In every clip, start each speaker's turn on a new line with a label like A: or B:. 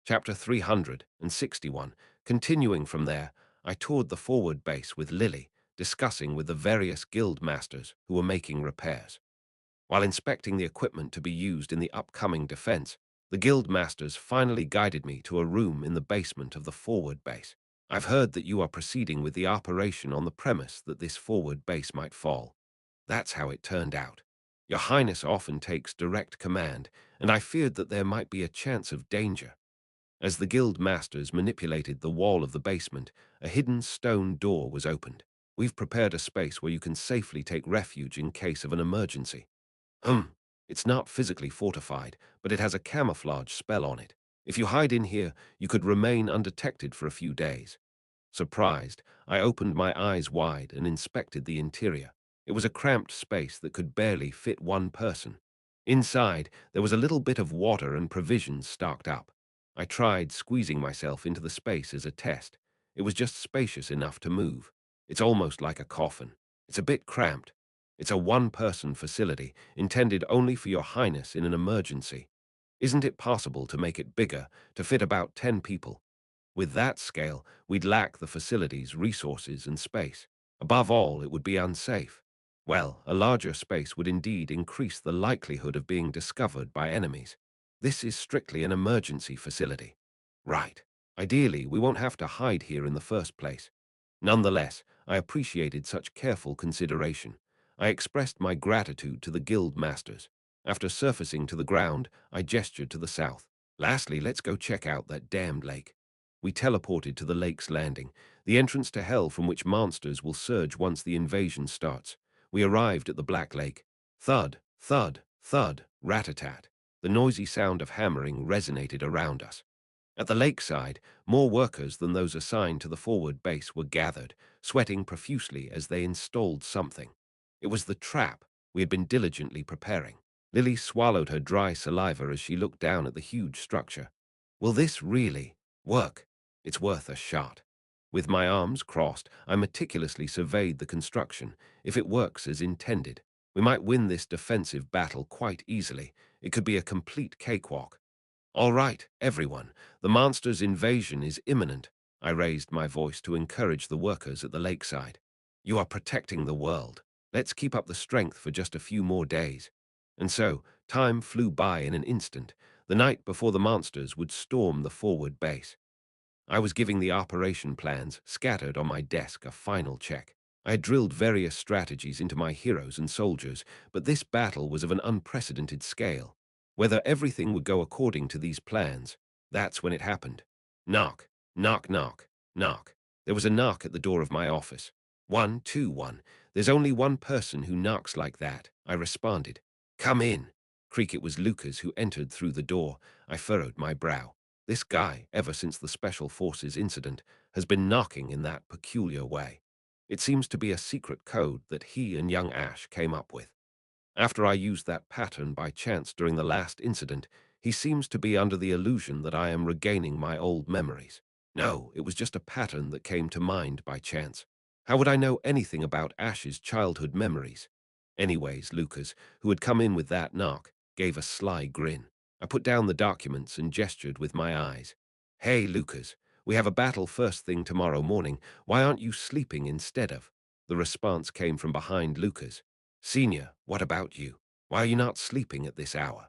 A: Chapter 361. Continuing from there, I toured the forward base with Lily, discussing with the various guild masters who were making repairs. While inspecting the equipment to be used in the upcoming defense, the guild masters finally guided me to a room in the basement of the forward base. I've heard that you are proceeding with the operation on the premise that this forward base might fall. That's how it turned out. Your Highness often takes direct command, and I feared that there might be a chance of danger. As the guild masters manipulated the wall of the basement, a hidden stone door was opened. We've prepared a space where you can safely take refuge in case of an emergency. It's not physically fortified, but it has a camouflage spell on it. If you hide in here, you could remain undetected for a few days. Surprised, I opened my eyes wide and inspected the interior. It was a cramped space that could barely fit one person. Inside, there was a little bit of water and provisions stocked up. I tried squeezing myself into the space as a test. It was just spacious enough to move. It's almost like a coffin. It's a bit cramped. It's a one-person facility, intended only for your Highness in an emergency. Isn't it possible to make it bigger, to fit about 10 people? With that scale, we'd lack the facilities, resources, and space. Above all, it would be unsafe. Well, a larger space would indeed increase the likelihood of being discovered by enemies. This is strictly an emergency facility. Right. Ideally, we won't have to hide here in the first place. Nonetheless, I appreciated such careful consideration. I expressed my gratitude to the guild masters. After surfacing to the ground, I gestured to the south. Lastly, let's go check out that damned lake. We teleported to the lake's landing, the entrance to hell from which monsters will surge once the invasion starts. We arrived at the Black Lake. Thud, thud, thud, rat-a-tat. The noisy sound of hammering resonated around us. At the lakeside, more workers than those assigned to the forward base were gathered, sweating profusely as they installed something. It was the trap we had been diligently preparing. Lily swallowed her dry saliva as she looked down at the huge structure. Will this really work? It's worth a shot. With my arms crossed, I meticulously surveyed the construction. If it works as intended, we might win this defensive battle quite easily. It could be a complete cakewalk. All right, everyone, the monster's invasion is imminent. I raised my voice to encourage the workers at the lakeside. You are protecting the world. Let's keep up the strength for just a few more days. And so, time flew by in an instant, the night before the monsters would storm the forward base. I was giving the operation plans, scattered on my desk, a final check. I had drilled various strategies into my heroes and soldiers, but this battle was of an unprecedented scale. Whether everything would go according to these plans, that's when it happened. Knock, knock, knock, knock. There was a knock at the door of my office. 121. There's only one person who knocks like that, I responded. Come in. Creak, it was Lucas who entered through the door. I furrowed my brow. This guy, ever since the Special Forces incident, has been knocking in that peculiar way. It seems to be a secret code that he and young Ash came up with. After I used that pattern by chance during the last incident, he seems to be under the illusion that I am regaining my old memories. No, it was just a pattern that came to mind by chance. How would I know anything about Ash's childhood memories? Anyways, Lucas, who had come in with that knock, gave a sly grin. I put down the documents and gestured with my eyes. Hey, Lucas, we have a battle first thing tomorrow morning. Why aren't you sleeping instead of? The response came from behind Lucas. Senior, what about you? Why are you not sleeping at this hour?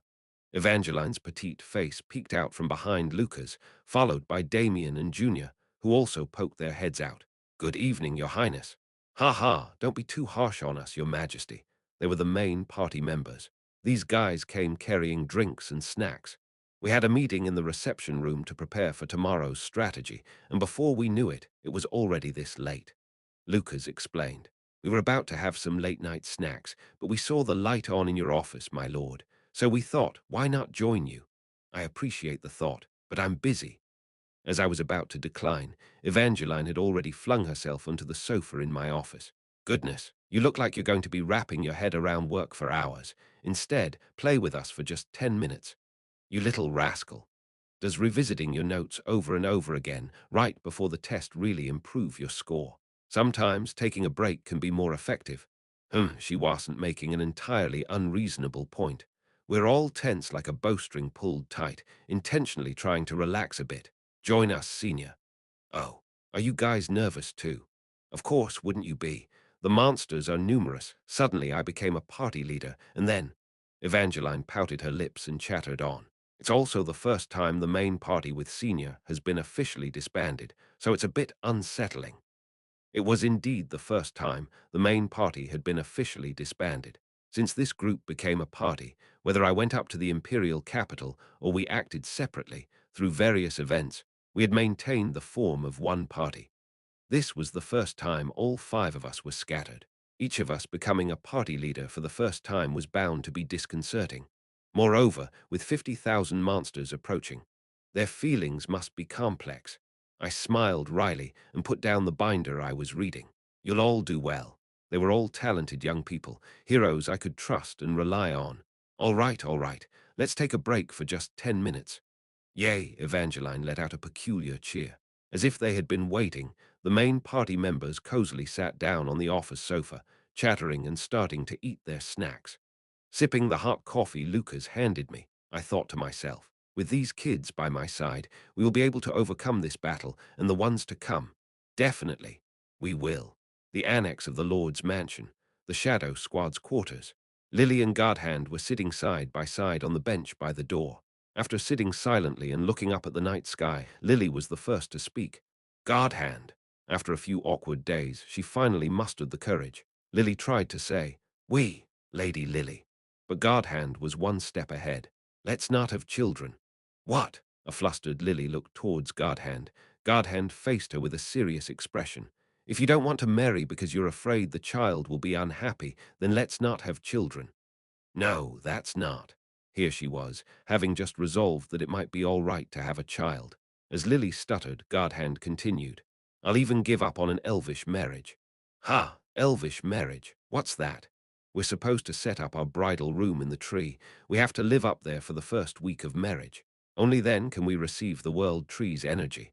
A: Evangeline's petite face peeked out from behind Lucas, followed by Damien and Junior, who also poked their heads out. Good evening, Your Highness. Ha ha, don't be too harsh on us, Your Majesty. They were the main party members. These guys came carrying drinks and snacks. We had a meeting in the reception room to prepare for tomorrow's strategy, and before we knew it, it was already this late. Lucas explained. We were about to have some late-night snacks, but we saw the light on in your office, my lord. So we thought, why not join you? I appreciate the thought, but I'm busy. As I was about to decline, Evangeline had already flung herself onto the sofa in my office. Goodness, you look like you're going to be wrapping your head around work for hours. Instead, play with us for just 10 minutes. You little rascal. Does revisiting your notes over and over again, right before the test, really improve your score? Sometimes taking a break can be more effective. She wasn't making an entirely unreasonable point. We're all tense like a bowstring pulled tight, intentionally trying to relax a bit. Join us, senior. Oh, are you guys nervous too? Of course, wouldn't you be? The monsters are numerous. Suddenly I became a party leader, and then Evangeline pouted her lips and chattered on. It's also the first time the main party with Senior has been officially disbanded, so it's a bit unsettling. It was indeed the first time the main party had been officially disbanded. Since this group became a party, whether I went up to the imperial capital or we acted separately through various events, we had maintained the form of one party. This was the first time all five of us were scattered. Each of us becoming a party leader for the first time was bound to be disconcerting. Moreover, with 50,000 monsters approaching, their feelings must be complex. I smiled wryly and put down the binder I was reading. You'll all do well. They were all talented young people, heroes I could trust and rely on. All right, let's take a break for just 10 minutes. Yay, Evangeline let out a peculiar cheer. As if they had been waiting, the main party members cozily sat down on the office sofa, chattering and starting to eat their snacks. Sipping the hot coffee Lucas handed me, I thought to myself, with these kids by my side, we will be able to overcome this battle and the ones to come. Definitely, we will. The annex of the Lord's mansion, the Shadow Squad's quarters. Lily and Godhand were sitting side by side on the bench by the door. After sitting silently and looking up at the night sky, Lily was the first to speak. Godhand. After a few awkward days, she finally mustered the courage. Lily tried to say, "We, Lady Lily." But Godhand was one step ahead. "Let's not have children." "What?" A flustered Lily looked towards Godhand. Godhand faced her with a serious expression. "If you don't want to marry because you're afraid the child will be unhappy, then let's not have children." No, that's not. Here she was, having just resolved that it might be all right to have a child. As Lily stuttered, Godhand continued, "I'll even give up on an elvish marriage." "Ha, elvish marriage? What's that?" "We're supposed to set up our bridal room in the tree. We have to live up there for the first week of marriage. Only then can we receive the world tree's energy.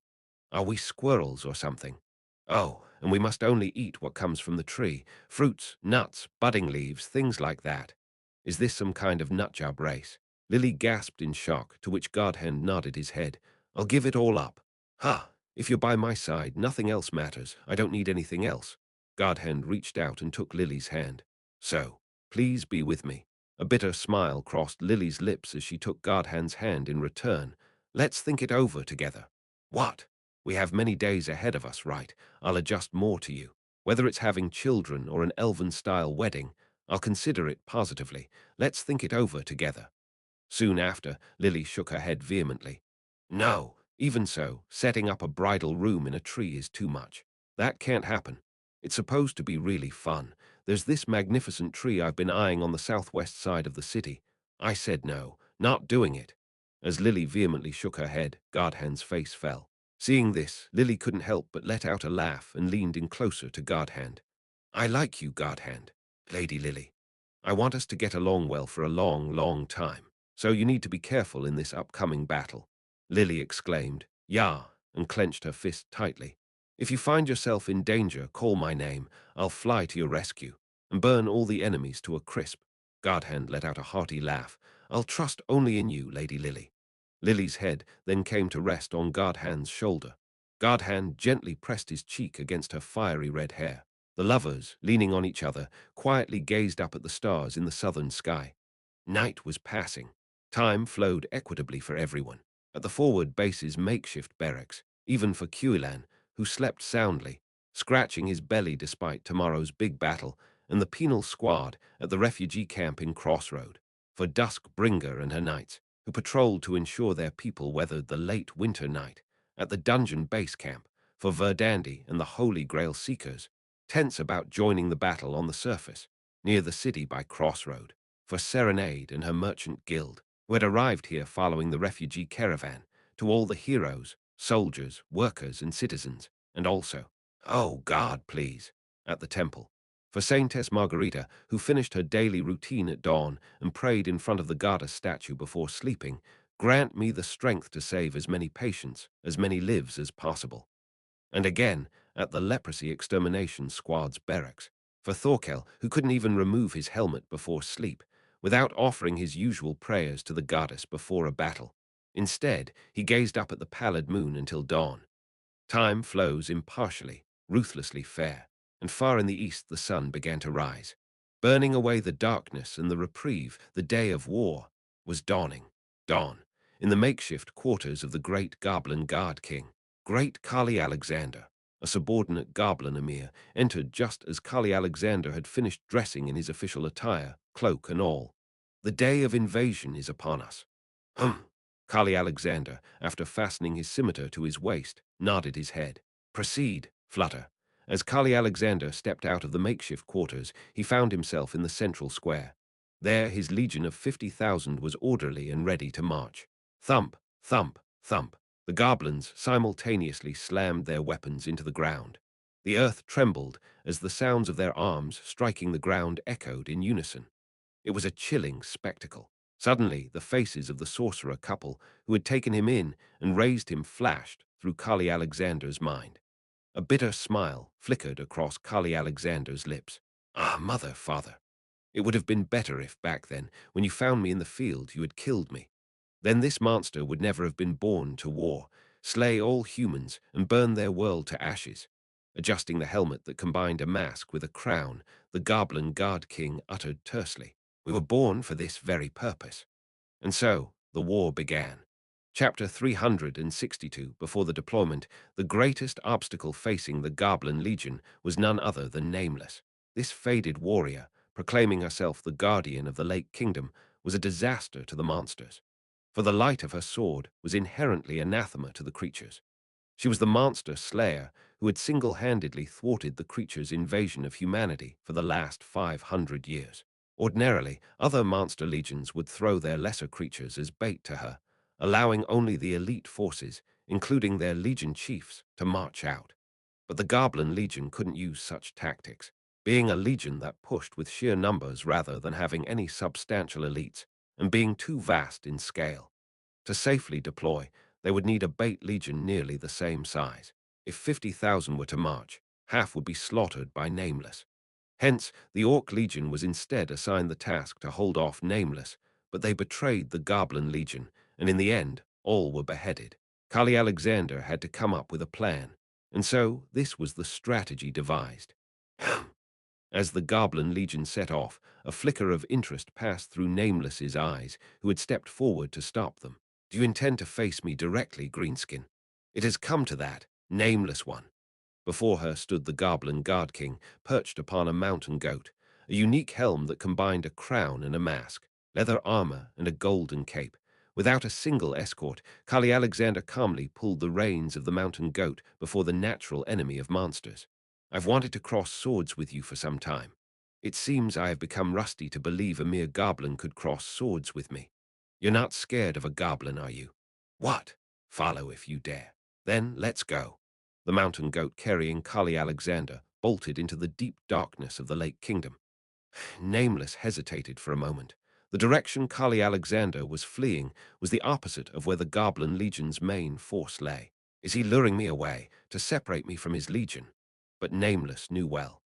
A: Are we squirrels or something? Oh, and we must only eat what comes from the tree, fruits, nuts, budding leaves, things like that. Is this some kind of nutjob race?" Lily gasped in shock, to which Godhand nodded his head. "I'll give it all up." "Ha! If you're by my side, nothing else matters. I don't need anything else." Godhand reached out and took Lily's hand. "So, please be with me." A bitter smile crossed Lily's lips as she took Godhand's hand in return. "Let's think it over together." "What?" "We have many days ahead of us, right? I'll adjust more to you. Whether it's having children or an elven-style wedding, I'll consider it positively. Let's think it over together." Soon after, Lily shook her head vehemently. "No, even so, setting up a bridal room in a tree is too much. That can't happen. It's supposed to be really fun. There's this magnificent tree I've been eyeing on the southwest side of the city. I said no, not doing it." As Lily vehemently shook her head, Godhand's face fell. Seeing this, Lily couldn't help but let out a laugh and leaned in closer to Godhand. "I like you, Godhand. Lady Lily. I want us to get along well for a long, long time. So you need to be careful in this upcoming battle." Lily exclaimed, "Yah," and clenched her fist tightly. "If you find yourself in danger, call my name. I'll fly to your rescue and burn all the enemies to a crisp." Godhand let out a hearty laugh. "I'll trust only in you, Lady Lily." Lily's head then came to rest on Godhand's shoulder. Godhand gently pressed his cheek against her fiery red hair. The lovers, leaning on each other, quietly gazed up at the stars in the southern sky. Night was passing. Time flowed equitably for everyone. At the forward base's makeshift barracks, even for Quillan, who slept soundly, scratching his belly despite tomorrow's big battle, and the penal squad at the refugee camp in Crossroad, for Dusk Bringer and her knights, who patrolled to ensure their people weathered the late winter night, at the dungeon base camp, for Verdandi and the Holy Grail Seekers, tense about joining the battle on the surface, near the city by Crossroad, for Serenade and her merchant guild, who had arrived here following the refugee caravan, to all the heroes, soldiers, workers, and citizens, and also, oh God, please, at the temple, for Saintess Margarita, who finished her daily routine at dawn and prayed in front of the goddess statue before sleeping, grant me the strength to save as many patients, as many lives as possible. And again, at the leprosy extermination squad's barracks, for Thorkel, who couldn't even remove his helmet before sleep, without offering his usual prayers to the goddess before a battle. Instead, he gazed up at the pallid moon until dawn. Time flows impartially, ruthlessly fair, and far in the east the sun began to rise. Burning away the darkness and the reprieve, the day of war was dawning. Dawn, in the makeshift quarters of the great Goblin Guard King. Great Kali Alexander, a subordinate Goblin Emir, entered just as Kali Alexander had finished dressing in his official attire, cloak and all. The day of invasion is upon us. Hum. Kali Alexander, after fastening his scimitar to his waist, nodded his head. Proceed, Flutter. As Kali Alexander stepped out of the makeshift quarters, he found himself in the central square. There his legion of 50,000 was orderly and ready to march. Thump, thump, thump. The goblins simultaneously slammed their weapons into the ground. The earth trembled as the sounds of their arms striking the ground echoed in unison. It was a chilling spectacle. Suddenly, the faces of the sorcerer couple who had taken him in and raised him flashed through Kali Alexander's mind. A bitter smile flickered across Kali Alexander's lips. Ah, mother, father, it would have been better if back then, when you found me in the field, you had killed me. Then this monster would never have been born to war, slay all humans, and burn their world to ashes. Adjusting the helmet that combined a mask with a crown, the Goblin Guard King uttered tersely, "We were born for this very purpose." And so, the war began. Chapter 362, before the deployment, the greatest obstacle facing the Goblin Legion was none other than Nameless. This faded warrior, proclaiming herself the guardian of the Lake Kingdom, was a disaster to the monsters. For the light of her sword was inherently anathema to the creatures. She was the monster slayer who had single-handedly thwarted the creatures' invasion of humanity for the last 500 years. Ordinarily, other monster legions would throw their lesser creatures as bait to her, allowing only the elite forces, including their legion chiefs, to march out. But the Goblin Legion couldn't use such tactics, being a legion that pushed with sheer numbers rather than having any substantial elites, and being too vast in scale. To safely deploy, they would need a bait legion nearly the same size. If 50,000 were to march, half would be slaughtered by Nameless. Hence, the Orc Legion was instead assigned the task to hold off Nameless, but they betrayed the Goblin Legion, and in the end, all were beheaded. Kali Alexander had to come up with a plan, and so this was the strategy devised. As the Goblin Legion set off, a flicker of interest passed through Nameless's eyes, who had stepped forward to stop them. "Do you intend to face me directly, Greenskin?" "It has come to that, Nameless one." Before her stood the Goblin Guard King, perched upon a mountain goat, a unique helm that combined a crown and a mask, leather armor and a golden cape. Without a single escort, Kali Alexander calmly pulled the reins of the mountain goat before the natural enemy of monsters. "I've wanted to cross swords with you for some time. It seems I have become rusty to believe a mere goblin could cross swords with me. You're not scared of a goblin, are you?" "What?" "Follow if you dare. Then let's go." The mountain goat carrying Kali Alexander bolted into the deep darkness of the Lake Kingdom. Nameless hesitated for a moment. The direction Kali Alexander was fleeing was the opposite of where the Goblin Legion's main force lay. Is he luring me away to separate me from his legion? But Nameless knew well.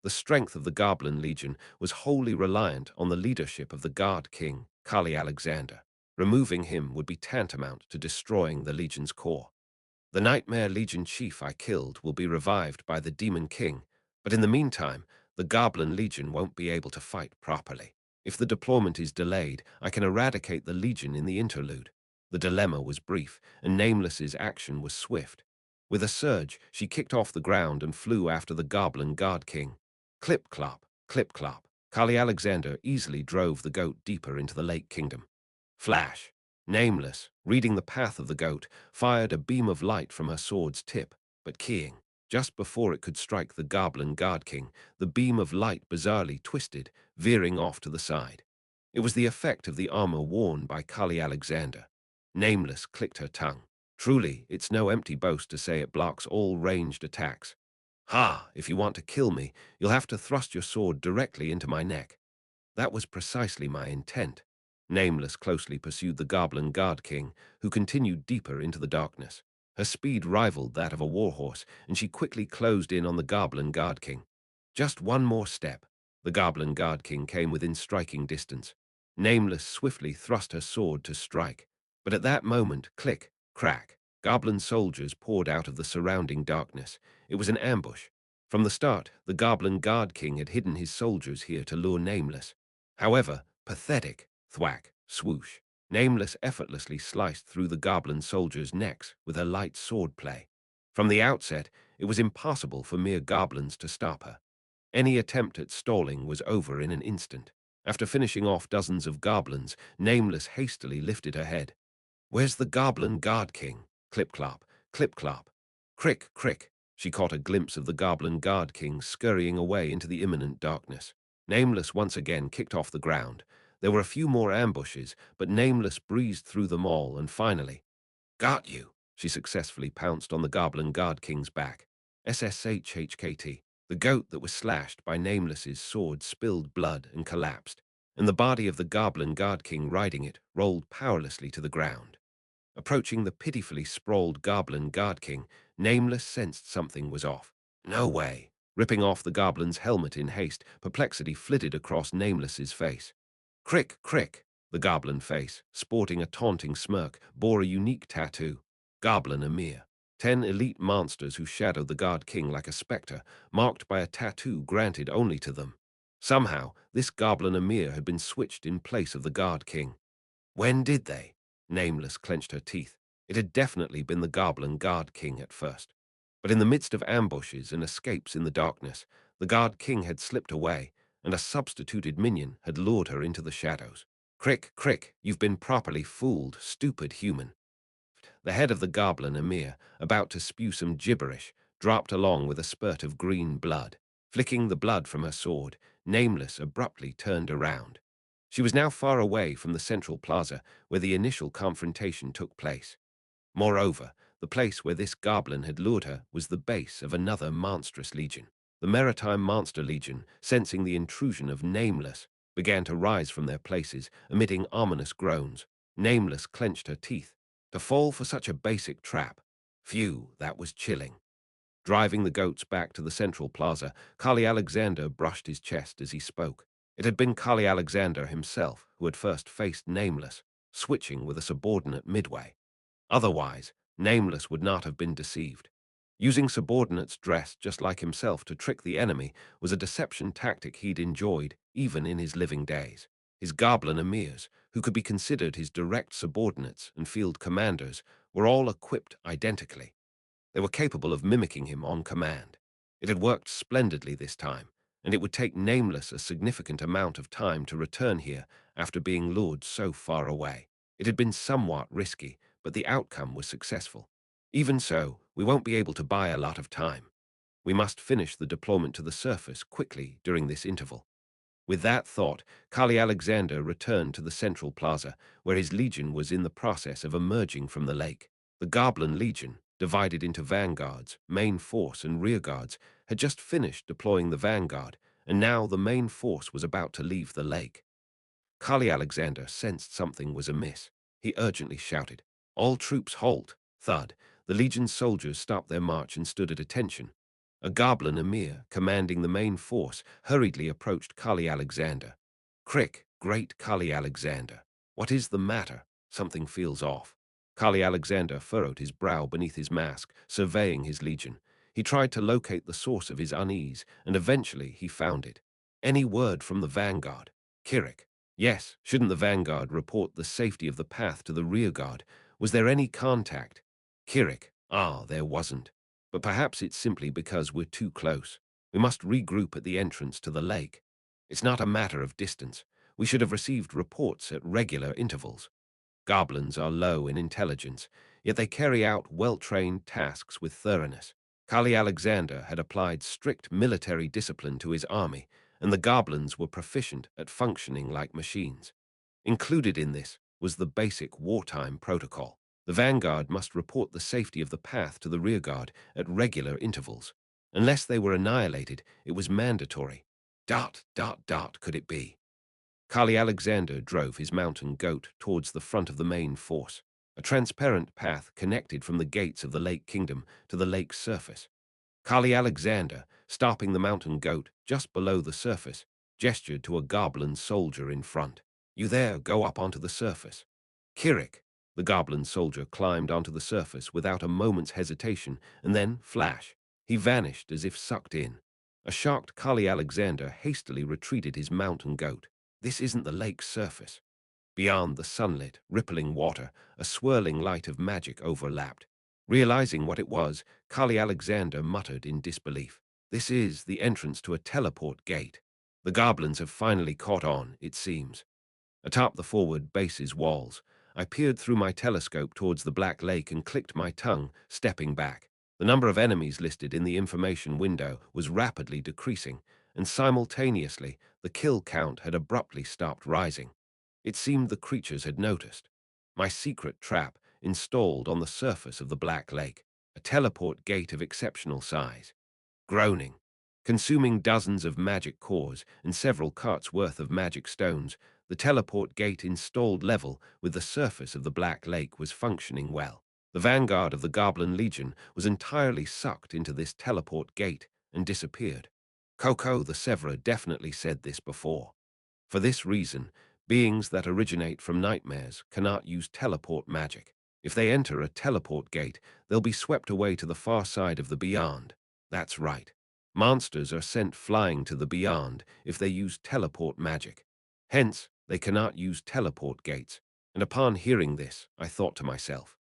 A: The strength of the Goblin Legion was wholly reliant on the leadership of the Guard King, Kali Alexander. Removing him would be tantamount to destroying the Legion's core. The Nightmare Legion chief I killed will be revived by the Demon King, but in the meantime, the Goblin Legion won't be able to fight properly. If the deployment is delayed, I can eradicate the Legion in the interlude. The dilemma was brief, and Nameless's action was swift. With a surge, she kicked off the ground and flew after the Goblin Guard King. Clip-clop, clip-clop. Kali Alexander easily drove the goat deeper into the Lake Kingdom. Flash. Nameless, reading the path of the goat, fired a beam of light from her sword's tip, but keying. Just before it could strike the Goblin Guard King, the beam of light bizarrely twisted, veering off to the side. It was the effect of the armor worn by Kali Alexander. Nameless clicked her tongue. Truly, it's no empty boast to say it blocks all ranged attacks. "Ha! If you want to kill me, you'll have to thrust your sword directly into my neck." That was precisely my intent. Nameless closely pursued the Goblin Guard King, who continued deeper into the darkness. Her speed rivaled that of a warhorse, and she quickly closed in on the Goblin Guard King. Just one more step. The Goblin Guard King came within striking distance. Nameless swiftly thrust her sword to strike. But at that moment, click, crack, goblin soldiers poured out of the surrounding darkness. It was an ambush. From the start, the goblin guard king had hidden his soldiers here to lure Nameless. However, pathetic, thwack, swoosh. Nameless effortlessly sliced through the goblin soldiers' necks with her light sword play. From the outset, it was impossible for mere goblins to stop her. Any attempt at stalling was over in an instant. After finishing off dozens of goblins, Nameless hastily lifted her head. "Where's the goblin guard king?" Clip-clop, clip-clop. Crick, crick. She caught a glimpse of the goblin guard king scurrying away into the imminent darkness. Nameless once again kicked off the ground. There were a few more ambushes, but Nameless breezed through them all, and finally, "Got you!" She successfully pounced on the goblin guard king's back. SSHHKT. The goat that was slashed by Nameless's sword spilled blood and collapsed, and the body of the goblin guard king riding it rolled powerlessly to the ground. Approaching the pitifully sprawled goblin guard king, Nameless sensed something was off. "No way!" Ripping off the goblin's helmet in haste, perplexity flitted across Nameless's face. Crick, crick. The goblin face, sporting a taunting smirk, bore a unique tattoo. Goblin Emir. 10 elite monsters who shadowed the guard king like a spectre, marked by a tattoo granted only to them. Somehow, this goblin Emir had been switched in place of the guard king. When did they? Nameless clenched her teeth. It had definitely been the goblin guard king at first. But in the midst of ambushes and escapes in the darkness, the guard king had slipped away, and a substituted minion had lured her into the shadows. Crick, crick, you've been properly fooled, stupid human. The head of the goblin Emir, about to spew some gibberish, dropped along with a spurt of green blood. Flicking the blood from her sword, Nameless abruptly turned around. She was now far away from the central plaza where the initial confrontation took place. Moreover, the place where this goblin had lured her was the base of another monstrous legion. The Maritime Monster Legion, sensing the intrusion of Nameless, began to rise from their places, emitting ominous groans. Nameless clenched her teeth. To fall for such a basic trap. Phew, that was chilling. Driving the goats back to the central plaza, Kali Alexander brushed his chest as he spoke. It had been Kali Alexander himself who had first faced Nameless, switching with a subordinate midway. Otherwise, Nameless would not have been deceived. Using subordinates dressed just like himself to trick the enemy was a deception tactic he'd enjoyed even in his living days. His goblin emirs, who could be considered his direct subordinates and field commanders, were all equipped identically. They were capable of mimicking him on command. It had worked splendidly this time, and it would take Nameless a significant amount of time to return here after being lured so far away. It had been somewhat risky, but the outcome was successful. Even so, we won't be able to buy a lot of time. We must finish the deployment to the surface quickly during this interval. With that thought, Kali Alexander returned to the central plaza, where his legion was in the process of emerging from the lake. The Goblin Legion, divided into vanguards, main force, and rearguards, had just finished deploying the vanguard, and now the main force was about to leave the lake. Kali Alexander sensed something was amiss. He urgently shouted, "All troops halt!" Thud. The legion's soldiers stopped their march and stood at attention. A goblin emir, commanding the main force, hurriedly approached Kali Alexander. "Crick, great Kali Alexander. What is the matter? Something feels off." Kali Alexander furrowed his brow beneath his mask, surveying his legion. He tried to locate the source of his unease, and eventually he found it. "Any word from the vanguard?" "Kirik." "Yes, shouldn't the vanguard report the safety of the path to the rearguard? Was there any contact?" "Kirik." "Ah, there wasn't. But perhaps it's simply because we're too close. We must regroup at the entrance to the lake. It's not a matter of distance. We should have received reports at regular intervals." Goblins are low in intelligence, yet they carry out well-trained tasks with thoroughness. Kali Alexander had applied strict military discipline to his army, and the goblins were proficient at functioning like machines. Included in this was the basic wartime protocol. The vanguard must report the safety of the path to the rearguard at regular intervals. Unless they were annihilated, it was mandatory. Could it be? Kali Alexander drove his mountain goat towards the front of the main force. A transparent path connected from the gates of the Lake Kingdom to the lake's surface. Kali Alexander, stopping the mountain goat just below the surface, gestured to a goblin soldier in front. You there, go up onto the surface. Kirik, the goblin soldier climbed onto the surface without a moment's hesitation, and then, flash, he vanished as if sucked in. A shocked Kali Alexander hastily retreated his mountain goat. This isn't the lake's surface. Beyond the sunlit, rippling water, a swirling light of magic overlapped. Realizing what it was, Kali Alexander muttered in disbelief. This is the entrance to a teleport gate. The goblins have finally caught on, it seems. Atop the forward base's walls, I peered through my telescope towards the Black Lake and clicked my tongue, stepping back. The number of enemies listed in the information window was rapidly decreasing, and simultaneously, the kill count had abruptly stopped rising. It seemed the creatures had noticed. My secret trap installed on the surface of the Black Lake, a teleport gate of exceptional size. Groaning, consuming dozens of magic cores and several carts worth of magic stones, the teleport gate installed level with the surface of the Black Lake was functioning well. The vanguard of the Goblin Legion was entirely sucked into this teleport gate and disappeared. Coco the Severer definitely said this before. For this reason, beings that originate from nightmares cannot use teleport magic. If they enter a teleport gate, they'll be swept away to the far side of the beyond. That's right. Monsters are sent flying to the beyond if they use teleport magic. Hence, they cannot use teleport gates. And upon hearing this, I thought to myself,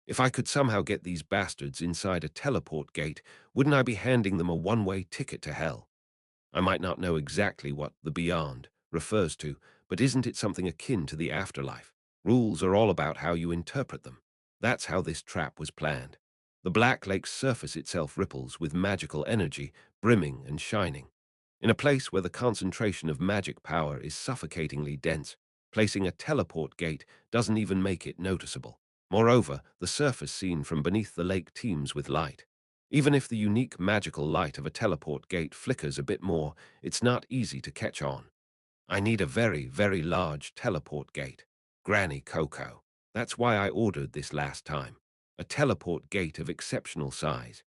A: if I could somehow get these bastards inside a teleport gate, wouldn't I be handing them a one-way ticket to hell? I might not know exactly what the beyond refers to, but isn't it something akin to the afterlife? Rules are all about how you interpret them. That's how this trap was planned. The Black Lake's surface itself ripples with magical energy, brimming and shining. In a place where the concentration of magic power is suffocatingly dense, placing a teleport gate doesn't even make it noticeable. Moreover, the surface seen from beneath the lake teems with light. Even if the unique magical light of a teleport gate flickers a bit more, it's not easy to catch on. I need a very, very large teleport gate. Granny Coco. That's why I ordered this last time. A teleport gate of exceptional size.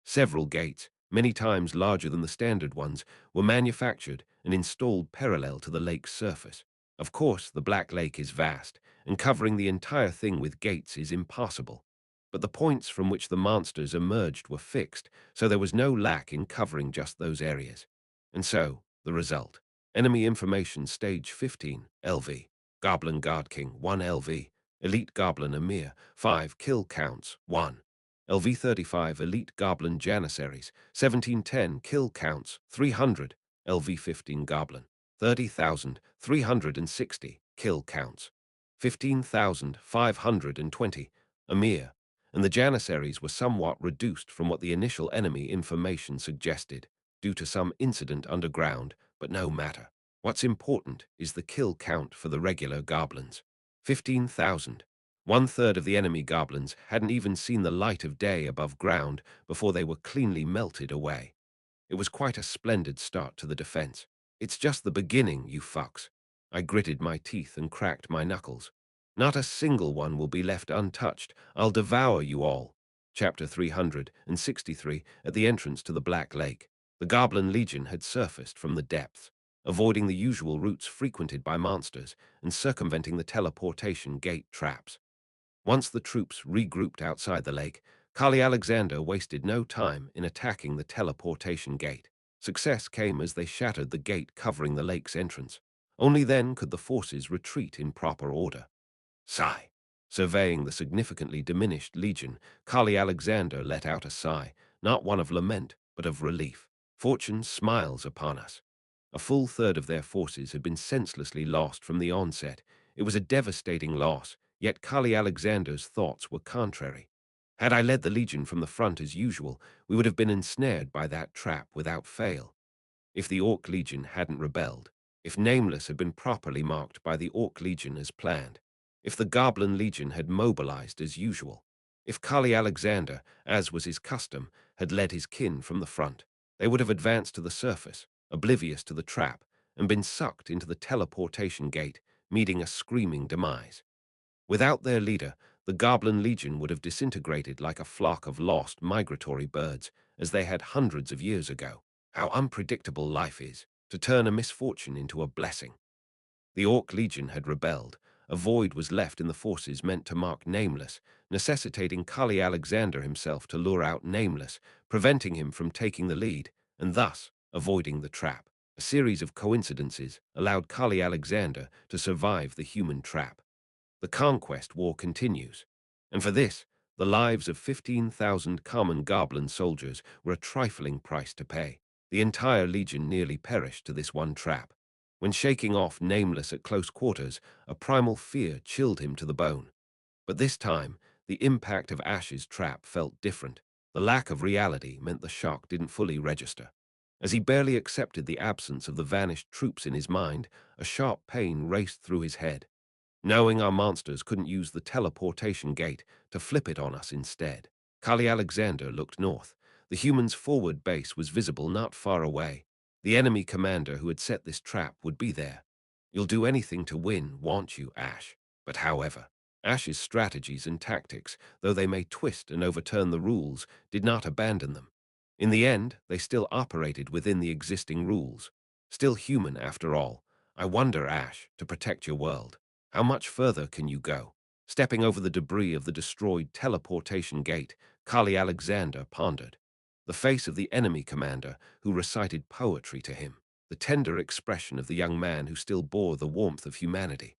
A: Several gates, many times larger than the standard ones, were manufactured and installed parallel to the lake's surface. Of course, the Black Lake is vast, and covering the entire thing with gates is impossible. But the points from which the monsters emerged were fixed, so there was no lack in covering just those areas. And so, the result. Enemy Information Stage 15, LV. Goblin Guard King, 1 LV. Elite Goblin Emir, 5 kill counts, 1. LV-35 Elite Goblin Janissaries, 1710 kill counts, 300. LV-15 Goblin, 30,360 kill counts, 15,520. Emir, and the Janissaries were somewhat reduced from what the initial enemy information suggested, due to some incident underground, but no matter. What's important is the kill count for the regular goblins. 15,000. One-third of the enemy goblins hadn't even seen the light of day above ground before they were cleanly melted away. It was quite a splendid start to the defense. It's just the beginning, you fucks. I gritted my teeth and cracked my knuckles. Not a single one will be left untouched. I'll devour you all. Chapter 363, at the entrance to the Black Lake. The Goblin Legion had surfaced from the depths, avoiding the usual routes frequented by monsters and circumventing the teleportation gate traps. Once the troops regrouped outside the lake, Kali Alexander wasted no time in attacking the teleportation gate. Success came as they shattered the gate covering the lake's entrance. Only then could the forces retreat in proper order. Sigh. Surveying the significantly diminished legion, Kali Alexander let out a sigh, not one of lament, but of relief. Fortune smiles upon us. A full third of their forces had been senselessly lost from the onset. It was a devastating loss, yet Kali Alexander's thoughts were contrary. Had I led the legion from the front as usual, we would have been ensnared by that trap without fail. If the Orc Legion hadn't rebelled, if Nameless had been properly marked by the Orc Legion as planned, if the Goblin Legion had mobilized as usual, if Kali Alexander, as was his custom, had led his kin from the front, they would have advanced to the surface, oblivious to the trap, and been sucked into the teleportation gate, meeting a screaming demise. Without their leader, the Goblin Legion would have disintegrated like a flock of lost migratory birds, as they had hundreds of years ago. How unpredictable life is, to turn a misfortune into a blessing. The Orc Legion had rebelled. A void was left in the forces meant to mark Nameless, necessitating Kali Alexander himself to lure out Nameless, preventing him from taking the lead, and thus avoiding the trap. A series of coincidences allowed Kali Alexander to survive the human trap. The conquest war continues, and for this, the lives of 15,000 common goblin soldiers were a trifling price to pay. The entire legion nearly perished to this one trap. When shaking off Nameless at close quarters, a primal fear chilled him to the bone. But this time, the impact of Ash's trap felt different. The lack of reality meant the shock didn't fully register. As he barely accepted the absence of the vanished troops in his mind, a sharp pain raced through his head. Knowing our monsters couldn't use the teleportation gate to flip it on us instead. Kali Alexander looked north. The humans' forward base was visible not far away. The enemy commander who had set this trap would be there. You'll do anything to win, won't you, Ash? But however, Ash's strategies and tactics, though they may twist and overturn the rules, did not abandon them. In the end, they still operated within the existing rules. Still human, after all. I wonder, Ash, to protect your world, how much further can you go? Stepping over the debris of the destroyed teleportation gate, Kali Alexander pondered. The face of the enemy commander who recited poetry to him, the tender expression of the young man who still bore the warmth of humanity.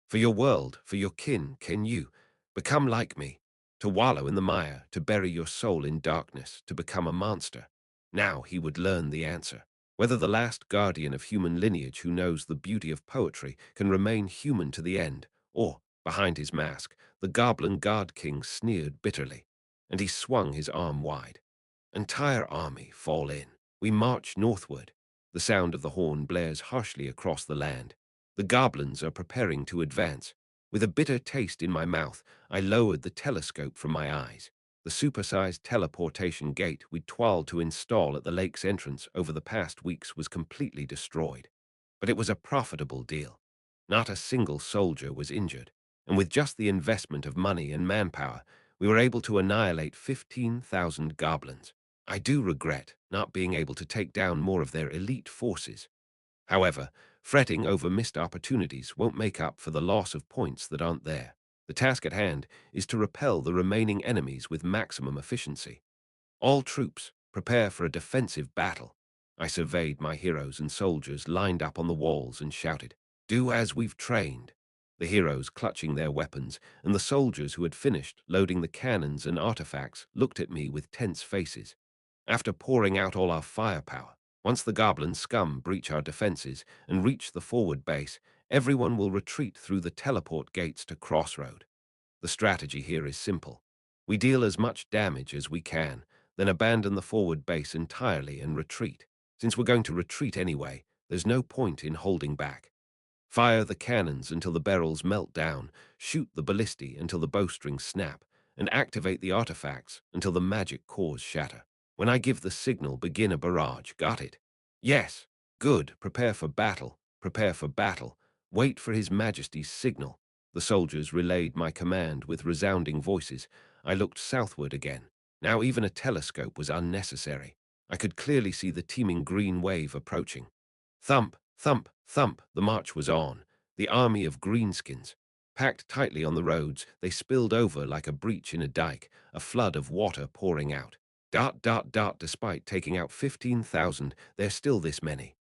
A: For your world, for your kin, can you become like me? To wallow in the mire, to bury your soul in darkness, to become a monster? Now he would learn the answer. Whether the last guardian of human lineage who knows the beauty of poetry can remain human to the end, or, behind his mask, the goblin god king sneered bitterly, and he swung his arm wide. Entire army, fall in. We march northward. The sound of the horn blares harshly across the land. The goblins are preparing to advance. With a bitter taste in my mouth, I lowered the telescope from my eyes. The supersized teleportation gate we'd toiled to install at the lake's entrance over the past weeks was completely destroyed. But it was a profitable deal. Not a single soldier was injured, and with just the investment of money and manpower, we were able to annihilate 15,000 goblins. I do regret not being able to take down more of their elite forces. However, fretting over missed opportunities won't make up for the loss of points that aren't there. The task at hand is to repel the remaining enemies with maximum efficiency. All troops, prepare for a defensive battle. I surveyed my heroes and soldiers lined up on the walls and shouted, "Do as we've trained." The heroes clutching their weapons and the soldiers who had finished loading the cannons and artifacts looked at me with tense faces. After pouring out all our firepower, once the goblin scum breach our defenses and reach the forward base, everyone will retreat through the teleport gates to Crossroad. The strategy here is simple. We deal as much damage as we can, then abandon the forward base entirely and retreat. Since we're going to retreat anyway, there's no point in holding back. Fire the cannons until the barrels melt down, shoot the ballistae until the bowstrings snap, and activate the artifacts until the magic cores shatter. When I give the signal, begin a barrage. Got it? Yes. Good. Prepare for battle. Prepare for battle. Wait for His Majesty's signal. The soldiers relayed my command with resounding voices. I looked southward again. Now even a telescope was unnecessary. I could clearly see the teeming green wave approaching. Thump, thump, thump, the march was on. The army of greenskins. Packed tightly on the roads, they spilled over like a breach in a dike, a flood of water pouring out. Dot, dot, dot, despite taking out 15,000, there's still this many.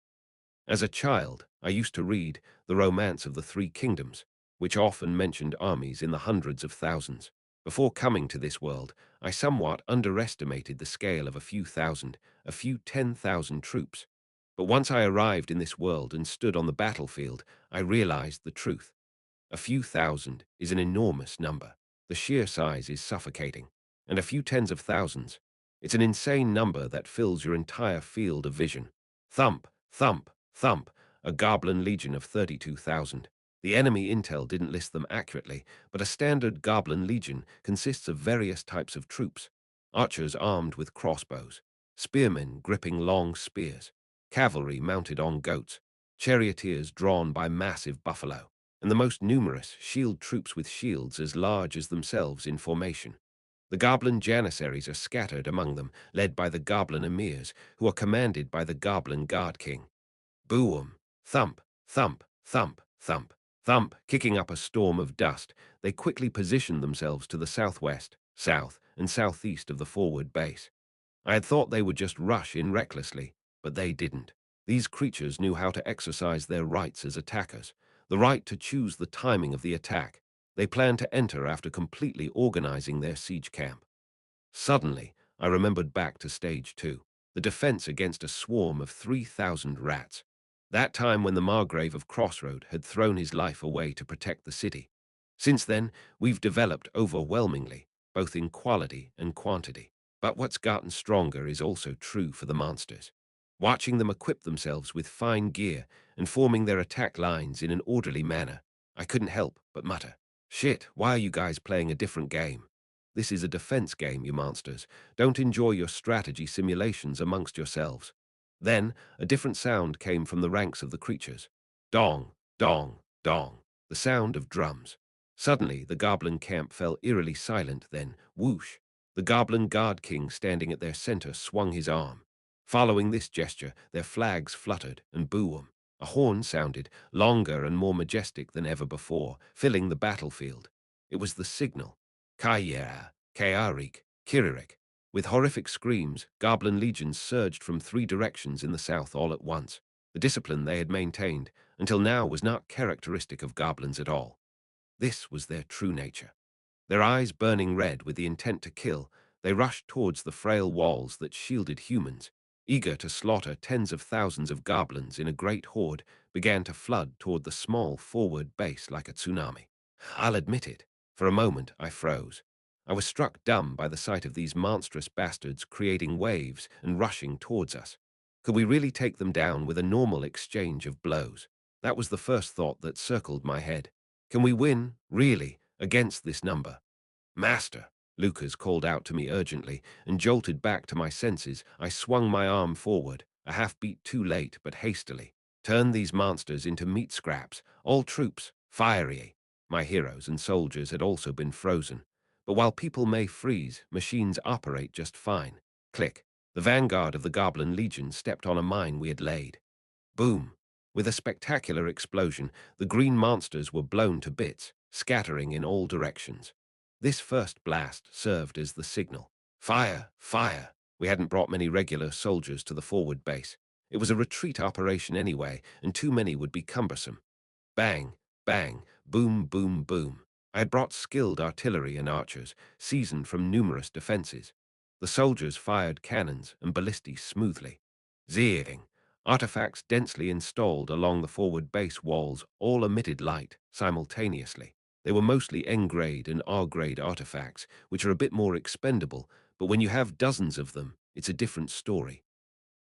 A: As a child, I used to read The Romance of the Three Kingdoms, which often mentioned armies in the hundreds of thousands. Before coming to this world, I somewhat underestimated the scale of a few thousand, a few 10,000 troops. But once I arrived in this world and stood on the battlefield, I realized the truth. A few thousand is an enormous number. The sheer size is suffocating. And a few tens of thousands. It's an insane number that fills your entire field of vision. Thump, thump, thump, a goblin legion of 32,000. The enemy intel didn't list them accurately, but a standard goblin legion consists of various types of troops. Archers armed with crossbows, spearmen gripping long spears, cavalry mounted on goats, charioteers drawn by massive buffalo, and the most numerous shield troops with shields as large as themselves in formation. The goblin janissaries are scattered among them, led by the goblin emirs, who are commanded by the goblin god king. Boom, thump, thump, thump. Thump, thump, kicking up a storm of dust, they quickly positioned themselves to the southwest, south, and southeast of the forward base. I had thought they would just rush in recklessly, but they didn't. These creatures knew how to exercise their rights as attackers, the right to choose the timing of the attack. They planned to enter after completely organizing their siege camp. Suddenly, I remembered back to stage 2, the defense against a swarm of 3,000 rats. That time when the Margrave of Crossroad had thrown his life away to protect the city. Since then, we've developed overwhelmingly, both in quality and quantity. But what's gotten stronger is also true for the monsters. Watching them equip themselves with fine gear and forming their attack lines in an orderly manner, I couldn't help but mutter, "Shit, why are you guys playing a different game? This is a defense game, you monsters. Don't enjoy your strategy simulations amongst yourselves." Then, a different sound came from the ranks of the creatures. Dong, dong, dong, the sound of drums. Suddenly, the goblin camp fell eerily silent, then, whoosh, the goblin guard king standing at their center swung his arm. Following this gesture, their flags fluttered, and boom, a horn sounded, longer and more majestic than ever before, filling the battlefield. It was the signal. Kaya, Kayarik, Kiririk. With horrific screams, goblin legions surged from 3 directions in the south all at once. The discipline they had maintained, until now, was not characteristic of goblins at all. This was their true nature. Their eyes burning red with the intent to kill, they rushed towards the frail walls that shielded humans. Eager to slaughter tens of thousands of goblins in a great horde, began to flood toward the small forward base like a tsunami. I'll admit it, for a moment I froze. I was struck dumb by the sight of these monstrous bastards creating waves and rushing towards us. Could we really take them down with a normal exchange of blows? That was the first thought that circled my head. Can we win, really, against this number? "Master," Lucas called out to me urgently, and jolted back to my senses. I swung my arm forward, a half-beat too late but hastily. "Turn these monsters into meat scraps. All troops, fire!" My heroes and soldiers had also been frozen. But while people may freeze, machines operate just fine. Click. The vanguard of the Goblin Legion stepped on a mine we had laid. Boom! With a spectacular explosion, the green monsters were blown to bits, scattering in all directions. This first blast served as the signal. Fire! Fire! We hadn't brought many regular soldiers to the forward base. It was a retreat operation anyway, and too many would be cumbersome. Bang! Bang! Boom! Boom! Boom! I had brought skilled artillery and archers, seasoned from numerous defenses. The soldiers fired cannons and ballistas smoothly. Zing! Artifacts densely installed along the forward base walls all emitted light simultaneously. They were mostly N-grade and R-grade artifacts, which are a bit more expendable, but when you have dozens of them, it's a different story.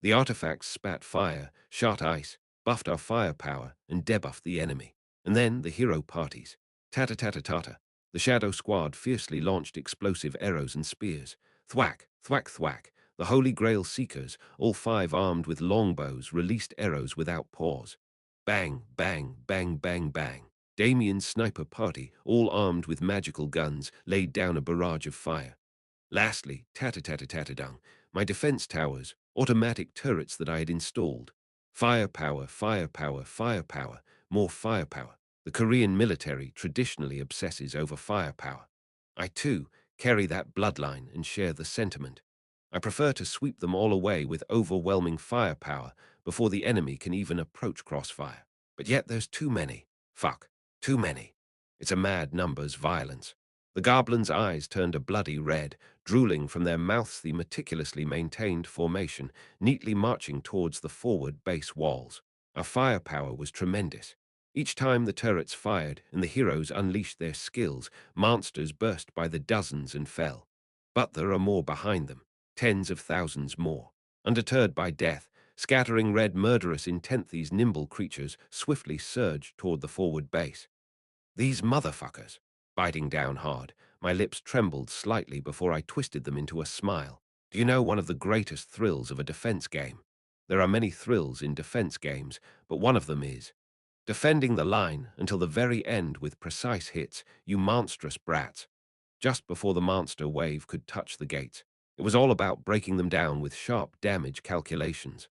A: The artifacts spat fire, shot ice, buffed our firepower, and debuffed the enemy. And then the hero parties. Tata-tata-tata. The Shadow Squad fiercely launched explosive arrows and spears. Thwack, thwack, thwack. The Holy Grail Seekers, all 5 armed with longbows, released arrows without pause. Bang, bang, bang, bang, bang. Damien's sniper party, all armed with magical guns, laid down a barrage of fire. Lastly, tata-tata-tata-dung, my defense towers, automatic turrets that I had installed. Firepower, firepower, firepower, more firepower. The Korean military traditionally obsesses over firepower. I, too, carry that bloodline and share the sentiment. I prefer to sweep them all away with overwhelming firepower before the enemy can even approach crossfire. But yet there's too many. Fuck, too many. It's a mad numbers violence. The goblins' eyes turned a bloody red, drooling from their mouths the meticulously maintained formation, neatly marching towards the forward base walls. Our firepower was tremendous. Each time the turrets fired and the heroes unleashed their skills, monsters burst by the dozens and fell. But there are more behind them, tens of thousands more. Undeterred by death, scattering red murderous intent, these nimble creatures swiftly surged toward the forward base. These motherfuckers. Biting down hard, my lips trembled slightly before I twisted them into a smile. Do you know one of the greatest thrills of a defense game? There are many thrills in defense games, but one of them is defending the line until the very end with precise hits, you monstrous brats. Just before the monster wave could touch the gates, it was all about breaking them down with sharp damage calculations.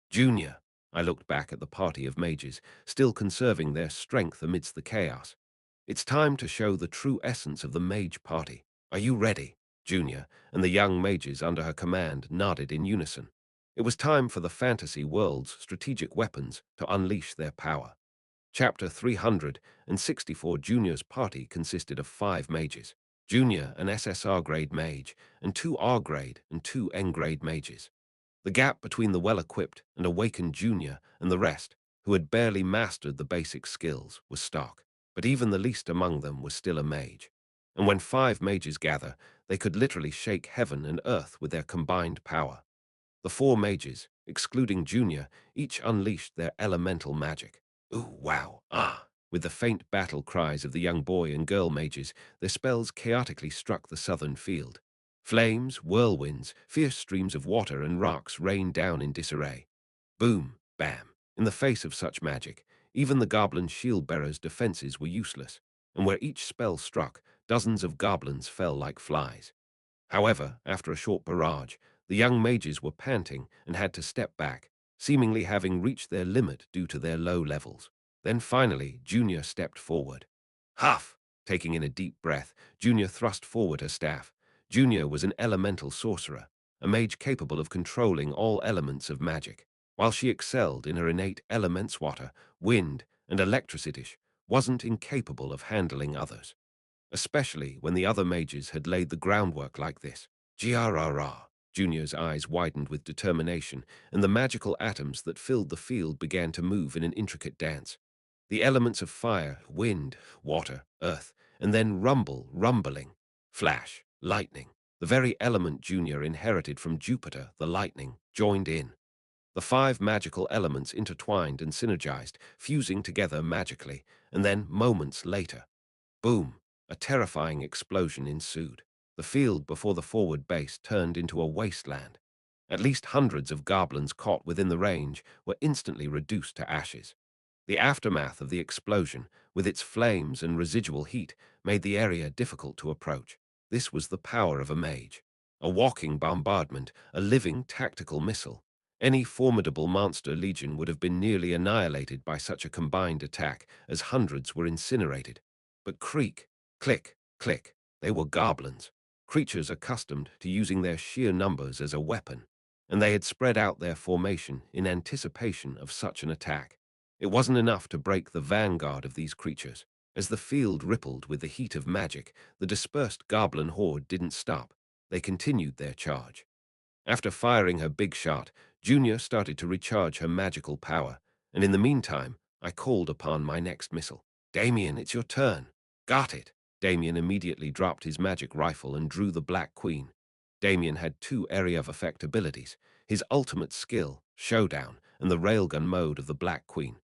A: Junior, I looked back at the party of mages, still conserving their strength amidst the chaos. It's time to show the true essence of the mage party. Are you ready? Junior and the young mages under her command nodded in unison. It was time for the fantasy world's strategic weapons to unleash their power. Chapter 364. Junior's party consisted of 5 mages. Junior, an SSR grade mage, and 2 R grade and 2 N grade mages. The gap between the well-equipped and awakened junior and the rest, who had barely mastered the basic skills, was stark. But even the least among them was still a mage. And when 5 mages gather, they could literally shake heaven and earth with their combined power. The 4 mages, excluding Junior, each unleashed their elemental magic. Ooh, wow, ah! With the faint battle cries of the young boy and girl mages, their spells chaotically struck the southern field. Flames, whirlwinds, fierce streams of water and rocks rained down in disarray. Boom, bam. In the face of such magic, even the goblin shield-bearers' defenses were useless, and where each spell struck, dozens of goblins fell like flies. However, after a short barrage, the young mages were panting and had to step back, seemingly having reached their limit due to their low levels. Then finally, Junior stepped forward. Huff! Taking in a deep breath, Junior thrust forward her staff. Junior was an elemental sorcerer, a mage capable of controlling all elements of magic. While she excelled in her innate elements water, wind, and electricity, wasn't incapable of handling others, especially when the other mages had laid the groundwork like this. Grrr. Junior's eyes widened with determination, and the magical atoms that filled the field began to move in an intricate dance. The elements of fire, wind, water, earth, and then rumbling, flash, lightning. The very element Junior inherited from Jupiter, the lightning, joined in. The 5 magical elements intertwined and synergized, fusing together magically, and then, moments later, boom! A terrifying explosion ensued. The field before the forward base turned into a wasteland. At least hundreds of goblins caught within the range were instantly reduced to ashes. The aftermath of the explosion, with its flames and residual heat, made the area difficult to approach. This was the power of a mage. A walking bombardment, a living tactical missile. Any formidable monster legion would have been nearly annihilated by such a combined attack, as hundreds were incinerated. But creak, click, click, they were goblins, creatures accustomed to using their sheer numbers as a weapon, and they had spread out their formation in anticipation of such an attack. It wasn't enough to break the vanguard of these creatures. As the field rippled with the heat of magic, the dispersed goblin horde didn't stop. They continued their charge. After firing her big shot, Junior started to recharge her magical power, and in the meantime, I called upon my next missile. Damien, it's your turn. Got it. Damien immediately dropped his magic rifle and drew the Black Queen. Damien had 2 area of effect abilities, his ultimate skill, Showdown, and the railgun mode of the Black Queen.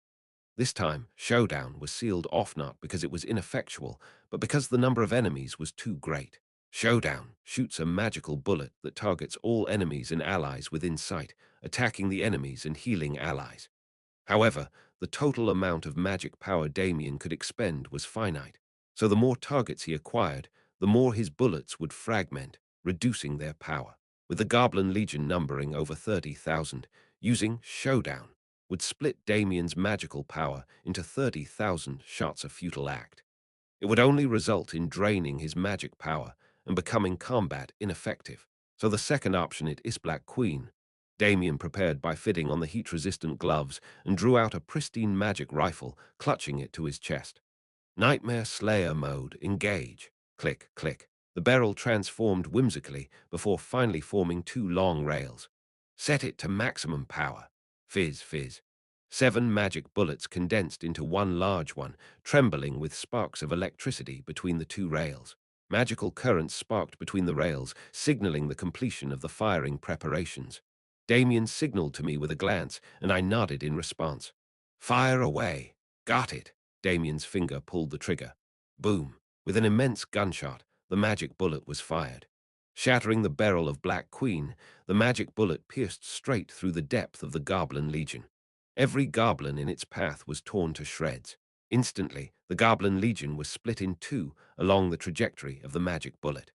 A: This time, Showdown was sealed off not because it was ineffectual, but because the number of enemies was too great. Showdown shoots a magical bullet that targets all enemies and allies within sight, attacking the enemies and healing allies. However, the total amount of magic power Damien could expend was finite, so the more targets he acquired, the more his bullets would fragment, reducing their power. With the Goblin Legion numbering over 30,000, using Showdown would split Damien's magical power into 30,000 shots, a futile act. It would only result in draining his magic power and becoming combat ineffective. So the second option it is Black Queen. Damien prepared by fitting on the heat-resistant gloves and drew out a pristine magic rifle, clutching it to his chest. Nightmare Slayer mode, engage. Click, click. The barrel transformed whimsically before finally forming 2 long rails. Set it to maximum power. Fizz, fizz. 7 magic bullets condensed into 1 large one, trembling with sparks of electricity between the 2 rails. Magical currents sparked between the rails, signaling the completion of the firing preparations. Damien signaled to me with a glance, and I nodded in response. Fire away. Got it. Damien's finger pulled the trigger. Boom. With an immense gunshot, the magic bullet was fired. Shattering the barrel of Black Queen, the magic bullet pierced straight through the depth of the Goblin Legion. Every goblin in its path was torn to shreds. Instantly, the Goblin Legion was split in 2 along the trajectory of the magic bullet.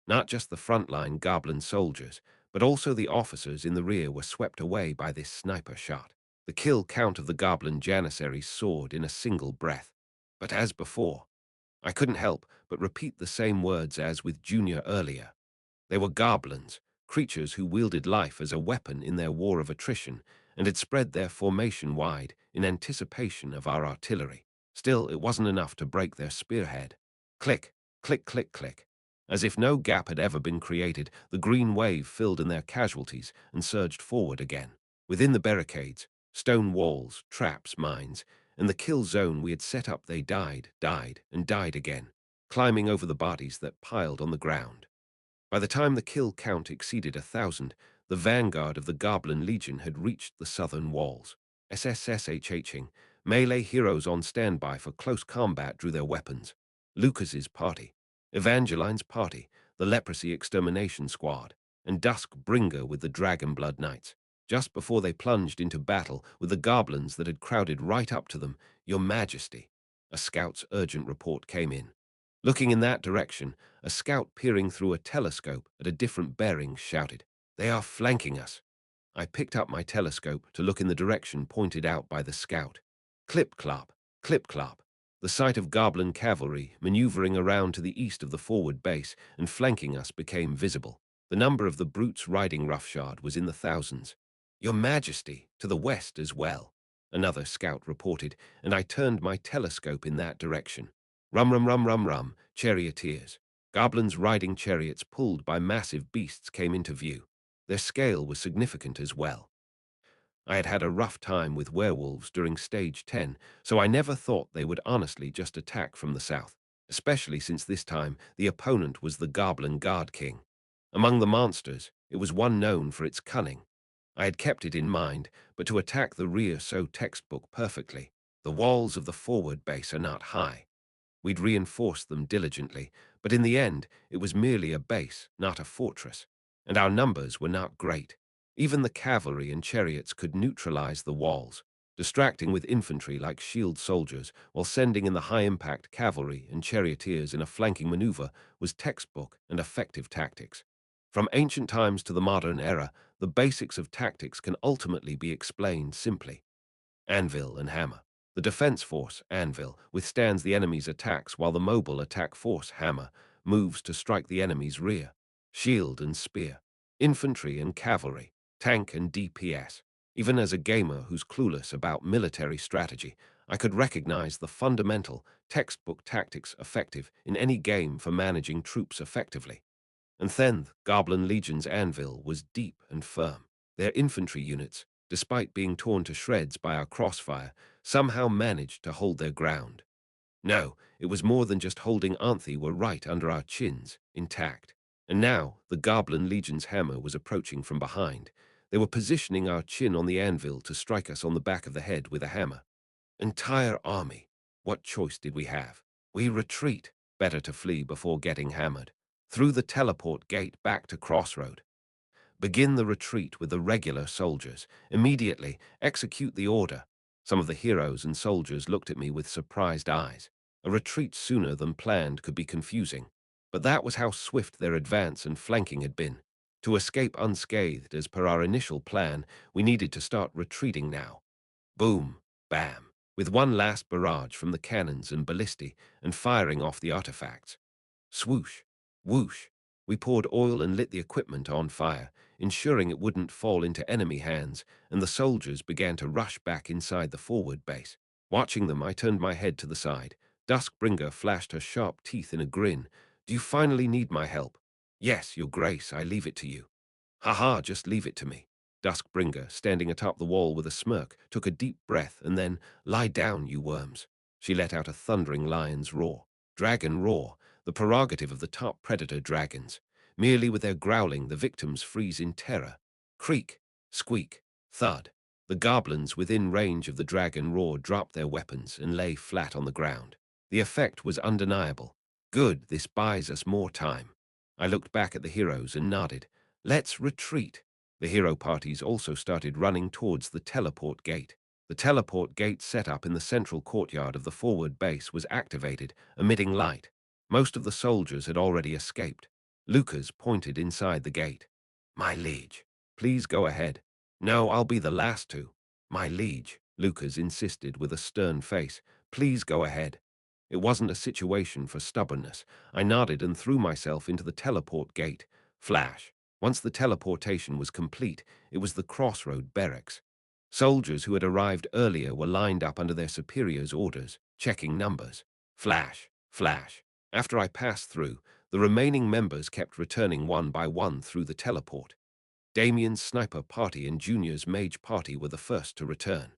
A: Not just the frontline goblin soldiers, but also the officers in the rear were swept away by this sniper shot. The kill count of the goblin janissaries soared in a single breath. But as before, I couldn't help but repeat the same words as with Junior earlier. They were goblins, creatures who wielded life as a weapon in their war of attrition, and had spread their formation wide in anticipation of our artillery. Still, it wasn't enough to break their spearhead. Click, click, click, click. As if no gap had ever been created, the green wave filled in their casualties and surged forward again. Within the barricades, stone walls, traps, mines, and the kill zone we had set up, they died, and died again, climbing over the bodies that piled on the ground. By the time the kill count exceeded 1,000, the vanguard of the Goblin Legion had reached the southern walls. SSSHHing, melee heroes on standby for close combat drew their weapons. Lucas's party, Evangeline's party, the Leprosy Extermination Squad, and Dusk Bringer with the Dragon Blood Knights. Just before they plunged into battle with the goblins that had crowded right up to them, Your Majesty, a scout's urgent report came in. Looking in that direction, a scout peering through a telescope at a different bearing shouted, "They are flanking us." I picked up my telescope to look in the direction pointed out by the scout. Clip-clop, clip-clop. The sight of goblin cavalry maneuvering around to the east of the forward base and flanking us became visible. The number of the brutes riding roughshod was in the thousands. "Your Majesty, to the west as well," another scout reported, and I turned my telescope in that direction. Rum, rum, rum, rum, rum, charioteers. Goblins riding chariots pulled by massive beasts came into view. Their scale was significant as well. I had had a rough time with werewolves during Stage 10, so I never thought they would honestly just attack from the south, especially since this time the opponent was the Goblin Guard King. Among the monsters, it was one known for its cunning. I had kept it in mind, but to attack the rear so textbook perfectly. The walls of the forward base are not high. We'd reinforced them diligently, but in the end, it was merely a base, not a fortress, and our numbers were not great. Even the cavalry and chariots could neutralize the walls, distracting with infantry like shield soldiers while sending in the high-impact cavalry and charioteers in a flanking maneuver was textbook and effective tactics. From ancient times to the modern era, the basics of tactics can ultimately be explained simply. Anvil and hammer. The defense force, anvil, withstands the enemy's attacks while the mobile attack force, hammer, moves to strike the enemy's rear. Shield and spear. Infantry and cavalry. Tank and DPS. Even as a gamer who's clueless about military strategy, I could recognize the fundamental, textbook tactics effective in any game for managing troops effectively. And then, Goblin Legion's anvil was deep and firm. Their infantry units, despite being torn to shreds by our crossfire, somehow managed to hold their ground. No, it was more than just holding. Anthe were right under our chins, intact. And now, the Goblin Legion's hammer was approaching from behind. They were positioning our chin on the anvil to strike us on the back of the head with a hammer. Entire army. What choice did we have? We retreat. Better to flee before getting hammered. Through the teleport gate back to Crossroad. Begin the retreat with the regular soldiers. Immediately execute the order. Some of the heroes and soldiers looked at me with surprised eyes. A retreat sooner than planned could be confusing, but that was how swift their advance and flanking had been. To escape unscathed as per our initial plan, we needed to start retreating now. Boom, bam, with one last barrage from the cannons and ballistae and firing off the artifacts. Swoosh, whoosh. We poured oil and lit the equipment on fire, ensuring it wouldn't fall into enemy hands, and the soldiers began to rush back inside the forward base. Watching them, I turned my head to the side. Duskbringer flashed her sharp teeth in a grin. "Do you finally need my help?" "Yes, Your Grace, I leave it to you." "Ha-ha, just leave it to me." Duskbringer, standing atop the wall with a smirk, took a deep breath and then, "Lie down, you worms." She let out a thundering lion's roar. Dragon roar, the prerogative of the top predator dragons. Merely with their growling, the victims freeze in terror. Creak, squeak, thud. The goblins within range of the dragon roar dropped their weapons and lay flat on the ground. The effect was undeniable. Good, this buys us more time. I looked back at the heroes and nodded. Let's retreat. The hero parties also started running towards the teleport gate. The teleport gate set up in the central courtyard of the forward base was activated, emitting light. Most of the soldiers had already escaped. Lucas pointed inside the gate. "My liege, please go ahead." "No, I'll be the last to." My liege, Lucas insisted with a stern face. Please go ahead. It wasn't a situation for stubbornness. I nodded and threw myself into the teleport gate. Flash. Once the teleportation was complete, it was the crossroad barracks. Soldiers who had arrived earlier were lined up under their superiors' orders, checking numbers. Flash. Flash. After I passed through, the remaining members kept returning one by one through the teleport. Damien's sniper party and Junior's mage party were the first to return.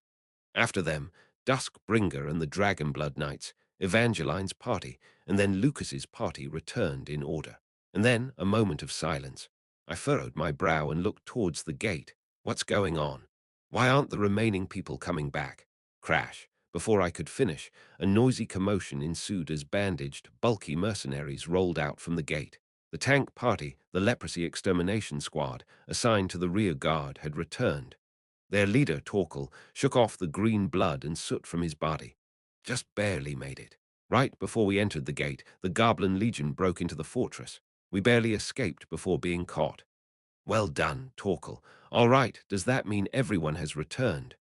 A: After them, Duskbringer and the Dragonblood Knights, Evangeline's party, and then Lucas's party returned in order. And then a moment of silence. I furrowed my brow and looked towards the gate. What's going on? Why aren't the remaining people coming back? Crash. Before I could finish, a noisy commotion ensued as bandaged, bulky mercenaries rolled out from the gate. The tank party, the leprosy extermination squad, assigned to the rear guard, had returned. Their leader, Torkel, shook off the green blood and soot from his body. Just barely made it. Right before we entered the gate, the Goblin Legion broke into the fortress. We barely escaped before being caught. Well done, Torkel. All right, does that mean everyone has returned?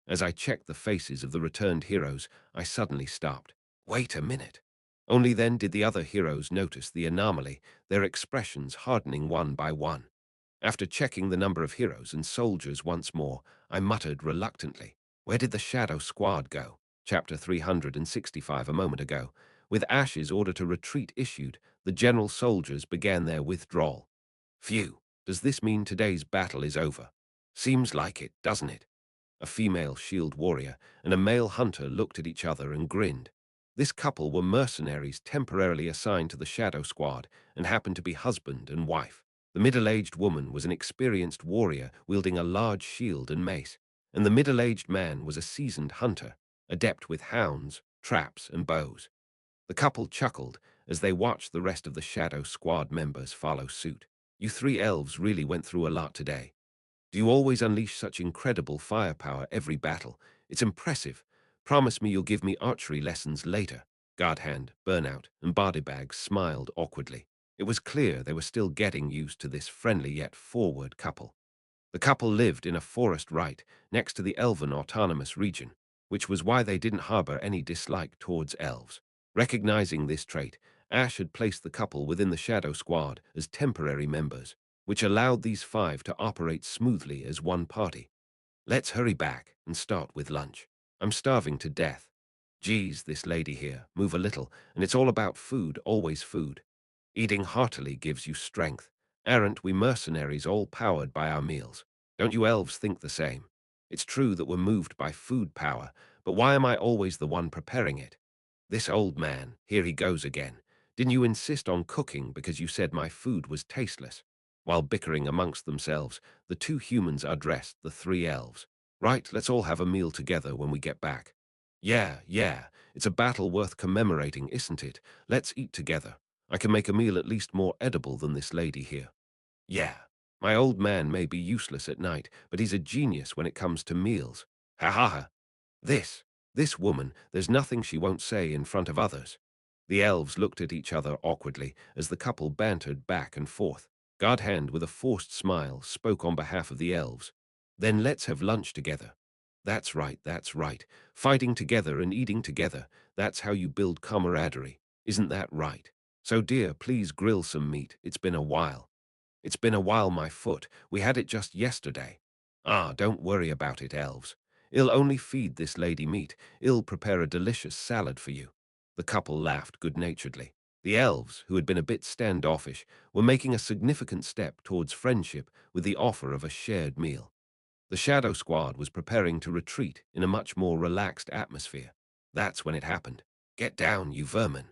A: As I checked the faces of the returned heroes, I suddenly stopped. Wait a minute. Only then did the other heroes notice the anomaly, their expressions hardening one by one. After checking the number of heroes and soldiers once more, I muttered reluctantly, "Where did the Shadow Squad go?" Chapter 365 a moment ago. With Ash's order to retreat issued, the general soldiers began their withdrawal. Phew, does this mean today's battle is over? Seems like it, doesn't it? A female shield warrior and a male hunter looked at each other and grinned. This couple were mercenaries temporarily assigned to the Shadow Squad and happened to be husband and wife. The middle-aged woman was an experienced warrior wielding a large shield and mace, and the middle-aged man was a seasoned hunter, adept with hounds, traps, and bows. The couple chuckled as they watched the rest of the Shadow Squad members follow suit. You three elves really went through a lot today. Do you always unleash such incredible firepower every battle? It's impressive. Promise me you'll give me archery lessons later. Guardhand, Burnout, and Bardybag smiled awkwardly. It was clear they were still getting used to this friendly yet forward couple. The couple lived in a forest right next to the Elven Autonomous Region, which was why they didn't harbor any dislike towards elves. Recognizing this trait, Ash had placed the couple within the Shadow Squad as temporary members, which allowed these five to operate smoothly as one party. Let's hurry back and start with lunch. I'm starving to death. Geez, this lady here, move a little, and it's all about food, always food. Eating heartily gives you strength. Aren't we mercenaries all powered by our meals? Don't you elves think the same? It's true that we're moved by food power, but why am I always the one preparing it? This old man, here he goes again. Didn't you insist on cooking because you said my food was tasteless? While bickering amongst themselves, the two humans addressed the three elves. Right, let's all have a meal together when we get back. Yeah, it's a battle worth commemorating, isn't it? Let's eat together. I can make a meal at least more edible than this lady here. Yeah, my old man may be useless at night, but he's a genius when it comes to meals. Ha ha ha. This, this woman, there's nothing she won't say in front of others. The elves looked at each other awkwardly as the couple bantered back and forth. Guardhand, with a forced smile, spoke on behalf of the elves. Then let's have lunch together. That's right, that's right. Fighting together and eating together, that's how you build camaraderie. Isn't that right? So dear, please grill some meat. It's been a while. It's been a while, my foot. We had it just yesterday. Ah, don't worry about it, elves. I'll only feed this lady meat. I'll prepare a delicious salad for you. The couple laughed good-naturedly. The elves, who had been a bit standoffish, were making a significant step towards friendship with the offer of a shared meal. The Shadow Squad was preparing to retreat in a much more relaxed atmosphere. That's when it happened. Get down, you vermin.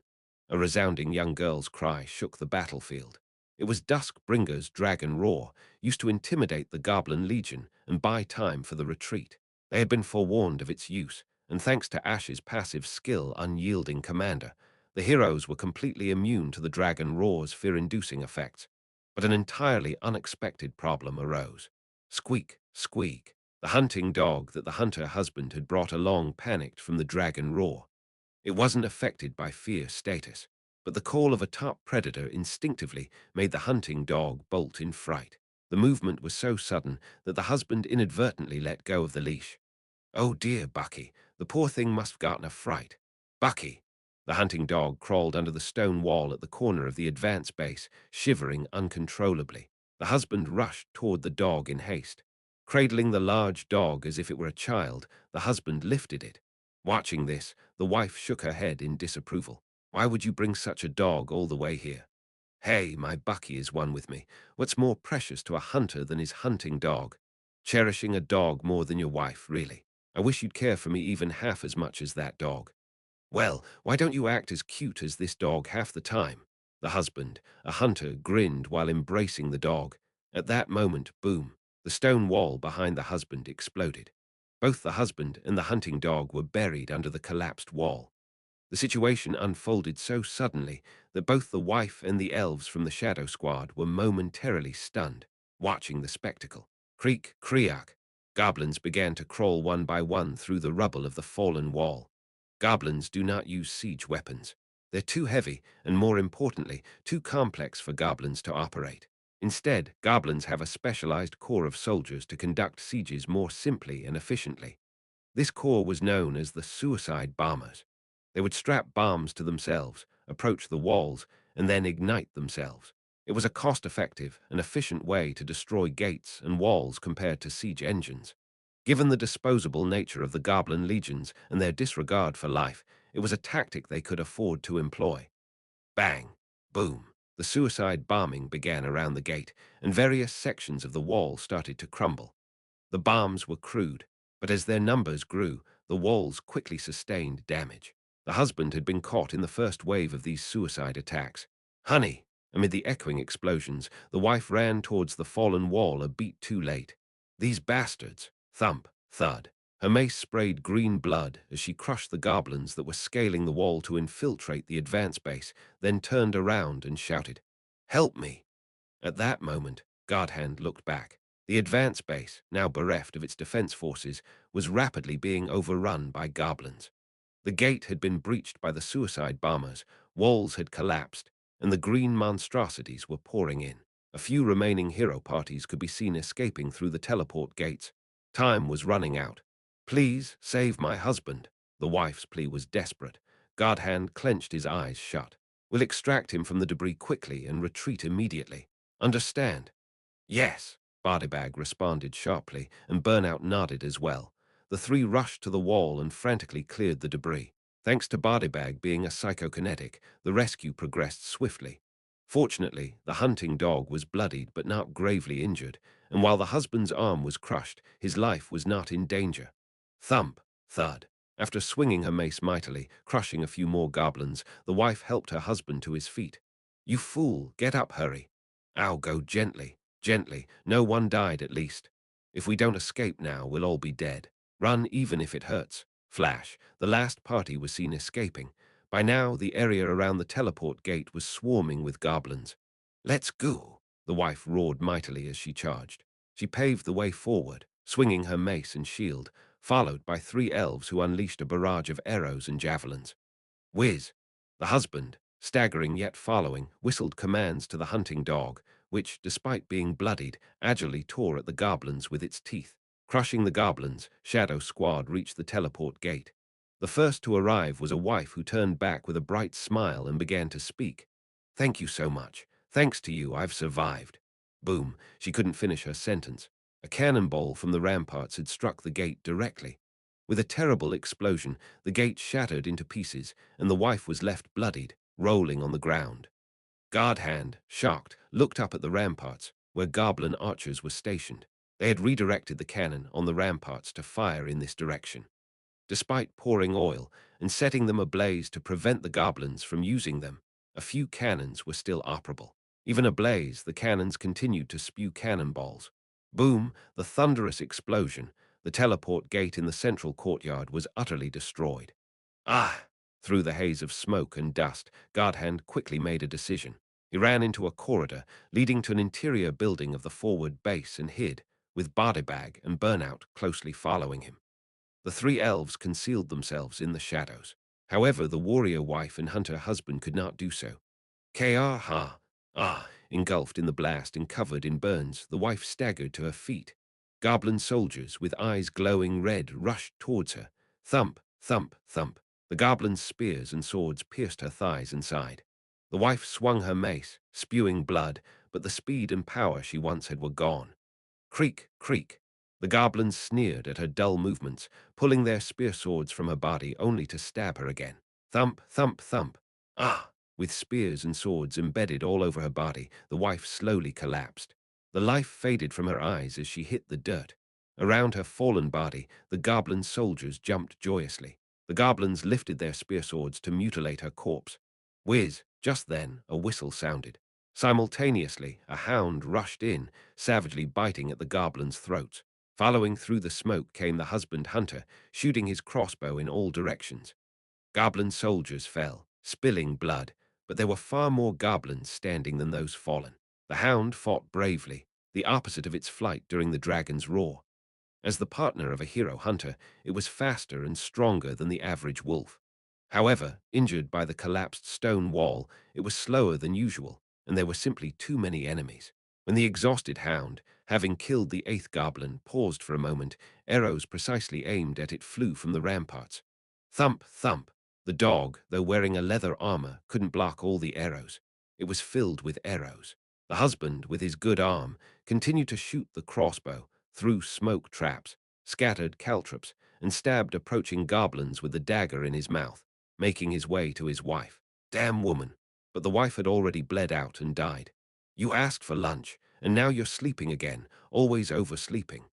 A: A resounding young girl's cry shook the battlefield. It was Duskbringer's dragon roar, used to intimidate the Goblin Legion and buy time for the retreat. They had been forewarned of its use, and thanks to Ash's passive skill, unyielding commander, the heroes were completely immune to the dragon roar's fear-inducing effects. But an entirely unexpected problem arose. Squeak, squeak. The hunting dog that the hunter husband had brought along panicked from the dragon roar. It wasn't affected by fear status, but the call of a top predator instinctively made the hunting dog bolt in fright. The movement was so sudden that the husband inadvertently let go of the leash. Oh dear, Bucky, the poor thing must have gotten a fright. Bucky! The hunting dog crawled under the stone wall at the corner of the advance base, shivering uncontrollably. The husband rushed toward the dog in haste. Cradling the large dog as if it were a child, the husband lifted it. Watching this, the wife shook her head in disapproval. Why would you bring such a dog all the way here? Hey, my Bucky is one with me. What's more precious to a hunter than his hunting dog? Cherishing a dog more than your wife, really. I wish you'd care for me even half as much as that dog. Well, why don't you act as cute as this dog half the time? The husband, a hunter, grinned while embracing the dog. At that moment, boom, the stone wall behind the husband exploded. Both the husband and the hunting dog were buried under the collapsed wall. The situation unfolded so suddenly that both the wife and the elves from the Shadow Squad were momentarily stunned, watching the spectacle. Creak, creak. Goblins began to crawl one by one through the rubble of the fallen wall. Goblins do not use siege weapons. They're too heavy and, more importantly, too complex for goblins to operate. Instead, goblins have a specialized corps of soldiers to conduct sieges more simply and efficiently. This corps was known as the suicide bombers. They would strap bombs to themselves, approach the walls, and then ignite themselves. It was a cost-effective and efficient way to destroy gates and walls compared to siege engines. Given the disposable nature of the Goblin legions and their disregard for life, it was a tactic they could afford to employ. Bang! Boom! The suicide bombing began around the gate, and various sections of the wall started to crumble. The bombs were crude, but as their numbers grew, the walls quickly sustained damage. The husband had been caught in the first wave of these suicide attacks. Honey! Amid the echoing explosions, the wife ran towards the fallen wall a beat too late. These bastards! Thump, thud. Her mace sprayed green blood as she crushed the goblins that were scaling the wall to infiltrate the advance base, then turned around and shouted, "Help me!" At that moment, Godhand looked back. The advance base, now bereft of its defense forces, was rapidly being overrun by goblins. The gate had been breached by the suicide bombers, walls had collapsed, and the green monstrosities were pouring in. A few remaining hero parties could be seen escaping through the teleport gates. Time was running out. Please save my husband. The wife's plea was desperate. Godhand clenched his eyes shut. We'll extract him from the debris quickly and retreat immediately. Understand? Yes, Bardybag responded sharply, and Burnout nodded as well. The three rushed to the wall and frantically cleared the debris. Thanks to Bardybag being a psychokinetic, the rescue progressed swiftly. Fortunately, the hunting dog was bloodied but not gravely injured, and while the husband's arm was crushed, his life was not in danger. Thump, thud. After swinging her mace mightily, crushing a few more goblins, the wife helped her husband to his feet. You fool, get up, hurry. Ow, go gently, gently. No one died, at least. If we don't escape now, we'll all be dead. Run even if it hurts. Flash. The last party was seen escaping. By now, the area around the teleport gate was swarming with goblins. Let's go, the wife roared mightily as she charged. She paved the way forward, swinging her mace and shield, followed by three elves who unleashed a barrage of arrows and javelins. Whiz! The husband, staggering yet following, whistled commands to the hunting dog, which, despite being bloodied, agilely tore at the goblins with its teeth. Crushing the goblins, Shadow Squad reached the teleport gate. The first to arrive was a wife who turned back with a bright smile and began to speak. Thank you so much. Thanks to you, I've survived. Boom. She couldn't finish her sentence. A cannonball from the ramparts had struck the gate directly. With a terrible explosion, the gate shattered into pieces, and the wife was left bloodied, rolling on the ground. Guardhand, shocked, looked up at the ramparts, where goblin archers were stationed. They had redirected the cannon on the ramparts to fire in this direction. Despite pouring oil and setting them ablaze to prevent the goblins from using them, a few cannons were still operable. Even ablaze, the cannons continued to spew cannonballs. Boom, the thunderous explosion. The teleport gate in the central courtyard was utterly destroyed. Ah! Through the haze of smoke and dust, Guardhand quickly made a decision. He ran into a corridor leading to an interior building of the forward base and hid, with Bardybag and Burnout closely following him. The three elves concealed themselves in the shadows. However, the warrior wife and hunter husband could not do so. Engulfed in the blast and covered in burns, the wife staggered to her feet. Goblin soldiers with eyes glowing red rushed towards her. Thump, thump, thump. The goblins' spears and swords pierced her thighs and side. The wife swung her mace, spewing blood, but the speed and power she once had were gone. Creak, creak. The goblins sneered at her dull movements, pulling their spear swords from her body only to stab her again. Thump, thump, thump. Ah! With spears and swords embedded all over her body, the wife slowly collapsed. The life faded from her eyes as she hit the dirt. Around her fallen body, the goblin soldiers jumped joyously. The goblins lifted their spear swords to mutilate her corpse. Whiz! Just then, a whistle sounded. Simultaneously, a hound rushed in, savagely biting at the goblins' throats. Following through the smoke came the husband hunter, shooting his crossbow in all directions. Goblin soldiers fell, spilling blood, but there were far more goblins standing than those fallen. The hound fought bravely, the opposite of its flight during the dragon's roar. As the partner of a hero hunter, it was faster and stronger than the average wolf. However, injured by the collapsed stone wall, it was slower than usual, and there were simply too many enemies. When the exhausted hound, having killed the eighth goblin, paused for a moment, arrows precisely aimed at it flew from the ramparts. Thump, thump. The dog, though wearing a leather armor, couldn't block all the arrows. It was filled with arrows. The husband, with his good arm, continued to shoot the crossbow, threw smoke traps, scattered caltrops, and stabbed approaching goblins with the dagger in his mouth, making his way to his wife. Damn woman! But the wife had already bled out and died. You asked for lunch, and now you're sleeping again, always oversleeping.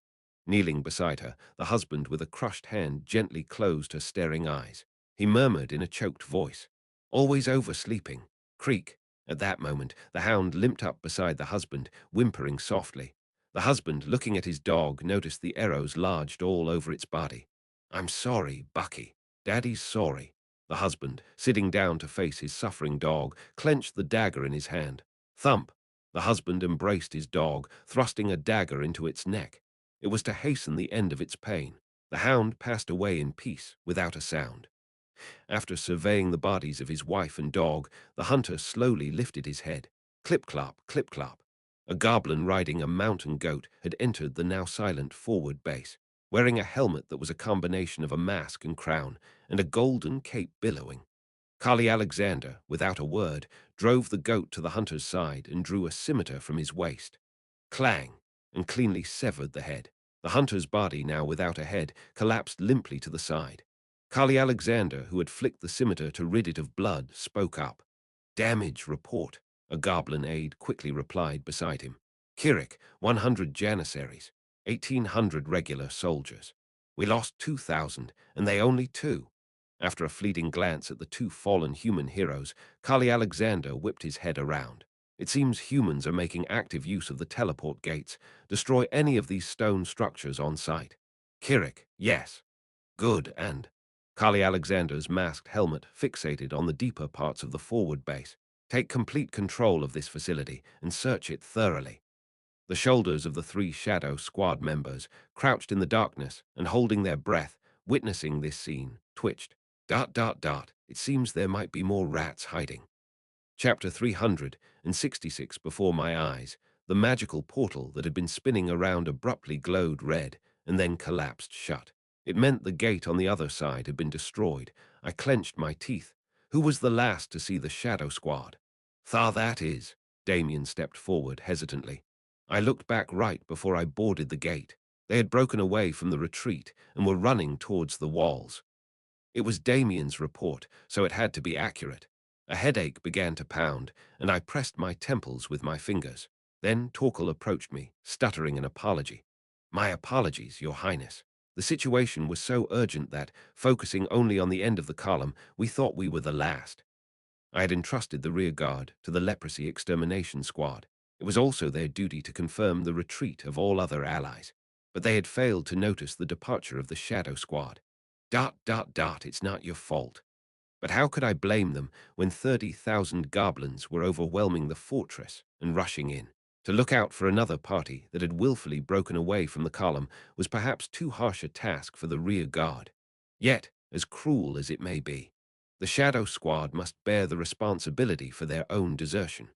A: Kneeling beside her, the husband with a crushed hand gently closed her staring eyes. He murmured in a choked voice, always oversleeping. Creak. At that moment, the hound limped up beside the husband, whimpering softly. The husband, looking at his dog, noticed the arrows lodged all over its body. I'm sorry, Bucky. Daddy's sorry. The husband, sitting down to face his suffering dog, clenched the dagger in his hand. Thump. The husband embraced his dog, thrusting a dagger into its neck. It was to hasten the end of its pain. The hound passed away in peace, without a sound. After surveying the bodies of his wife and dog, the hunter slowly lifted his head. Clip-clop, clip-clop. A goblin riding a mountain goat had entered the now silent forward base, wearing a helmet that was a combination of a mask and crown, and a golden cape billowing. Kali Alexander, without a word, drove the goat to the hunter's side and drew a scimitar from his waist. Clang! And cleanly severed the head. The hunter's body, now without a head, collapsed limply to the side. Kali Alexander, who had flicked the scimitar to rid it of blood, spoke up. Damage report, a goblin aide quickly replied beside him. Kirik, 100 janissaries, 1,800 regular soldiers. We lost 2,000, and they only 2. After a fleeting glance at the 2 fallen human heroes, Kali Alexander whipped his head around. It seems humans are making active use of the teleport gates. Destroy any of these stone structures on sight. Kirik, yes. Good, and Kali Alexander's masked helmet fixated on the deeper parts of the forward base. Take complete control of this facility and search it thoroughly. The shoulders of the 3 Shadow Squad members, crouched in the darkness and holding their breath, witnessing this scene, twitched. ... It seems there might be more rats hiding. Chapter 366. Before my eyes, the magical portal that had been spinning around abruptly glowed red and then collapsed shut. It meant the gate on the other side had been destroyed. I clenched my teeth. Who was the last to see the Shadow Squad? That is. Damien stepped forward hesitantly. I looked back right before I boarded the gate. They had broken away from the retreat and were running towards the walls. It was Damien's report, so it had to be accurate. A headache began to pound, and I pressed my temples with my fingers. Then Torkel approached me, stuttering an apology. My apologies, Your Highness. The situation was so urgent that, focusing only on the end of the column, we thought we were the last. I had entrusted the rear guard to the leprosy extermination squad. It was also their duty to confirm the retreat of all other allies. But they had failed to notice the departure of the Shadow Squad. It's not your fault. But how could I blame them when 30,000 goblins were overwhelming the fortress and rushing in? To look out for another party that had willfully broken away from the column was perhaps too harsh a task for the rear guard. Yet, as cruel as it may be, the Shadow Squad must bear the responsibility for their own desertion.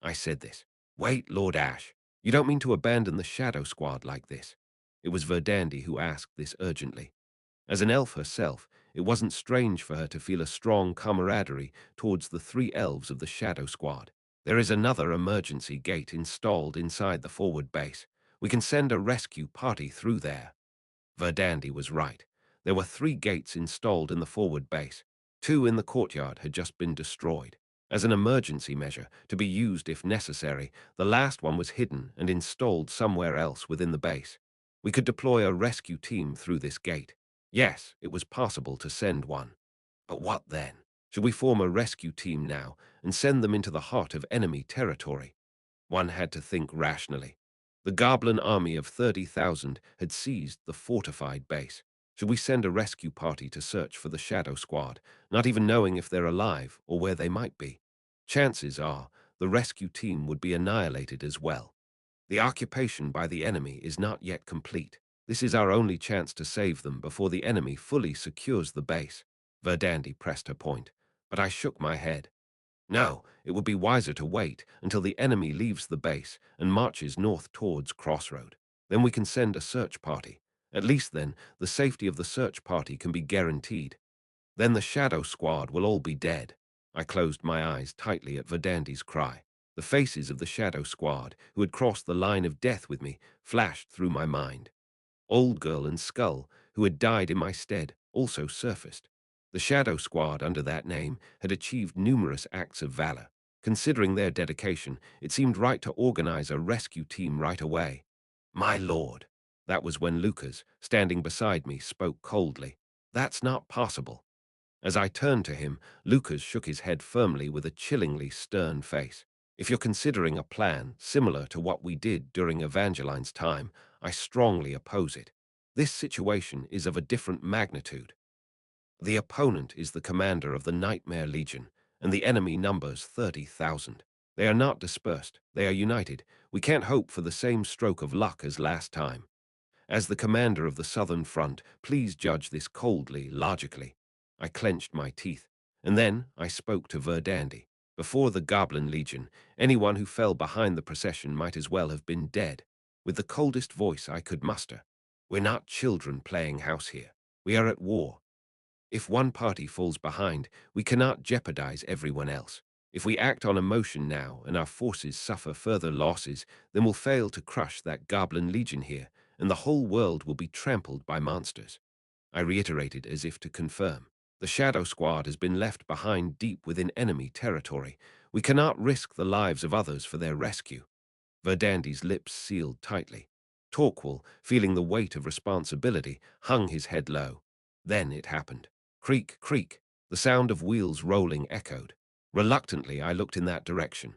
A: I said this. Wait, Lord Ash. You don't mean to abandon the Shadow Squad like this. It was Verdandi who asked this urgently. As an elf herself, it wasn't strange for her to feel a strong camaraderie towards the three elves of the Shadow Squad. There is another emergency gate installed inside the forward base. We can send a rescue party through there. Verdandi was right. There were three gates installed in the forward base. Two in the courtyard had just been destroyed. As an emergency measure, to be used if necessary, the last one was hidden and installed somewhere else within the base. We could deploy a rescue team through this gate. Yes, it was possible to send one. But what then? Should we form a rescue team now and send them into the heart of enemy territory? One had to think rationally. The goblin army of 30,000 had seized the fortified base. Should we send a rescue party to search for the Shadow Squad, not even knowing if they're alive or where they might be? Chances are the rescue team would be annihilated as well. The occupation by the enemy is not yet complete. This is our only chance to save them before the enemy fully secures the base. Verdandi pressed her point, but I shook my head. No, it would be wiser to wait until the enemy leaves the base and marches north towards Crossroad. Then we can send a search party. At least then, the safety of the search party can be guaranteed. Then the Shadow Squad will all be dead. I closed my eyes tightly at Verdandi's cry. The faces of the Shadow Squad, who had crossed the line of death with me, flashed through my mind. Old Girl and Skull, who had died in my stead, also surfaced. The Shadow Squad, under that name, had achieved numerous acts of valor. Considering their dedication, it seemed right to organize a rescue team right away. My lord. That was when Lucas, standing beside me, spoke coldly. That's not possible. As I turned to him, Lucas shook his head firmly with a chillingly stern face. If you're considering a plan similar to what we did during Evangeline's time, I strongly oppose it. This situation is of a different magnitude. The opponent is the commander of the Nightmare Legion, and the enemy numbers 30,000. They are not dispersed, they are united. We can't hope for the same stroke of luck as last time. As the commander of the Southern Front, please judge this coldly, logically. I clenched my teeth, and then I spoke to Verdandi. Before the Goblin Legion, anyone who fell behind the procession might as well have been dead. With the coldest voice I could muster. We're not children playing house here. We are at war. If one party falls behind, we cannot jeopardize everyone else. If we act on emotion now and our forces suffer further losses, then we'll fail to crush that Goblin Legion here, and the whole world will be trampled by monsters. I reiterated as if to confirm. The Shadow Squad has been left behind deep within enemy territory. We cannot risk the lives of others for their rescue. Verdandi's lips sealed tightly. Torquil, feeling the weight of responsibility, hung his head low. Then it happened. Creak, creak. The sound of wheels rolling echoed. Reluctantly, I looked in that direction.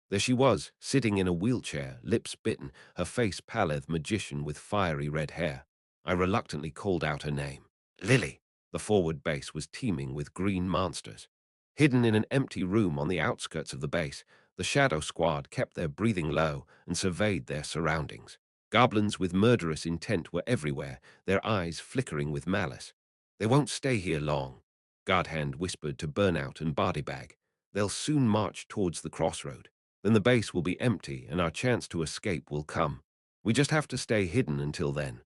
A: There she was, sitting in a wheelchair, lips bitten, her face pallid magician with fiery red hair. I reluctantly called out her name. Lily. The forward base was teeming with green monsters. Hidden in an empty room on the outskirts of the base, the Shadow Squad kept their breathing low and surveyed their surroundings. Goblins with murderous intent were everywhere, their eyes flickering with malice. They won't stay here long, Godhand whispered to Burnout and Bodybag. They'll soon march towards the crossroad. Then the base will be empty and our chance to escape will come. We just have to stay hidden until then.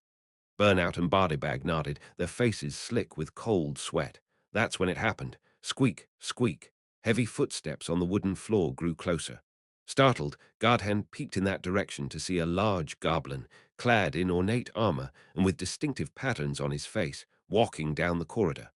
A: Burnout and Bodybag nodded, their faces slick with cold sweat. That's when it happened. Squeak, squeak. Heavy footsteps on the wooden floor grew closer. Startled, Godhand peeked in that direction to see a large goblin, clad in ornate armor and with distinctive patterns on his face, walking down the corridor.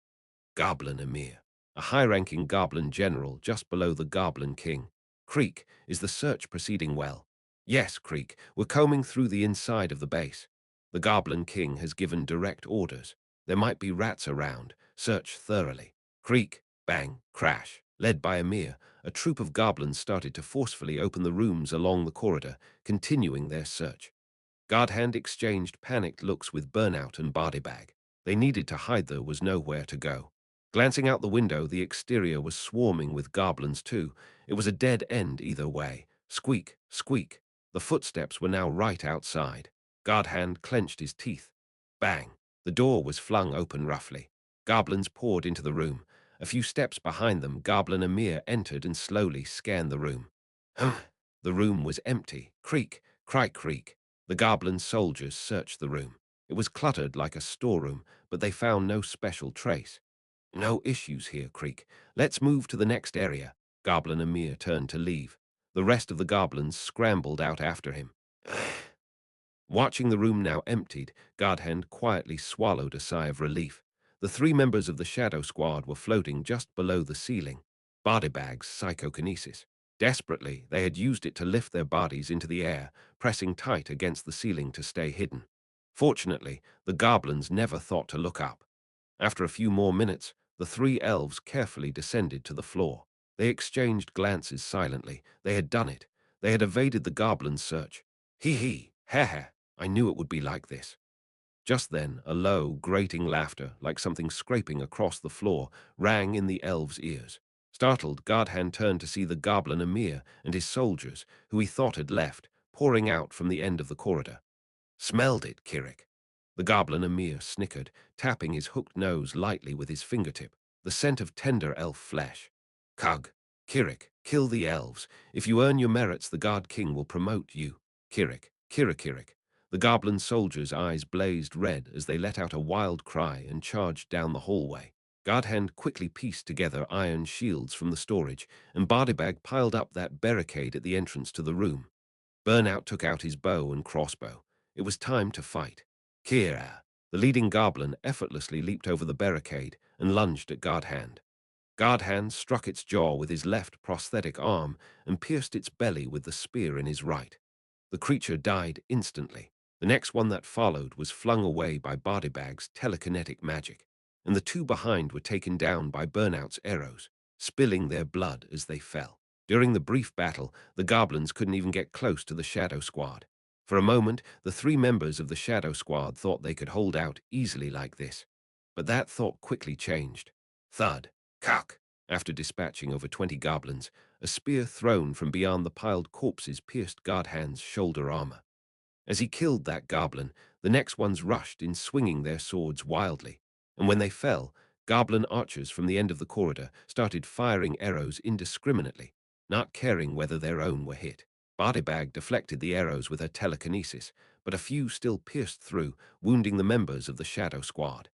A: Goblin Emir, a high-ranking goblin general just below the Goblin King. Creek, is the search proceeding well? Yes, Creek, we're combing through the inside of the base. The Goblin King has given direct orders. There might be rats around. Search thoroughly. Creak, bang, crash. Led by Emir, a troop of goblins started to forcefully open the rooms along the corridor, continuing their search. Godhand exchanged panicked looks with Burnout and Bodybag. They needed to hide, there was nowhere to go. Glancing out the window, the exterior was swarming with goblins too. It was a dead end either way. Squeak, squeak. The footsteps were now right outside. Godhand clenched his teeth. Bang. The door was flung open roughly. Goblins poured into the room. A few steps behind them, Goblin Emir entered and slowly scanned the room. The room was empty. Creak, crike, creak. The goblin soldiers searched the room. It was cluttered like a storeroom, but they found no special trace. No issues here, Creek. Let's move to the next area. Goblin Amir turned to leave. The rest of the goblins scrambled out after him. Watching the room now emptied, Godhand quietly swallowed a sigh of relief. The three members of the Shadow Squad were floating just below the ceiling. Body bags psychokinesis. Desperately, they had used it to lift their bodies into the air, pressing tight against the ceiling to stay hidden. Fortunately, the goblins never thought to look up. After a few more minutes, the three elves carefully descended to the floor. They exchanged glances silently. They had done it. They had evaded the goblins' search. Hee hee, ha ha, I knew it would be like this. Just then, a low, grating laughter, like something scraping across the floor, rang in the elves' ears. Startled, Godhand turned to see the goblin Amir and his soldiers, who he thought had left, pouring out from the end of the corridor. Smelled it, Kirik. The goblin Amir snickered, tapping his hooked nose lightly with his fingertip, the scent of tender elf flesh. Kug, Kirik, kill the elves. If you earn your merits, the God King will promote you. Kirik, Kirik. The goblin soldiers' eyes blazed red as they let out a wild cry and charged down the hallway. Godhand quickly pieced together iron shields from the storage, and Bardybag piled up that barricade at the entrance to the room. Burnout took out his bow and crossbow. It was time to fight. Kira, the leading goblin, effortlessly leaped over the barricade and lunged at Godhand. Godhand struck its jaw with his left prosthetic arm and pierced its belly with the spear in his right. The creature died instantly. The next one that followed was flung away by Bardybag's telekinetic magic, and the two behind were taken down by Burnout's arrows, spilling their blood as they fell. During the brief battle, the goblins couldn't even get close to the Shadow Squad. For a moment, the three members of the Shadow Squad thought they could hold out easily like this. But that thought quickly changed. Thud, cock. After dispatching over 20 goblins, a spear thrown from beyond the piled corpses pierced Godhand's shoulder armor. As he killed that goblin, the next ones rushed in, swinging their swords wildly, and when they fell, goblin archers from the end of the corridor started firing arrows indiscriminately, not caring whether their own were hit. Bardybag deflected the arrows with her telekinesis, but a few still pierced through, wounding the members of the Shadow Squad.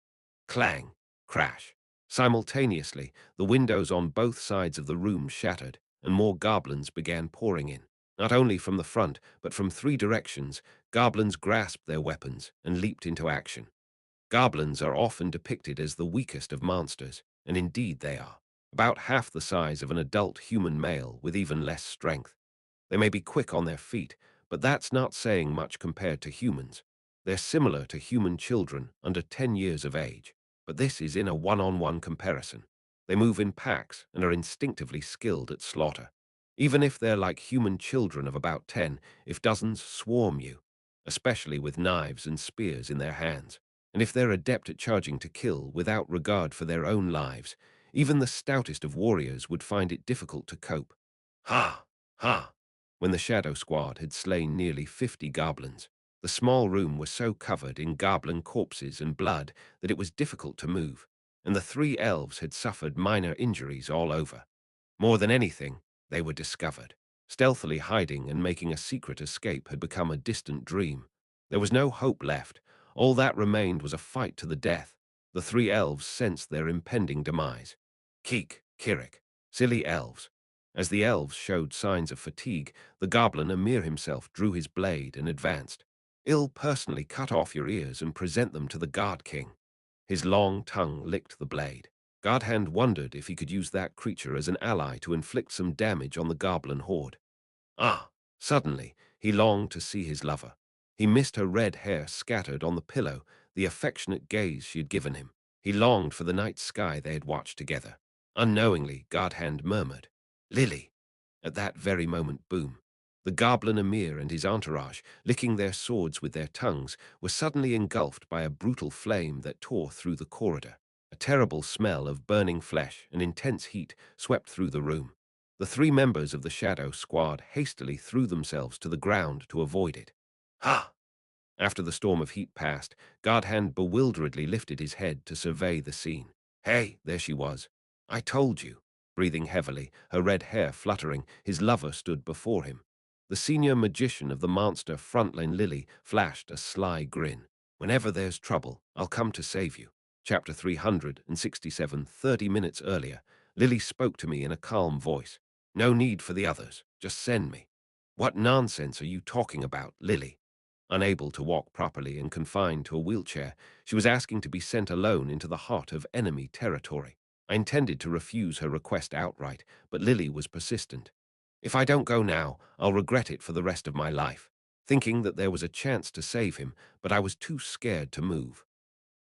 A: Clang, crash. Simultaneously, the windows on both sides of the room shattered, and more goblins began pouring in. Not only from the front, but from three directions, goblins grasped their weapons and leaped into action. Goblins are often depicted as the weakest of monsters, and indeed they are. About half the size of an adult human male with even less strength. They may be quick on their feet, but that's not saying much compared to humans. They're similar to human children under 10 years of age, but this is in a one-on-one comparison. They move in packs and are instinctively skilled at slaughter. Even if they're like human children of about 10, if dozens swarm you, especially with knives and spears in their hands. And if they're adept at charging to kill without regard for their own lives, even the stoutest of warriors would find it difficult to cope. Ha! Ha! When the Shadow Squad had slain nearly 50 goblins, the small room was so covered in goblin corpses and blood that it was difficult to move, and the three elves had suffered minor injuries all over. More than anything, they were discovered. Stealthily hiding and making a secret escape had become a distant dream. There was no hope left. All that remained was a fight to the death. The three elves sensed their impending demise. Keek, Kirik, silly elves. As the elves showed signs of fatigue, the goblin Amir himself drew his blade and advanced. I'll personally cut off your ears and present them to the God King. His long tongue licked the blade. Godhand wondered if he could use that creature as an ally to inflict some damage on the goblin horde. Ah! Suddenly, he longed to see his lover. He missed her red hair scattered on the pillow, the affectionate gaze she had given him. He longed for the night sky they had watched together. Unknowingly, Godhand murmured, Lily. At that very moment, boom. The goblin Amir and his entourage, licking their swords with their tongues, were suddenly engulfed by a brutal flame that tore through the corridor. A terrible smell of burning flesh and intense heat swept through the room. The three members of the Shadow Squad hastily threw themselves to the ground to avoid it. Ha! After the storm of heat passed, Godhand bewilderedly lifted his head to survey the scene. Hey, there she was. I told you. Breathing heavily, her red hair fluttering, his lover stood before him. The senior magician of the monster frontline Lily flashed a sly grin. Whenever there's trouble, I'll come to save you. Chapter 367, 30 minutes earlier, Lily spoke to me in a calm voice. No need for the others. Just send me. What nonsense are you talking about, Lily? Unable to walk properly and confined to a wheelchair, she was asking to be sent alone into the heart of enemy territory. I intended to refuse her request outright, but Lily was persistent. If I don't go now, I'll regret it for the rest of my life. Thinking that there was a chance to save him, but I was too scared to move.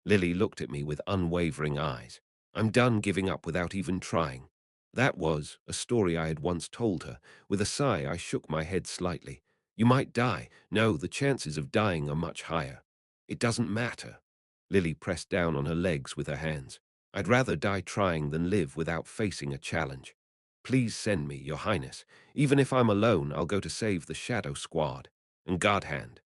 A: Lily looked at me with unwavering eyes. I'm done giving up without even trying. That was a story I had once told her. With a sigh, I shook my head slightly. You might die. No, the chances of dying are much higher. It doesn't matter. Lily pressed down on her legs with her hands. I'd rather die trying than live without facing a challenge. Please send me, Your Highness. Even if I'm alone, I'll go to save the Shadow Squad. And Godhand.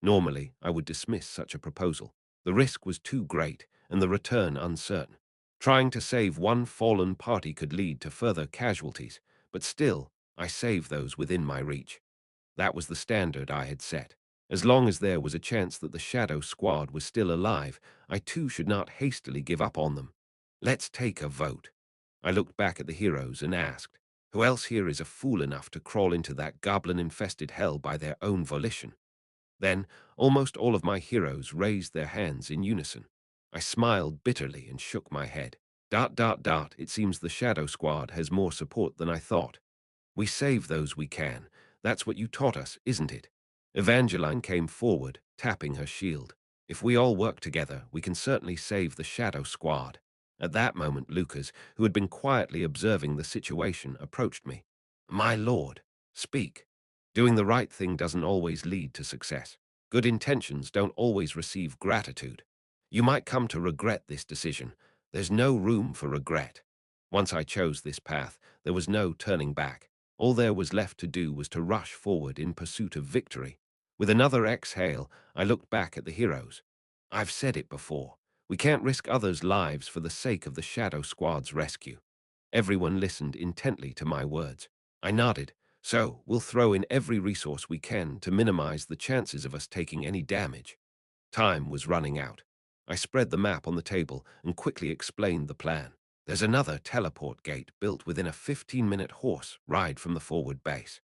A: Normally, I would dismiss such a proposal. The risk was too great, and the return uncertain. Trying to save one fallen party could lead to further casualties, but still, I saved those within my reach. That was the standard I had set. As long as there was a chance that the Shadow Squad was still alive, I too should not hastily give up on them. Let's take a vote. I looked back at the heroes and asked, who else here is a fool enough to crawl into that goblin-infested hell by their own volition? Then, almost all of my heroes raised their hands in unison. I smiled bitterly and shook my head. It seems the Shadow Squad has more support than I thought. We save those we can. That's what you taught us, isn't it? Evangeline came forward, tapping her shield. If we all work together, we can certainly save the Shadow Squad. At that moment, Lucas, who had been quietly observing the situation, approached me. My lord, speak. Doing the right thing doesn't always lead to success. Good intentions don't always receive gratitude. You might come to regret this decision. There's no room for regret. Once I chose this path, there was no turning back. All there was left to do was to rush forward in pursuit of victory. With another exhale, I looked back at the heroes. I've said it before. We can't risk others' lives for the sake of the Shadow Squad's rescue. Everyone listened intently to my words. I nodded. So, we'll throw in every resource we can to minimize the chances of us taking any damage. Time was running out. I spread the map on the table and quickly explained the plan. There's another teleport gate built within a 15-minute horse ride from the forward base.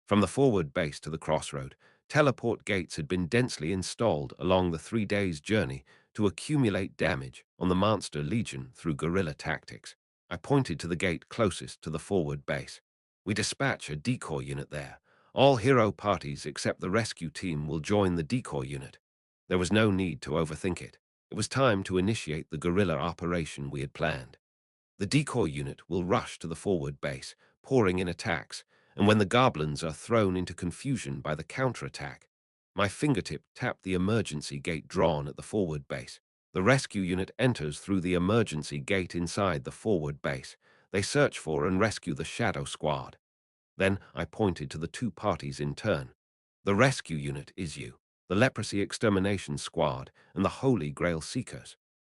A: From the forward base to the crossroad, teleport gates had been densely installed along the 3 days' journey to accumulate damage on the Monster Legion through guerrilla tactics. I pointed to the gate closest to the forward base. We dispatch a decoy unit there. All hero parties except the rescue team will join the decoy unit. There was no need to overthink it. It was time to initiate the guerrilla operation we had planned. The decoy unit will rush to the forward base, pouring in attacks, and when the goblins are thrown into confusion by the counterattack, my fingertip tapped the emergency gate drawn at the forward base. The rescue unit enters through the emergency gate inside the forward base. They search for and rescue the Shadow Squad. Then I pointed to the two parties in turn. The rescue unit is you, the Leprosy Extermination Squad, and the Holy Grail Seekers.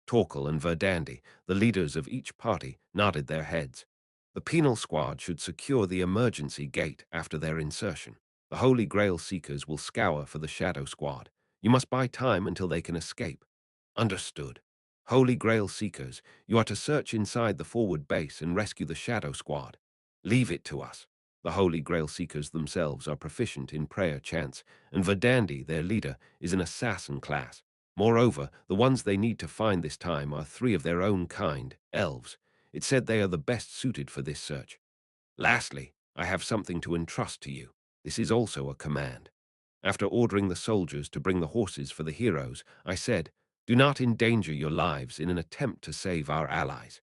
A: Torkel and Verdandi, the leaders of each party, nodded their heads. The Penal Squad should secure the emergency gate after their insertion. The Holy Grail Seekers will scour for the Shadow Squad. You must buy time until they can escape. Understood. Holy Grail Seekers, you are to search inside the forward base and rescue the Shadow Squad. Leave it to us. The Holy Grail Seekers themselves are proficient in prayer chants, and Verdandi, their leader, is an assassin class. Moreover, the ones they need to find this time are 3 of their own kind, elves. It said they are the best suited for this search. Lastly, I have something to entrust to you. This is also a command. After ordering the soldiers to bring the horses for the heroes, I said, do not endanger your lives in an attempt to save our allies.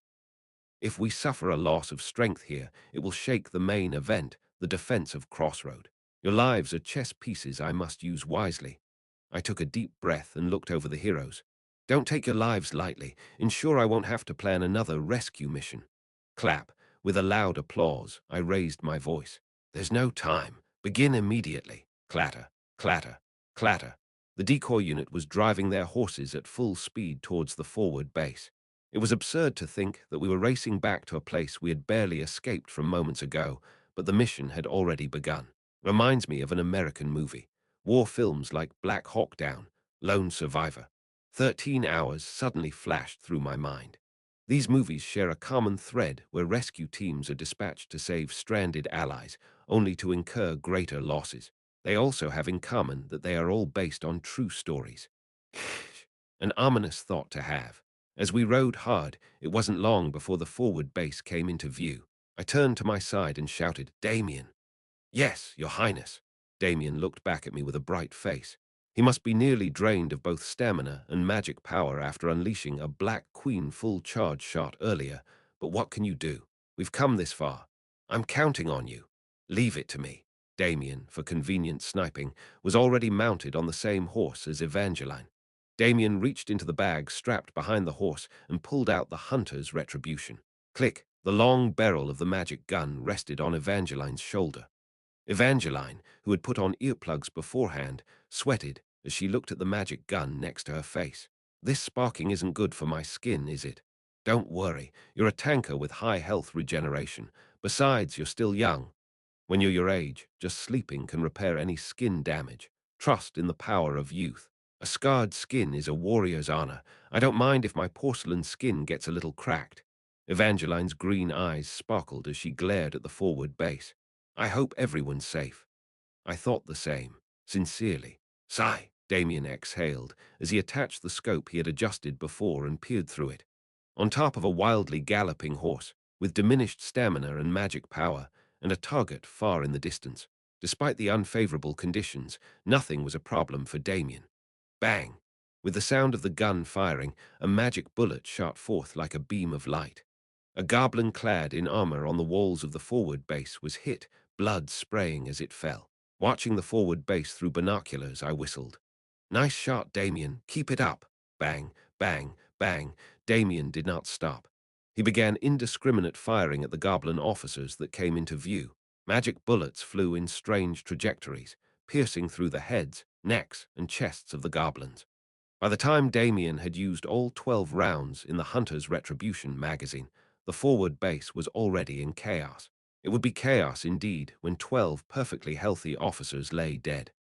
A: If we suffer a loss of strength here, it will shake the main event, the defense of Crossroad. Your lives are chess pieces I must use wisely. I took a deep breath and looked over the heroes. Don't take your lives lightly. Ensure I won't have to plan another rescue mission. Clap. With a loud applause, I raised my voice. There's no time. Begin immediately. Clatter, clatter, clatter. The decoy unit was driving their horses at full speed towards the forward base. It was absurd to think that we were racing back to a place we had barely escaped from moments ago, but the mission had already begun. Reminds me of an American movie. War films like Black Hawk Down. Lone survivor. 13 hours suddenly flashed through my mind. These movies share a common thread where rescue teams are dispatched to save stranded allies, only to incur greater losses. They also have in common that they are all based on true stories. An ominous thought to have. As we rode hard, it wasn't long before the forward base came into view. I turned to my side and shouted, "Damien!" "Yes, Your Highness." Damien looked back at me with a bright face. He must be nearly drained of both stamina and magic power after unleashing a Black Queen full charge shot earlier. But what can you do? We've come this far. I'm counting on you. Leave it to me. Damien, for convenient sniping, was already mounted on the same horse as Evangeline. Damien reached into the bag strapped behind the horse and pulled out the hunter's retribution. Click! The long barrel of the magic gun rested on Evangeline's shoulder. Evangeline, who had put on earplugs beforehand, sweated as she looked at the magic gun next to her face. "This sparking isn't good for my skin, is it?" "Don't worry, you're a tanker with high health regeneration. Besides, you're still young. When you're your age, just sleeping can repair any skin damage. Trust in the power of youth. A scarred skin is a warrior's honor. I don't mind if my porcelain skin gets a little cracked." Evangeline's green eyes sparkled as she glared at the forward base. "I hope everyone's safe." I thought the same. Sincerely. Sigh, Damien exhaled as he attached the scope he had adjusted before and peered through it. On top of a wildly galloping horse, with diminished stamina and magic power, and a target far in the distance. Despite the unfavorable conditions, nothing was a problem for Damien. Bang! With the sound of the gun firing, a magic bullet shot forth like a beam of light. A goblin clad in armor on the walls of the forward base was hit, blood spraying as it fell. Watching the forward base through binoculars, I whistled. "Nice shot, Damien. Keep it up." Bang, bang, bang. Damien did not stop. He began indiscriminate firing at the goblin officers that came into view. Magic bullets flew in strange trajectories, piercing through the heads, necks, and chests of the goblins. By the time Damien had used all 12 rounds in the Hunter's Retribution magazine, the forward base was already in chaos. It would be chaos indeed when 12 perfectly healthy officers lay dead.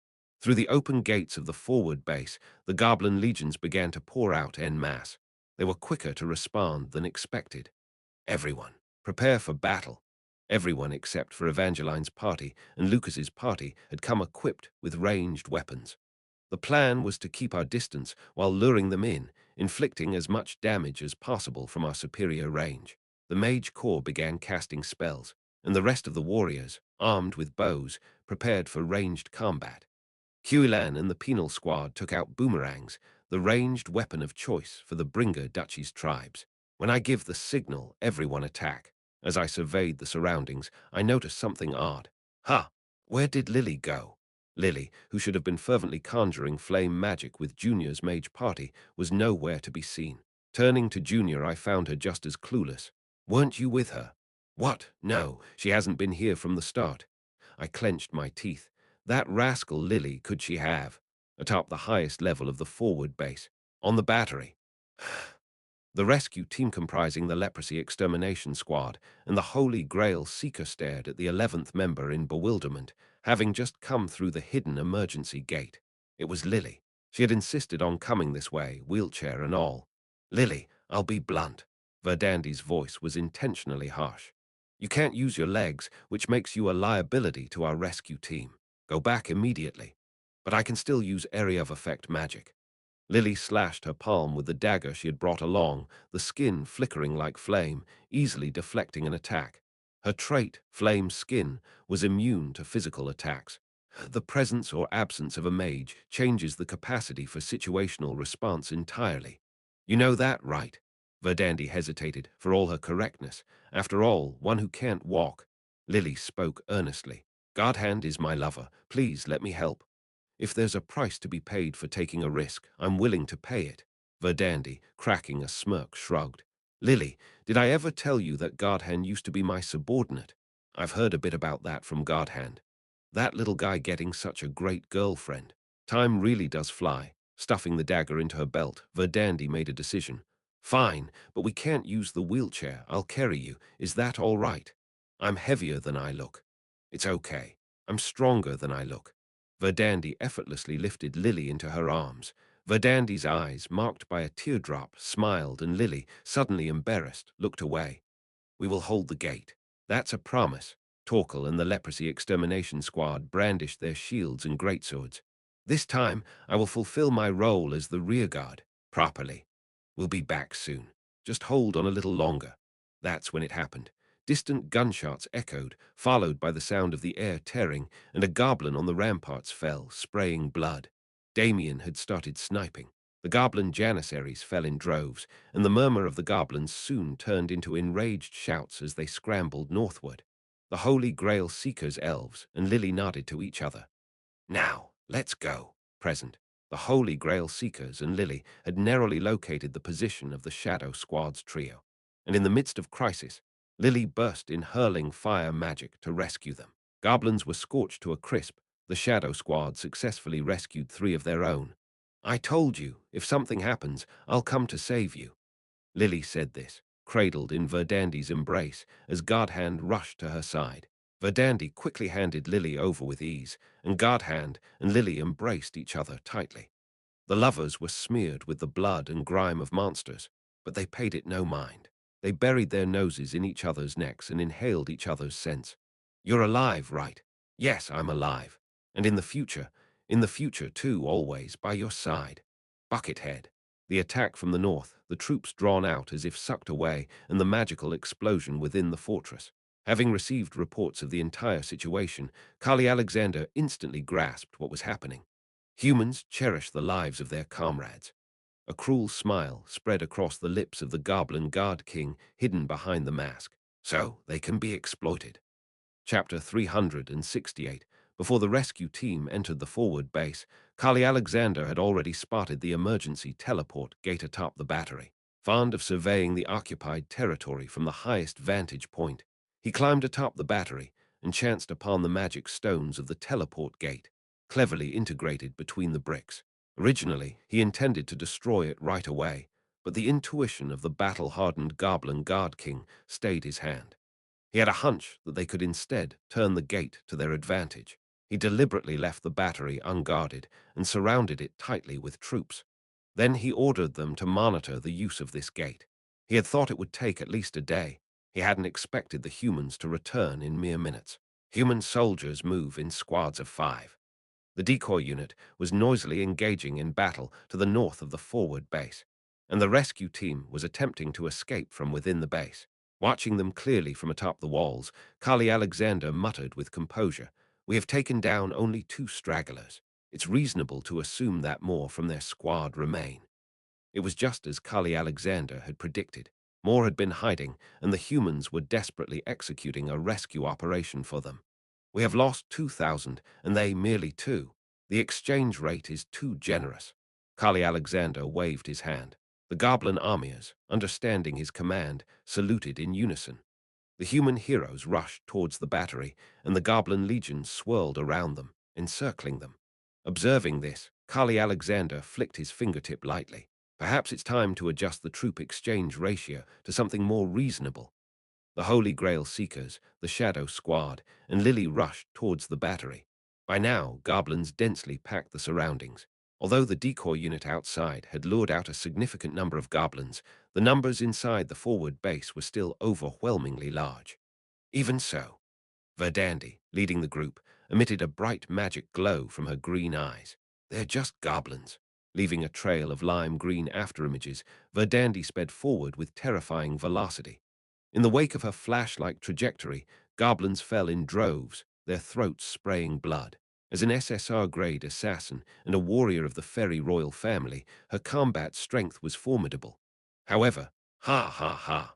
A: Through the open gates of the forward base, the Goblin legions began to pour out en masse. They were quicker to respond than expected. Everyone, prepare for battle. Everyone except for Evangeline's party and Lucas's party had come equipped with ranged weapons. The plan was to keep our distance while luring them in, inflicting as much damage as possible from our superior range. The mage corps began casting spells, and the rest of the warriors, armed with bows, prepared for ranged combat. Huilan and the penal squad took out boomerangs, the ranged weapon of choice for the Bringer Duchy's tribes. When I give the signal, everyone attack. As I surveyed the surroundings, I noticed something odd. Ha! Where did Lily go? Lily, who should have been fervently conjuring flame magic with Junior's mage party, was nowhere to be seen. Turning to Junior, I found her just as clueless. "Weren't you with her?" "What? No, she hasn't been here from the start." I clenched my teeth. That rascal Lily could she have? Atop the highest level of the forward base, on the battery. The rescue team comprising the Leprosy Extermination Squad and the Holy Grail Seeker stared at the 11th member in bewilderment, having just come through the hidden emergency gate. It was Lily. She had insisted on coming this way, wheelchair and all. "Lily, I'll be blunt." Verdandy's voice was intentionally harsh. "You can't use your legs, which makes you a liability to our rescue team. Go back immediately. But I can still use area of effect magic." Lily slashed her palm with the dagger she had brought along, the skin flickering like flame, easily deflecting an attack. Her trait, Flame Skin, was immune to physical attacks. The presence or absence of a mage changes the capacity for situational response entirely. "You know that, right?" Verdandi hesitated, for all her correctness. After all, one who can't walk. Lily spoke earnestly. "Godhand is my lover. Please let me help. If there's a price to be paid for taking a risk, I'm willing to pay it." Verdandi, cracking a smirk, shrugged. "Lily, did I ever tell you that Godhand used to be my subordinate? I've heard a bit about that from Godhand. That little guy getting such a great girlfriend. Time really does fly." Stuffing the dagger into her belt, Verdandi made a decision. "Fine, but we can't use the wheelchair. I'll carry you. Is that all right?" "I'm heavier than I look." "It's okay. I'm stronger than I look." Verdandi effortlessly lifted Lily into her arms. Verdandie's eyes, marked by a teardrop, smiled, and Lily, suddenly embarrassed, looked away. We will hold the gate. That's a promise. Torkel and the leprosy extermination squad brandished their shields and greatswords. This time, I will fulfill my role as the rearguard, properly. We'll be back soon. Just hold on a little longer. That's when it happened. Distant gunshots echoed, followed by the sound of the air tearing, and a goblin on the ramparts fell, spraying blood. Damien had started sniping. The goblin janissaries fell in droves, and the murmur of the goblins soon turned into enraged shouts as they scrambled northward. The Holy Grail Seekers elves and Lily nodded to each other. Now, let's go. Present, the Holy Grail Seekers and Lily had narrowly located the position of the Shadow Squad's trio, and in the midst of crisis, Lily burst in hurling fire magic to rescue them. Goblins were scorched to a crisp. The Shadow Squad successfully rescued 3 of their own. I told you, if something happens, I'll come to save you. Lily said this, cradled in Verdandie's embrace, as Godhand rushed to her side. Verdandie quickly handed Lily over with ease, and Godhand and Lily embraced each other tightly. The lovers were smeared with the blood and grime of monsters, but they paid it no mind. They buried their noses in each other's necks and inhaled each other's scents. You're alive, right? Yes, I'm alive. And in the future too, always, by your side. Buckethead. The attack from the north, the troops drawn out as if sucked away, and the magical explosion within the fortress. Having received reports of the entire situation, Kali Alexander instantly grasped what was happening. Humans cherish the lives of their comrades. A cruel smile spread across the lips of the goblin guard king hidden behind the mask. So they can be exploited. Chapter 368. Before the rescue team entered the forward base, Kali Alexander had already spotted the emergency teleport gate atop the battery. Fond of surveying the occupied territory from the highest vantage point, he climbed atop the battery and chanced upon the magic stones of the teleport gate, cleverly integrated between the bricks. Originally, he intended to destroy it right away, but the intuition of the battle-hardened Goblin Guard King stayed his hand. He had a hunch that they could instead turn the gate to their advantage. He deliberately left the battery unguarded and surrounded it tightly with troops. Then he ordered them to monitor the use of this gate. He had thought it would take at least a day. He hadn't expected the humans to return in mere minutes. Human soldiers move in squads of 5. The decoy unit was noisily engaging in battle to the north of the forward base, and the rescue team was attempting to escape from within the base. Watching them clearly from atop the walls, Kali Alexander muttered with composure, "We have taken down only 2 stragglers. It's reasonable to assume that more from their squad remain." It was just as Kali Alexander had predicted. More had been hiding, and the humans were desperately executing a rescue operation for them. We have lost 2,000, and they merely 2. The exchange rate is too generous. Kali Alexander waved his hand. The goblin armiers, understanding his command, saluted in unison. The human heroes rushed towards the battery, and the goblin legions swirled around them, encircling them. Observing this, Kali Alexander flicked his fingertip lightly. Perhaps it's time to adjust the troop exchange ratio to something more reasonable. The Holy Grail Seekers, the Shadow Squad, and Lily rushed towards the battery. By now, goblins densely packed the surroundings. Although the decoy unit outside had lured out a significant number of goblins, the numbers inside the forward base were still overwhelmingly large. Even so, Verdandie, leading the group, emitted a bright magic glow from her green eyes. They're just goblins. Leaving a trail of lime-green afterimages, Verdandie sped forward with terrifying velocity. In the wake of her flash-like trajectory, goblins fell in droves, their throats spraying blood. As an SSR-grade assassin and a warrior of the Fairy royal family, her combat strength was formidable. However, ha ha ha,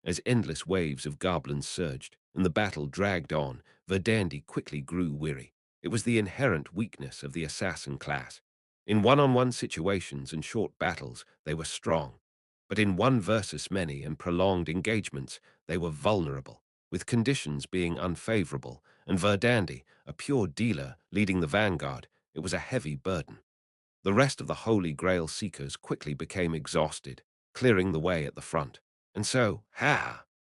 A: as endless waves of goblins surged and the battle dragged on, Verdandie quickly grew weary. It was the inherent weakness of the assassin class. In one-on-one situations and short battles, they were strong. But in one versus many and prolonged engagements, they were vulnerable, with conditions being unfavorable, and Verdandie, a pure dealer leading the vanguard, it was a heavy burden. The rest of the Holy Grail Seekers quickly became exhausted, clearing the way at the front. And so,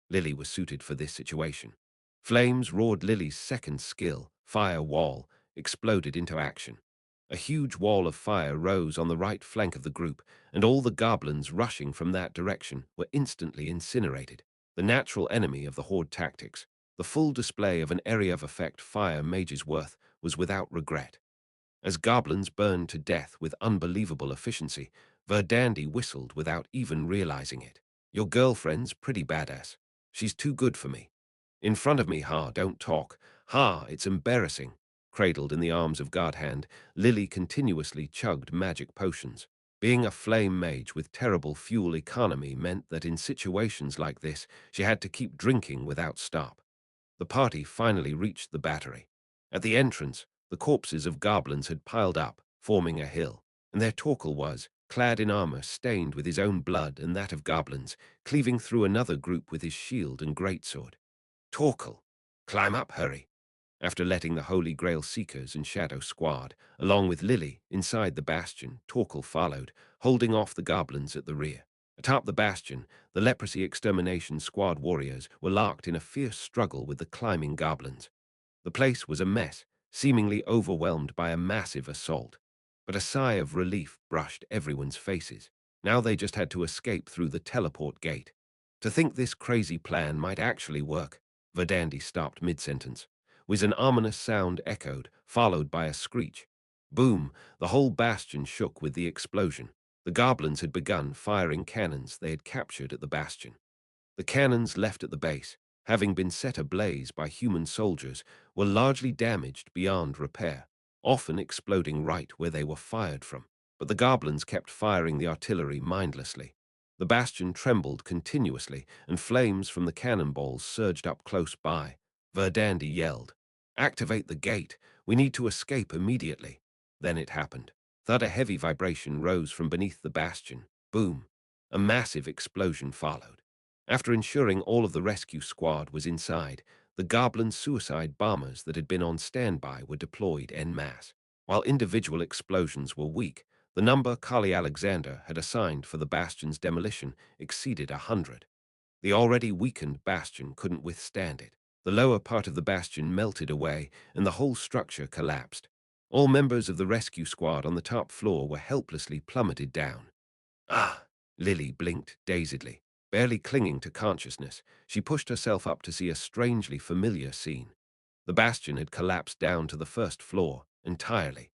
A: Lily was suited for this situation. Flames roared. Lily's second skill, Fire Wall, exploded into action. A huge wall of fire rose on the right flank of the group, and all the goblins rushing from that direction were instantly incinerated. The natural enemy of the horde tactics, the full display of an area of effect fire mage's worth, was without regret. As goblins burned to death with unbelievable efficiency, Verdandi whistled without even realizing it. Your girlfriend's pretty badass. She's too good for me. In front of me, ha, don't talk. Ha, it's embarrassing. Cradled in the arms of Godhand, Lily continuously chugged magic potions. Being a flame mage with terrible fuel economy meant that in situations like this, she had to keep drinking without stop. The party finally reached the battery. At the entrance, the corpses of goblins had piled up, forming a hill, and their Torkel was, clad in armor stained with his own blood and that of goblins, cleaving through another group with his shield and greatsword. Torkel, climb up, hurry. After letting the Holy Grail Seekers and Shadow Squad, along with Lily, inside the bastion, Torkel followed, holding off the goblins at the rear. Atop the bastion, the Leprosy Extermination Squad warriors were locked in a fierce struggle with the climbing goblins. The place was a mess, seemingly overwhelmed by a massive assault. But a sigh of relief brushed everyone's faces. Now they just had to escape through the teleport gate. To think this crazy plan might actually work, Verdandi stopped mid-sentence. Was an ominous sound echoed, followed by a screech. Boom! The whole bastion shook with the explosion. The goblins had begun firing cannons they had captured at the bastion. The cannons left at the base, having been set ablaze by human soldiers, were largely damaged beyond repair, often exploding right where they were fired from. But the goblins kept firing the artillery mindlessly. The bastion trembled continuously, and flames from the cannonballs surged up close by. Verdandi yelled, "Activate the gate! We need to escape immediately." Then it happened. Thud, a heavy vibration rose from beneath the bastion. Boom! A massive explosion followed. After ensuring all of the rescue squad was inside, the goblin suicide bombers that had been on standby were deployed en masse. While individual explosions were weak, the number Kali Alexander had assigned for the bastion's demolition exceeded 100. The already weakened bastion couldn't withstand it. The lower part of the bastion melted away, and the whole structure collapsed. All members of the rescue squad on the top floor were helplessly plummeted down. Ah! Lily blinked dazedly. Barely clinging to consciousness, she pushed herself up to see a strangely familiar scene. The bastion had collapsed down to the first floor, entirely.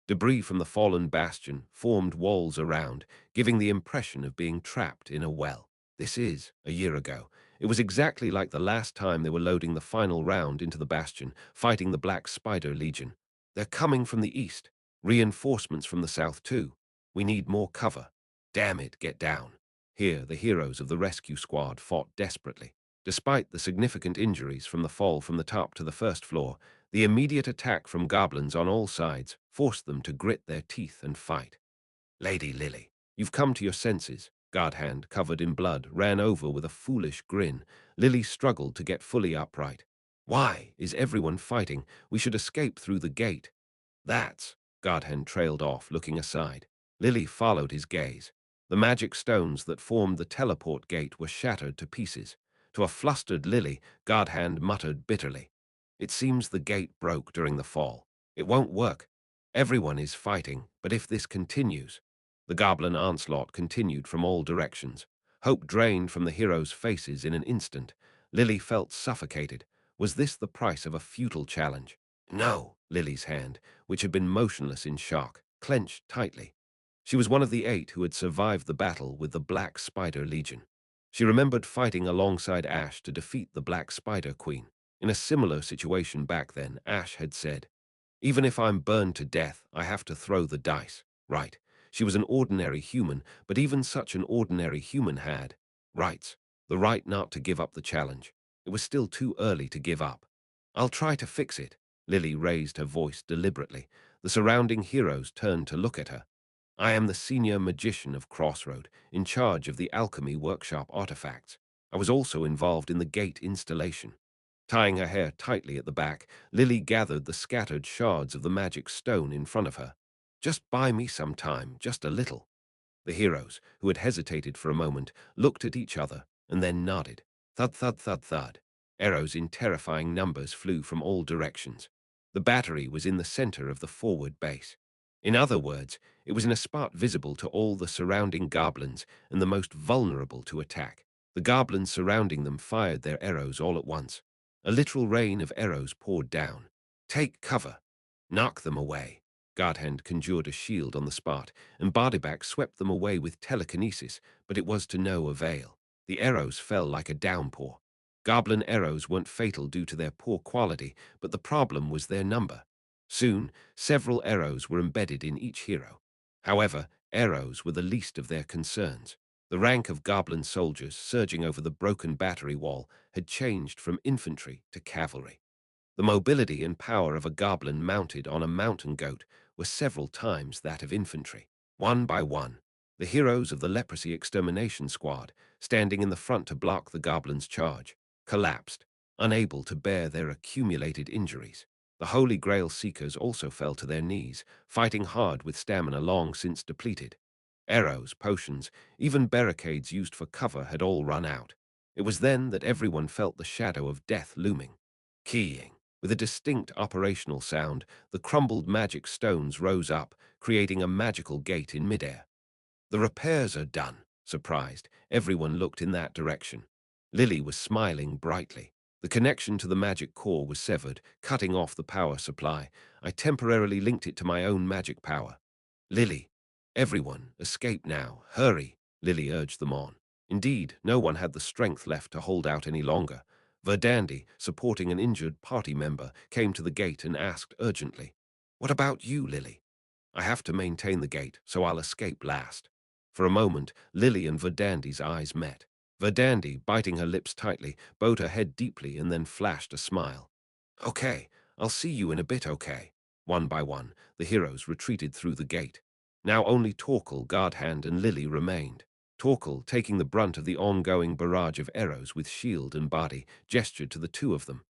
A: Debris from the fallen bastion formed walls around, giving the impression of being trapped in a well. This is, a year ago. It was exactly like the last time they were loading the final round into the bastion, fighting the Black Spider Legion. They're coming from the east. Reinforcements from the south, too. We need more cover. Damn it, get down. Here, the heroes of the rescue squad fought desperately. Despite the significant injuries from the fall from the top to the first floor, the immediate attack from goblins on all sides forced them to grit their teeth and fight. Lady Lily, you've come to your senses. Godhand, covered in blood, ran over with a foolish grin. Lily struggled to get fully upright. Why is everyone fighting? We should escape through the gate. That's... Godhand trailed off, looking aside. Lily followed his gaze. The magic stones that formed the teleport gate were shattered to pieces. To a flustered Lily, Godhand muttered bitterly, "It seems the gate broke during the fall. It won't work. Everyone is fighting, but if this continues..." The goblin onslaught continued from all directions. Hope drained from the heroes' faces in an instant. Lily felt suffocated. Was this the price of a futile challenge? No, Lily's hand, which had been motionless in shock, clenched tightly. She was one of the 8 who had survived the battle with the Black Spider Legion. She remembered fighting alongside Ash to defeat the Black Spider Queen. In a similar situation back then, Ash had said, "Even if I'm burned to death, I have to throw the dice." Right. She was an ordinary human, but even such an ordinary human had rights. The right not to give up the challenge. It was still too early to give up. "I'll try to fix it." Lily raised her voice deliberately. The surrounding heroes turned to look at her. "I am the senior magician of Crossroad, in charge of the alchemy workshop artifacts. I was also involved in the gate installation." Tying her hair tightly at the back, Lily gathered the scattered shards of the magic stone in front of her. "Just buy me some time, just a little." The heroes, who had hesitated for a moment, looked at each other and then nodded. Thud, thud, thud, thud. Arrows in terrifying numbers flew from all directions. The battery was in the center of the forward base. In other words, it was in a spot visible to all the surrounding goblins and the most vulnerable to attack. The goblins surrounding them fired their arrows all at once. A literal rain of arrows poured down. Take cover. Knock them away. Godhand conjured a shield on the spot, and Bardiback swept them away with telekinesis, but it was to no avail. The arrows fell like a downpour. Goblin arrows weren't fatal due to their poor quality, but the problem was their number. Soon, several arrows were embedded in each hero. However, arrows were the least of their concerns. The rank of goblin soldiers surging over the broken battery wall had changed from infantry to cavalry. The mobility and power of a goblin mounted on a mountain goat were several times that of infantry. One by one, the heroes of the leprosy extermination squad, standing in the front to block the goblins' charge, collapsed, unable to bear their accumulated injuries. The Holy Grail seekers also fell to their knees, fighting hard with stamina long since depleted. Arrows, potions, even barricades used for cover had all run out. It was then that everyone felt the shadow of death looming. Keying. With a distinct operational sound, the crumbled magic stones rose up, creating a magical gate in midair. The repairs are done. Surprised, everyone looked in that direction. Lily was smiling brightly. The connection to the magic core was severed, cutting off the power supply. I temporarily linked it to my own magic power. Lily, everyone, escape now. Hurry, Lily urged them on. Indeed, no one had the strength left to hold out any longer. Verdandi, supporting an injured party member, came to the gate and asked urgently, "What about you, Lily?" "I have to maintain the gate, so I'll escape last." For a moment, Lily and Verdandi's eyes met. Verdandi, biting her lips tightly, bowed her head deeply and then flashed a smile. "Okay, I'll see you in a bit, okay." One by one, the heroes retreated through the gate. Now only Torkel, Guardhand, and Lily remained. Torkel, taking the brunt of the ongoing barrage of arrows with shield and body, gestured to the two of them.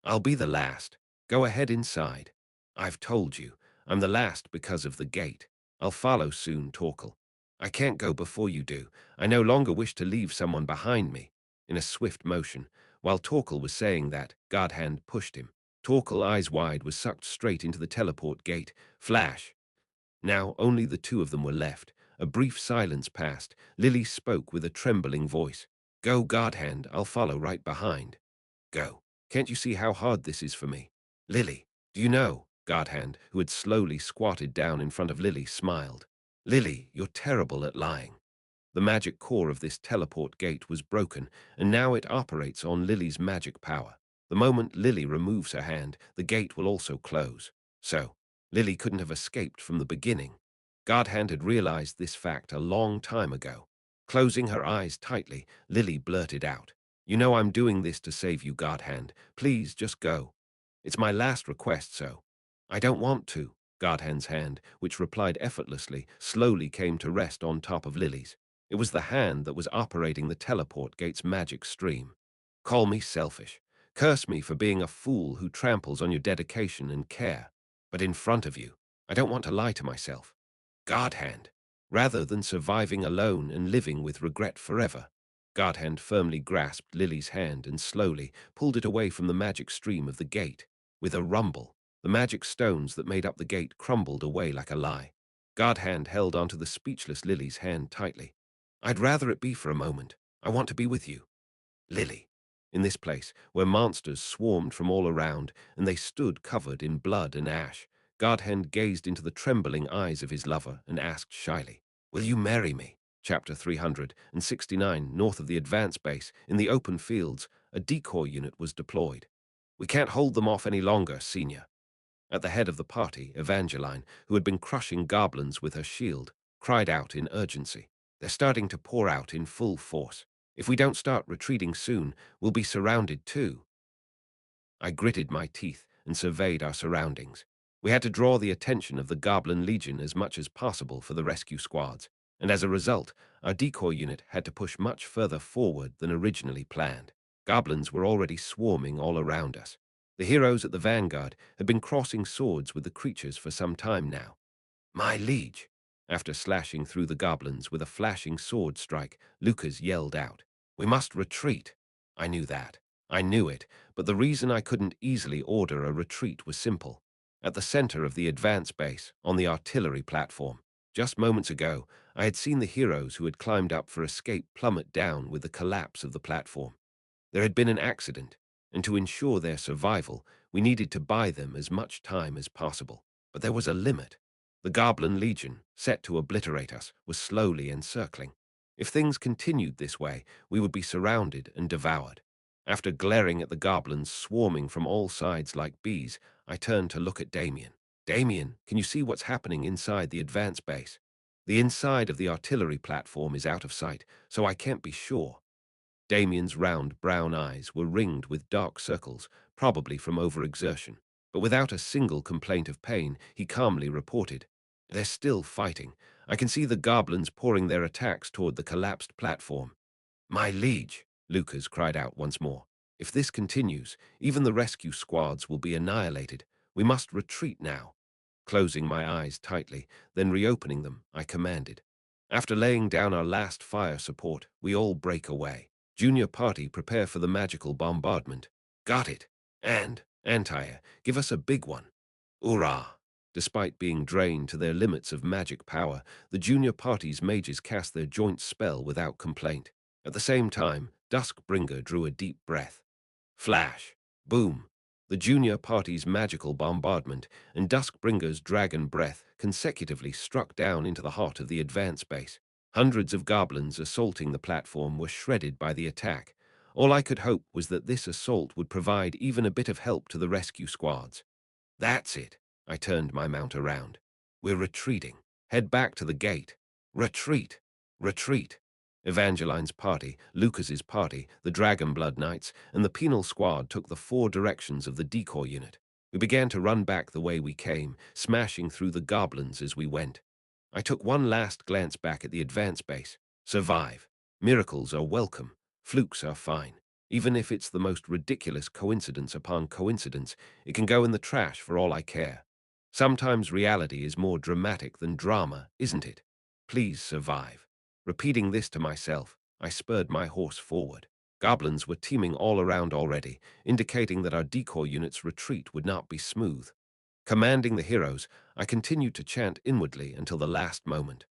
A: "I'll be the last. Go ahead inside." "I've told you. I'm the last because of the gate. I'll follow soon, Torkel." "I can't go before you do. I no longer wish to leave someone behind me." In a swift motion, while Torkel was saying that, Guardhand pushed him. Torkel, eyes wide, was sucked straight into the teleport gate. Flash! Now only the two of them were left. A brief silence passed. Lily spoke with a trembling voice. "Go, Guardhand. I'll follow right behind." "Go. Can't you see how hard this is for me?" "Lily, do you know?" Guardhand, who had slowly squatted down in front of Lily, smiled. "Lily, you're terrible at lying." The magic core of this teleport gate was broken, and now it operates on Lily's magic power. The moment Lily removes her hand, the gate will also close. So, Lily couldn't have escaped from the beginning. Guardhand had realized this fact a long time ago. Closing her eyes tightly, Lily blurted out, "You know I'm doing this to save you, Guardhand. Please, just go. It's my last request, so." "I don't want to." Guardhand's hand, which replied effortlessly, slowly came to rest on top of Lily's. It was the hand that was operating the teleport gate's magic stream. "Call me selfish. Curse me for being a fool who tramples on your dedication and care. But in front of you, I don't want to lie to myself. Guardhand, rather than surviving alone and living with regret forever." Guardhand firmly grasped Lily's hand and slowly pulled it away from the magic stream of the gate. With a rumble, the magic stones that made up the gate crumbled away like a lie. Guardhand held onto the speechless Lily's hand tightly. "I'd rather it be for a moment. I want to be with you." "Lily." In this place, where monsters swarmed from all around, and they stood covered in blood and ash, Guardhand gazed into the trembling eyes of his lover and asked shyly, "Will you marry me?" Chapter 369, north of the advance base, in the open fields, a decoy unit was deployed. "We can't hold them off any longer, Senior." At the head of the party, Evangeline, who had been crushing goblins with her shield, cried out in urgency. "They're starting to pour out in full force. If we don't start retreating soon, we'll be surrounded too." I gritted my teeth and surveyed our surroundings. We had to draw the attention of the Goblin Legion as much as possible for the rescue squads, and as a result, our decoy unit had to push much further forward than originally planned. Goblins were already swarming all around us. The heroes at the vanguard had been crossing swords with the creatures for some time now. "My liege!" After slashing through the goblins with a flashing sword strike, Lucas yelled out, "We must retreat." I knew that. I knew it, but the reason I couldn't easily order a retreat was simple. at the center of the advance base, on the artillery platform. Just moments ago, I had seen the heroes who had climbed up for escape plummet down with the collapse of the platform. There had been an accident, and to ensure their survival, we needed to buy them as much time as possible. But there was a limit. The Goblin Legion, set to obliterate us, was slowly encircling. If things continued this way, we would be surrounded and devoured. After glaring at the goblins swarming from all sides like bees, I turned to look at Damien. Damien, can you see what's happening inside the advance base? The inside of the artillery platform is out of sight, so I can't be sure. Damien's round brown eyes were ringed with dark circles, probably from overexertion. But without a single complaint of pain, he calmly reported, "They're still fighting. I can see the goblins pouring their attacks toward the collapsed platform." "My liege," Lucas cried out once more. "If this continues, even the rescue squads will be annihilated. We must retreat now." Closing my eyes tightly, then reopening them, I commanded. "After laying down our last fire support, we all break away. Junior party, prepare for the magical bombardment." "Got it. And, Antire, give us a big one." "Hoorah!" Despite being drained to their limits of magic power, the junior party's mages cast their joint spell without complaint. At the same time, Duskbringer drew a deep breath. Flash! Boom! The junior party's magical bombardment and Duskbringer's dragon breath consecutively struck down into the heart of the advance base. Hundreds of goblins assaulting the platform were shredded by the attack. All I could hope was that this assault would provide even a bit of help to the rescue squads. "That's it." I turned my mount around. "We're retreating. Head back to the gate. Retreat! Retreat!" Evangeline's party, Lucas's party, the Dragonblood Knights, and the Penal Squad took the four directions of the decoy unit. We began to run back the way we came, smashing through the goblins as we went. I took one last glance back at the advance base. Survive. Miracles are welcome. Flukes are fine. Even if it's the most ridiculous coincidence upon coincidence, it can go in the trash for all I care. Sometimes reality is more dramatic than drama, isn't it? Please survive. Repeating this to myself, I spurred my horse forward. Goblins were teeming all around already, indicating that our decoy unit's retreat would not be smooth. Commanding the heroes, I continued to chant inwardly until the last moment.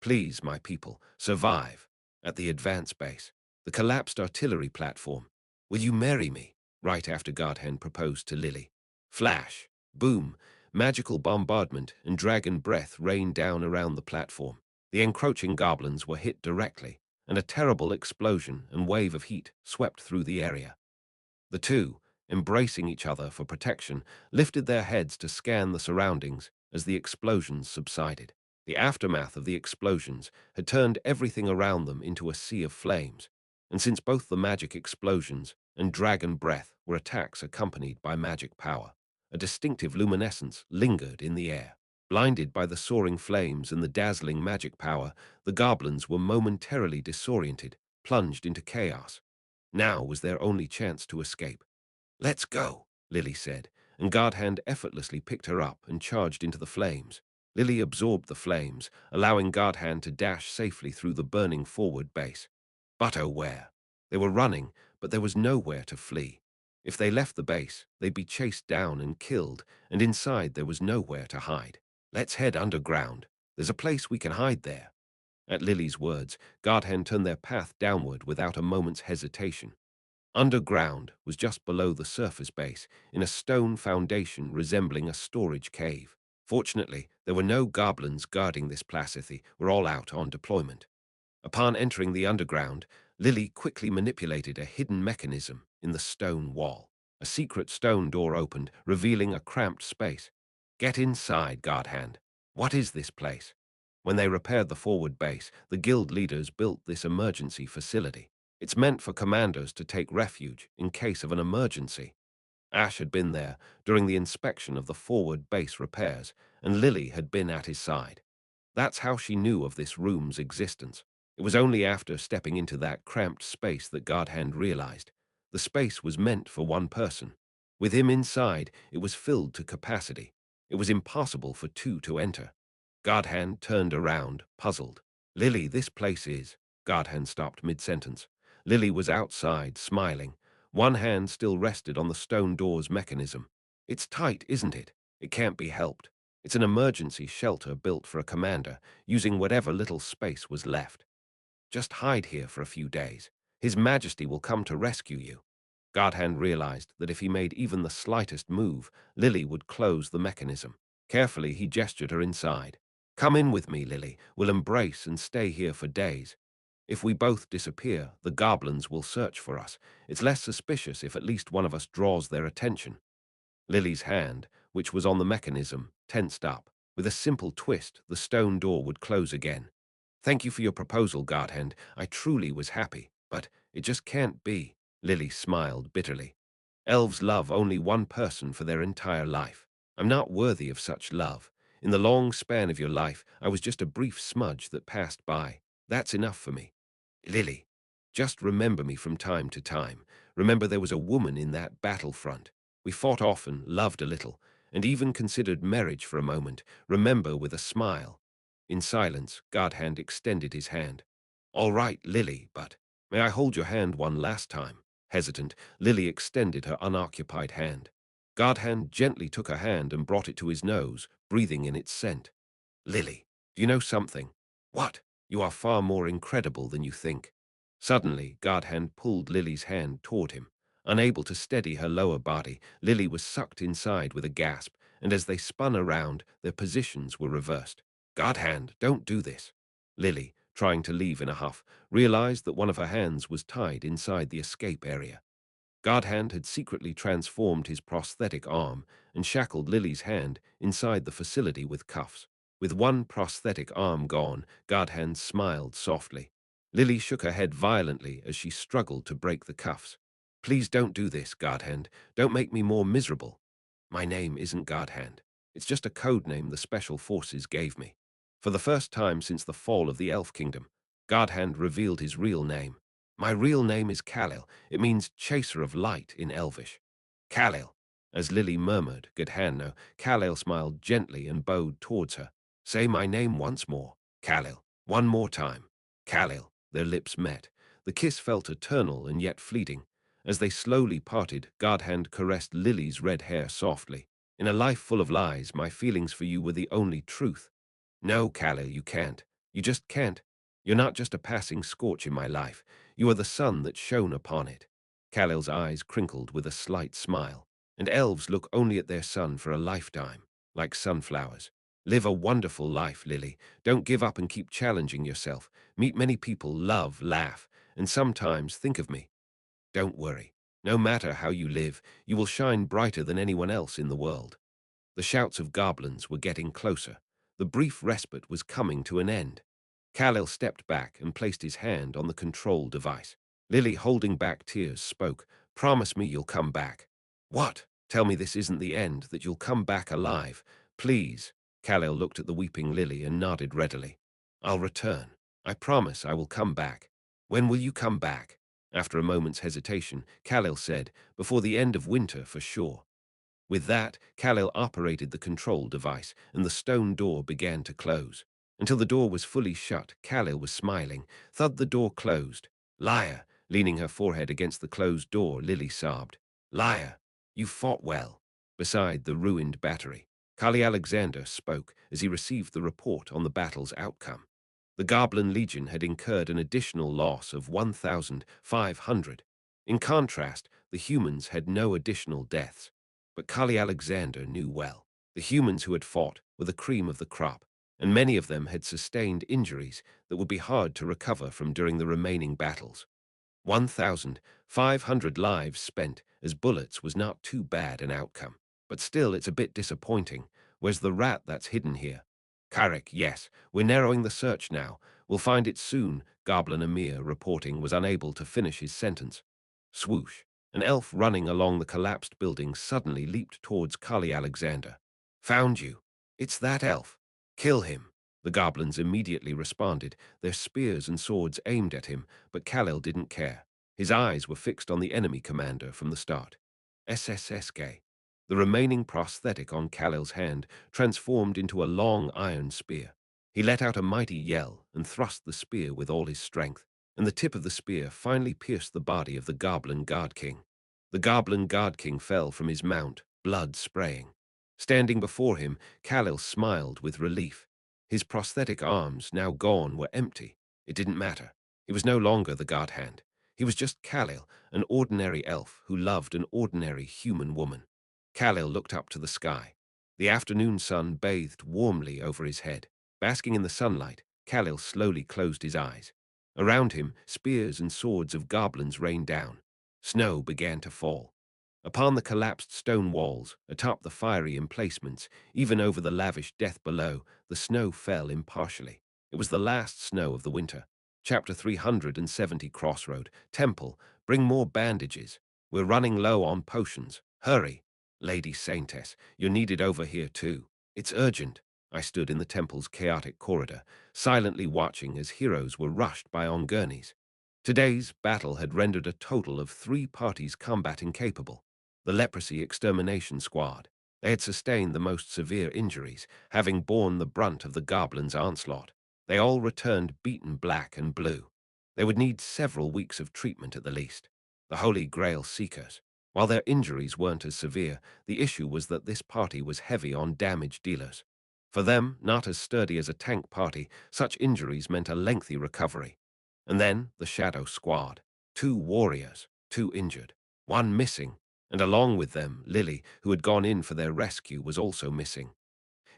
A: "Please, my people, survive." At the advance base, the collapsed artillery platform. "Will you marry me?" Right after Godhand proposed to Lily. Flash! Boom! Magical bombardment and dragon breath rained down around the platform. The encroaching goblins were hit directly, and a terrible explosion and wave of heat swept through the area. The two, embracing each other for protection, lifted their heads to scan the surroundings as the explosions subsided. The aftermath of the explosions had turned everything around them into a sea of flames, and since both the magic explosions and dragon breath were attacks accompanied by magic power, a distinctive luminescence lingered in the air. Blinded by the soaring flames and the dazzling magic power, the goblins were momentarily disoriented, plunged into chaos. Now was their only chance to escape. "Let's go," Lily said, and Godhand effortlessly picked her up and charged into the flames. Lily absorbed the flames, allowing Godhand to dash safely through the burning forward base. But oh where? They were running, but there was nowhere to flee. If they left the base, they'd be chased down and killed, and inside there was nowhere to hide. "Let's head underground. There's a place we can hide there." At Lily's words, Godhand turned their path downward without a moment's hesitation. Underground was just below the surface base, in a stone foundation resembling a storage cave. Fortunately, there were no goblins guarding this placity, were all out on deployment. Upon entering the underground, Lily quickly manipulated a hidden mechanism in the stone wall. A secret stone door opened, revealing a cramped space. "Get inside, Godhand. What is this place?" When they repaired the forward base, the guild leaders built this emergency facility. It's meant for commanders to take refuge in case of an emergency. Ash had been there during the inspection of the forward base repairs, and Lily had been at his side. That's how she knew of this room's existence. It was only after stepping into that cramped space that Godhand realized. The space was meant for one person. With him inside, it was filled to capacity. It was impossible for two to enter. Godhand turned around, puzzled. "Lily, this place is—" Godhand stopped mid-sentence. Lily was outside, smiling. One hand still rested on the stone door's mechanism. "It's tight, isn't it?" It can't be helped. It's an emergency shelter built for a commander, using whatever little space was left. Just hide here for a few days. His Majesty will come to rescue you. Godhand realized that if he made even the slightest move, Lily would close the mechanism. Carefully, he gestured her inside. Come in with me, Lily. We'll embrace and stay here for days. If we both disappear, the goblins will search for us. It's less suspicious if at least one of us draws their attention. Lily's hand, which was on the mechanism, tensed up. With a simple twist, the stone door would close again. Thank you for your proposal, Godhand. I truly was happy, but it just can't be. Lily smiled bitterly. Elves love only one person for their entire life. I'm not worthy of such love. In the long span of your life, I was just a brief smudge that passed by. That's enough for me. Lily, just remember me from time to time. Remember there was a woman in that battlefront. We fought often, loved a little, and even considered marriage for a moment. Remember with a smile. In silence, Godhand extended his hand. All right, Lily, but may I hold your hand one last time? Hesitant, Lily extended her unoccupied hand. Godhand gently took her hand and brought it to his nose, breathing in its scent. Lily, do you know something? What? You are far more incredible than you think. Suddenly, Godhand pulled Lily's hand toward him. Unable to steady her lower body, Lily was sucked inside with a gasp, and as they spun around, their positions were reversed. Godhand, don't do this. Lily, trying to leave in a huff, realized that one of her hands was tied inside the escape area. Godhand had secretly transformed his prosthetic arm and shackled Lily's hand inside the facility with cuffs. With one prosthetic arm gone, Godhand smiled softly. Lily shook her head violently as she struggled to break the cuffs. Please don't do this, Godhand. Don't make me more miserable. My name isn't Godhand. It's just a code name the Special Forces gave me. For the first time since the fall of the Elf Kingdom, Godhand revealed his real name. My real name is Khalil. It means chaser of light in Elvish. Khalil. As Lily murmured, Godhand, Khalil smiled gently and bowed towards her. Say my name once more. Khalil. One more time. Khalil. Their lips met. The kiss felt eternal and yet fleeting. As they slowly parted, Godhand caressed Lily's red hair softly. In a life full of lies, my feelings for you were the only truth. No, Khalil, you can't. You just can't. You're not just a passing scorch in my life. You are the sun that shone upon it. Khalil's eyes crinkled with a slight smile. And elves look only at their sun for a lifetime, like sunflowers. Live a wonderful life, Lily. Don't give up and keep challenging yourself. Meet many people, love, laugh, and sometimes think of me. Don't worry. No matter how you live, you will shine brighter than anyone else in the world. The shouts of goblins were getting closer. The brief respite was coming to an end. Khalil stepped back and placed his hand on the control device. Lily, holding back tears, spoke. Promise me you'll come back. What? Tell me this isn't the end, that you'll come back alive. Please. Khalil looked at the weeping Lily and nodded readily. I'll return. I promise I will come back. When will you come back? After a moment's hesitation, Khalil said, before the end of winter for sure. With that, Khalil operated the control device, and the stone door began to close. Until the door was fully shut, Khalil was smiling. Thud, the door closed. Liar! Leaning her forehead against the closed door, Lily sobbed. Liar! You fought well. Beside the ruined battery, Kali Alexander spoke as he received the report on the battle's outcome. The Goblin Legion had incurred an additional loss of 1,500. In contrast, the humans had no additional deaths. But Kali Alexander knew well. The humans who had fought were the cream of the crop, and many of them had sustained injuries that would be hard to recover from during the remaining battles. 1,500 lives spent as bullets was not too bad an outcome, but still it's a bit disappointing. Where's the rat that's hidden here? Carrick, yes, we're narrowing the search now. We'll find it soon, Goblin Amir, reporting, was unable to finish his sentence. Swoosh. An elf running along the collapsed building suddenly leaped towards Kali Alexander. Found you. It's that elf. Kill him. The goblins immediately responded, their spears and swords aimed at him, but Khalil didn't care. His eyes were fixed on the enemy commander from the start. SSSK. The remaining prosthetic on Khalil's hand transformed into a long iron spear. He let out a mighty yell and thrust the spear with all his strength, and the tip of the spear finally pierced the body of the Goblin God King. The Goblin God King fell from his mount, blood spraying. Standing before him, Khalil smiled with relief. His prosthetic arms, now gone, were empty. It didn't matter. He was no longer the God Hand. He was just Khalil, an ordinary elf who loved an ordinary human woman. Khalil looked up to the sky. The afternoon sun bathed warmly over his head. Basking in the sunlight, Khalil slowly closed his eyes. Around him, spears and swords of goblins rained down. Snow began to fall. Upon the collapsed stone walls, atop the fiery emplacements, even over the lavish death below, the snow fell impartially. It was the last snow of the winter. Chapter 370 Crossroad. Temple, bring more bandages. We're running low on potions. Hurry. Lady Saintess, you're needed over here too. It's urgent. I stood in the temple's chaotic corridor, silently watching as heroes were rushed by on gurneys. Today's battle had rendered a total of 3 parties combat incapable. The Leprosy Extermination Squad. They had sustained the most severe injuries, having borne the brunt of the goblins' onslaught. They all returned beaten black and blue. They would need several weeks of treatment at the least. The Holy Grail Seekers. While their injuries weren't as severe, the issue was that this party was heavy on damage dealers. For them, not as sturdy as a tank party, such injuries meant a lengthy recovery. And then the Shadow Squad. 2 warriors, 2 injured, 1 missing, and along with them, Lily, who had gone in for their rescue, was also missing.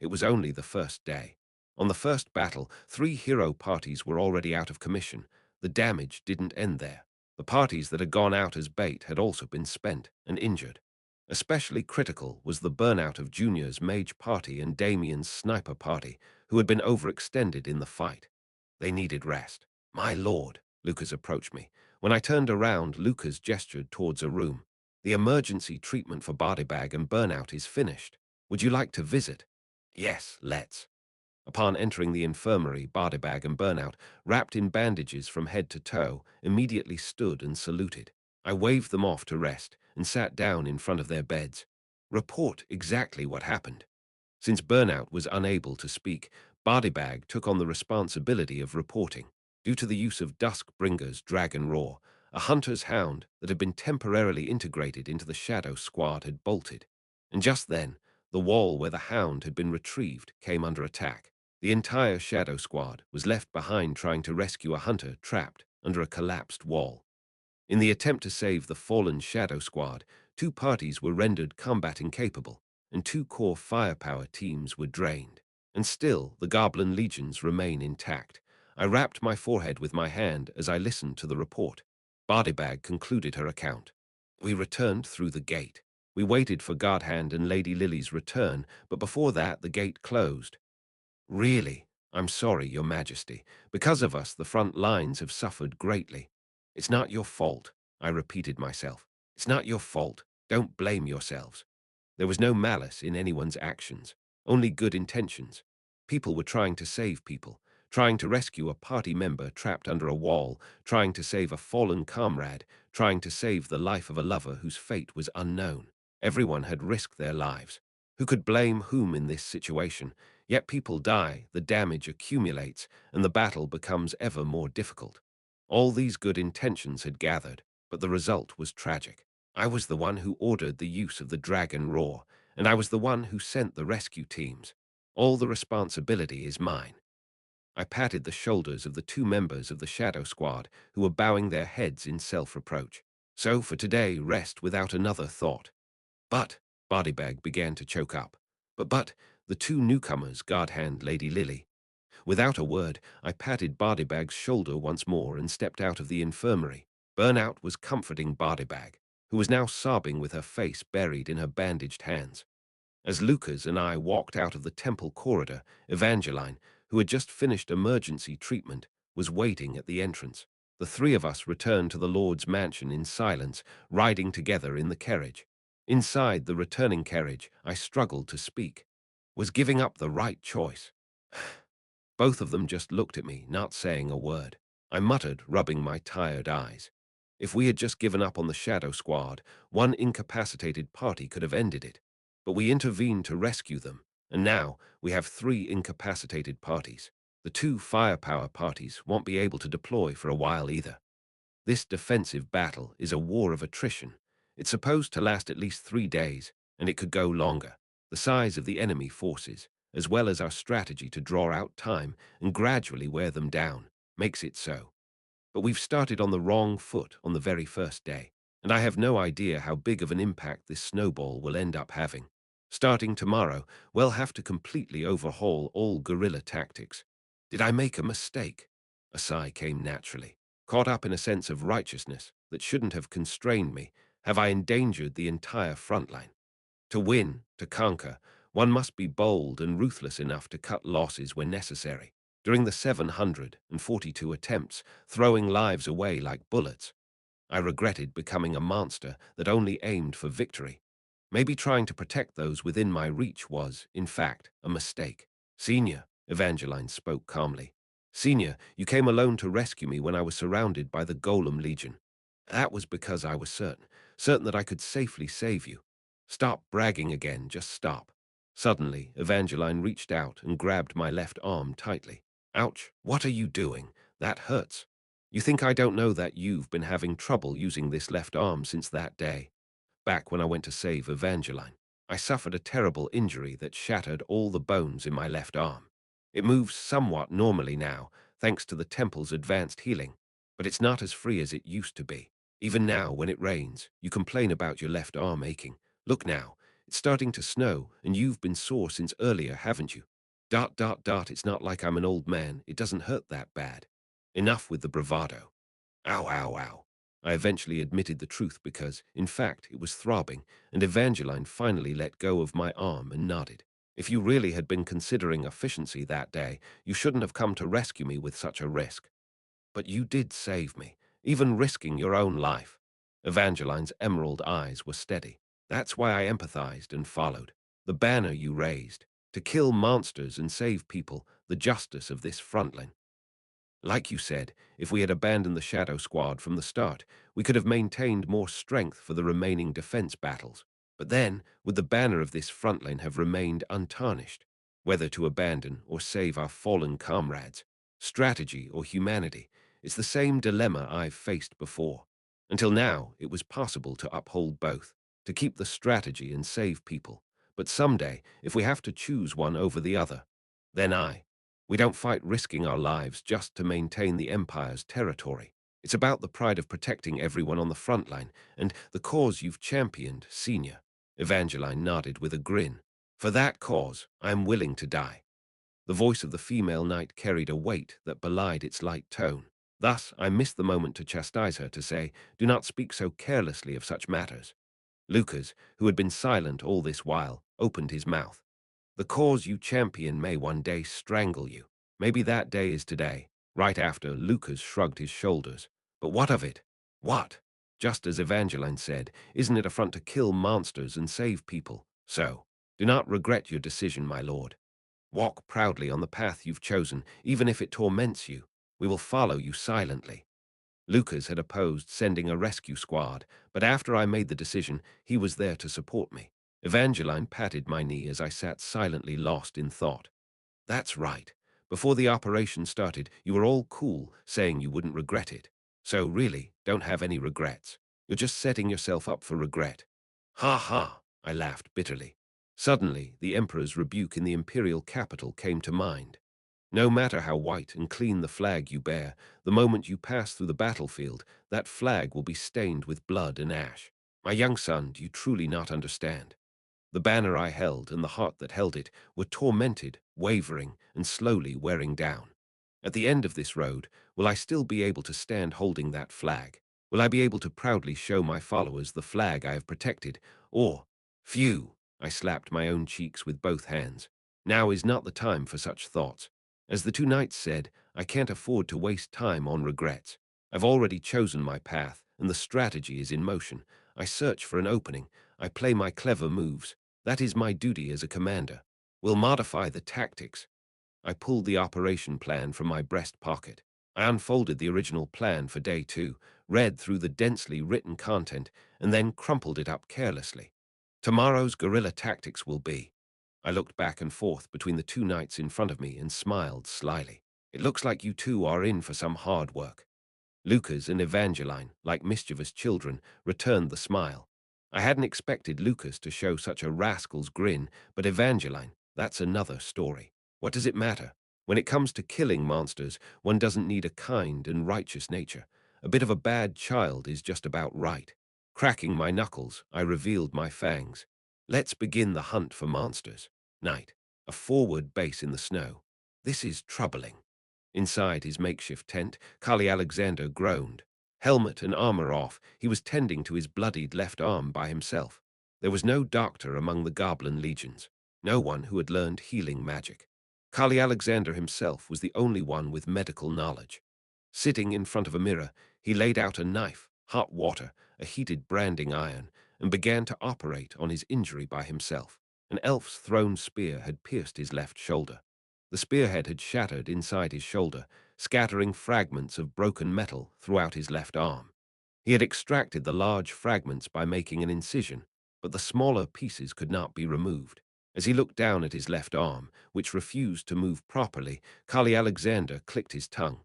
A: It was only the first day. On the first battle, 3 hero parties were already out of commission. The damage didn't end there. The parties that had gone out as bait had also been spent and injured. Especially critical was the burnout of Junior's mage party and Damien's sniper party, who had been overextended in the fight. They needed rest. My lord, Lucas approached me. When I turned around, Lucas gestured towards a room. The emergency treatment for body bag and burnout is finished. Would you like to visit? Yes, let's. Upon entering the infirmary, body bag and burnout, wrapped in bandages from head to toe, immediately stood and saluted. I waved them off to rest and sat down in front of their beds. Report exactly what happened. Since Burnout was unable to speak, Bodybag took on the responsibility of reporting. Due to the use of Duskbringer's Dragon Roar, a hunter's hound that had been temporarily integrated into the Shadow Squad had bolted. And just then, the wall where the hound had been retrieved came under attack. The entire Shadow Squad was left behind trying to rescue a hunter trapped under a collapsed wall. In the attempt to save the fallen Shadow Squad, 2 parties were rendered combat incapable, and 2 core firepower teams were drained. And still, the Goblin legions remain intact. I rapped my forehead with my hand as I listened to the report. Bodybag concluded her account. We returned through the gate. We waited for Godhand and Lady Lily's return, but before that the gate closed. Really? I'm sorry, Your Majesty. Because of us, the front lines have suffered greatly. It's not your fault, I repeated myself. It's not your fault. Don't blame yourselves. There was no malice in anyone's actions, only good intentions. People were trying to save people, trying to rescue a party member trapped under a wall, trying to save a fallen comrade, trying to save the life of a lover whose fate was unknown. Everyone had risked their lives. Who could blame whom in this situation? Yet people die, the damage accumulates, and the battle becomes ever more difficult. All these good intentions had gathered, but the result was tragic. I was the one who ordered the use of the Dragon Roar, and I was the one who sent the rescue teams. All the responsibility is mine. I patted the shoulders of the 2 members of the Shadow Squad who were bowing their heads in self-reproach. So for today, rest without another thought. But, Bodybag began to choke up. But, the 2 newcomers, Godhand, Lady Lily. Without a word, I patted Bodybag's shoulder once more and stepped out of the infirmary. Burnout was comforting Bodybag, who was now sobbing with her face buried in her bandaged hands. As Lucas and I walked out of the temple corridor, Evangeline, who had just finished emergency treatment, was waiting at the entrance. The 3 of us returned to the Lord's mansion in silence, riding together in the carriage. Inside the returning carriage, I struggled to speak. Was giving up the right choice? Both of them just looked at me, not saying a word. I muttered, rubbing my tired eyes. If we had just given up on the Shadow Squad, 1 incapacitated party could have ended it. But we intervened to rescue them, and now we have 3 incapacitated parties. The 2 firepower parties won't be able to deploy for a while either. This defensive battle is a war of attrition. It's supposed to last at least 3 days, and it could go longer. the size of the enemy forces, as well as our strategy to draw out time and gradually wear them down, makes it so. But we've started on the wrong foot on the very first day, and I have no idea how big of an impact this snowball will end up having. Starting tomorrow, we'll have to completely overhaul all guerrilla tactics. Did I make a mistake? A sigh came naturally. Caught up in a sense of righteousness that shouldn't have constrained me, have I endangered the entire front line? To win, to conquer, one must be bold and ruthless enough to cut losses when necessary. During the 742 attempts, throwing lives away like bullets, I regretted becoming a monster that only aimed for victory. Maybe trying to protect those within my reach was, in fact, a mistake. Senior, Evangeline spoke calmly. Senior, you came alone to rescue me when I was surrounded by the Golem Legion. That was because I was certain that I could safely save you. Stop bragging again, just stop. Suddenly, Evangeline reached out and grabbed my left arm tightly. Ouch, what are you doing? That hurts. You think I don't know that you've been having trouble using this left arm since that day? Back when I went to save Evangeline, I suffered a terrible injury that shattered all the bones in my left arm. It moves somewhat normally now, thanks to the temple's advanced healing, but it's not as free as it used to be. Even now, when it rains, you complain about your left arm aching. Look now, it's starting to snow, and you've been sore since earlier, haven't you? It's not like I'm an old man. It doesn't hurt that bad. Enough with the bravado. Ow, ow, ow. I eventually admitted the truth because, in fact, it was throbbing, and Evangeline finally let go of my arm and nodded. If you really had been considering efficiency that day, you shouldn't have come to rescue me with such a risk. But you did save me, even risking your own life. Evangeline's emerald eyes were steady. That's why I empathized and followed. The banner you raised, to kill monsters and save people, the justice of this frontline. Like you said, if we had abandoned the Shadow Squad from the start, we could have maintained more strength for the remaining defense battles. But then, would the banner of this frontline have remained untarnished? Whether to abandon or save our fallen comrades, strategy or humanity, it's the same dilemma I've faced before. Until now, it was possible to uphold both, to keep the strategy and save people. But someday, if we have to choose one over the other, then we don't fight risking our lives just to maintain the Empire's territory. It's about the pride of protecting everyone on the front line and the cause you've championed, Senior. Evangeline nodded with a grin. For that cause, I am willing to die. The voice of the female knight carried a weight that belied its light tone. Thus, I missed the moment to chastise her, to say, do not speak so carelessly of such matters. Lucas, who had been silent all this while, opened his mouth. The cause you champion may one day strangle you. Maybe that day is today. Right after, Lucas shrugged his shoulders. But what of it? What? Just as Evangeline said, isn't it a front to kill monsters and save people? So, do not regret your decision, my lord. Walk proudly on the path you've chosen, even if it torments you. We will follow you silently. Lucas had opposed sending a rescue squad, but after I made the decision, he was there to support me. Evangeline patted my knee as I sat silently lost in thought. That's right. Before the operation started, you were all cool, saying you wouldn't regret it. So really, don't have any regrets. You're just setting yourself up for regret. Ha ha, I laughed bitterly. Suddenly, the Emperor's rebuke in the imperial capital came to mind. No matter how white and clean the flag you bear, the moment you pass through the battlefield, that flag will be stained with blood and ash. My young son, do you truly not understand? The banner I held and the heart that held it were tormented, wavering, and slowly wearing down. At the end of this road, will I still be able to stand holding that flag? Will I be able to proudly show my followers the flag I have protected? Or, phew, I slapped my own cheeks with both hands. Now is not the time for such thoughts. As the two knights said, I can't afford to waste time on regrets. I've already chosen my path, and the strategy is in motion. I search for an opening. I play my clever moves. That is my duty as a commander. We'll modify the tactics. I pulled the operation plan from my breast pocket. I unfolded the original plan for day 2, read through the densely written content, and then crumpled it up carelessly. Tomorrow's guerrilla tactics will be. I looked back and forth between the two knights in front of me and smiled slyly. It looks like you two are in for some hard work. Lucas and Evangeline, like mischievous children, returned the smile. I hadn't expected Lucas to show such a rascal's grin, but Evangeline, that's another story. What does it matter? When it comes to killing monsters, one doesn't need a kind and righteous nature. A bit of a bad child is just about right. Cracking my knuckles, I revealed my fangs. Let's begin the hunt for monsters. Night. A forward base in the snow. This is troubling. Inside his makeshift tent, Kali Alexander groaned. Helmet and armor off, he was tending to his bloodied left arm by himself. There was no doctor among the Goblin legions, no one who had learned healing magic. Kali Alexander himself was the only one with medical knowledge. Sitting in front of a mirror, he laid out a knife, hot water, a heated branding iron, and began to operate on his injury by himself. An elf's thrown spear had pierced his left shoulder. The spearhead had shattered inside his shoulder, scattering fragments of broken metal throughout his left arm. He had extracted the large fragments by making an incision, but the smaller pieces could not be removed. As he looked down at his left arm, which refused to move properly, Kali Alexander clicked his tongue.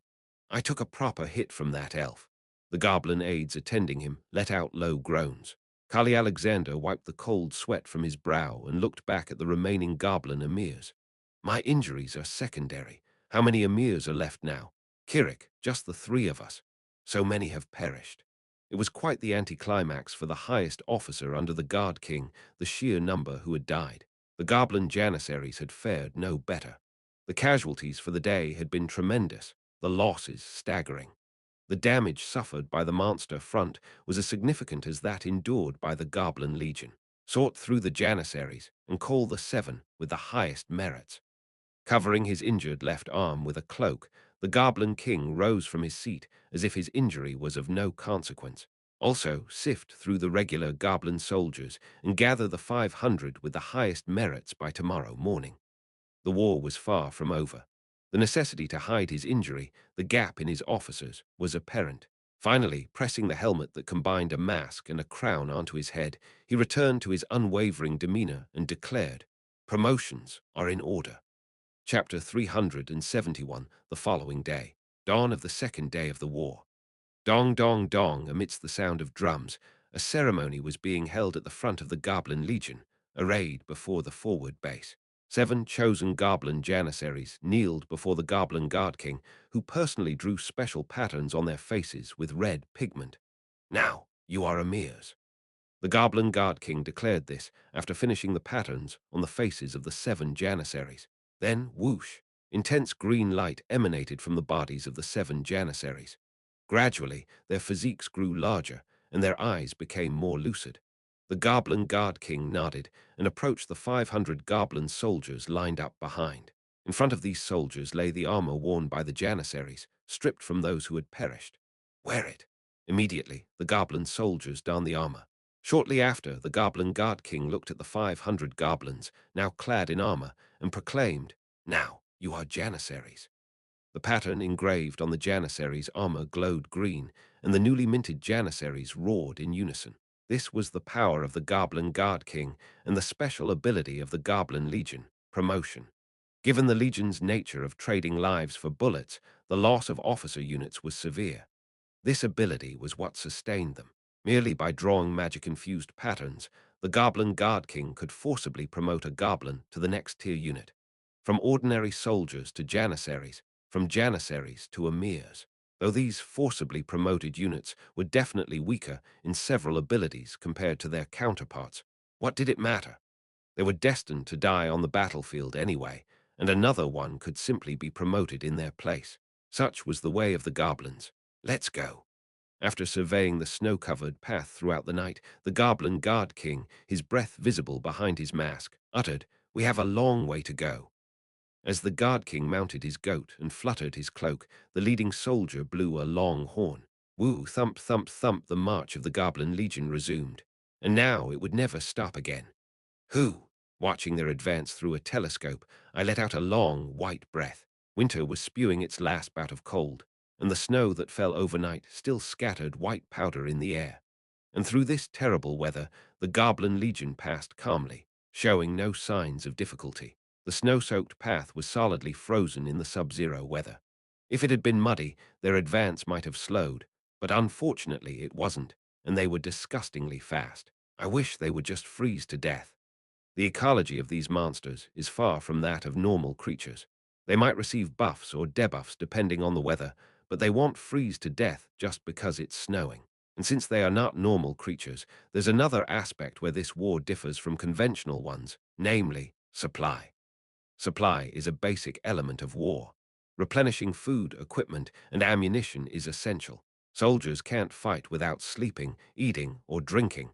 A: I took a proper hit from that elf. The goblin aides attending him let out low groans. Kali Alexander wiped the cold sweat from his brow and looked back at the remaining goblin emirs. My injuries are secondary. How many emirs are left now? Kirik, just the three of us. So many have perished. It was quite the anticlimax for the highest officer under the Guard King, the sheer number who had died. The goblin janissaries had fared no better. The casualties for the day had been tremendous, the losses staggering. The damage suffered by the monster front was as significant as that endured by the Goblin Legion. Sort through the janissaries and call the seven with the highest merits. Covering his injured left arm with a cloak, the Goblin King rose from his seat as if his injury was of no consequence. Also, sift through the regular Goblin soldiers and gather the 500 with the highest merits by tomorrow morning. The war was far from over. The necessity to hide his injury, the gap in his officers, was apparent. Finally, pressing the helmet that combined a mask and a crown onto his head, he returned to his unwavering demeanor and declared, "Promotions are in order." Chapter 371, the following day. Dawn of the second day of the war. Dong, dong, dong, amidst the sound of drums, a ceremony was being held at the front of the Goblin Legion, arrayed before the forward base. 7 chosen Goblin janissaries kneeled before the Goblin Guard King, who personally drew special patterns on their faces with red pigment. Now, you are emirs. The Goblin Guard King declared this after finishing the patterns on the faces of the 7 janissaries. Then, whoosh, intense green light emanated from the bodies of the 7 janissaries. Gradually, their physiques grew larger, and their eyes became more lucid. The Goblin Guard King nodded and approached the 500 goblin soldiers lined up behind. In front of these soldiers lay the armor worn by the janissaries, stripped from those who had perished. Wear it. Immediately, the goblin soldiers donned the armor. Shortly after, the Goblin Guard King looked at the 500 goblins, now clad in armor, and proclaimed, "Now, you are janissaries." The pattern engraved on the janissaries' armor glowed green, and the newly minted janissaries roared in unison. This was the power of the Goblin Guard King and the special ability of the Goblin Legion, promotion. Given the Legion's nature of trading lives for bullets, the loss of officer units was severe. This ability was what sustained them. Merely by drawing magic-infused patterns, the Goblin Guard King could forcibly promote a goblin to the next tier unit. From ordinary soldiers to janissaries, from janissaries to emirs. Though these forcibly promoted units were definitely weaker in several abilities compared to their counterparts, what did it matter? They were destined to die on the battlefield anyway, and another one could simply be promoted in their place. Such was the way of the goblins. Let's go. After surveying the snow-covered path throughout the night, the Goblin Guard King, his breath visible behind his mask, uttered, "We have a long way to go." As the Guard King mounted his goat and fluttered his cloak, the leading soldier blew a long horn. Woo, thump, thump, thump, the march of the Goblin Legion resumed. And now it would never stop again. Who? Watching their advance through a telescope, I let out a long, white breath. Winter was spewing its last bout of cold, and the snow that fell overnight still scattered white powder in the air. And through this terrible weather, the Goblin Legion passed calmly, showing no signs of difficulty. The snow-soaked path was solidly frozen in the sub-zero weather. If it had been muddy, their advance might have slowed, but unfortunately it wasn't, and they were disgustingly fast. I wish they would just freeze to death. The ecology of these monsters is far from that of normal creatures. They might receive buffs or debuffs depending on the weather, but they won't freeze to death just because it's snowing. And since they are not normal creatures, there's another aspect where this war differs from conventional ones, namely supply. Supply is a basic element of war. Replenishing food, equipment, and ammunition is essential. Soldiers can't fight without sleeping, eating, or drinking.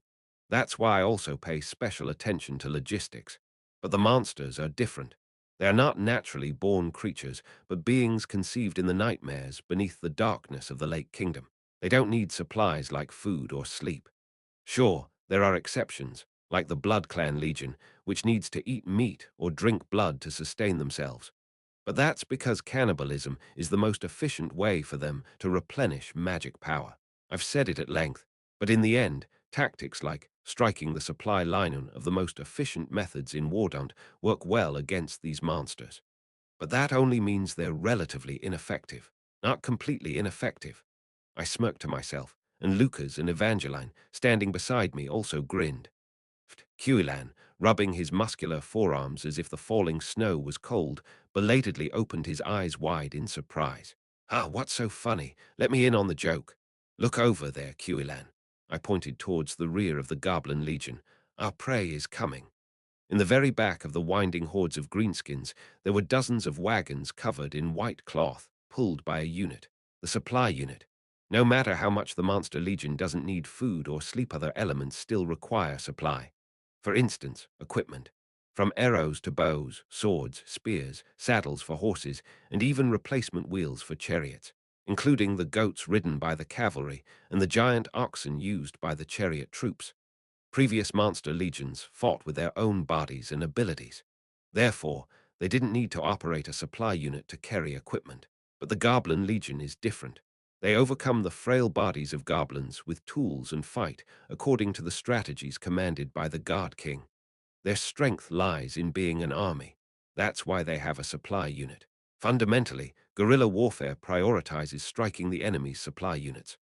A: That's why I also pay special attention to logistics. But the monsters are different. They are not naturally born creatures, but beings conceived in the nightmares beneath the darkness of the Lake Kingdom. They don't need supplies like food or sleep. Sure, there are exceptions, like the Blood Clan Legion, which needs to eat meat or drink blood to sustain themselves. But that's because cannibalism is the most efficient way for them to replenish magic power. I've said it at length, but in the end, tactics like striking the supply line of the most efficient methods in war don't work well against these monsters. But that only means they're relatively ineffective, not completely ineffective. I smirked to myself, and Lucas and Evangeline, standing beside me, also grinned. Huilan, rubbing his muscular forearms as if the falling snow was cold, belatedly opened his eyes wide in surprise. Ah, what's so funny? Let me in on the joke. Look over there, Huilan. I pointed towards the rear of the Goblin Legion. Our prey is coming. In the very back of the winding hordes of greenskins, there were dozens of wagons covered in white cloth, pulled by a unit, the supply unit. No matter how much the Monster Legion doesn't need food or sleep, other elements still require supply. For instance, equipment. From arrows to bows, swords, spears, saddles for horses, and even replacement wheels for chariots, including the goats ridden by the cavalry and the giant oxen used by the chariot troops. Previous monster legions fought with their own bodies and abilities. Therefore, they didn't need to operate a supply unit to carry equipment. But the Goblin Legion is different. They overcome the frail bodies of goblins with tools and fight according to the strategies commanded by the God King. Their strength lies in being an army. That's why they have a supply unit. Fundamentally, guerrilla warfare prioritizes striking the enemy's supply units.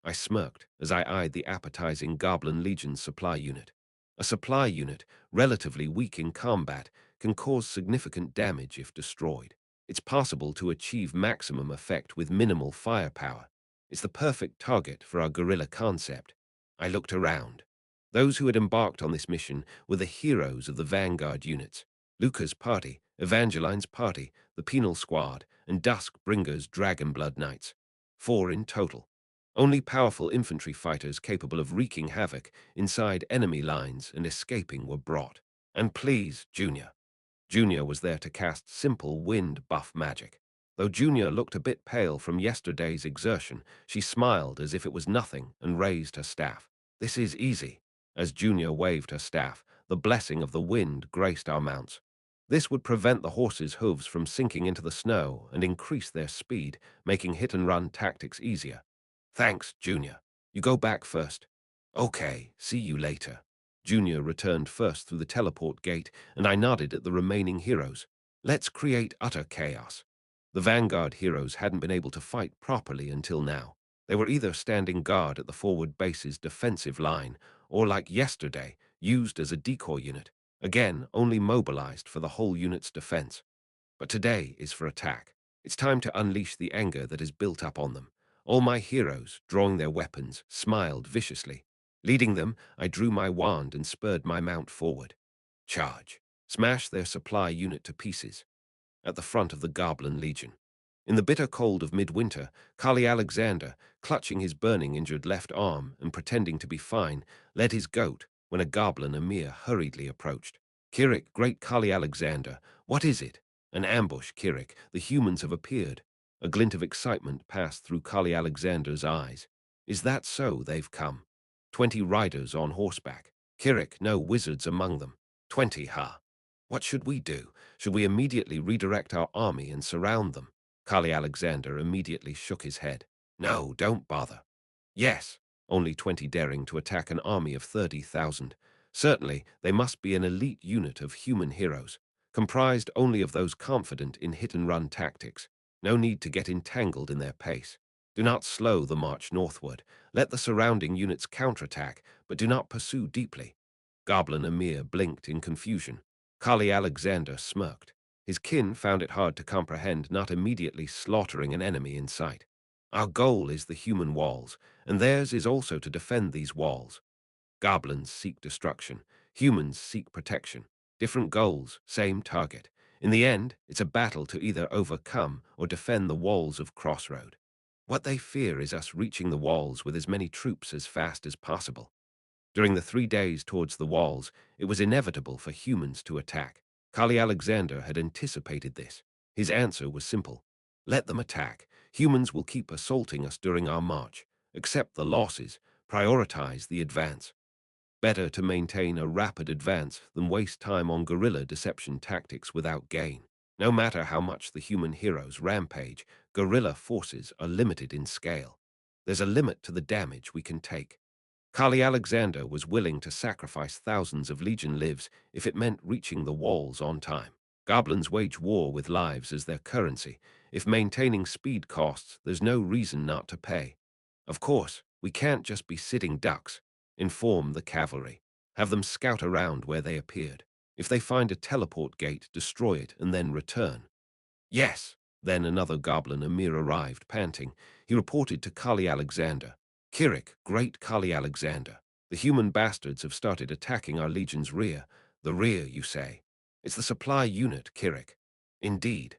A: I smirked as I eyed the appetizing Goblin Legion's supply unit. A supply unit, relatively weak in combat, can cause significant damage if destroyed. It's possible to achieve maximum effect with minimal firepower. It's the perfect target for our guerrilla concept. I looked around. Those who had embarked on this mission were the heroes of the vanguard units. Luca's party, Evangeline's party, the Penal Squad, and Dusk Bringer's Dragonblood Knights. 4 in total. Only powerful infantry fighters capable of wreaking havoc inside enemy lines and escaping were brought. And please, Junior. Junior was there to cast simple wind buff magic. Though Junior looked a bit pale from yesterday's exertion, she smiled as if it was nothing and raised her staff. This is easy. As Junior waved her staff, the blessing of the wind graced our mounts. This would prevent the horses' hooves from sinking into the snow and increase their speed, making hit-and-run tactics easier. Thanks, Junior. You go back first. Okay, see you later. Junior returned first through the teleport gate, and I nodded at the remaining heroes. Let's create utter chaos. The Vanguard heroes hadn't been able to fight properly until now. They were either standing guard at the forward base's defensive line, or like yesterday, used as a decoy unit, again only mobilized for the whole unit's defense. But today is for attack. It's time to unleash the anger that is built up on them. All my heroes, drawing their weapons, smiled viciously. Leading them, I drew my wand and spurred my mount forward. Charge. Smash their supply unit to pieces. At the front of the Goblin Legion. In the bitter cold of midwinter, Kali Alexander, clutching his burning injured left arm and pretending to be fine, led his goat when a goblin Emir hurriedly approached. Kirik, great Kali Alexander, what is it? An ambush, Kirik. The humans have appeared. A glint of excitement passed through Kali Alexander's eyes. Is that so? They've come. 20 riders on horseback. Kirik, no wizards among them. 20, ha. What should we do? Should we immediately redirect our army and surround them? Kali Alexander immediately shook his head. No, don't bother. Yes, only 20 daring to attack an army of 30,000. Certainly, they must be an elite unit of human heroes, comprised only of those confident in hit-and-run tactics. No need to get entangled in their pace. Do not slow the march northward. Let the surrounding units counterattack, but do not pursue deeply. Goblin Emir blinked in confusion. Kali Alexander smirked. His kin found it hard to comprehend not immediately slaughtering an enemy in sight. Our goal is the human walls, and theirs is also to defend these walls. Goblins seek destruction. Humans seek protection. Different goals, same target. In the end, it's a battle to either overcome or defend the walls of Crossroad. What they fear is us reaching the walls with as many troops as fast as possible. During the 3 days towards the walls, it was inevitable for humans to attack. Kali Alexander had anticipated this. His answer was simple. Let them attack. Humans will keep assaulting us during our march. Accept the losses. Prioritize the advance. Better to maintain a rapid advance than waste time on guerrilla deception tactics without gain. No matter how much the human heroes rampage, guerrilla forces are limited in scale. There's a limit to the damage we can take. Kali Alexander was willing to sacrifice thousands of Legion lives if it meant reaching the walls on time. Goblins wage war with lives as their currency. If maintaining speed costs, there's no reason not to pay. Of course, we can't just be sitting ducks. Inform the cavalry. Have them scout around where they appeared. If they find a teleport gate, destroy it and then return. Yes. Then another goblin Emir arrived, panting. He reported to Kali Alexander. Kirik, great Kali Alexander. The human bastards have started attacking our legion's rear. The rear, you say? It's the supply unit, Kirik. Indeed.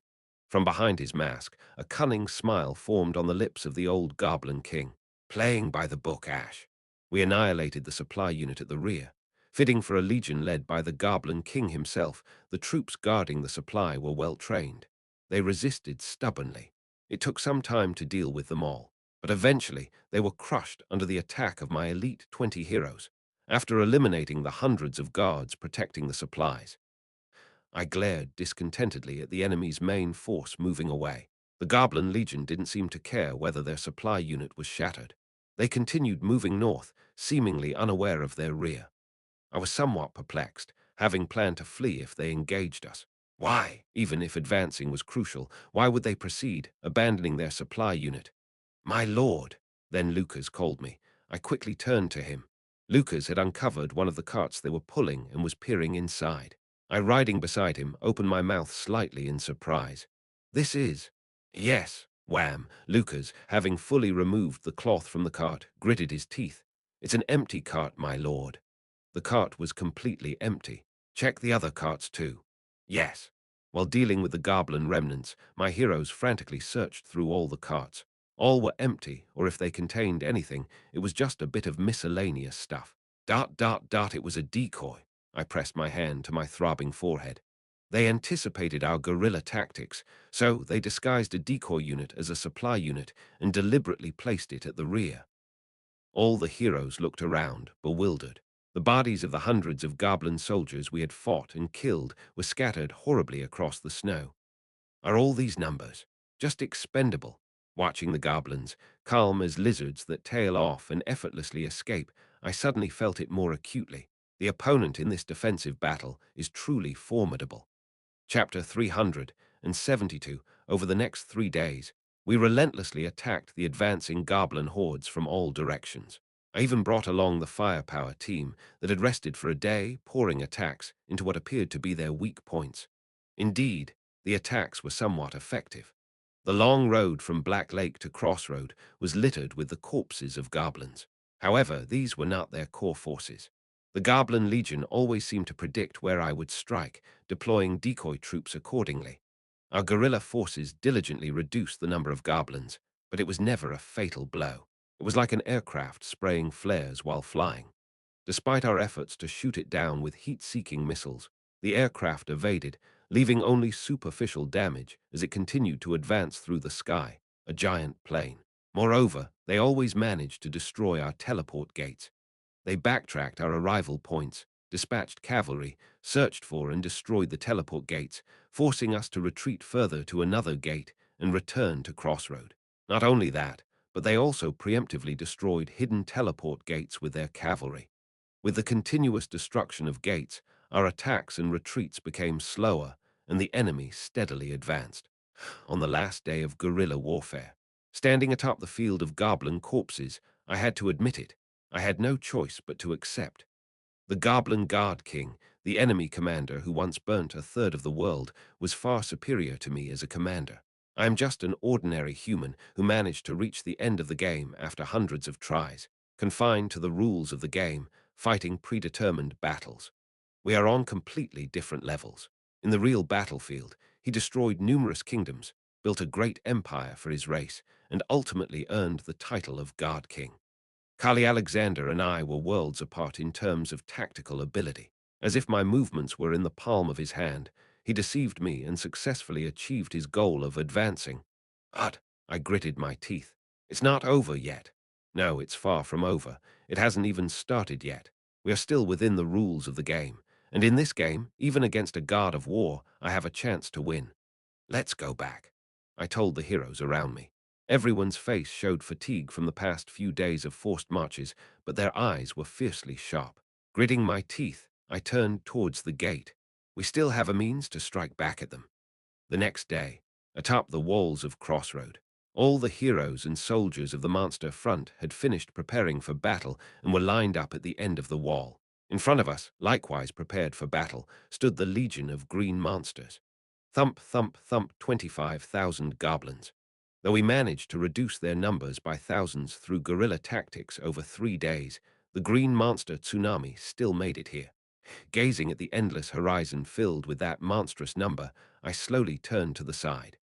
A: From behind his mask, a cunning smile formed on the lips of the old goblin king. Playing by the book, Ash. We annihilated the supply unit at the rear. Fitting for a legion led by the goblin king himself, the troops guarding the supply were well trained. They resisted stubbornly. It took some time to deal with them all, but eventually they were crushed under the attack of my elite 20 heroes. After eliminating the hundreds of guards protecting the supplies, I glared discontentedly at the enemy's main force moving away. The Goblin Legion didn't seem to care whether their supply unit was shattered. They continued moving north, seemingly unaware of their rear. I was somewhat perplexed, having planned to flee if they engaged us. Why, even if advancing was crucial, why would they proceed, abandoning their supply unit? My lord, then Lucas called me. I quickly turned to him. Lucas had uncovered one of the carts they were pulling and was peering inside. I, riding beside him, opened my mouth slightly in surprise. This is... Yes, wham. Lucas, having fully removed the cloth from the cart, gritted his teeth. It's an empty cart, my lord. The cart was completely empty. Check the other carts too. Yes. While dealing with the goblin remnants, my heroes frantically searched through all the carts. All were empty, or if they contained anything, it was just a bit of miscellaneous stuff. It was a decoy. I pressed my hand to my throbbing forehead. They anticipated our guerrilla tactics, so they disguised a decoy unit as a supply unit and deliberately placed it at the rear. All the heroes looked around, bewildered. The bodies of the hundreds of goblin soldiers we had fought and killed were scattered horribly across the snow. Are all these numbers just expendable? Watching the goblins, calm as lizards that tail off and effortlessly escape, I suddenly felt it more acutely. The opponent in this defensive battle is truly formidable. Chapter 372. Over the next 3 days, we relentlessly attacked the advancing goblin hordes from all directions. I even brought along the firepower team that had rested for a day, pouring attacks into what appeared to be their weak points. Indeed, the attacks were somewhat effective. The long road from Black Lake to Crossroad was littered with the corpses of goblins. However, these were not their core forces. The Goblin Legion always seemed to predict where I would strike, deploying decoy troops accordingly. Our guerrilla forces diligently reduced the number of goblins, but it was never a fatal blow. It was like an aircraft spraying flares while flying. Despite our efforts to shoot it down with heat-seeking missiles, the aircraft evaded, leaving only superficial damage as it continued to advance through the sky, a giant plane. Moreover, they always managed to destroy our teleport gates. They backtracked our arrival points, dispatched cavalry, searched for and destroyed the teleport gates, forcing us to retreat further to another gate and return to Crossroad. Not only that, but they also preemptively destroyed hidden teleport gates with their cavalry. With the continuous destruction of gates, our attacks and retreats became slower, and the enemy steadily advanced. On the last day of guerrilla warfare, Standing atop the field of goblin corpses, I had to admit it. I had no choice but to accept. The Goblin Guard King, the enemy commander who once burnt a third of the world, was far superior to me as a commander. I am just an ordinary human who managed to reach the end of the game after hundreds of tries, confined to the rules of the game, fighting predetermined battles. We are on completely different levels. In the real battlefield, he destroyed numerous kingdoms, built a great empire for his race, and ultimately earned the title of Guard King. Kali Alexander and I were worlds apart in terms of tactical ability. As if my movements were in the palm of his hand, he deceived me and successfully achieved his goal of advancing. But I gritted my teeth. It's not over yet. No, it's far from over. It hasn't even started yet. We are still within the rules of the game. And in this game, even against a god of war, I have a chance to win. Let's go back, I told the heroes around me. Everyone's face showed fatigue from the past few days of forced marches, but their eyes were fiercely sharp. Gritting my teeth, I turned towards the gate. We still have a means to strike back at them. The next day, atop the walls of Crossroad, all the heroes and soldiers of the monster front had finished preparing for battle and were lined up at the end of the wall. In front of us, likewise prepared for battle, stood the legion of green monsters. Thump, thump, thump, 25,000 goblins. Though we managed to reduce their numbers by thousands through guerrilla tactics over 3 days, the green monster tsunami still made it here. Gazing at the endless horizon filled with that monstrous number, I slowly turned to the side.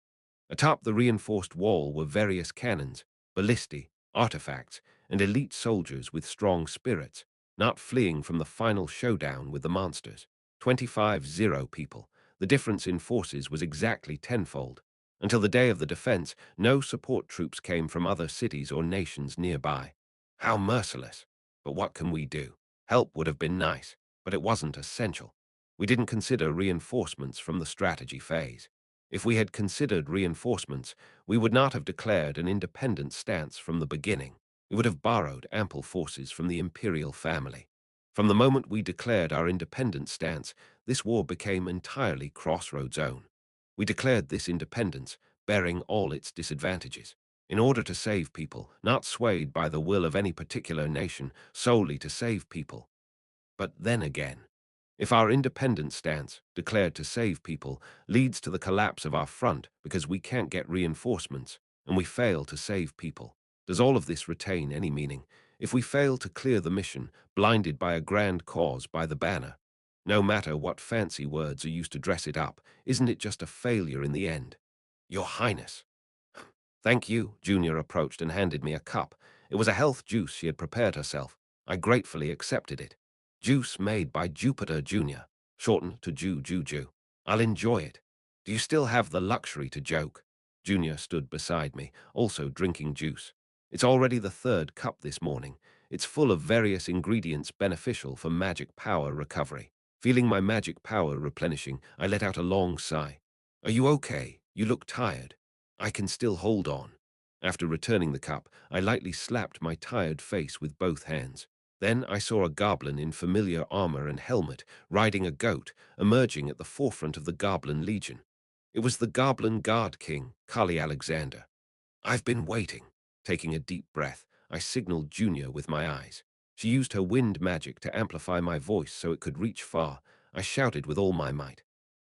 A: Atop the reinforced wall were various cannons, ballistae, artifacts, and elite soldiers with strong spirits, not fleeing from the final showdown with the monsters. 25-0 people. The difference in forces was exactly tenfold. Until the day of the defense, no support troops came from other cities or nations nearby. How merciless! But what can we do? Help would have been nice, but it wasn't essential. We didn't consider reinforcements from the strategy phase. If we had considered reinforcements, we would not have declared an independent stance from the beginning. We would have borrowed ample forces from the imperial family. From the moment we declared our independent stance, this war became entirely Crossroads' own. We declared this independence, bearing all its disadvantages, in order to save people, not swayed by the will of any particular nation, solely to save people. But then again, if our independent stance, declared to save people, leads to the collapse of our front because we can't get reinforcements, and we fail to save people, does all of this retain any meaning? If we fail to clear the mission, blinded by a grand cause by the banner, no matter what fancy words are used to dress it up, isn't it just a failure in the end? Your Highness. Thank you, Junior approached and handed me a cup. It was a health juice she had prepared herself. I gratefully accepted it. Juice made by Jupiter Junior, shortened to Ju. I'll enjoy it. Do you still have the luxury to joke? Junior stood beside me, also drinking juice. It's already the 3rd cup this morning. It's full of various ingredients beneficial for magic power recovery. Feeling my magic power replenishing, I let out a long sigh. Are you okay? You look tired. I can still hold on. After returning the cup, I lightly slapped my tired face with both hands. Then I saw a goblin in familiar armor and helmet, riding a goat, emerging at the forefront of the Goblin Legion. It was the Goblin Guard King, Kali Alexander. I've been waiting. Taking a deep breath, I signaled Junior with my eyes. She used her wind magic to amplify my voice so it could reach far. I shouted with all my might.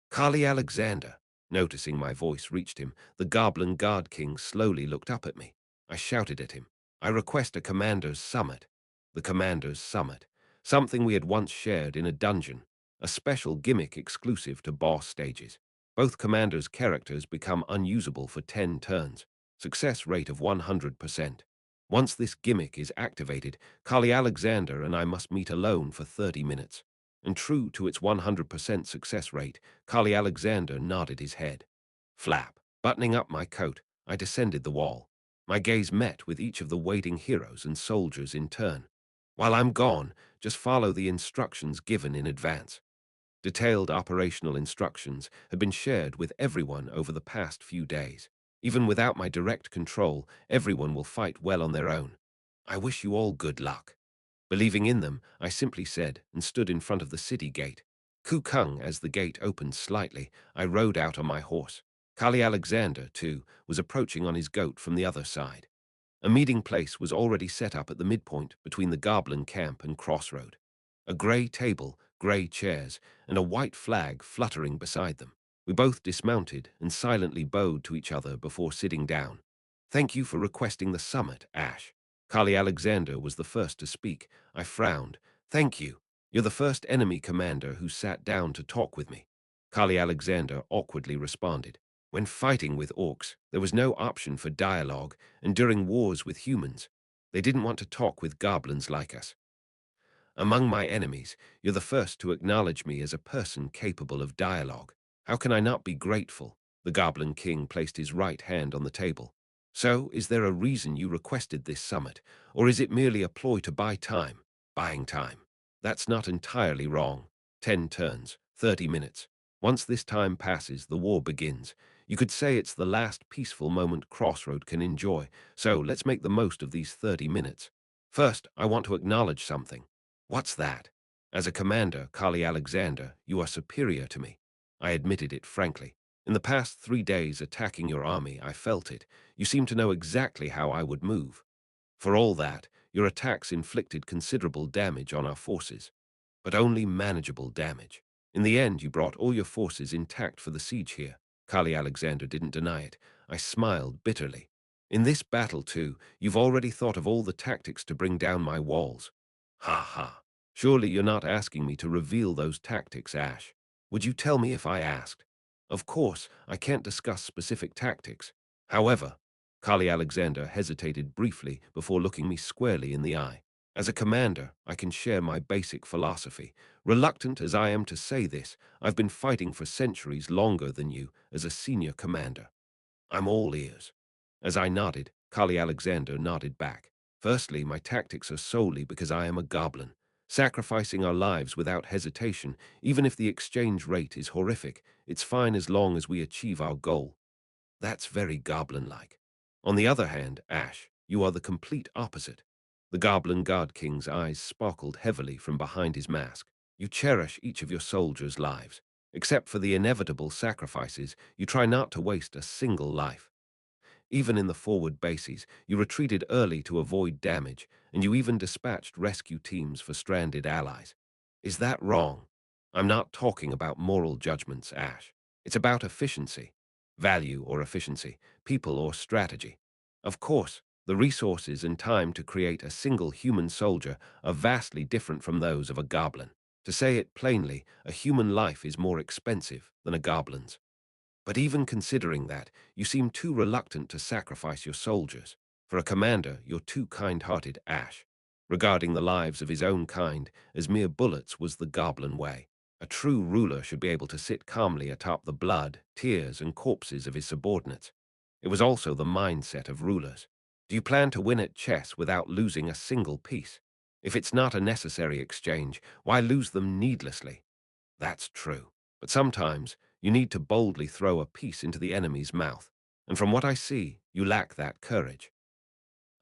A: Kali Alexander. Noticing my voice reached him, the Goblin Guard King slowly looked up at me. I shouted at him. I request a commander's summit. The commander's summit. Something we had once shared in a dungeon. A special gimmick exclusive to boss stages. Both commanders' characters become unusable for 10 turns. Success rate of 100%. Once this gimmick is activated, Kali Alexander and I must meet alone for 30 minutes. And true to its 100% success rate, Kali Alexander nodded his head. Flap. Buttoning up my coat, I descended the wall. My gaze met with each of the waiting heroes and soldiers in turn. While I'm gone, just follow the instructions given in advance. Detailed operational instructions had been shared with everyone over the past few days. Even without my direct control, everyone will fight well on their own. I wish you all good luck. Believing in them, I simply said and stood in front of the city gate. Ku Kung, as the gate opened slightly, I rode out on my horse. Kali Alexander, too, was approaching on his goat from the other side. A meeting place was already set up at the midpoint between the goblin camp and crossroad. A grey table, grey chairs, and a white flag fluttering beside them. We both dismounted and silently bowed to each other before sitting down. Thank you for requesting the summit, Ash. Kali Alexander was the first to speak. I frowned. Thank you. You're the first enemy commander who sat down to talk with me. Kali Alexander awkwardly responded. When fighting with orcs, there was no option for dialogue, and during wars with humans, they didn't want to talk with goblins like us. Among my enemies, you're the first to acknowledge me as a person capable of dialogue. How can I not be grateful? The Goblin King placed his right hand on the table. So, is there a reason you requested this summit, or is it merely a ploy to buy time? Buying time. That's not entirely wrong. 10 turns, 30 minutes. Once this time passes, the war begins. You could say it's the last peaceful moment Crossroad can enjoy, so let's make the most of these 30 minutes. First, I want to acknowledge something. What's that? As a commander, Kali Alexander, you are superior to me. I admitted it frankly. In the past 3 days attacking your army, I felt it. You seem to know exactly how I would move. For all that, your attacks inflicted considerable damage on our forces, but only manageable damage. In the end, you brought all your forces intact for the siege here. Kali Alexander didn't deny it. I smiled bitterly. In this battle, too, you've already thought of all the tactics to bring down my walls. Ha ha. Surely you're not asking me to reveal those tactics, Ash. Would you tell me if I asked? Of course, I can't discuss specific tactics. However, Kali Alexander hesitated briefly before looking me squarely in the eye. As a commander, I can share my basic philosophy. Reluctant as I am to say this, I've been fighting for centuries longer than you as a senior commander. I'm all ears. As I nodded, Kali Alexander nodded back. Firstly, my tactics are solely because I am a goblin, sacrificing our lives without hesitation, even if the exchange rate is horrific. It's fine as long as we achieve our goal. That's very goblin-like. On the other hand, Ash, you are the complete opposite. The Goblin God King's eyes sparkled heavily from behind his mask. You cherish each of your soldiers' lives. Except for the inevitable sacrifices, you try not to waste a single life. Even in the forward bases, you retreated early to avoid damage, and you even dispatched rescue teams for stranded allies. Is that wrong? I'm not talking about moral judgments, Ash. It's about efficiency. Value or efficiency, people or strategy. Of course, the resources and time to create a single human soldier are vastly different from those of a goblin. To say it plainly, a human life is more expensive than a goblin's. But even considering that, you seem too reluctant to sacrifice your soldiers. For a commander, you're too kind-hearted, Ash. Regarding the lives of his own kind as mere bullets was the goblin way. A true ruler should be able to sit calmly atop the blood, tears, and corpses of his subordinates. It was also the mindset of rulers. Do you plan to win at chess without losing a single piece? If it's not a necessary exchange, why lose them needlessly? That's true. But sometimes you need to boldly throw a piece into the enemy's mouth. And from what I see, you lack that courage.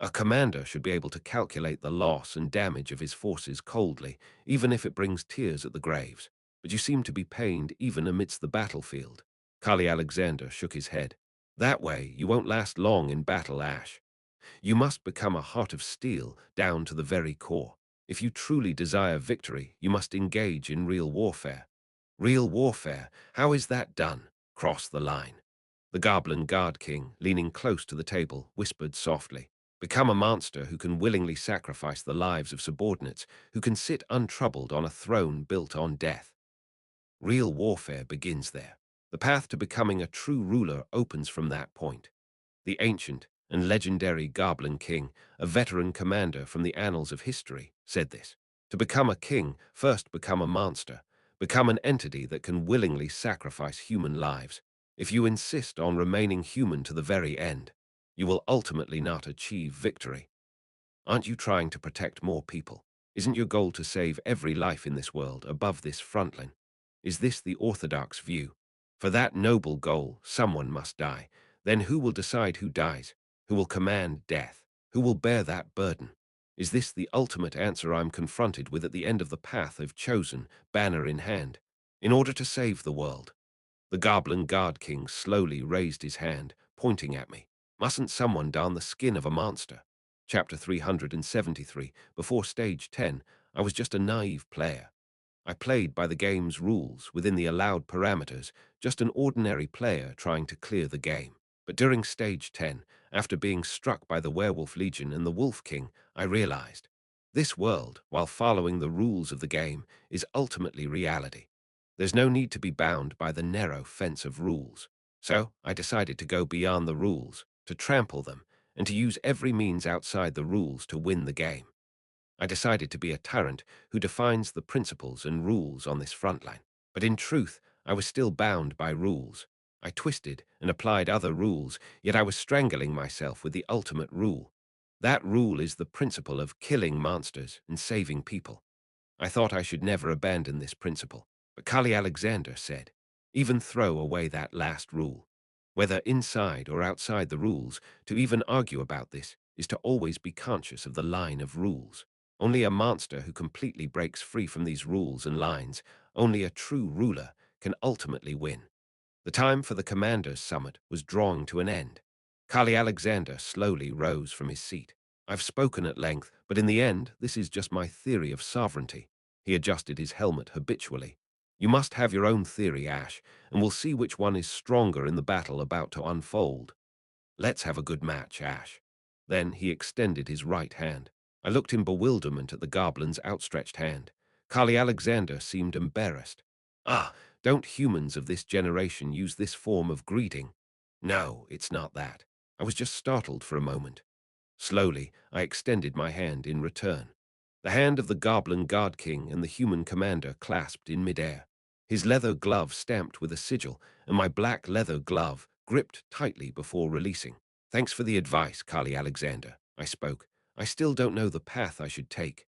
A: A commander should be able to calculate the loss and damage of his forces coldly, even if it brings tears at the graves. But you seem to be pained even amidst the battlefield. Kali Alexander shook his head. That way, you won't last long in battle, Ash. You must become a heart of steel down to the very core. If you truly desire victory, you must engage in real warfare. Real warfare? How is that done? Cross the line. The Goblin Guard King, leaning close to the table, whispered softly. Become a monster who can willingly sacrifice the lives of subordinates, who can sit untroubled on a throne built on death. Real warfare begins there. The path to becoming a true ruler opens from that point. The ancient and legendary Goblin King, a veteran commander from the annals of history, said this. To become a king, first become a monster. Become an entity that can willingly sacrifice human lives. If you insist on remaining human to the very end, you will ultimately not achieve victory. Aren't you trying to protect more people? Isn't your goal to save every life in this world above this frontline? Is this the orthodox view? For that noble goal, someone must die. Then who will decide who dies? Who will command death? Who will bear that burden? Is this the ultimate answer I'm confronted with at the end of the path I've chosen, banner in hand, in order to save the world? The Goblin Guard King slowly raised his hand, pointing at me. Mustn't someone don the skin of a monster? Chapter 373. Before Stage 10, I was just a naive player. I played by the game's rules, within the allowed parameters, just an ordinary player trying to clear the game. But during Stage 10, after being struck by the Werewolf Legion and the Wolf King, I realized this world, while following the rules of the game, is ultimately reality. There's no need to be bound by the narrow fence of rules. So I decided to go beyond the rules, to trample them, and to use every means outside the rules to win the game. I decided to be a tyrant who defines the principles and rules on this front line. But in truth, I was still bound by rules. I twisted and applied other rules, yet I was strangling myself with the ultimate rule. That rule is the principle of killing monsters and saving people. I thought I should never abandon this principle, but Kali Alexander said, even throw away that last rule. Whether inside or outside the rules, to even argue about this is to always be conscious of the line of rules. Only a monster who completely breaks free from these rules and lines, only a true ruler, can ultimately win. The time for the Commanders' Summit was drawing to an end. Kali Alexander slowly rose from his seat. I've spoken at length, but in the end, this is just my theory of sovereignty. He adjusted his helmet habitually. You must have your own theory, Ash, and we'll see which one is stronger in the battle about to unfold. Let's have a good match, Ash. Then he extended his right hand. I looked in bewilderment at the goblin's outstretched hand. Kali Alexander seemed embarrassed. Ah, don't humans of this generation use this form of greeting? No, it's not that. I was just startled for a moment. Slowly, I extended my hand in return. The hand of the Goblin Guard King and the human commander clasped in midair. His leather glove stamped with a sigil, and my black leather glove gripped tightly before releasing. Thanks for the advice, Kali Alexander, I spoke. I still don't know the path I should take.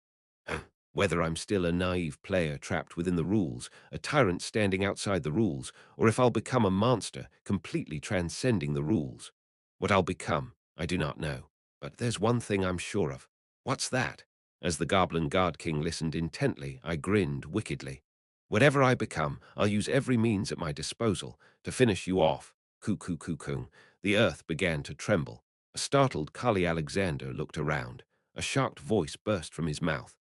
A: Whether I'm still a naive player trapped within the rules, a tyrant standing outside the rules, or if I'll become a monster completely transcending the rules. What I'll become, I do not know. But there's one thing I'm sure of. What's that? As the Goblin Guard King listened intently, I grinned wickedly. Whatever I become, I'll use every means at my disposal to finish you off. Cuckoo cuckoo. The earth began to tremble. A startled Kali Alexander looked around. A shocked voice burst from his mouth.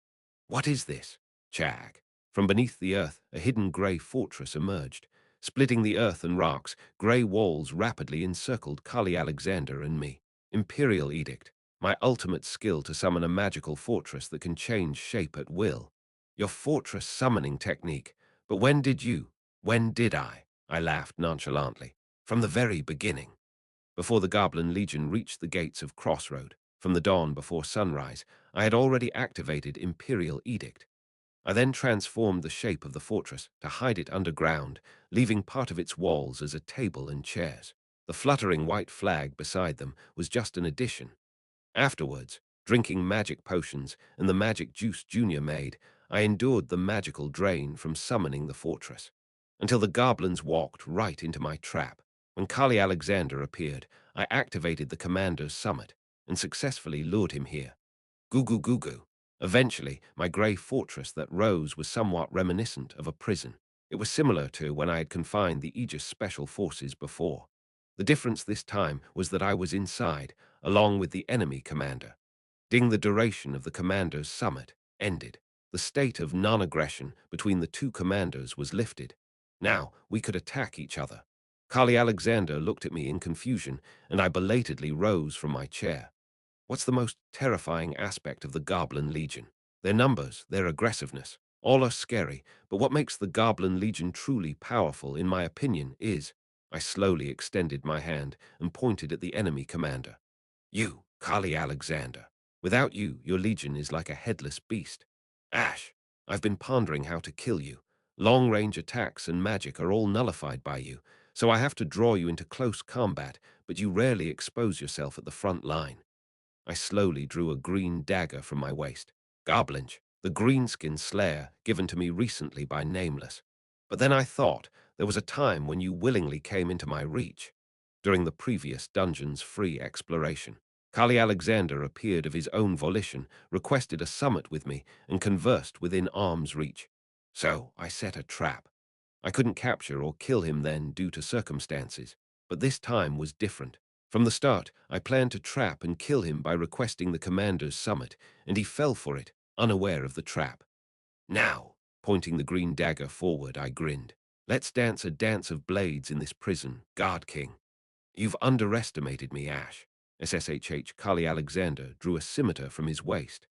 A: What is this? Chag. From beneath the earth, a hidden grey fortress emerged. Splitting the earth and rocks, grey walls rapidly encircled Kali Alexander and me. Imperial Edict. My ultimate skill to summon a magical fortress that can change shape at will. Your fortress summoning technique. But when did I? I laughed nonchalantly. From the very beginning. Before the Goblin Legion reached the gates of Crossroad, from the dawn before sunrise, I had already activated Imperial Edict. I then transformed the shape of the fortress to hide it underground, leaving part of its walls as a table and chairs. The fluttering white flag beside them was just an addition. Afterwards, drinking magic potions and the magic juice Junior made, I endured the magical drain from summoning the fortress, until the goblins walked right into my trap. When Kali Alexander appeared, I activated the commander's summit and successfully lured him here. Goo goo goo goo. Eventually, my grey fortress that rose was somewhat reminiscent of a prison. It was similar to when I had confined the Aegis Special Forces before. The difference this time was that I was inside, along with the enemy commander. The duration of the commander's summit ended. The state of non-aggression between the two commanders was lifted. Now we could attack each other. Kali Alexander looked at me in confusion, and I belatedly rose from my chair. What's the most terrifying aspect of the Goblin Legion? Their numbers, their aggressiveness. All are scary, but what makes the Goblin Legion truly powerful, in my opinion, is... I slowly extended my hand and pointed at the enemy commander. You, Kali Alexander. Without you, your legion is like a headless beast. Ash, I've been pondering how to kill you. Long-range attacks and magic are all nullified by you, so I have to draw you into close combat, but you rarely expose yourself at the front line. I slowly drew a green dagger from my waist. Goblinch, the greenskin slayer given to me recently by Nameless. But then I thought there was a time when you willingly came into my reach. During the previous dungeon's free exploration, Kali Alexander appeared of his own volition, requested a summit with me, and conversed within arm's reach. So I set a trap. I couldn't capture or kill him then due to circumstances, but this time was different. From the start, I planned to trap and kill him by requesting the commander's summit, and he fell for it, unaware of the trap. Now, pointing the green dagger forward, I grinned. Let's dance a dance of blades in this prison, Guard King. You've underestimated me, Ash. SSHH Kali Alexander drew a scimitar from his waist.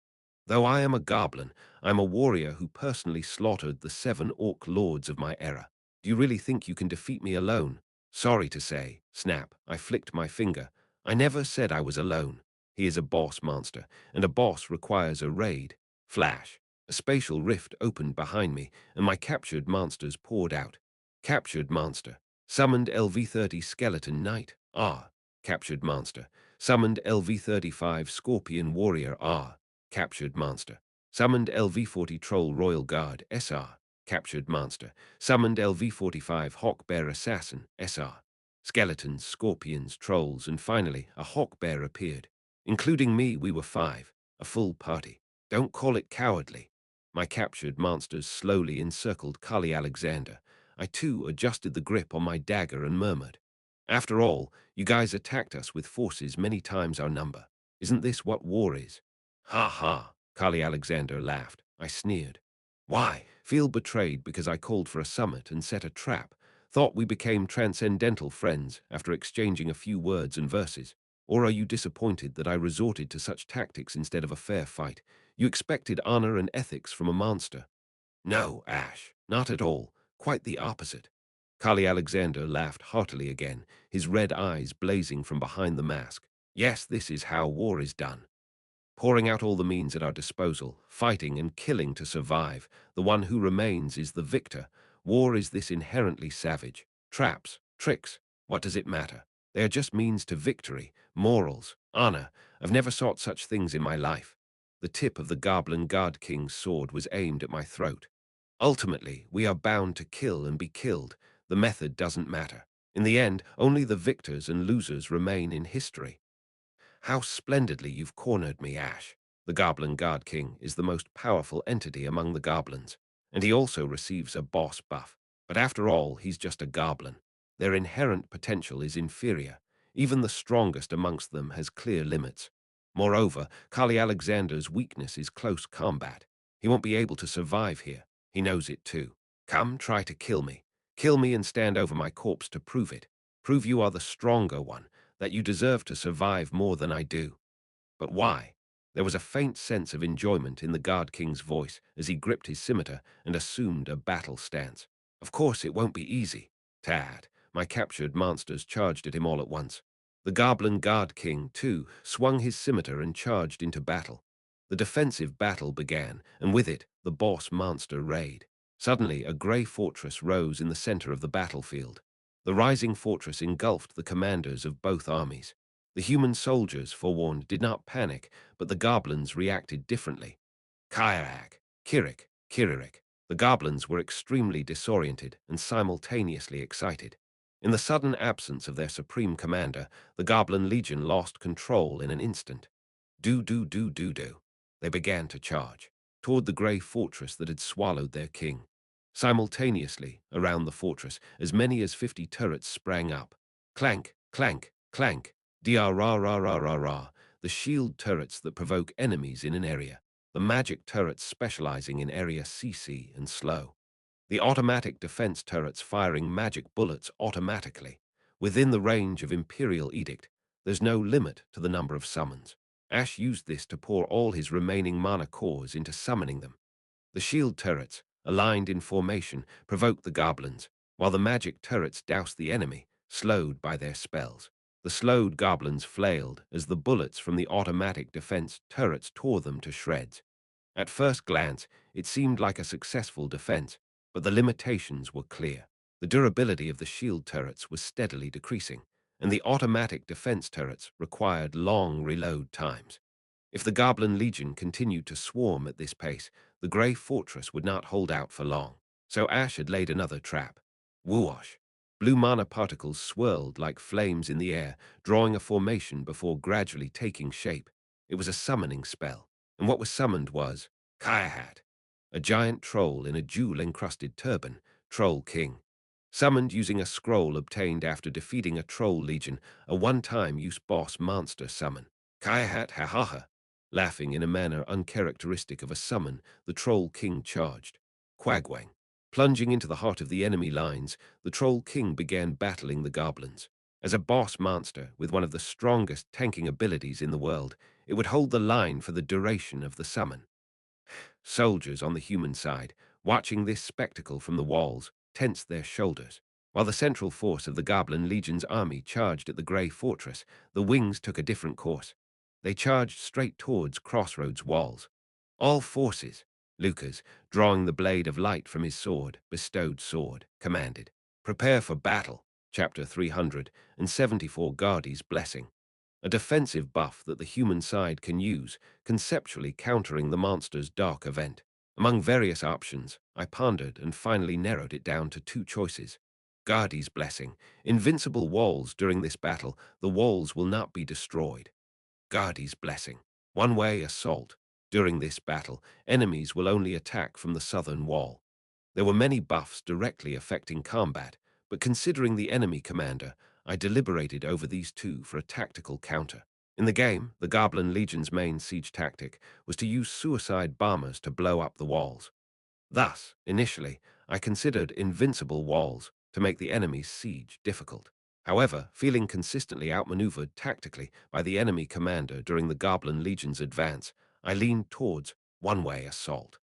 A: Though I am a goblin, I'm a warrior who personally slaughtered the 7 orc lords of my era. Do you really think you can defeat me alone? Sorry to say, snap, I flicked my finger. I never said I was alone. He is a boss monster, and a boss requires a raid. Flash. A spatial rift opened behind me, and my captured monsters poured out. Captured monster. Summoned LV-30 Skeleton Knight, R. Captured monster. Summoned LV-35 Scorpion Warrior, R. Captured monster. Summoned LV-40 Troll Royal Guard, SR. Captured monster. Summoned LV-45 Hawk Bear Assassin, SR. Skeletons, scorpions, trolls, and finally a hawk bear appeared. Including me, we were 5, a full party. Don't call it cowardly. My captured monsters slowly encircled Kali Alexander. I too adjusted the grip on my dagger and murmured, "After all, you guys attacked us with forces many times our number. Isn't this what war is?" "Ha ha," Kali Alexander laughed. I sneered. "Why, feel betrayed because I called for a summit and set a trap? Thought we became transcendental friends after exchanging a few words and verses? Or are you disappointed that I resorted to such tactics instead of a fair fight? You expected honor and ethics from a monster." "No, Ash, not at all. Quite the opposite." Kali Alexander laughed heartily again, his red eyes blazing from behind the mask. "Yes, this is how war is done. Pouring out all the means at our disposal, fighting and killing to survive. The one who remains is the victor. War is this inherently savage. Traps, tricks, what does it matter? They are just means to victory, morals, honor. I've never sought such things in my life." The tip of the Goblin Guard King's sword was aimed at my throat. "Ultimately, we are bound to kill and be killed. The method doesn't matter. In the end, only the victors and losers remain in history." "How splendidly you've cornered me, Ash. The Goblin Guard King is the most powerful entity among the goblins, and he also receives a boss buff. But after all, he's just a goblin. Their inherent potential is inferior. Even the strongest amongst them has clear limits. Moreover, Kali Alexander's weakness is close combat. He won't be able to survive here. He knows it too. Come, try to kill me. Kill me and stand over my corpse to prove it. Prove you are the stronger one, that you deserve to survive more than I do." "But why?" There was a faint sense of enjoyment in the Guard King's voice as he gripped his scimitar and assumed a battle stance. "Of course it won't be easy." Tad, my captured monsters charged at him all at once. The Goblin Guard King, too, swung his scimitar and charged into battle. The defensive battle began, and with it, the boss monster raid. Suddenly, a grey fortress rose in the center of the battlefield. The rising fortress engulfed the commanders of both armies. The human soldiers, forewarned, did not panic, but the goblins reacted differently. Kairak, Kirik, Kiririk. The goblins were extremely disoriented and simultaneously excited. In the sudden absence of their supreme commander, the Goblin Legion lost control in an instant. Do. They began to charge toward the grey fortress that had swallowed their king. Simultaneously, around the fortress, as many as 50 turrets sprang up. Clank, clank, clank. Dra-ra-ra-ra-ra-ra. The shield turrets that provoke enemies in an area. The magic turrets specializing in area CC and slow. The automatic defense turrets firing magic bullets automatically. Within the range of Imperial Edict, there's no limit to the number of summons. Ash used this to pour all his remaining mana cores into summoning them. The shield turrets, aligned in formation, provoked the goblins, while the magic turrets doused the enemy, slowed by their spells. The slowed goblins flailed as the bullets from the automatic defense turrets tore them to shreds. At first glance, it seemed like a successful defense, but the limitations were clear. The durability of the shield turrets was steadily decreasing, and the automatic defense turrets required long reload times. If the Goblin Legion continued to swarm at this pace, the Grey Fortress would not hold out for long. So Ash had laid another trap. Whoosh! Blue mana particles swirled like flames in the air, drawing a formation before gradually taking shape. It was a summoning spell, and what was summoned was Kaihat, a giant troll in a jewel-encrusted turban, Troll King. Summoned using a scroll obtained after defeating a troll legion, a one-time use boss monster summon. Kaihat ha. Laughing in a manner uncharacteristic of a summon, the Troll King charged. Quagwang. Plunging into the heart of the enemy lines, the Troll King began battling the goblins. As a boss monster with one of the strongest tanking abilities in the world, it would hold the line for the duration of the summon. Soldiers on the human side, watching this spectacle from the walls, tensed their shoulders. While the central force of the Goblin Legion's army charged at the Grey Fortress, the wings took a different course. They charged straight towards Crossroads walls. All forces, Lucas, drawing the blade of light from his bestowed sword, commanded. Prepare for battle, chapter 374 Guardi's Blessing. A defensive buff that the human side can use, conceptually countering the monster's dark event. Among various options, I pondered and finally narrowed it down to two choices. Guardi's Blessing. Invincible walls during this battle, the walls will not be destroyed. Guardi's Blessing. One-way assault. During this battle, enemies will only attack from the southern wall. There were many buffs directly affecting combat, but considering the enemy commander, I deliberated over these two for a tactical counter. In the game, the Goblin Legion's main siege tactic was to use suicide bombers to blow up the walls. Thus, initially, I considered invincible walls to make the enemy's siege difficult. However, feeling consistently outmaneuvered tactically by the enemy commander during the Goblin Legion's advance, I leaned towards one-way assault.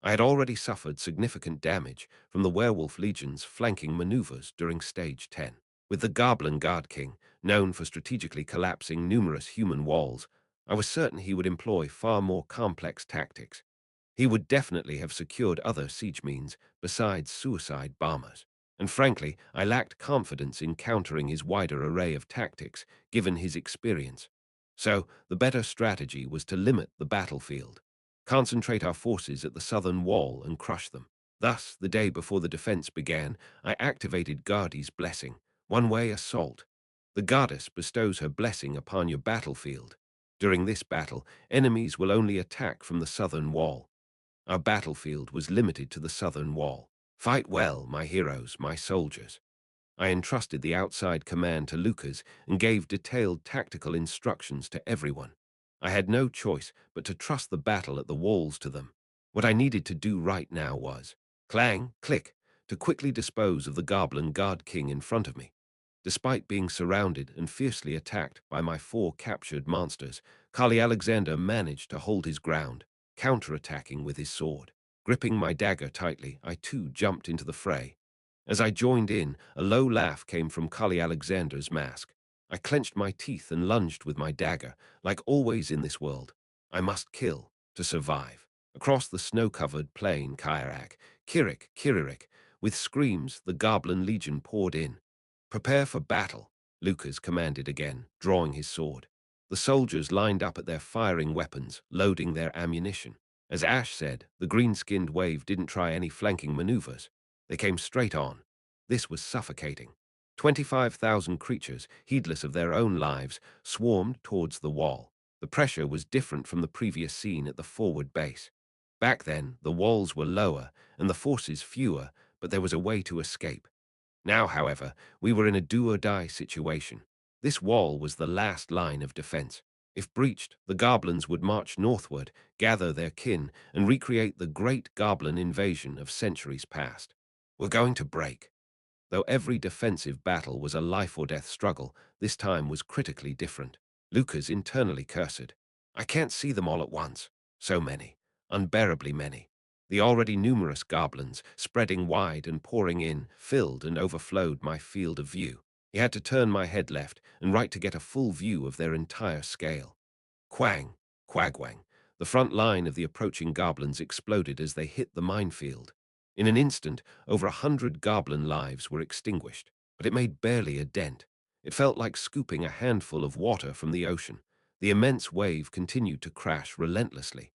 A: I had already suffered significant damage from the Werewolf Legion's flanking maneuvers during Stage 10. With the Goblin Guard King, known for strategically collapsing numerous human walls, I was certain he would employ far more complex tactics. He would definitely have secured other siege means besides suicide bombers. And frankly, I lacked confidence in countering his wider array of tactics, given his experience. So, the better strategy was to limit the battlefield. Concentrate our forces at the southern wall and crush them. Thus, the day before the defense began, I activated Guardi's Blessing, one-way assault. The goddess bestows her blessing upon your battlefield. During this battle, enemies will only attack from the southern wall. Our battlefield was limited to the southern wall. Fight well, my heroes, my soldiers. I entrusted the outside command to Lucas and gave detailed tactical instructions to everyone. I had no choice but to trust the battle at the walls to them. What I needed to do right now was clang, click, to quickly dispose of the Goblin Guard King in front of me. Despite being surrounded and fiercely attacked by my 4 captured monsters, Kali Alexander managed to hold his ground, counterattacking with his sword. Gripping my dagger tightly, I too jumped into the fray. As I joined in, a low laugh came from Kali Alexander's mask. I clenched my teeth and lunged with my dagger, like always in this world. I must kill to survive. Across the snow-covered plain, Kiririk, with screams, the Goblin Legion poured in. Prepare for battle, Lucas commanded again, drawing his sword. The soldiers lined up at their firing weapons, loading their ammunition. As Ash said, the green-skinned wave didn't try any flanking maneuvers. They came straight on. This was suffocating. 25,000 creatures, heedless of their own lives, swarmed towards the wall. The pressure was different from the previous scene at the forward base. Back then, the walls were lower and the forces fewer, but there was a way to escape. Now, however, we were in a do-or-die situation. This wall was the last line of defense. If breached, the goblins would march northward, gather their kin, and recreate the great goblin invasion of centuries past. We're going to break. Though every defensive battle was a life-or-death struggle, this time was critically different. Lucas internally cursed. I can't see them all at once. So many. Unbearably many. The already numerous goblins, spreading wide and pouring in, filled and overflowed my field of view. He had to turn my head left and right to get a full view of their entire scale. Quang, quagwang. The front line of the approaching goblins exploded as they hit the minefield. In an instant, over 100 goblin lives were extinguished, but it made barely a dent. It felt like scooping a handful of water from the ocean. The immense wave continued to crash relentlessly.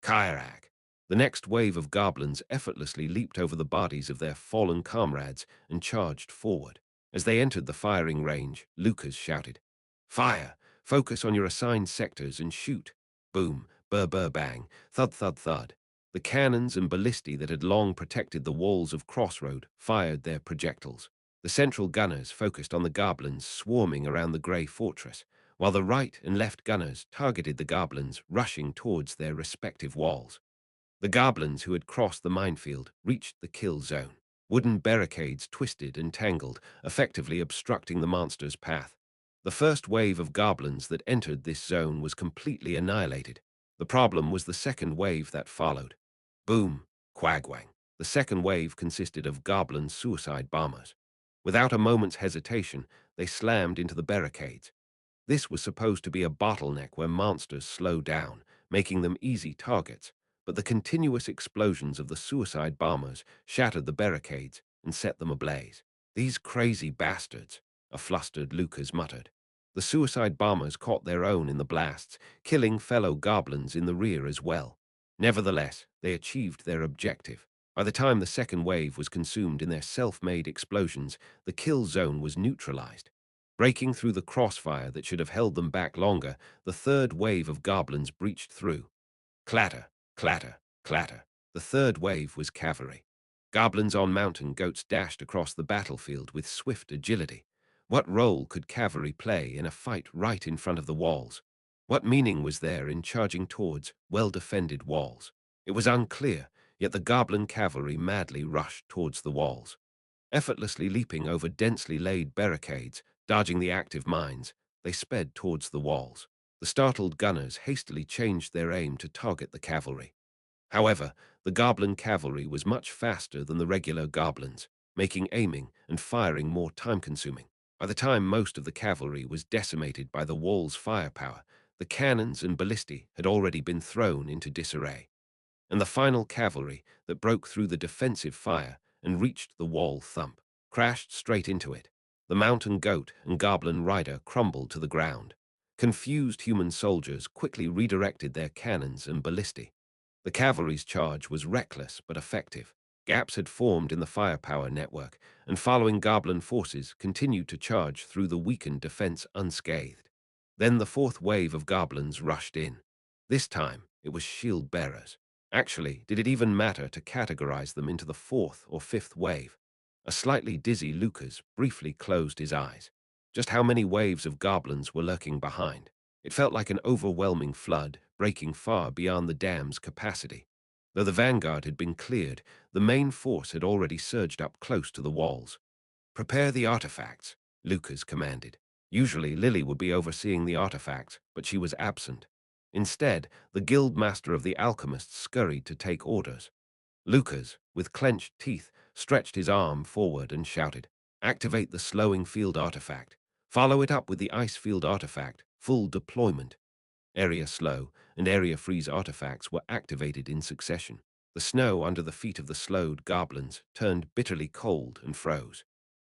A: Kairak. The next wave of goblins effortlessly leaped over the bodies of their fallen comrades and charged forward. As they entered the firing range, Lucas shouted, "Fire! Focus on your assigned sectors and shoot!" Boom, burr, burr, bang, thud, thud, thud. The cannons and ballistae that had long protected the walls of Crossroad fired their projectiles. The central gunners focused on the goblins swarming around the grey fortress, while the right and left gunners targeted the goblins rushing towards their respective walls. The goblins who had crossed the minefield reached the kill zone. Wooden barricades twisted and tangled, effectively obstructing the monster's path. The first wave of goblins that entered this zone was completely annihilated. The problem was the second wave that followed. Boom, quagwang. The second wave consisted of goblin suicide bombers. Without a moment's hesitation, they slammed into the barricades. This was supposed to be a bottleneck where monsters slow down, making them easy targets, but the continuous explosions of the suicide bombers shattered the barricades and set them ablaze. "These crazy bastards," a flustered Lucas muttered. The suicide bombers caught their own in the blasts, killing fellow goblins in the rear as well. Nevertheless, they achieved their objective. By the time the second wave was consumed in their self-made explosions, the kill zone was neutralized. Breaking through the crossfire that should have held them back longer, the third wave of goblins breached through. Clatter, clatter, clatter. The third wave was cavalry. Goblins on mountain goats dashed across the battlefield with swift agility. What role could cavalry play in a fight right in front of the walls? What meaning was there in charging towards well-defended walls? It was unclear, yet the goblin cavalry madly rushed towards the walls. Effortlessly leaping over densely laid barricades, dodging the active mines, they sped towards the walls. The startled gunners hastily changed their aim to target the cavalry. However, the goblin cavalry was much faster than the regular goblins, making aiming and firing more time-consuming. By the time most of the cavalry was decimated by the wall's firepower, the cannons and ballistae had already been thrown into disarray. And the final cavalry that broke through the defensive fire and reached the wall thump, crashed straight into it. The mountain goat and goblin rider crumbled to the ground. Confused human soldiers quickly redirected their cannons and ballistae. The cavalry's charge was reckless but effective. Gaps had formed in the firepower network, and following goblin forces continued to charge through the weakened defense unscathed. Then the fourth wave of goblins rushed in. This time, it was shield bearers. Actually, did it even matter to categorize them into the fourth or fifth wave? A slightly dizzy Lucas briefly closed his eyes. Just how many waves of goblins were lurking behind? It felt like an overwhelming flood, breaking far beyond the dam's capacity. Though the vanguard had been cleared, the main force had already surged up close to the walls. "Prepare the artifacts," Lucas commanded. Usually Lily would be overseeing the artifacts, but she was absent. Instead, the guild master of the alchemists scurried to take orders. Lucas, with clenched teeth, stretched his arm forward and shouted, "Activate the slowing field artifact. Follow it up with the ice field artifact. Full deployment." Area slow and area freeze artifacts were activated in succession. The snow under the feet of the slowed goblins turned bitterly cold and froze.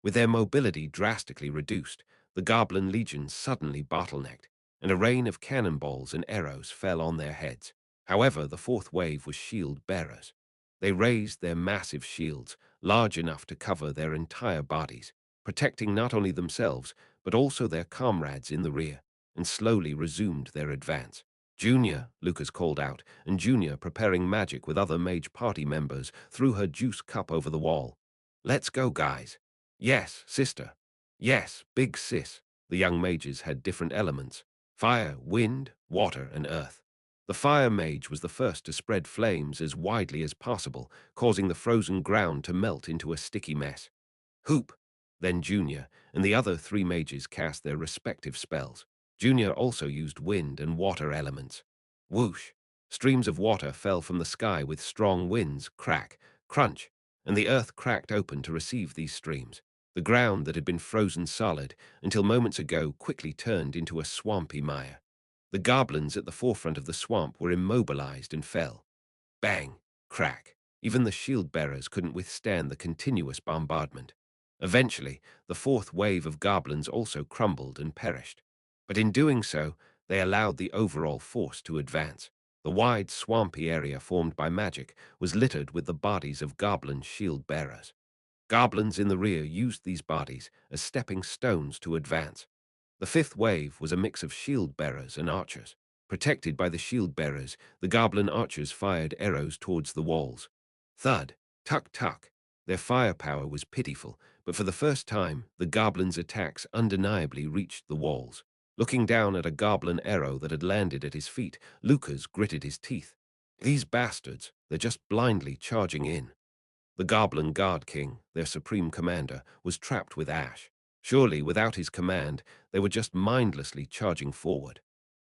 A: With their mobility drastically reduced, the goblin legion suddenly bottlenecked, and a rain of cannonballs and arrows fell on their heads. However, the fourth wave was shield bearers. They raised their massive shields, large enough to cover their entire bodies, protecting not only themselves, but also their comrades in the rear, and slowly resumed their advance. "Junior," Lucas called out, and Junior, preparing magic with other mage party members, threw her juice cup over the wall. "Let's go, guys." "Yes, sister." "Yes, big sis." The young mages had different elements: fire, wind, water, and earth. The fire mage was the first to spread flames as widely as possible, causing the frozen ground to melt into a sticky mess. Hoop. Then Junior and the other three mages cast their respective spells. Junior also used wind and water elements. Whoosh. Streams of water fell from the sky with strong winds, crack, crunch, and the earth cracked open to receive these streams. The ground that had been frozen solid until moments ago quickly turned into a swampy mire. The goblins at the forefront of the swamp were immobilized and fell. Bang, crack. Even the shield bearers couldn't withstand the continuous bombardment. Eventually, the fourth wave of goblins also crumbled and perished. But in doing so, they allowed the overall force to advance. The wide, swampy area formed by magic was littered with the bodies of goblin shield bearers. Goblins in the rear used these bodies as stepping stones to advance. The fifth wave was a mix of shield bearers and archers. Protected by the shield-bearers, the goblin archers fired arrows towards the walls. Thud, tuck, tuck. Their firepower was pitiful, but for the first time, the goblins' attacks undeniably reached the walls. Looking down at a goblin arrow that had landed at his feet, Lucas gritted his teeth. These bastards, they're just blindly charging in. The Goblin Guard King, their supreme commander, was trapped with Ash. Surely, without his command, they were just mindlessly charging forward.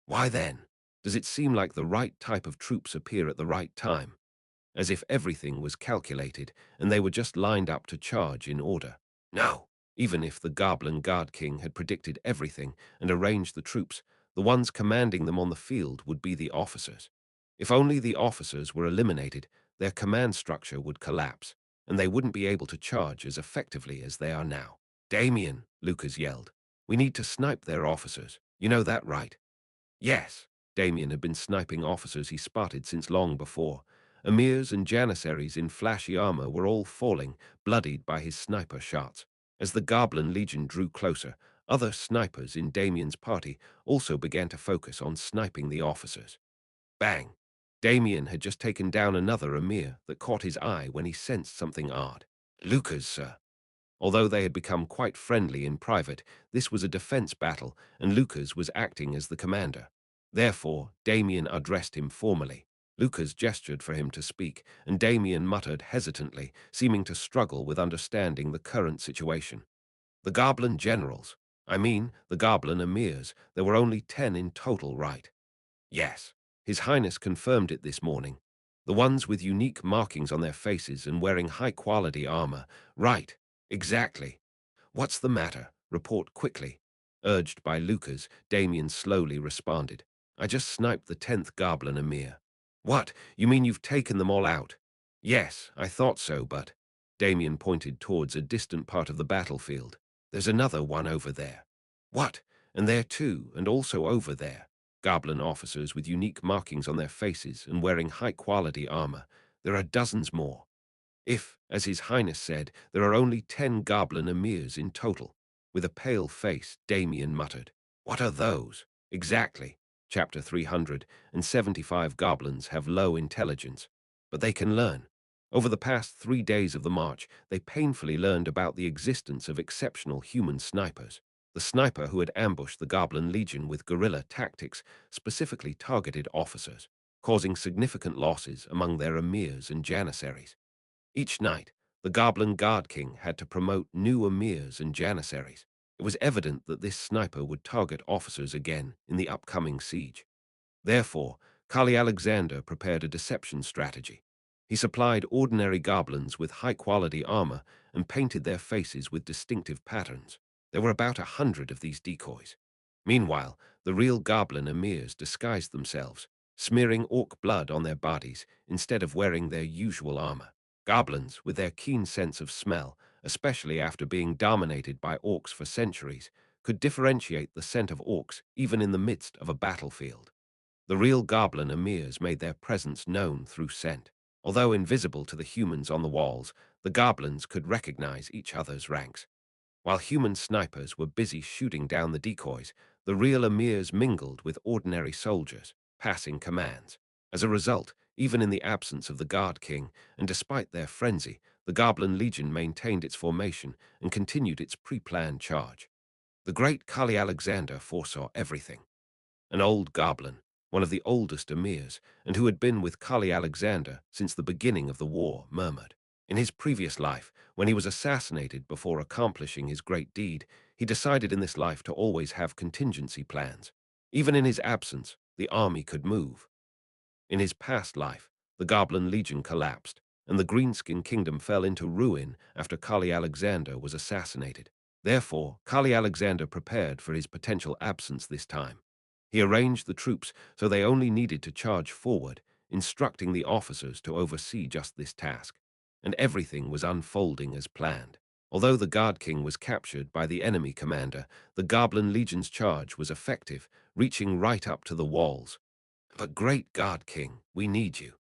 A: Why then? Does it seem like the right type of troops appear at the right time? As if everything was calculated and they were just lined up to charge in order. No, even if the Goblin Guard King had predicted everything and arranged the troops, the ones commanding them on the field would be the officers. If only the officers were eliminated, their command structure would collapse, and they wouldn't be able to charge as effectively as they are now. Damien, Lucas yelled. We need to snipe their officers. You know that, right? Yes, Damien had been sniping officers he spotted since long before. Emirs and janissaries in flashy armor were all falling, bloodied by his sniper shots. As the Goblin Legion drew closer, other snipers in Damien's party also began to focus on sniping the officers. Bang! Damien had just taken down another Emir that caught his eye when he sensed something odd. Lucas, sir. Although they had become quite friendly in private, this was a defense battle, and Lucas was acting as the commander. Therefore, Damien addressed him formally. Lucas gestured for him to speak, and Damien muttered hesitantly, seeming to struggle with understanding the current situation. The Goblin generals. The Goblin emirs. There were only 10 in total, right? Yes. His Highness confirmed it this morning. The ones with unique markings on their faces and wearing high-quality armor. Right. Exactly. What's the matter? Report quickly. Urged by Lucas, Damien slowly responded. I just sniped the 10th Goblin Emir. What? You mean you've taken them all out? Yes, I thought so, but... Damien pointed towards a distant part of the battlefield. There's another one over there. What? And there too, and also over there. Goblin officers with unique markings on their faces and wearing high-quality armor. There are dozens more. If, as His Highness said, there are only 10 Goblin Emirs in total. With a pale face, Damien muttered, What are those? Exactly. Chapter 375 Goblins have low intelligence, but they can learn. Over the past 3 days of the march, they painfully learned about the existence of exceptional human snipers. The sniper who had ambushed the Goblin Legion with guerrilla tactics specifically targeted officers, causing significant losses among their emirs and janissaries. Each night, the Goblin Guard King had to promote new emirs and janissaries. It was evident that this sniper would target officers again in the upcoming siege. Therefore, Kali Alexander prepared a deception strategy. He supplied ordinary goblins with high-quality armor and painted their faces with distinctive patterns. There were about 100 of these decoys. Meanwhile, the real goblin emirs disguised themselves, smearing orc blood on their bodies instead of wearing their usual armor. Goblins, with their keen sense of smell, especially after being dominated by orcs for centuries, could differentiate the scent of orcs even in the midst of a battlefield. The real goblin emirs made their presence known through scent. Although invisible to the humans on the walls, the goblins could recognize each other's ranks. While human snipers were busy shooting down the decoys, the real emirs mingled with ordinary soldiers, passing commands. As a result, even in the absence of the Guard King, and despite their frenzy, the Goblin Legion maintained its formation and continued its pre-planned charge. The great Kali Alexander foresaw everything. An old goblin, one of the oldest emirs, and who had been with Kali Alexander since the beginning of the war, murmured. In his previous life, when he was assassinated before accomplishing his great deed, he decided in this life to always have contingency plans. Even in his absence, the army could move. In his past life, the Goblin Legion collapsed, and the Greenskin Kingdom fell into ruin after Kali Alexander was assassinated. Therefore, Kali Alexander prepared for his potential absence this time. He arranged the troops so they only needed to charge forward, instructing the officers to oversee just this task. And everything was unfolding as planned. Although the Guard King was captured by the enemy commander, the Goblin Legion's charge was effective, reaching right up to the walls. But great Guard King, we need you.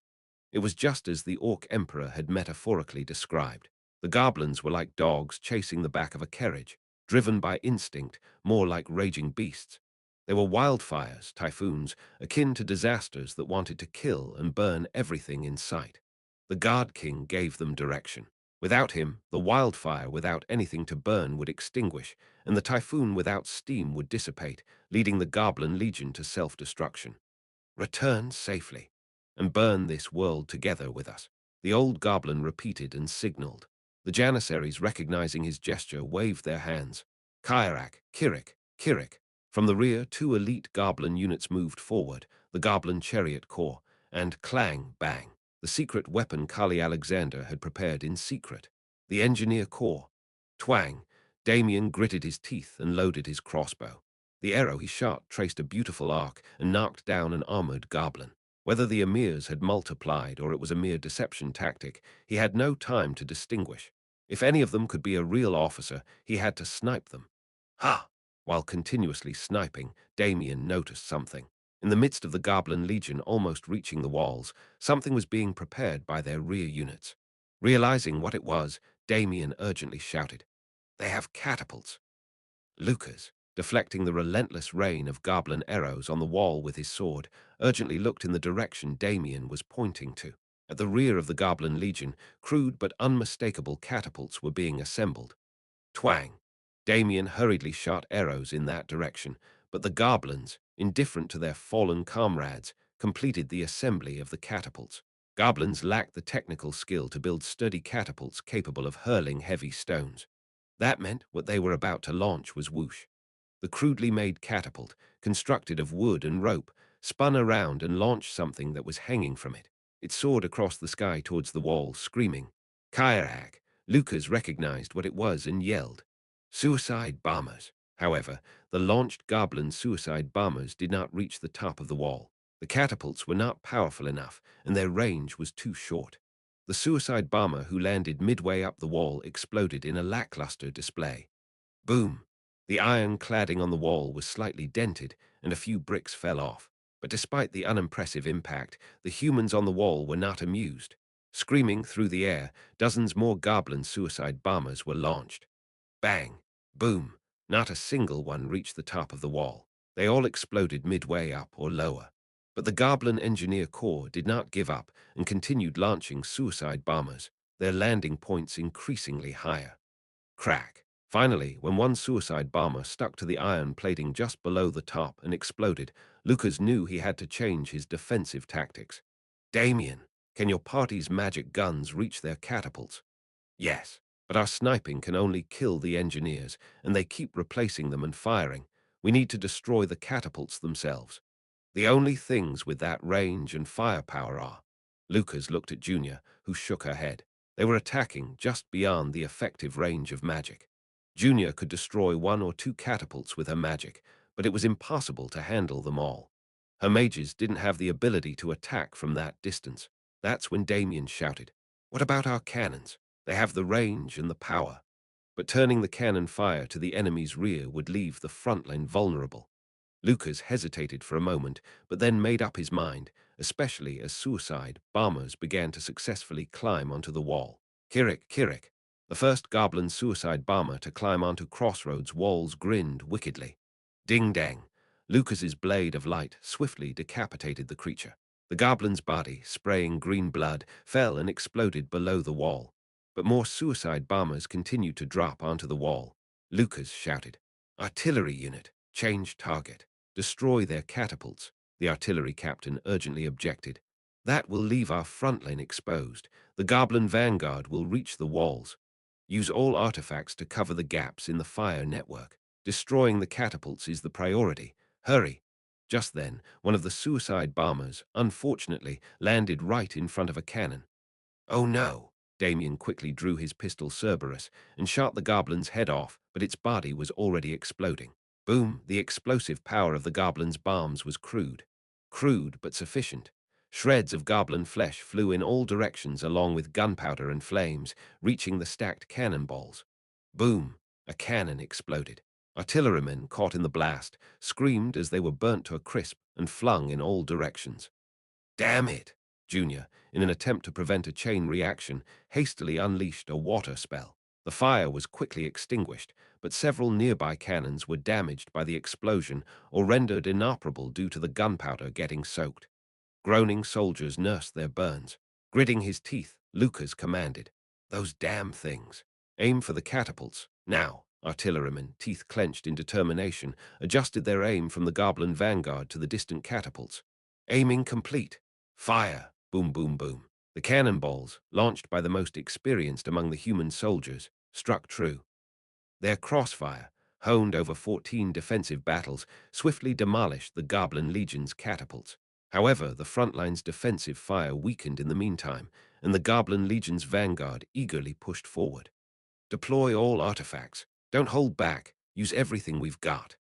A: It was just as the Orc Emperor had metaphorically described. The goblins were like dogs chasing the back of a carriage, driven by instinct, more like raging beasts. They were wildfires, typhoons, akin to disasters that wanted to kill and burn everything in sight. The God King gave them direction. Without him, the wildfire without anything to burn would extinguish, and the typhoon without steam would dissipate, leading the Goblin Legion to self-destruction. Return safely, and burn this world together with us, the old goblin repeated and signaled. The Janissaries, recognizing his gesture, waved their hands. Kairak, Kirik, Kirik. From the rear, two elite goblin units moved forward, the Goblin Chariot Corps, and clang, bang, the secret weapon Kali Alexander had prepared in secret. The Engineer Corps. Twang. Damien gritted his teeth and loaded his crossbow. The arrow he shot traced a beautiful arc and knocked down an armored goblin. Whether the emirs had multiplied or it was a mere deception tactic, he had no time to distinguish. If any of them could be a real officer, he had to snipe them. Ha! While continuously sniping, Damien noticed something. In the midst of the Goblin Legion almost reaching the walls, something was being prepared by their rear units. Realizing what it was, Damien urgently shouted, "They have catapults!" Lucas, deflecting the relentless rain of goblin arrows on the wall with his sword, urgently looked in the direction Damien was pointing to. At the rear of the Goblin Legion, crude but unmistakable catapults were being assembled. Twang! Damien hurriedly shot arrows in that direction, but the goblins, indifferent to their fallen comrades, completed the assembly of the catapults. Goblins lacked the technical skill to build sturdy catapults capable of hurling heavy stones. That meant what they were about to launch was whoosh. The crudely made catapult, constructed of wood and rope, spun around and launched something that was hanging from it. It soared across the sky towards the wall, screaming. Kairak! Lucas recognized what it was and yelled. Suicide bombers. However, the launched goblin suicide bombers did not reach the top of the wall. The catapults were not powerful enough, and their range was too short. The suicide bomber who landed midway up the wall exploded in a lackluster display. Boom! The iron cladding on the wall was slightly dented, and a few bricks fell off. But despite the unimpressive impact, the humans on the wall were not amused. Screaming through the air, dozens more goblin suicide bombers were launched. Bang! Boom! Not a single one reached the top of the wall. They all exploded midway up or lower. But the Goblin Engineer Corps did not give up and continued launching suicide bombers, their landing points increasingly higher. Crack! Finally, when one suicide bomber stuck to the iron plating just below the top and exploded, Lucas knew he had to change his defensive tactics. Damien, can your party's magic guns reach their catapults? Yes, but our sniping can only kill the engineers, and they keep replacing them and firing. We need to destroy the catapults themselves. The only things with that range and firepower are. Lucas looked at Junior, who shook her head. They were attacking just beyond the effective range of magic. Junior could destroy one or two catapults with her magic, but it was impossible to handle them all. Her mages didn't have the ability to attack from that distance. That's when Damien shouted, "What about our cannons? They have the range and the power." But turning the cannon fire to the enemy's rear would leave the front line vulnerable. Lucas hesitated for a moment, but then made up his mind, especially as suicide bombers began to successfully climb onto the wall. Kirik, Kirik, the first goblin suicide bomber to climb onto Crossroads' walls, grinned wickedly. Ding-dang! Lucas's blade of light swiftly decapitated the creature. The goblin's body, spraying green blood, fell and exploded below the wall. But more suicide bombers continued to drop onto the wall. Lucas shouted, "Artillery unit, change target. Destroy their catapults," the artillery captain urgently objected. "That will leave our front line exposed. The goblin vanguard will reach the walls. Use all artifacts to cover the gaps in the fire network. Destroying the catapults is the priority. Hurry." Just then, one of the suicide bombers, unfortunately, landed right in front of a cannon. Oh no! Damien quickly drew his pistol Cerberus and shot the goblin's head off, but its body was already exploding. Boom! The explosive power of the goblin's bombs was crude. Crude, but sufficient. Shreds of goblin flesh flew in all directions along with gunpowder and flames, reaching the stacked cannonballs. Boom! A cannon exploded. Artillerymen, caught in the blast, screamed as they were burnt to a crisp and flung in all directions. Damn it! Junior, in an attempt to prevent a chain reaction, hastily unleashed a water spell. The fire was quickly extinguished, but several nearby cannons were damaged by the explosion or rendered inoperable due to the gunpowder getting soaked. Groaning soldiers nursed their burns. Gritting his teeth, Lucas commanded, "Those damn things! Aim for the catapults, now!" Artillerymen, teeth clenched in determination, adjusted their aim from the goblin vanguard to the distant catapults. Aiming complete. Fire! Boom, boom, boom. The cannonballs, launched by the most experienced among the human soldiers, struck true. Their crossfire, honed over 14 defensive battles, swiftly demolished the Goblin Legion's catapults. However, the front line's defensive fire weakened in the meantime, and the Goblin Legion's vanguard eagerly pushed forward. "Deploy all artifacts. Don't hold back. Use everything we've got."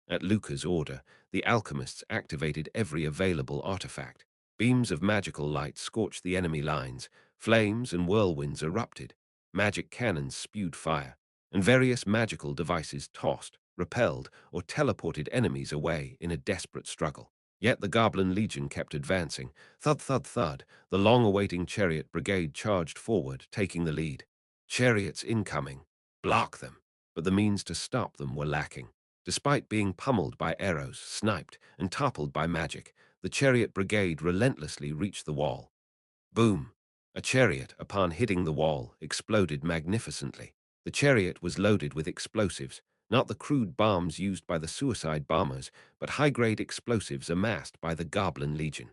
A: At Luca's order, the alchemists activated every available artifact. Beams of magical light scorched the enemy lines, flames and whirlwinds erupted, magic cannons spewed fire, and various magical devices tossed, repelled, or teleported enemies away in a desperate struggle. Yet the Goblin Legion kept advancing. Thud, thud, thud, the long-awaiting chariot brigade charged forward, taking the lead. Chariots incoming. Block them. But the means to stop them were lacking. Despite being pummeled by arrows, sniped, and toppled by magic, the chariot brigade relentlessly reached the wall. Boom! A chariot, upon hitting the wall, exploded magnificently. The chariot was loaded with explosives, not the crude bombs used by the suicide bombers, but high-grade explosives amassed by the Goblin Legion.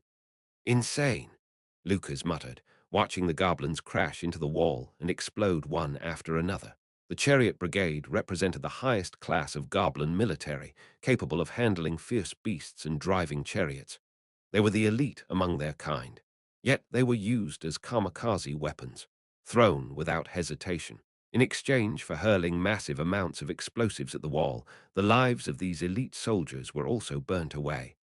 A: "Insane," Lucas muttered, watching the goblins crash into the wall and explode one after another. The chariot brigade represented the highest class of goblin military, capable of handling fierce beasts and driving chariots. They were the elite among their kind. Yet they were used as kamikaze weapons, thrown without hesitation. In exchange for hurling massive amounts of explosives at the wall, the lives of these elite soldiers were also burnt away.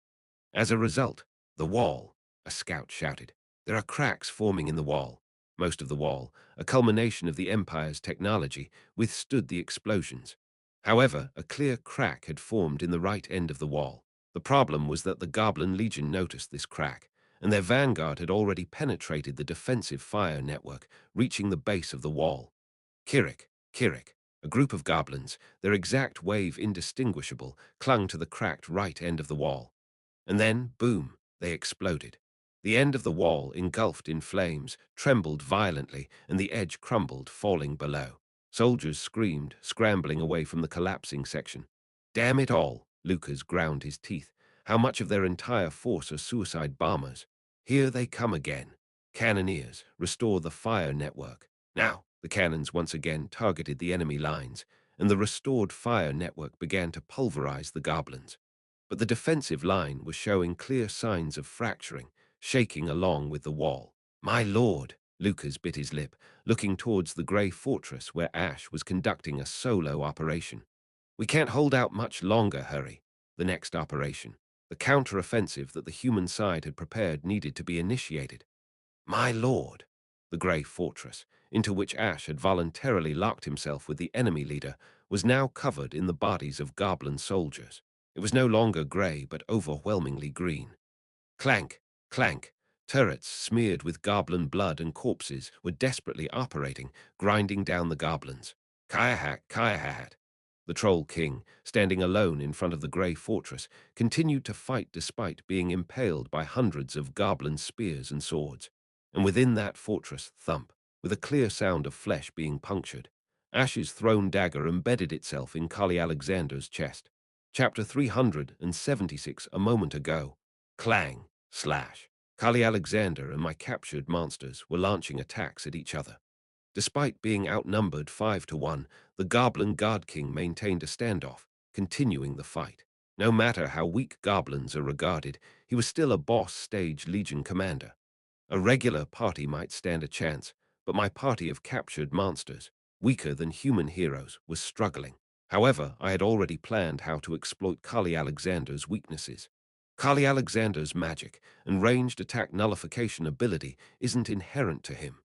A: As a result, the wall, a scout shouted. "There are cracks forming in the wall." Most of the wall, a culmination of the Empire's technology, withstood the explosions. However, a clear crack had formed in the right end of the wall. The problem was that the Goblin Legion noticed this crack, and their vanguard had already penetrated the defensive fire network, reaching the base of the wall. Kirik, a group of goblins, their exact wave indistinguishable, clung to the cracked right end of the wall. And then, boom, they exploded. The end of the wall, engulfed in flames, trembled violently, and the edge crumbled, falling below. Soldiers screamed, scrambling away from the collapsing section. "Damn it all," Lucas ground his teeth. "How much of their entire force are suicide bombers? Here they come again. Cannoneers, restore the fire network." Now, the cannons once again targeted the enemy lines, and the restored fire network began to pulverize the goblins. But the defensive line was showing clear signs of fracturing, shaking along with the wall. "My lord," Lucas bit his lip, looking towards the grey fortress where Ash was conducting a solo operation. "We can't hold out much longer, hurry." The next operation, the counter-offensive that the human side had prepared, needed to be initiated. "My lord," the grey fortress, into which Ash had voluntarily locked himself with the enemy leader, was now covered in the bodies of goblin soldiers. It was no longer grey, but overwhelmingly green. Clank, clank. Turrets smeared with goblin blood and corpses were desperately operating, grinding down the goblins. Kyahat. The Troll King, standing alone in front of the grey fortress, continued to fight despite being impaled by hundreds of goblin spears and swords. And within that fortress, thump, with a clear sound of flesh being punctured, Ash's thrown dagger embedded itself in Kali Alexander's chest. Chapter 376 a moment ago. Clang, slash. Kali Alexander and my captured monsters were launching attacks at each other. Despite being outnumbered 5-1, the Goblin God King maintained a standoff, continuing the fight. No matter how weak goblins are regarded, he was still a boss stage Legion commander. A regular party might stand a chance, but my party of captured monsters, weaker than human heroes, was struggling. However, I had already planned how to exploit Kali Alexander's weaknesses. Kali Alexander's magic and ranged attack nullification ability isn't inherent to him.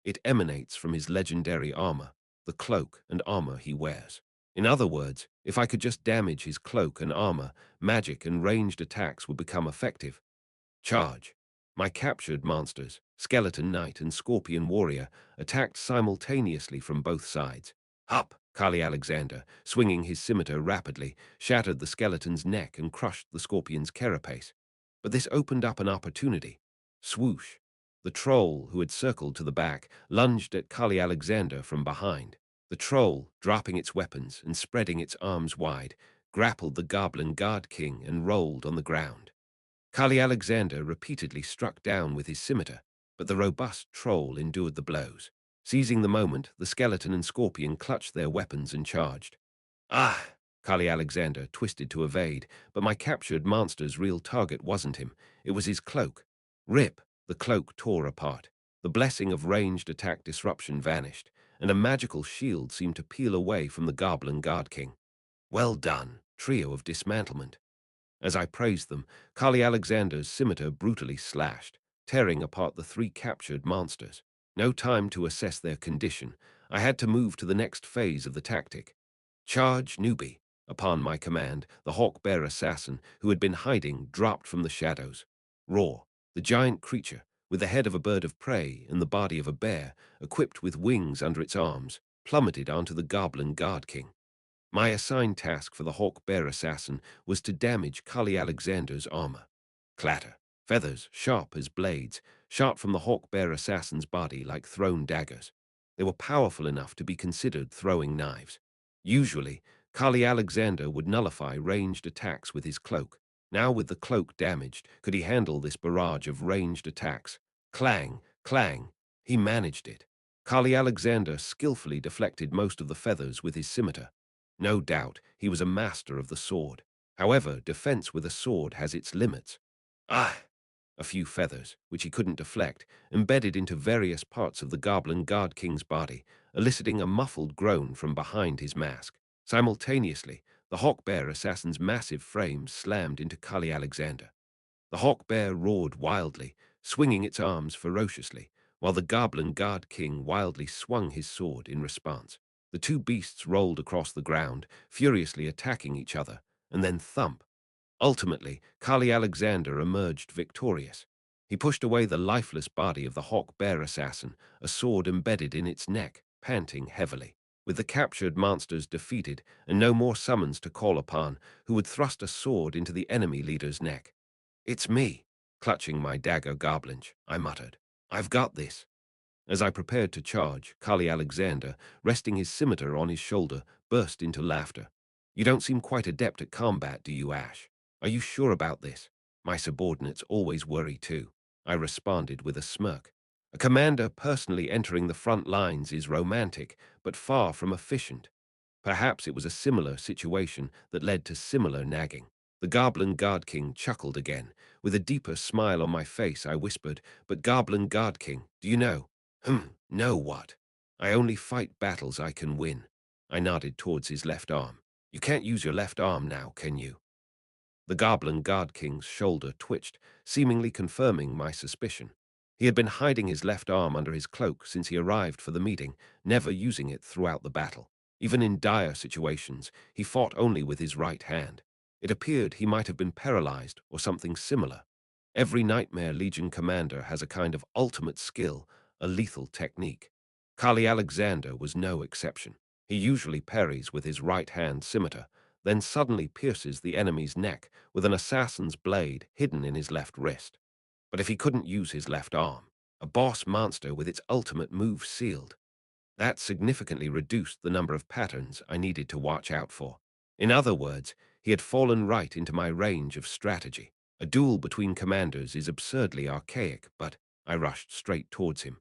A: It emanates from his legendary armor, the cloak and armor he wears. In other words, if I could just damage his cloak and armor, magic and ranged attacks would become effective. Charge. My captured monsters, Skeleton Knight and Scorpion Warrior attacked simultaneously from both sides. Up! Kali Alexander, swinging his scimitar rapidly, shattered the skeleton's neck and crushed the scorpion's carapace. But this opened up an opportunity. Swoosh! The troll, who had circled to the back, lunged at Kali Alexander from behind. The troll, dropping its weapons and spreading its arms wide, grappled the goblin guard king and rolled on the ground. Kali Alexander repeatedly struck down with his scimitar, but the robust troll endured the blows. Seizing the moment, the skeleton and scorpion clutched their weapons and charged. Ah! Kali Alexander twisted to evade, but my captured monster's real target wasn't him. It was his cloak. Rip! The cloak tore apart. The blessing of ranged attack disruption vanished, and a magical shield seemed to peel away from the goblin guard king. Well done, trio of dismantlement. As I praised them, Kali Alexander's scimitar brutally slashed, tearing apart the three captured monsters. No time to assess their condition. I had to move to the next phase of the tactic. Charge, newbie! Upon my command, the hawk-bear assassin, who had been hiding, dropped from the shadows. Roar! The giant creature, with the head of a bird of prey and the body of a bear, equipped with wings under its arms, plummeted onto the goblin guard king. My assigned task for the hawk-bear assassin was to damage Kali Alexander's armor. Clatter. Feathers, sharp as blades, shot from the hawk-bear assassin's body like thrown daggers. They were powerful enough to be considered throwing knives. Usually, Kali Alexander would nullify ranged attacks with his cloak. Now, with the cloak damaged, could he handle this barrage of ranged attacks? Clang, clang. He managed it. Kali Alexander skillfully deflected most of the feathers with his scimitar. No doubt, he was a master of the sword. However, defense with a sword has its limits. Ah! A few feathers, which he couldn't deflect, embedded into various parts of the goblin guard king's body, eliciting a muffled groan from behind his mask. Simultaneously, the hawk-bear assassin's massive frame slammed into Kali Alexander. The hawk-bear roared wildly, swinging its arms ferociously, while the goblin guard king wildly swung his sword in response. The two beasts rolled across the ground, furiously attacking each other, and then thump. Ultimately, Kali Alexander emerged victorious. He pushed away the lifeless body of the hawk-bear assassin, a sword embedded in its neck, panting heavily. With the captured monsters defeated and no more summons to call upon, who would thrust a sword into the enemy leader's neck? It's me, clutching my dagger goblinch, I muttered. I've got this. As I prepared to charge, Kali Alexander, resting his scimitar on his shoulder, burst into laughter. You don't seem quite adept at combat, do you, Ash? Are you sure about this? My subordinates always worry too, I responded with a smirk. A commander personally entering the front lines is romantic, but far from efficient. Perhaps it was a similar situation that led to similar nagging. The Goblin Guard King chuckled again. With a deeper smile on my face, I whispered, "But Goblin Guard King, do you know?" "Know what?" "I only fight battles I can win." I nodded towards his left arm. "You can't use your left arm now, can you?" The Goblin Guard King's shoulder twitched, seemingly confirming my suspicion. He had been hiding his left arm under his cloak since he arrived for the meeting, never using it throughout the battle. Even in dire situations, he fought only with his right hand. It appeared he might have been paralyzed or something similar. Every Nightmare Legion commander has a kind of ultimate skill, a lethal technique. Kali Alexander was no exception. He usually parries with his right-hand scimitar, then suddenly pierces the enemy's neck with an assassin's blade hidden in his left wrist. But if he couldn't use his left arm, a boss monster with its ultimate move sealed, that significantly reduced the number of patterns I needed to watch out for. In other words, he had fallen right into my range of strategy. A duel between commanders is absurdly archaic, but I rushed straight towards him.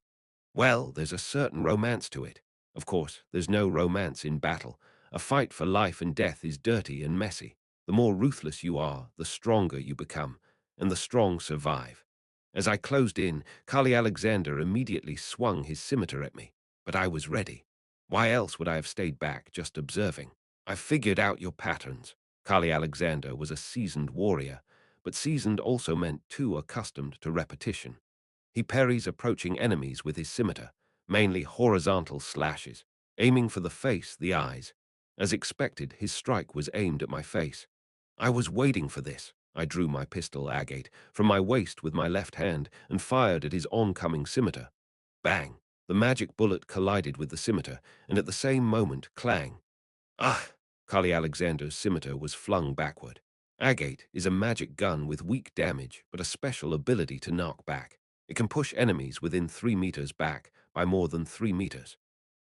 A: Well, there's a certain romance to it. Of course, there's no romance in battle. A fight for life and death is dirty and messy. The more ruthless you are, the stronger you become, and the strong survive. As I closed in, Kali Alexander immediately swung his scimitar at me. But I was ready. Why else would I have stayed back just observing? "I've figured out your patterns." Kali Alexander was a seasoned warrior, but seasoned also meant too accustomed to repetition. He parries approaching enemies with his scimitar, mainly horizontal slashes, aiming for the face, the eyes. As expected, his strike was aimed at my face. I was waiting for this. I drew my pistol agate from my waist with my left hand and fired at his oncoming scimitar. Bang! The magic bullet collided with the scimitar, and at the same moment, clang. Ah! Kali Alexander's scimitar was flung backward. Agate is a magic gun with weak damage, but a special ability to knock back. It can push enemies within 3 meters back by more than 3 meters.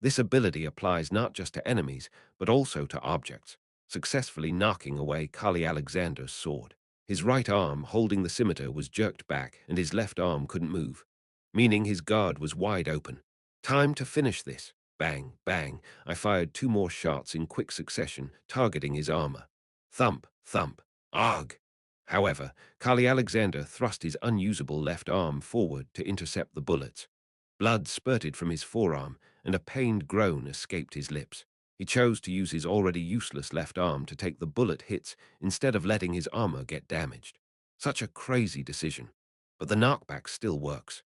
A: This ability applies not just to enemies, but also to objects, successfully knocking away Kali Alexander's sword. His right arm holding the scimitar was jerked back, and his left arm couldn't move, meaning his guard was wide open. Time to finish this. Bang, bang. I fired 2 more shots in quick succession, targeting his armor. Thump, thump. Arg! However, Kali Alexander thrust his unusable left arm forward to intercept the bullets. Blood spurted from his forearm, and a pained groan escaped his lips. He chose to use his already useless left arm to take the bullet hits instead of letting his armor get damaged. Such a crazy decision. But the knockback still works.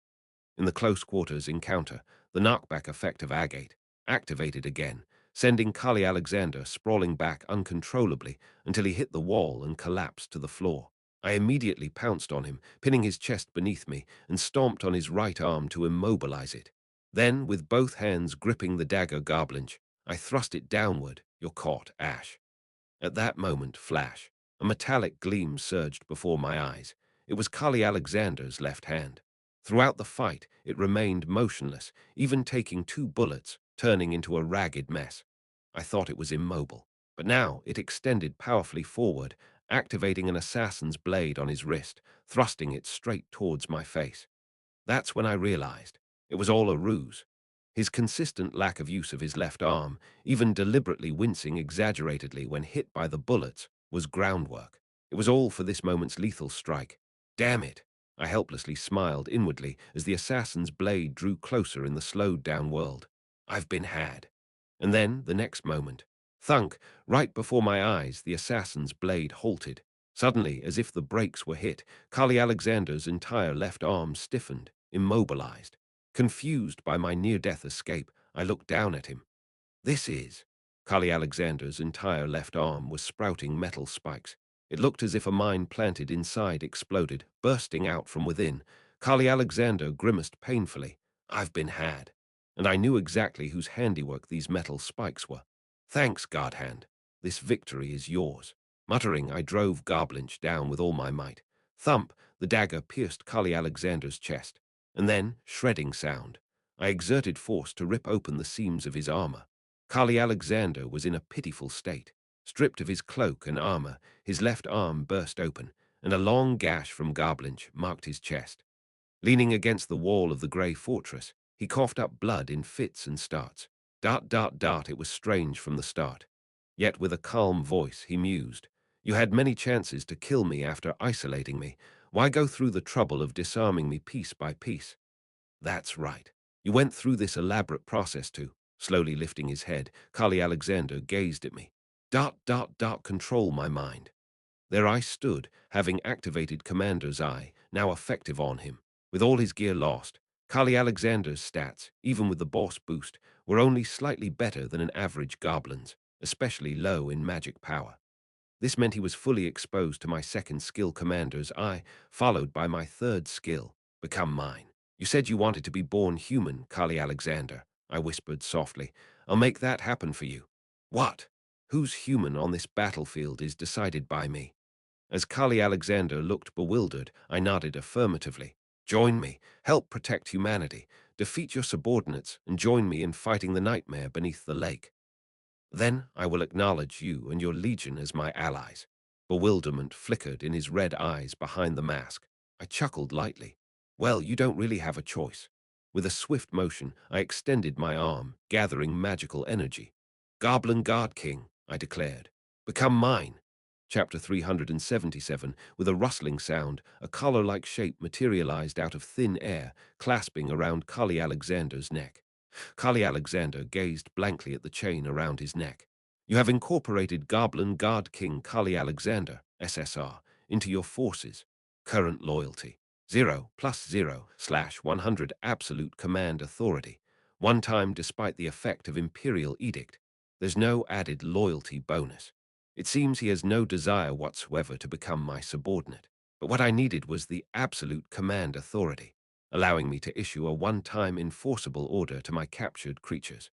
A: In the close quarters encounter, the knockback effect of agate activated again, sending Kali Alexander sprawling back uncontrollably until he hit the wall and collapsed to the floor. I immediately pounced on him, pinning his chest beneath me, and stomped on his right arm to immobilize it. Then, with both hands gripping the dagger garblinch, I thrust it downward. You're caught, Ash. At that moment, flash, a metallic gleam surged before my eyes. It was Kali Alexander's left hand. Throughout the fight, it remained motionless, even taking 2 bullets, turning into a ragged mess. I thought it was immobile, but now it extended powerfully forward, activating an assassin's blade on his wrist, thrusting it straight towards my face. That's when I realized it was all a ruse. His consistent lack of use of his left arm, even deliberately wincing exaggeratedly when hit by the bullets, was groundwork. It was all for this moment's lethal strike. Damn it! I helplessly smiled inwardly as the assassin's blade drew closer in the slowed-down world. I've been had. And then, the next moment, thunk, right before my eyes, the assassin's blade halted. Suddenly, as if the brakes were hit, Kali Alexander's entire left arm stiffened, immobilized. Confused by my near-death escape, I looked down at him. This is... Kali Alexander's entire left arm was sprouting metal spikes. It looked as if a mine planted inside exploded, bursting out from within. Kali Alexander grimaced painfully. I've been had. And I knew exactly whose handiwork these metal spikes were. Thanks, Guardhand. This victory is yours. Muttering, I drove Garblinch down with all my might. Thump, the dagger pierced Kali Alexander's chest. And then, shredding sound. I exerted force to rip open the seams of his armor. Kali Alexander was in a pitiful state. Stripped of his cloak and armor, his left arm burst open, and a long gash from Garblinch marked his chest. Leaning against the wall of the grey fortress, he coughed up blood in fits and starts. Dart, dart, dart, it was strange from the start. Yet with a calm voice, he mused. You had many chances to kill me after isolating me. Why go through the trouble of disarming me piece by piece? That's right. You went through this elaborate process too. Slowly lifting his head, Kali Alexander gazed at me. Dart, dart, dart, control my mind. There I stood, having activated Commander's Eye, now effective on him. With all his gear lost, Kali Alexander's stats, even with the boss boost, were only slightly better than an average goblin's, especially low in magic power. This meant he was fully exposed to my second skill, Commander's Eye, followed by my third skill, Become Mine. You said you wanted to be born human, Kali Alexander, I whispered softly. I'll make that happen for you. What? Who's human on this battlefield is decided by me. As Kali Alexander looked bewildered, I nodded affirmatively. Join me, help protect humanity, defeat your subordinates, and join me in fighting the nightmare beneath the lake. Then I will acknowledge you and your legion as my allies. Bewilderment flickered in his red eyes behind the mask. I chuckled lightly. Well, you don't really have a choice. With a swift motion, I extended my arm, gathering magical energy. Goblin Guard King, I declared. Become mine. Chapter 377, with a rustling sound, a collar-like shape materialized out of thin air, clasping around Kali Alexander's neck. Kali Alexander gazed blankly at the chain around his neck. You have incorporated Goblin Guard King Kali Alexander, SSR, into your forces. Current loyalty. 0+0/100 absolute command authority. One time despite the effect of Imperial Edict. There's no added loyalty bonus. It seems he has no desire whatsoever to become my subordinate. But what I needed was the absolute command authority, allowing me to issue a one-time enforceable order to my captured creatures.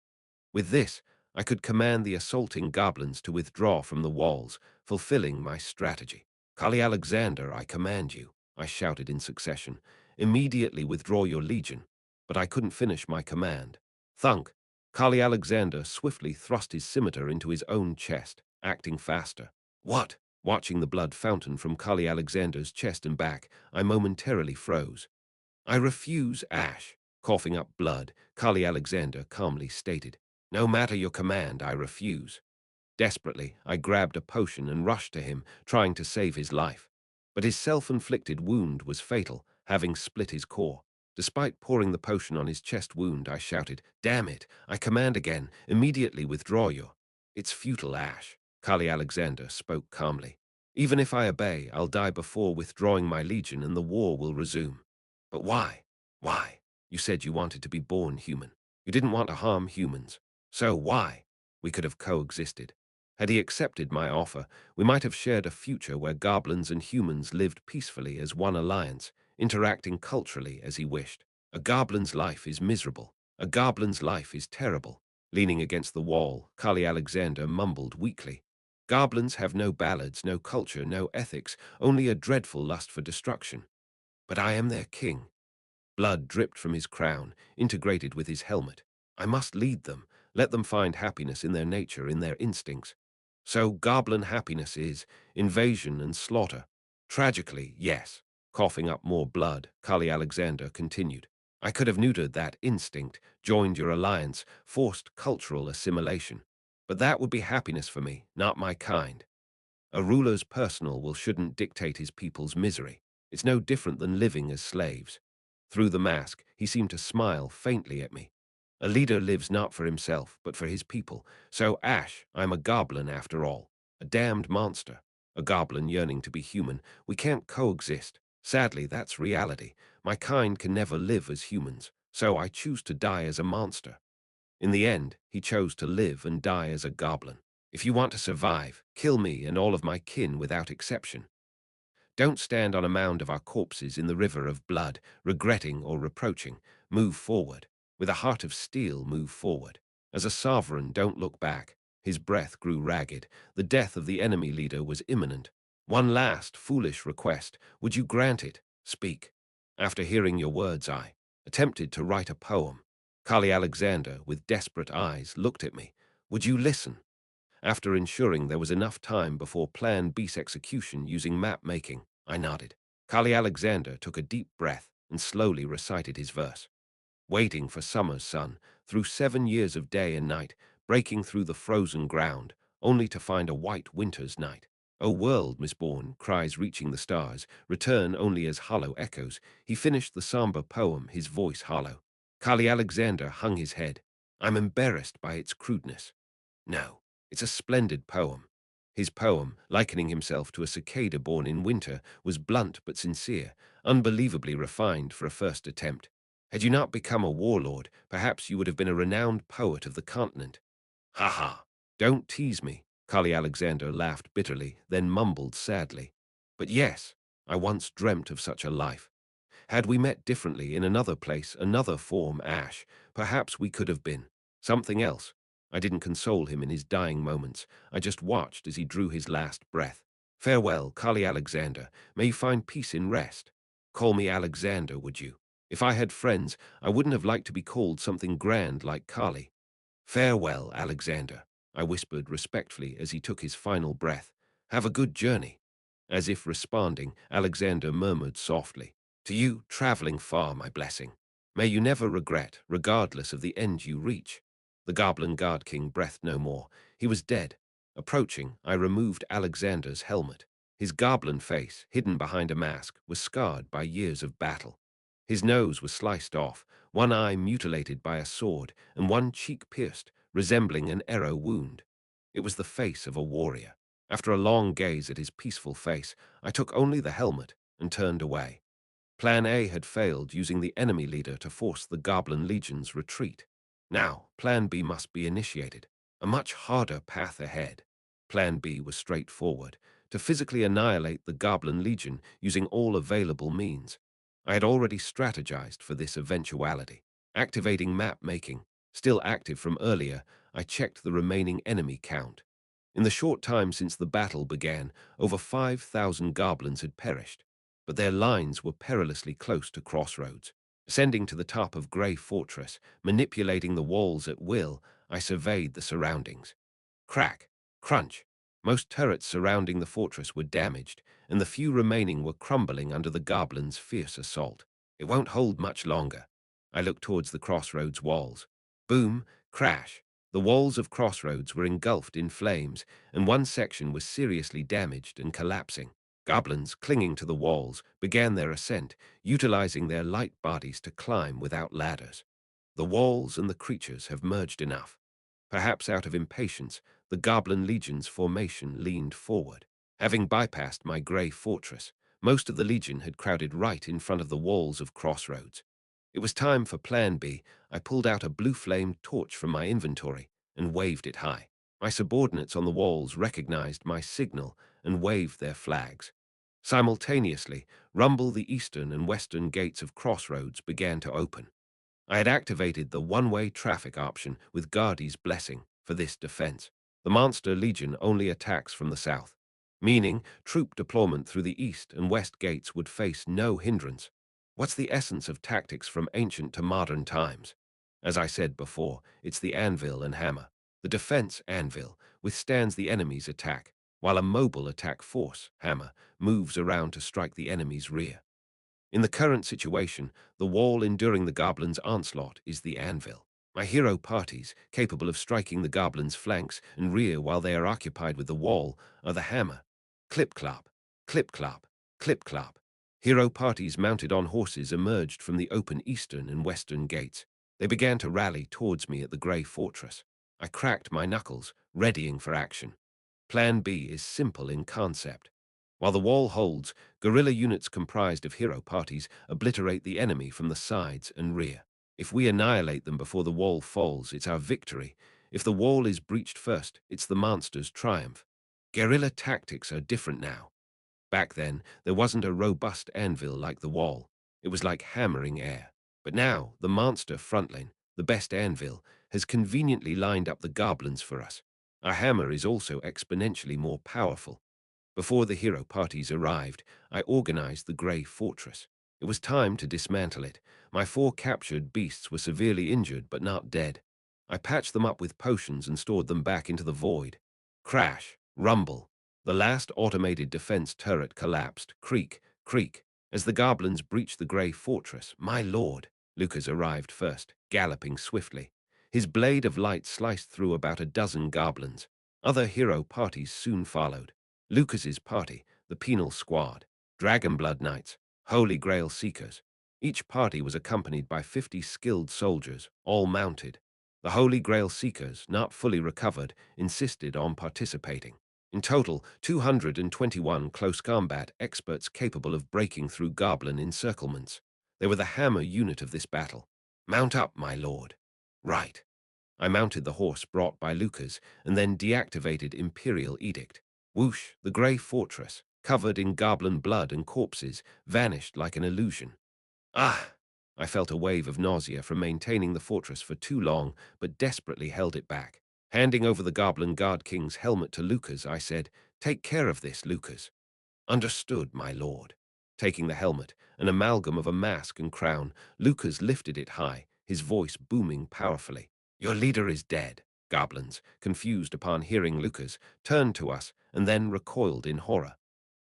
A: With this, I could command the assaulting goblins to withdraw from the walls, fulfilling my strategy. Kali Alexander, I command you, I shouted in succession. Immediately withdraw your legion. But I couldn't finish my command. Thunk! Kali Alexander swiftly thrust his scimitar into his own chest, acting faster. What? Watching the blood fountain from Kali Alexander's chest and back, I momentarily froze. I refuse, Ash. Coughing up blood, Kali Alexander calmly stated. No matter your command, I refuse. Desperately, I grabbed a potion and rushed to him, trying to save his life. But his self-inflicted wound was fatal, having split his core. Despite pouring the potion on his chest wound, I shouted, Damn it, I command again, immediately withdraw your... It's futile, Ash. Kali Alexander spoke calmly. Even if I obey, I'll die before withdrawing my legion and the war will resume. But why? Why? You said you wanted to be born human. You didn't want to harm humans. So why? We could have coexisted. Had he accepted my offer, we might have shared a future where goblins and humans lived peacefully as one alliance, interacting culturally as he wished. A goblin's life is miserable. A goblin's life is terrible. Leaning against the wall, Kali Alexander mumbled weakly. Goblins have no ballads, no culture, no ethics, only a dreadful lust for destruction. But I am their king. Blood dripped from his crown, integrated with his helmet. I must lead them, let them find happiness in their nature, in their instincts. So goblin happiness is invasion and slaughter. Tragically, yes. Coughing up more blood, Kali Alexander continued. I could have neutered that instinct, joined your alliance, forced cultural assimilation. But that would be happiness for me, not my kind. A ruler's personal will shouldn't dictate his people's misery. It's no different than living as slaves. Through the mask, he seemed to smile faintly at me. A leader lives not for himself, but for his people. So, Ash, I'm a goblin after all. A damned monster. A goblin yearning to be human. We can't coexist. Sadly, that's reality. My kind can never live as humans. So I choose to die as a monster. In the end, he chose to live and die as a goblin. If you want to survive, kill me and all of my kin without exception. Don't stand on a mound of our corpses in the river of blood, regretting or reproaching. Move forward. With a heart of steel, move forward. As a sovereign, don't look back. His breath grew ragged. The death of the enemy leader was imminent. One last, foolish request. Would you grant it? Speak. After hearing your words, I attempted to write a poem. Kali Alexander, with desperate eyes, looked at me. Would you listen? After ensuring there was enough time before Plan B's execution using map-making, I nodded. Kali Alexander took a deep breath and slowly recited his verse. Waiting for summer's sun, through 7 years of day and night, breaking through the frozen ground, only to find a white winter's night. O world, misborn, cries reaching the stars, return only as hollow echoes. He finished the somber poem, his voice hollow. Kali Alexander hung his head. I'm embarrassed by its crudeness. No, it's a splendid poem. His poem, likening himself to a cicada born in winter, was blunt but sincere, unbelievably refined for a first attempt. Had you not become a warlord, perhaps you would have been a renowned poet of the continent. Ha ha! Don't tease me. Kali Alexander laughed bitterly, then mumbled sadly. But yes, I once dreamt of such a life. Had we met differently in another place, another form, Ash, perhaps we could have been something else. I didn't console him in his dying moments. I just watched as he drew his last breath. Farewell, Kali Alexander. May you find peace in rest. Call me Alexander, would you? If I had friends, I wouldn't have liked to be called something grand like Kali. Farewell, Alexander, I whispered respectfully as he took his final breath. Have a good journey. As if responding, Alexander murmured softly. To you, traveling far, my blessing. May you never regret, regardless of the end you reach. The Goblin Guard King breathed no more. He was dead. Approaching, I removed Alexander's helmet. His goblin face, hidden behind a mask, was scarred by years of battle. His nose was sliced off, one eye mutilated by a sword, and one cheek pierced, resembling an arrow wound. It was the face of a warrior. After a long gaze at his peaceful face, I took only the helmet and turned away. Plan A had failed, using the enemy leader to force the Goblin Legion's retreat. Now, Plan B must be initiated. A much harder path ahead. Plan B was straightforward, to physically annihilate the Goblin Legion using all available means. I had already strategized for this eventuality. Activating map making, still active from earlier, I checked the remaining enemy count. In the short time since the battle began, over 5,000 goblins had perished, but their lines were perilously close to crossroads. Ascending to the top of Grey Fortress, manipulating the walls at will, I surveyed the surroundings. Crack, crunch. Most turrets surrounding the fortress were damaged, and the few remaining were crumbling under the goblins' fierce assault. It won't hold much longer. I looked towards the crossroads walls. Boom, crash. The walls of Crossroads were engulfed in flames, and one section was seriously damaged and collapsing. Goblins, clinging to the walls, began their ascent, utilizing their light bodies to climb without ladders. The walls and the creatures have merged enough. Perhaps out of impatience, the Goblin Legion's formation leaned forward. Having bypassed my grey fortress, most of the Legion had crowded right in front of the walls of Crossroads. It was time for Plan B. I pulled out a blue-flamed torch from my inventory and waved it high. My subordinates on the walls recognized my signal and waved their flags. Simultaneously, rumble the eastern and western gates of Crossroads began to open. I had activated the one-way traffic option with Guardi's blessing for this defense. The Monster Legion only attacks from the south, meaning troop deployment through the east and west gates would face no hindrance. What's the essence of tactics from ancient to modern times? As I said before, it's the anvil and hammer. The defense anvil withstands the enemy's attack, while a mobile attack force, hammer, moves around to strike the enemy's rear. In the current situation, the wall enduring the goblins' onslaught is the anvil. My hero parties, capable of striking the goblins' flanks and rear while they are occupied with the wall, are the hammer. Clip-clop, clip-clop, clip-clop. Hero parties mounted on horses emerged from the open eastern and western gates. They began to rally towards me at the grey fortress. I cracked my knuckles, readying for action. Plan B is simple in concept. While the wall holds, guerrilla units comprised of hero parties obliterate the enemy from the sides and rear. If we annihilate them before the wall falls, it's our victory. If the wall is breached first, it's the monster's triumph. Guerrilla tactics are different now. Back then, there wasn't a robust anvil like the wall. It was like hammering air. But now, the monster frontline, the best anvil, has conveniently lined up the goblins for us. Our hammer is also exponentially more powerful. Before the hero parties arrived, I organized the Grey Fortress. It was time to dismantle it. My 4 captured beasts were severely injured but not dead. I patched them up with potions and stored them back into the void. Crash, rumble. The last automated defense turret collapsed. Creak, creak. As the goblins breached the Grey Fortress, my lord, Lucas arrived first, galloping swiftly. His blade of light sliced through about a dozen goblins. Other hero parties soon followed. Lucas's party, the Penal Squad, Dragonblood Knights, Holy Grail Seekers. Each party was accompanied by 50 skilled soldiers, all mounted. The Holy Grail Seekers, not fully recovered, insisted on participating. In total, 221 close combat experts capable of breaking through goblin encirclements. They were the hammer unit of this battle. Mount up, my lord. Right. I mounted the horse brought by Lucas and then deactivated Imperial Edict. Whoosh, the grey fortress, covered in goblin blood and corpses, vanished like an illusion. Ah! I felt a wave of nausea from maintaining the fortress for too long, but desperately held it back. Handing over the Goblin Guard King's helmet to Lucas, I said, "Take care of this, Lucas." "Understood, my lord." Taking the helmet, an amalgam of a mask and crown, Lucas lifted it high, his voice booming powerfully. "Your leader is dead." Goblins, confused upon hearing Lucas, turned to us and then recoiled in horror.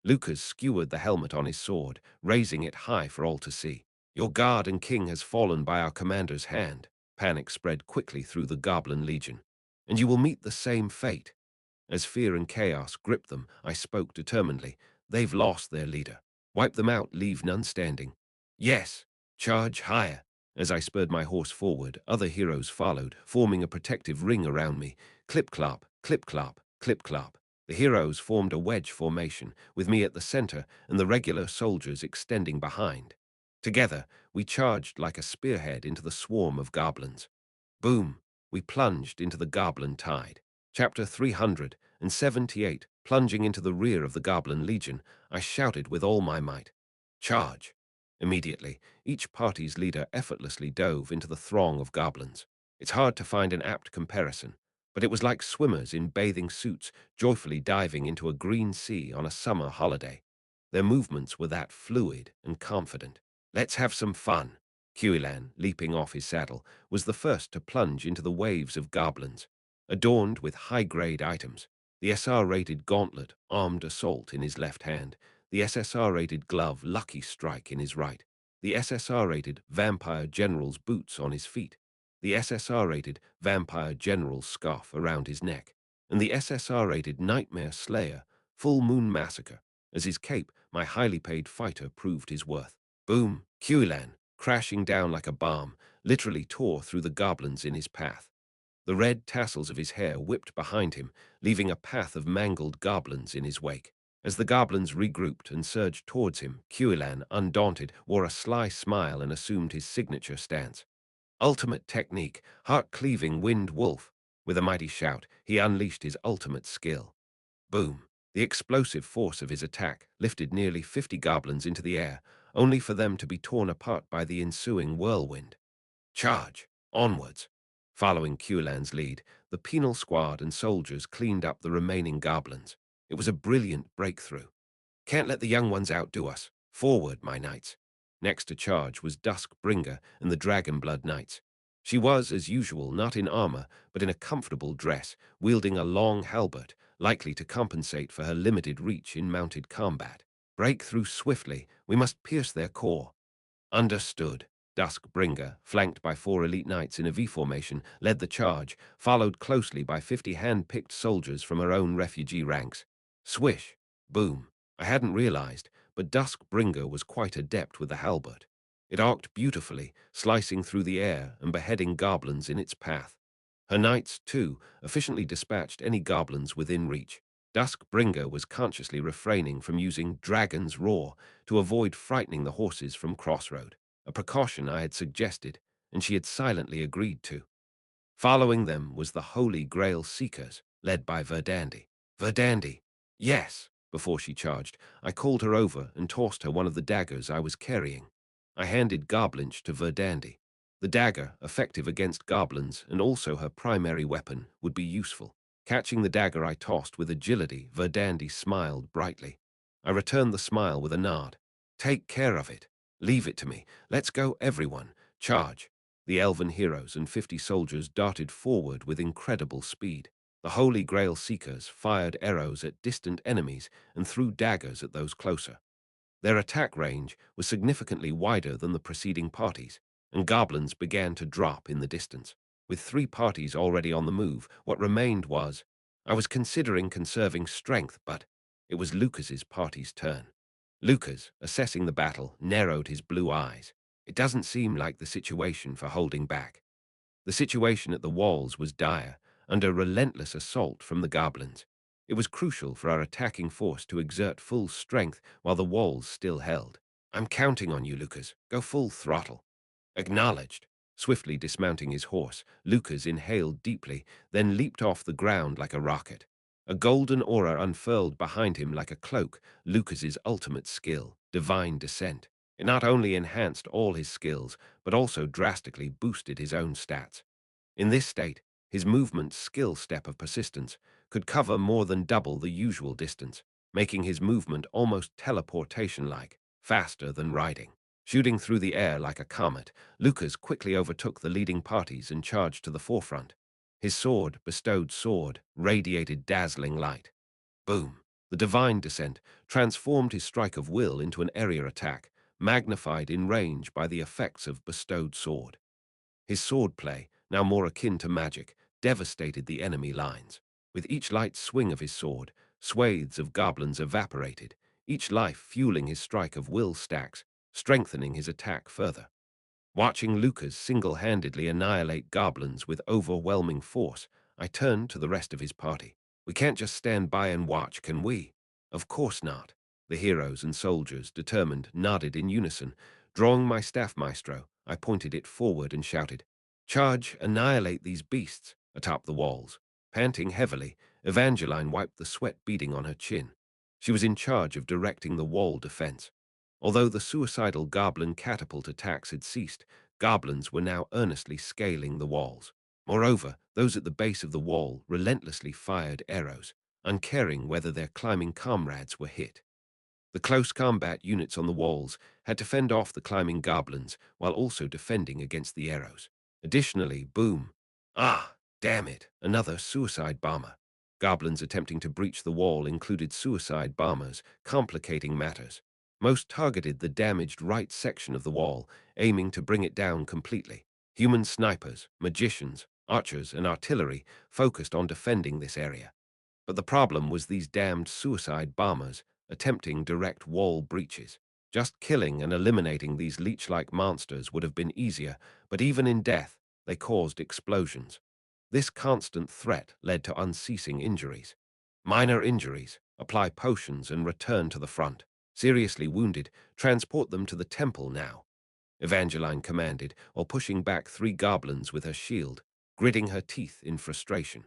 A: Lucas skewered the helmet on his sword, raising it high for all to see. "Your guard and king has fallen by our commander's hand." Panic spread quickly through the Goblin Legion. "And you will meet the same fate." As fear and chaos gripped them, I spoke determinedly. "They've lost their leader. Wipe them out, leave none standing." "Yes, charge higher." As I spurred my horse forward, other heroes followed, forming a protective ring around me. Clip-clop, clip-clop, clip-clop. The heroes formed a wedge formation, with me at the center and the regular soldiers extending behind. Together, we charged like a spearhead into the swarm of goblins. Boom! We plunged into the goblin tide. Chapter 378. Plunging into the rear of the Goblin Legion, I shouted with all my might, "Charge!" Immediately, each party's leader effortlessly dove into the throng of goblins. It's hard to find an apt comparison, but it was like swimmers in bathing suits joyfully diving into a green sea on a summer holiday. Their movements were that fluid and confident. "Let's have some fun." Huilan, leaping off his saddle, was the first to plunge into the waves of goblins. Adorned with high-grade items, the SR-rated gauntlet, armed assault in his left hand, the SSR-rated glove, lucky strike in his right, the SSR-rated vampire general's boots on his feet, the SSR-rated vampire general's scarf around his neck, and the SSR-rated nightmare slayer, full moon massacre, as his cape, my highly paid fighter, proved his worth. Boom! Huilan, crashing down like a bomb, literally tore through the goblins in his path. The red tassels of his hair whipped behind him, leaving a path of mangled goblins in his wake. As the goblins regrouped and surged towards him, Huilan, undaunted, wore a sly smile and assumed his signature stance. Ultimate technique, heart-cleaving wind wolf. With a mighty shout, he unleashed his ultimate skill. Boom! The explosive force of his attack lifted nearly 50 goblins into the air, only for them to be torn apart by the ensuing whirlwind. Charge! Onwards! Following Huilan's lead, the penal squad and soldiers cleaned up the remaining goblins. It was a brilliant breakthrough. "Can't let the young ones outdo us. Forward, my knights." Next to charge was Duskbringer and the Dragonblood Knights. She was, as usual, not in armor, but in a comfortable dress, wielding a long halberd, likely to compensate for her limited reach in mounted combat. "Break through swiftly. We must pierce their core." "Understood." Duskbringer, flanked by 4 elite knights in a V formation, led the charge, followed closely by 50 hand-picked soldiers from her own refugee ranks. Swish! Boom! I hadn't realized, but Duskbringer was quite adept with the halberd. It arced beautifully, slicing through the air and beheading goblins in its path. Her knights, too, efficiently dispatched any goblins within reach. Duskbringer was consciously refraining from using Dragon's Roar to avoid frightening the horses from Crossroad, a precaution I had suggested, and she had silently agreed to. Following them was the Holy Grail Seekers, led by Verdandi. "Verdandi!" "Yes!" Before she charged, I called her over and tossed her one of the daggers I was carrying. I handed Goblinch to Verdandi. The dagger, effective against goblins and also her primary weapon, would be useful. Catching the dagger I tossed with agility, Verdandi smiled brightly. I returned the smile with a nod. "Take care of it. Leave it to me. Let's go, everyone. Charge." The elven heroes and 50 soldiers darted forward with incredible speed. The Holy Grail Seekers fired arrows at distant enemies and threw daggers at those closer. Their attack range was significantly wider than the preceding parties, and goblins began to drop in the distance. With 3 parties already on the move, what remained was... I was considering conserving strength, but it was Lucas's party's turn. Lucas, assessing the battle, narrowed his blue eyes. It doesn't seem like the situation for holding back. The situation at the walls was dire, under relentless assault from the goblins. It was crucial for our attacking force to exert full strength while the walls still held. "I'm counting on you, Lucas. Go full throttle." "Acknowledged." Swiftly dismounting his horse, Lucas inhaled deeply, then leaped off the ground like a rocket. A golden aura unfurled behind him like a cloak, Lucas's ultimate skill, divine descent. It not only enhanced all his skills, but also drastically boosted his own stats. In this state, his movement skill step of persistence could cover more than double the usual distance, making his movement almost teleportation-like, faster than riding. Shooting through the air like a comet, Lucas quickly overtook the leading parties and charged to the forefront. His sword, bestowed sword, radiated dazzling light. Boom! The divine descent transformed his strike of will into an area attack, magnified in range by the effects of bestowed sword. His swordplay, now more akin to magic, devastated the enemy lines. With each light swing of his sword, swathes of goblins evaporated, each life fueling his strike of will stacks, strengthening his attack further. Watching Lucas single-handedly annihilate goblins with overwhelming force, I turned to the rest of his party. "We can't just stand by and watch, can we?" "Of course not." The heroes and soldiers, determined, nodded in unison. Drawing my staff maestro, I pointed it forward and shouted, "Charge, annihilate these beasts," atop the walls. Panting heavily, Evangeline wiped the sweat beading on her chin. She was in charge of directing the wall defense. Although the suicidal goblin catapult attacks had ceased, goblins were now earnestly scaling the walls. Moreover, those at the base of the wall relentlessly fired arrows, uncaring whether their climbing comrades were hit. The close combat units on the walls had to fend off the climbing goblins while also defending against the arrows. Additionally, boom. Ah, damn it, another suicide bomber. Goblins attempting to breach the wall included suicide bombers, complicating matters. Most targeted the damaged right section of the wall, aiming to bring it down completely. Human snipers, magicians, archers, and artillery focused on defending this area. But the problem was these damned suicide bombers attempting direct wall breaches. Just killing and eliminating these leech-like monsters would have been easier, but even in death, they caused explosions. This constant threat led to unceasing injuries. Minor injuries, apply potions and return to the front. Seriously wounded, transport them to the temple now, Evangeline commanded, while pushing back 3 goblins with her shield, gritting her teeth in frustration.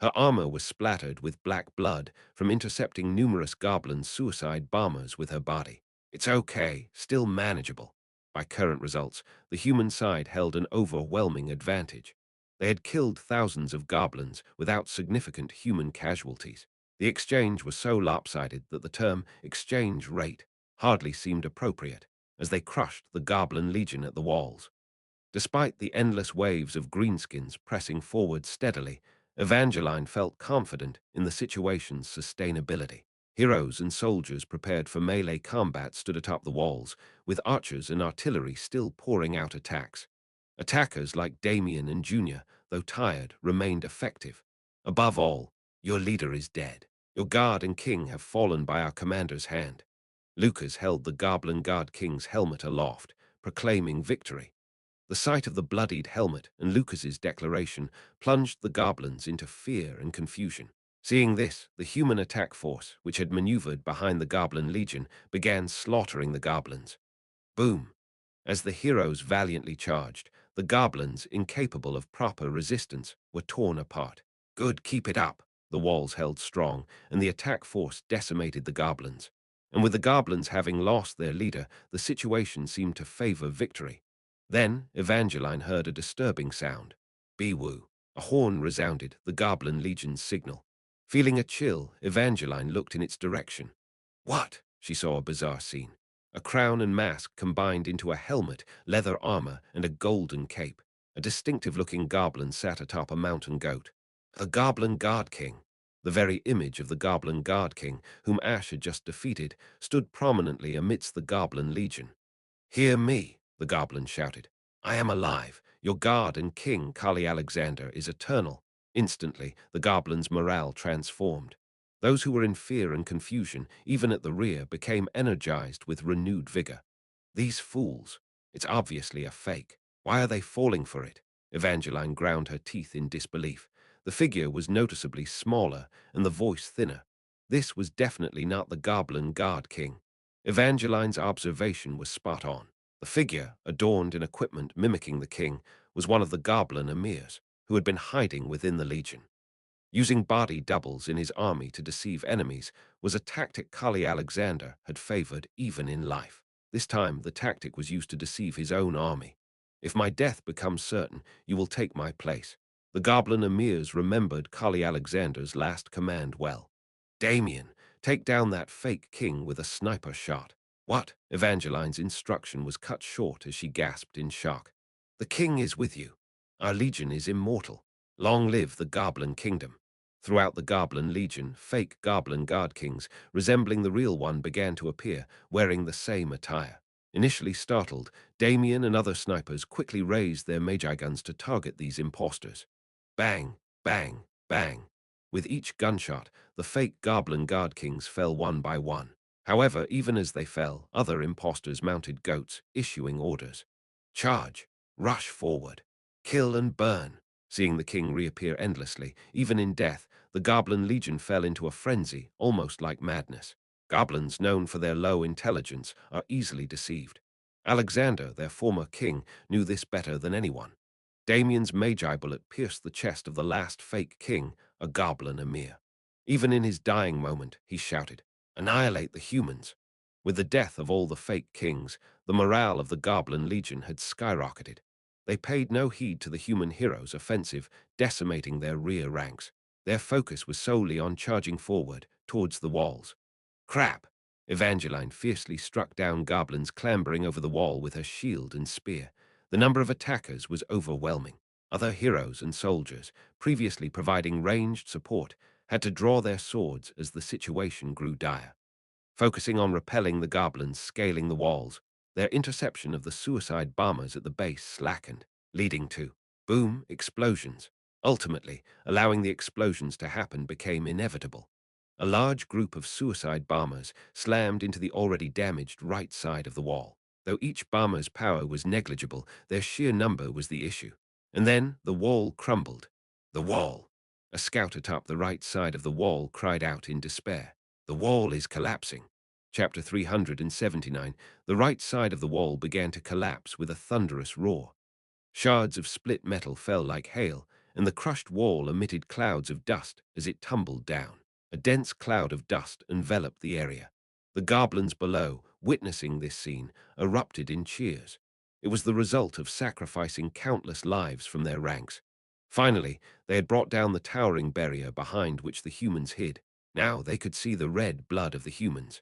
A: Her armor was splattered with black blood from intercepting numerous goblin suicide bombers with her body. It's okay, still manageable. By current results, the human side held an overwhelming advantage. They had killed thousands of goblins without significant human casualties. The exchange was so lopsided that the term exchange rate hardly seemed appropriate, as they crushed the goblin legion at the walls. Despite the endless waves of greenskins pressing forward steadily, Evangeline felt confident in the situation's sustainability. Heroes and soldiers prepared for melee combat stood atop the walls, with archers and artillery still pouring out attacks. Attackers like Damien and Junior, though tired, remained effective. Above all, your leader is dead. Your guard and king have fallen by our commander's hand. Lucas held the Goblin Guard King's helmet aloft, proclaiming victory. The sight of the bloodied helmet and Lucas's declaration plunged the goblins into fear and confusion. Seeing this, the human attack force, which had maneuvered behind the Goblin Legion, began slaughtering the goblins. Boom! As the heroes valiantly charged, the goblins, incapable of proper resistance, were torn apart. Good, keep it up. The walls held strong, and the attack force decimated the goblins. And with the goblins having lost their leader, the situation seemed to favor victory. Then Evangeline heard a disturbing sound. Bee-woo. A horn resounded, the Goblin Legion's signal. Feeling a chill, Evangeline looked in its direction. What? She saw a bizarre scene. A crown and mask combined into a helmet, leather armor, and a golden cape. A distinctive-looking goblin sat atop a mountain goat. The Goblin Guard King. The very image of the Goblin Guard King, whom Ash had just defeated, stood prominently amidst the Goblin Legion. Hear me, the goblin shouted. I am alive. Your guard and king, Kali Alexander, is eternal. Instantly, the goblin's morale transformed. Those who were in fear and confusion, even at the rear, became energized with renewed vigor. These fools. It's obviously a fake. Why are they falling for it? Evangeline ground her teeth in disbelief. The figure was noticeably smaller and the voice thinner. This was definitely not the Goblin Guard King. Evangeline's observation was spot on. The figure, adorned in equipment mimicking the king, was one of the goblin emirs, who had been hiding within the legion. Using body doubles in his army to deceive enemies was a tactic Kali Alexander had favored even in life. This time, the tactic was used to deceive his own army. If my death becomes certain, you will take my place. The goblin emirs remembered Kali Alexander's last command well. Damien, take down that fake king with a sniper shot. What? Evangeline's instruction was cut short as she gasped in shock. The king is with you. Our legion is immortal. Long live the Goblin Kingdom. Throughout the Goblin Legion, fake Goblin Guard Kings, resembling the real one, began to appear, wearing the same attire. Initially startled, Damien and other snipers quickly raised their magi guns to target these impostors. Bang, bang, bang. With each gunshot, the fake Goblin Guard Kings fell one by one. However, even as they fell, other impostors mounted goats, issuing orders. Charge! Rush forward! Kill and burn! Seeing the king reappear endlessly, even in death, the Goblin Legion fell into a frenzy, almost like madness. Goblins, known for their low intelligence, are easily deceived. Alexander, their former king, knew this better than anyone. Damien's Magi bullet pierced the chest of the last fake king, a goblin Emir. Even in his dying moment, he shouted, "Annihilate the humans!" With the death of all the fake kings, the morale of the Goblin Legion had skyrocketed. They paid no heed to the human heroes' offensive, decimating their rear ranks. Their focus was solely on charging forward, towards the walls. Crap! Evangeline fiercely struck down goblins clambering over the wall with her shield and spear. The number of attackers was overwhelming. Other heroes and soldiers, previously providing ranged support, had to draw their swords as the situation grew dire. Focusing on repelling the goblins scaling the walls, their interception of the suicide bombers at the base slackened, leading to boom explosions. Ultimately, allowing the explosions to happen became inevitable. A large group of suicide bombers slammed into the already damaged right side of the wall. Though each bomber's power was negligible, their sheer number was the issue. And then the wall crumbled. The wall! A scout atop the right side of the wall cried out in despair. The wall is collapsing. Chapter 379. The right side of the wall began to collapse with a thunderous roar. Shards of split metal fell like hail, and the crushed wall emitted clouds of dust as it tumbled down. A dense cloud of dust enveloped the area. The goblins below, witnessing this scene, erupted in cheers. It was the result of sacrificing countless lives from their ranks. Finally, they had brought down the towering barrier behind which the humans hid. Now they could see the red blood of the humans.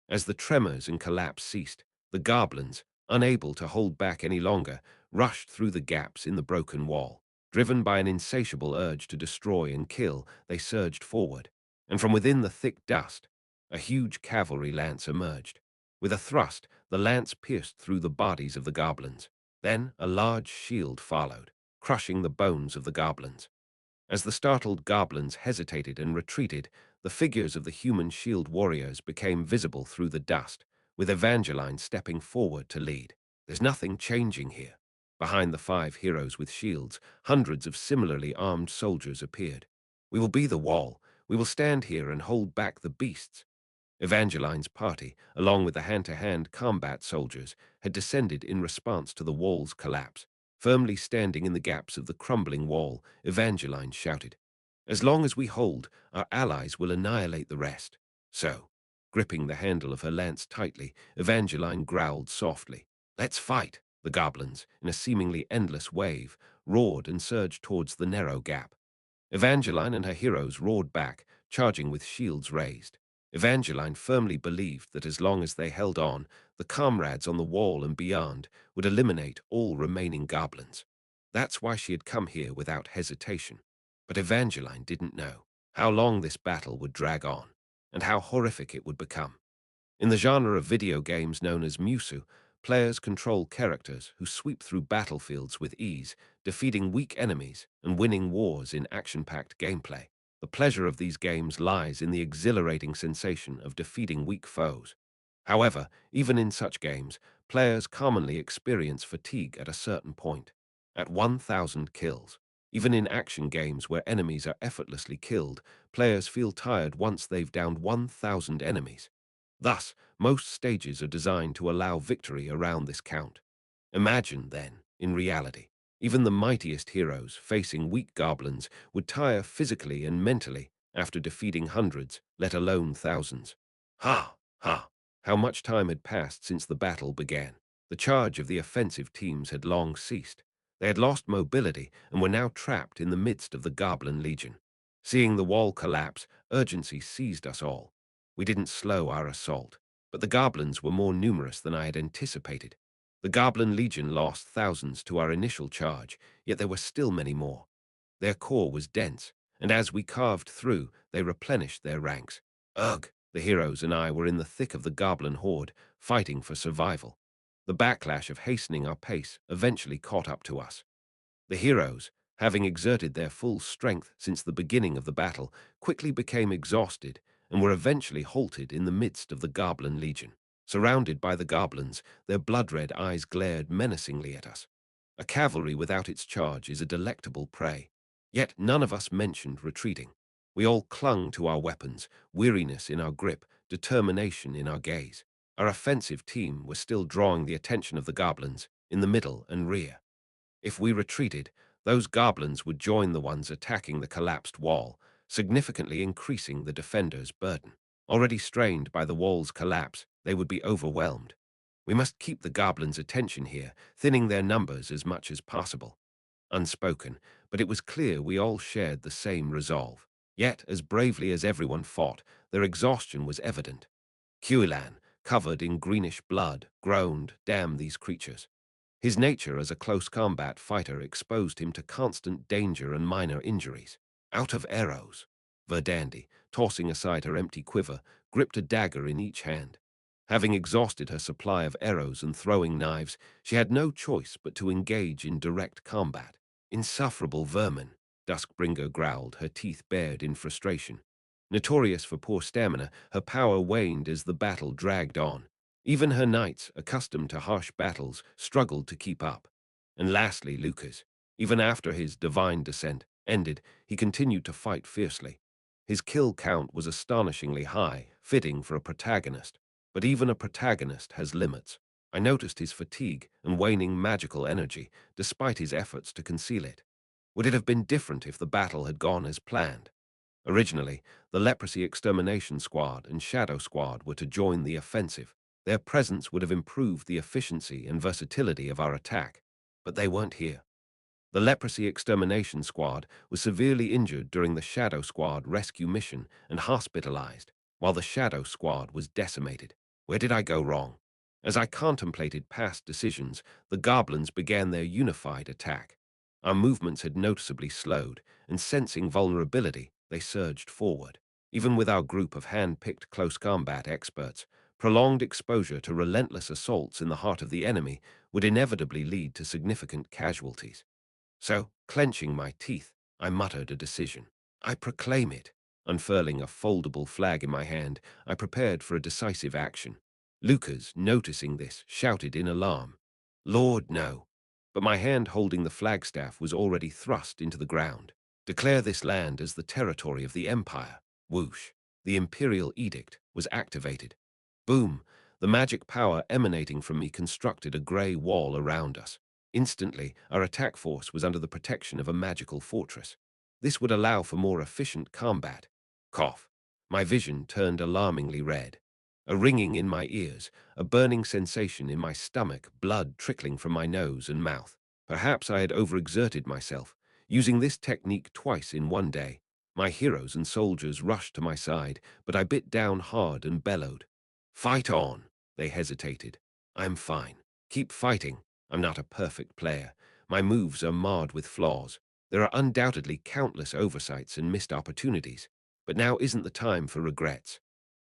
A: As the tremors and collapse ceased, the goblins, unable to hold back any longer, rushed through the gaps in the broken wall. Driven by an insatiable urge to destroy and kill, they surged forward, and from within the thick dust, a huge cavalry lance emerged. With a thrust, the lance pierced through the bodies of the goblins. Then a large shield followed, crushing the bones of the goblins. As the startled goblins hesitated and retreated, the figures of the human shield warriors became visible through the dust, with Evangeline stepping forward to lead. There's nothing changing here. Behind the 5 heroes with shields, hundreds of similarly armed soldiers appeared. We will be the wall. We will stand here and hold back the beasts. Evangeline's party, along with the hand-to-hand combat soldiers, had descended in response to the wall's collapse. Firmly standing in the gaps of the crumbling wall, Evangeline shouted, "As long as we hold, our allies will annihilate the rest." So, gripping the handle of her lance tightly, Evangeline growled softly, "Let's fight!" The goblins, in a seemingly endless wave, roared and surged towards the narrow gap. Evangeline and her heroes roared back, charging with shields raised. Evangeline firmly believed that as long as they held on, the comrades on the wall and beyond would eliminate all remaining goblins. That's why she had come here without hesitation. But Evangeline didn't know how long this battle would drag on, and how horrific it would become. In the genre of video games known as Musu, players control characters who sweep through battlefields with ease, defeating weak enemies and winning wars in action-packed gameplay. The pleasure of these games lies in the exhilarating sensation of defeating weak foes. However, even in such games, players commonly experience fatigue at a certain point. At 1,000 kills, even in action games where enemies are effortlessly killed, players feel tired once they've downed 1,000 enemies. Thus, most stages are designed to allow victory around this count. Imagine, then, in reality, even the mightiest heroes facing weak goblins would tire physically and mentally after defeating hundreds, let alone thousands. Ha! Ha! How much time had passed since the battle began. The charge of the offensive teams had long ceased. They had lost mobility and were now trapped in the midst of the Goblin Legion. Seeing the wall collapse, urgency seized us all. We didn't slow our assault, but the goblins were more numerous than I had anticipated. The Goblin Legion lost thousands to our initial charge, yet there were still many more. Their core was dense, and as we carved through, they replenished their ranks. Ugh! The heroes and I were in the thick of the goblin horde, fighting for survival. The backlash of hastening our pace eventually caught up to us. The heroes, having exerted their full strength since the beginning of the battle, quickly became exhausted and were eventually halted in the midst of the Goblin Legion. Surrounded by the goblins, their blood-red eyes glared menacingly at us. A cavalry without its charge is a delectable prey. Yet none of us mentioned retreating. We all clung to our weapons, weariness in our grip, determination in our gaze. Our offensive team was still drawing the attention of the goblins in the middle and rear. If we retreated, those goblins would join the ones attacking the collapsed wall, significantly increasing the defenders' burden. Already strained by the wall's collapse, they would be overwhelmed. We must keep the goblins' attention here, thinning their numbers as much as possible. Unspoken, but it was clear we all shared the same resolve. Yet, as bravely as everyone fought, their exhaustion was evident. Huilan, covered in greenish blood, groaned, "Damn these creatures." His nature as a close combat fighter exposed him to constant danger and minor injuries. Out of arrows. Verdandi, tossing aside her empty quiver, gripped a dagger in each hand. Having exhausted her supply of arrows and throwing knives, she had no choice but to engage in direct combat. Insufferable vermin, Duskbringer growled, her teeth bared in frustration. Notorious for poor stamina, her power waned as the battle dragged on. Even her knights, accustomed to harsh battles, struggled to keep up. And lastly, Lucas. Even after his divine descent ended, he continued to fight fiercely. His kill count was astonishingly high, fitting for a protagonist. But even a protagonist has limits. I noticed his fatigue and waning magical energy, despite his efforts to conceal it. Would it have been different if the battle had gone as planned? Originally, the Leprosy Extermination Squad and Shadow Squad were to join the offensive. Their presence would have improved the efficiency and versatility of our attack, but they weren't here. The Leprosy Extermination Squad was severely injured during the Shadow Squad rescue mission and hospitalized, while the Shadow Squad was decimated. Where did I go wrong? As I contemplated past decisions, the goblins began their unified attack. Our movements had noticeably slowed, and sensing vulnerability, they surged forward. Even with our group of hand-picked close combat experts, prolonged exposure to relentless assaults in the heart of the enemy would inevitably lead to significant casualties. So, clenching my teeth, I muttered a decision. I proclaim it. Unfurling a foldable flag in my hand, I prepared for a decisive action. Lucas, noticing this, shouted in alarm, "Lord, no." But my hand holding the flagstaff was already thrust into the ground. Declare this land as the territory of the Empire. Whoosh. The Imperial Edict was activated. Boom. The magic power emanating from me constructed a grey wall around us. Instantly, our attack force was under the protection of a magical fortress. This would allow for more efficient combat. Cough. My vision turned alarmingly red. A ringing in my ears, a burning sensation in my stomach, blood trickling from my nose and mouth. Perhaps I had overexerted myself, using this technique twice in one day. My heroes and soldiers rushed to my side, but I bit down hard and bellowed. "Fight on." They hesitated. "I'm fine. Keep fighting. I'm not a perfect player. My moves are marred with flaws. There are undoubtedly countless oversights and missed opportunities. But now isn't the time for regrets.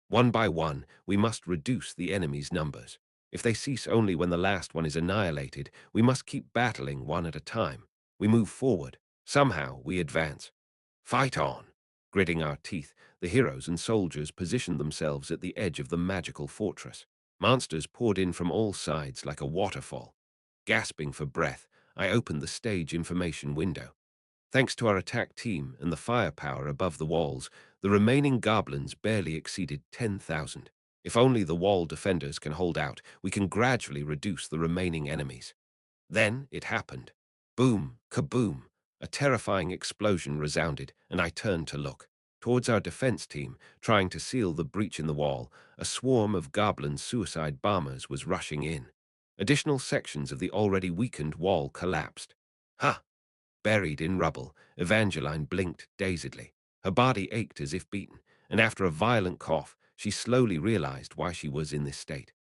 A: One by one, we must reduce the enemy's numbers. If they cease only when the last one is annihilated, we must keep battling one at a time. We move forward. Somehow we advance. Fight on. Gritting our teeth, the heroes and soldiers positioned themselves at the edge of the magical fortress. Monsters poured in from all sides like a waterfall. Gasping for breath, I opened the stage information window. Thanks to our attack team and the firepower above the walls, the remaining goblins barely exceeded 10,000. If only the wall defenders can hold out, we can gradually reduce the remaining enemies. Then it happened. Boom, kaboom. A terrifying explosion resounded, and I turned to look. Towards our defense team, trying to seal the breach in the wall, a swarm of goblin suicide bombers was rushing in. Additional sections of the already weakened wall collapsed. Ha! Buried in rubble, Evangeline blinked dazedly. Her body ached as if beaten, and after a violent cough, she slowly realized why she was in this state.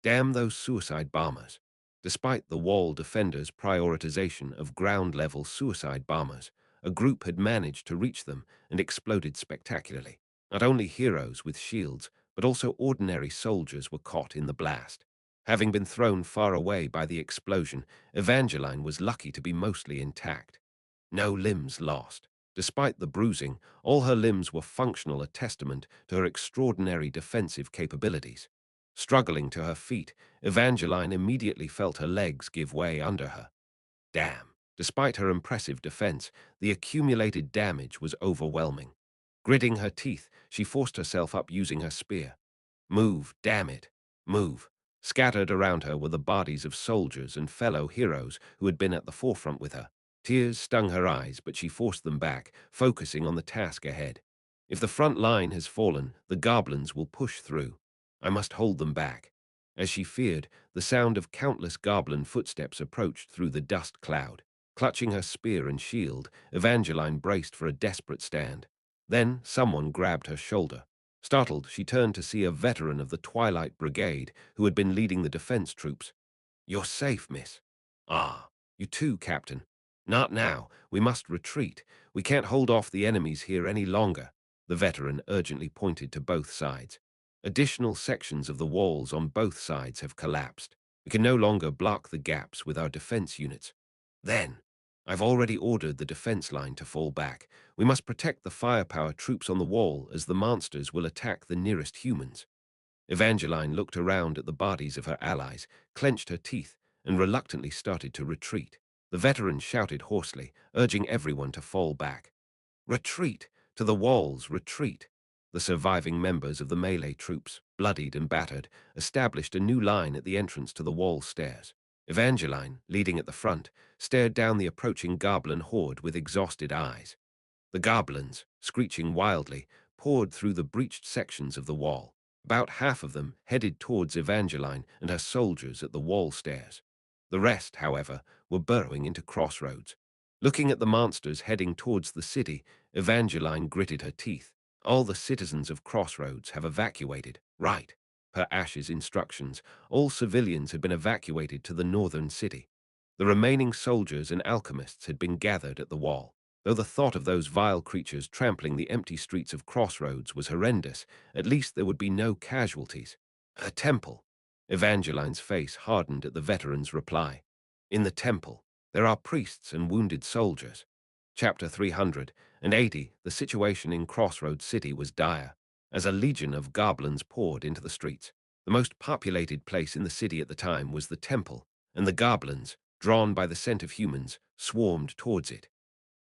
A: Damn those suicide bombers. Despite the wall defenders' prioritization of ground-level suicide bombers, a group had managed to reach them and exploded spectacularly. Not only heroes with shields, but also ordinary soldiers were caught in the blast. Having been thrown far away by the explosion, Evangeline was lucky to be mostly intact. No limbs lost. Despite the bruising, all her limbs were functional, a testament to her extraordinary defensive capabilities. Struggling to her feet, Evangeline immediately felt her legs give way under her. Damn. Despite her impressive defense, the accumulated damage was overwhelming. Gritting her teeth, she forced herself up using her spear. Move, damn it. Move. Scattered around her were the bodies of soldiers and fellow heroes who had been at the forefront with her. Tears stung her eyes, but she forced them back, focusing on the task ahead. If the front line has fallen, the goblins will push through. I must hold them back. As she feared, the sound of countless goblin footsteps approached through the dust cloud. Clutching her spear and shield, Evangeline braced for a desperate stand. Then someone grabbed her shoulder. Startled, she turned to see a veteran of the Twilight Brigade who had been leading the defense troops. "You're safe, miss." "Ah, you too, Captain." "Not now. We must retreat. We can't hold off the enemies here any longer." The veteran urgently pointed to both sides. "Additional sections of the walls on both sides have collapsed. We can no longer block the gaps with our defense units." "Then, I've already ordered the defense line to fall back. We must protect the firepower troops on the wall as the monsters will attack the nearest humans." Evangeline looked around at the bodies of her allies, clenched her teeth, and reluctantly started to retreat. The veteran shouted hoarsely, urging everyone to fall back. "Retreat! To the walls, retreat!" The surviving members of the melee troops, bloodied and battered, established a new line at the entrance to the wall stairs. Evangeline, leading at the front, stared down the approaching goblin horde with exhausted eyes. The goblins, screeching wildly, poured through the breached sections of the wall. About half of them headed towards Evangeline and her soldiers at the wall stairs. The rest, however, were burrowing into crossroads. Looking at the monsters heading towards the city, Evangeline gritted her teeth. "All the citizens of Crossroads have evacuated." "Right." Per Ash's instructions, all civilians had been evacuated to the northern city. The remaining soldiers and alchemists had been gathered at the wall. Though the thought of those vile creatures trampling the empty streets of Crossroads was horrendous, at least there would be no casualties. "A temple." Evangeline's face hardened at the veteran's reply. "In the temple, there are priests and wounded soldiers." Chapter 380. The situation in Crossroads City was dire, as a legion of goblins poured into the streets. The most populated place in the city at the time was the temple, and the goblins, drawn by the scent of humans, swarmed towards it.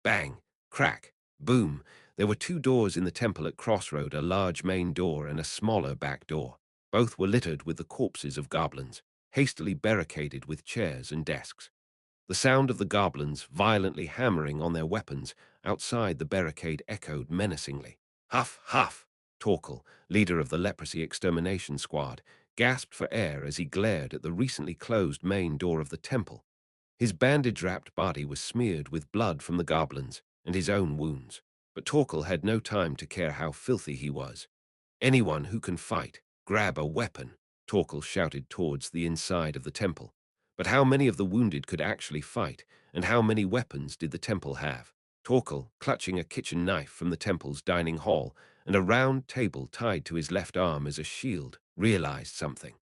A: Bang, crack, boom. There were two doors in the temple at Crossroad, a large main door and a smaller back door. Both were littered with the corpses of goblins, hastily barricaded with chairs and desks. The sound of the goblins violently hammering on their weapons outside the barricade echoed menacingly. "Huff, huff!" Torkel, leader of the leprosy extermination squad, gasped for air as he glared at the recently closed main door of the temple. His bandage-wrapped body was smeared with blood from the goblins and his own wounds. But Torkel had no time to care how filthy he was. "Anyone who can fight, grab a weapon," Torkel shouted towards the inside of the temple. But how many of the wounded could actually fight, and how many weapons did the temple have? Torkel, clutching a kitchen knife from the temple's dining hall and a round table tied to his left arm as a shield, realized something.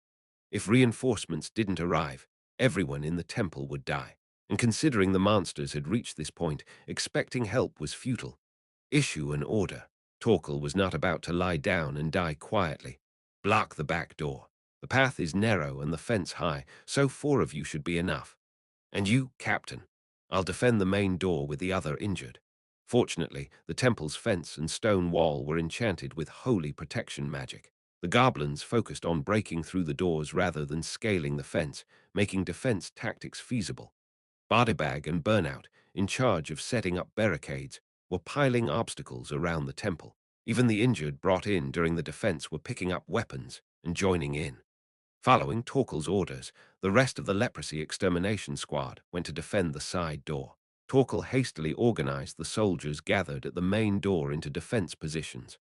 A: If reinforcements didn't arrive, everyone in the temple would die. And considering the monsters had reached this point, expecting help was futile. "Issue an order." Torkel was not about to lie down and die quietly. "Block the back door. The path is narrow and the fence high, so 4 of you should be enough. And you, Captain. I'll defend the main door with the other injured." Fortunately, the temple's fence and stone wall were enchanted with holy protection magic. The goblins focused on breaking through the doors rather than scaling the fence, making defense tactics feasible. Bodybag and Burnout, in charge of setting up barricades, were piling obstacles around the temple. Even the injured brought in during the defense were picking up weapons and joining in. Following Torkel's orders, the rest of the leprosy extermination squad went to defend the side door. Torkel hastily organized the soldiers gathered at the main door into defense positions.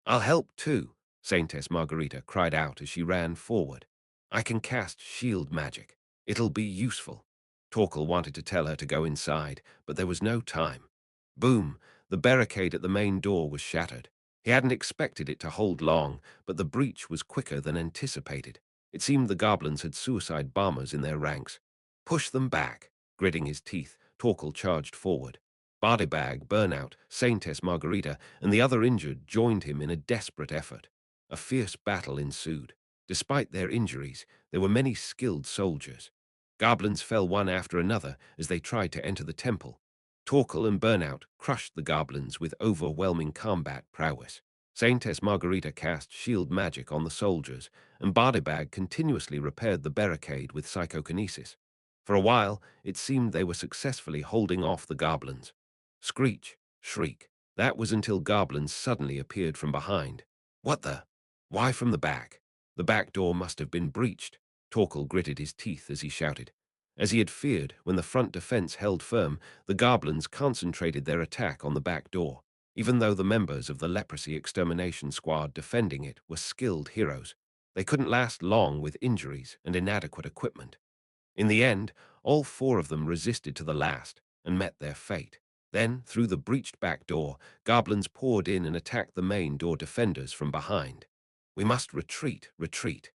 A: "I'll help too," Saintess Margarita cried out as she ran forward. "I can cast shield magic. It'll be useful." Torkel wanted to tell her to go inside, but there was no time. Boom! The barricade at the main door was shattered. He hadn't expected it to hold long, but the breach was quicker than anticipated. It seemed the goblins had suicide bombers in their ranks. "Push them back." Gritting his teeth, Torkel charged forward. Bodybag, Burnout, Saintess Margarita, and the other injured joined him in a desperate effort. A fierce battle ensued. Despite their injuries, there were many skilled soldiers. Goblins fell one after another as they tried to enter the temple. Torkel and Burnout crushed the goblins with overwhelming combat prowess. Saintess Margarita cast shield magic on the soldiers, and Bodybag continuously repaired the barricade with psychokinesis. For a while, it seemed they were successfully holding off the goblins. Screech, shriek, That was until goblins suddenly appeared from behind. What the? Why from the back? The back door must have been breached. Torkel gritted his teeth as he shouted. As he had feared, when the front defense held firm, the goblins concentrated their attack on the back door, even though the members of the leprosy extermination squad defending it were skilled heroes. They couldn't last long with injuries and inadequate equipment. In the end, all four of them resisted to the last and met their fate. Then, through the breached back door, goblins poured in and attacked the main door defenders from behind. We must retreat, retreat.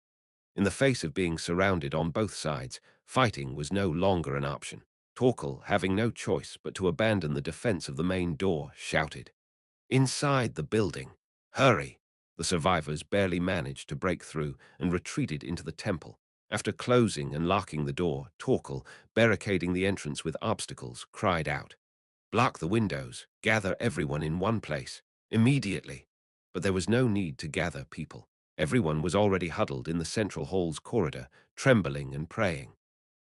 A: In the face of being surrounded on both sides, fighting was no longer an option. Torkel, having no choice but to abandon the defense of the main door, shouted, "Inside the building! Hurry!" The survivors barely managed to break through and retreated into the temple. After closing and locking the door, Torkel, barricading the entrance with obstacles, cried out, "Block the windows, gather everyone in one place, immediately." But there was no need to gather people. Everyone was already huddled in the central hall's corridor, trembling and praying.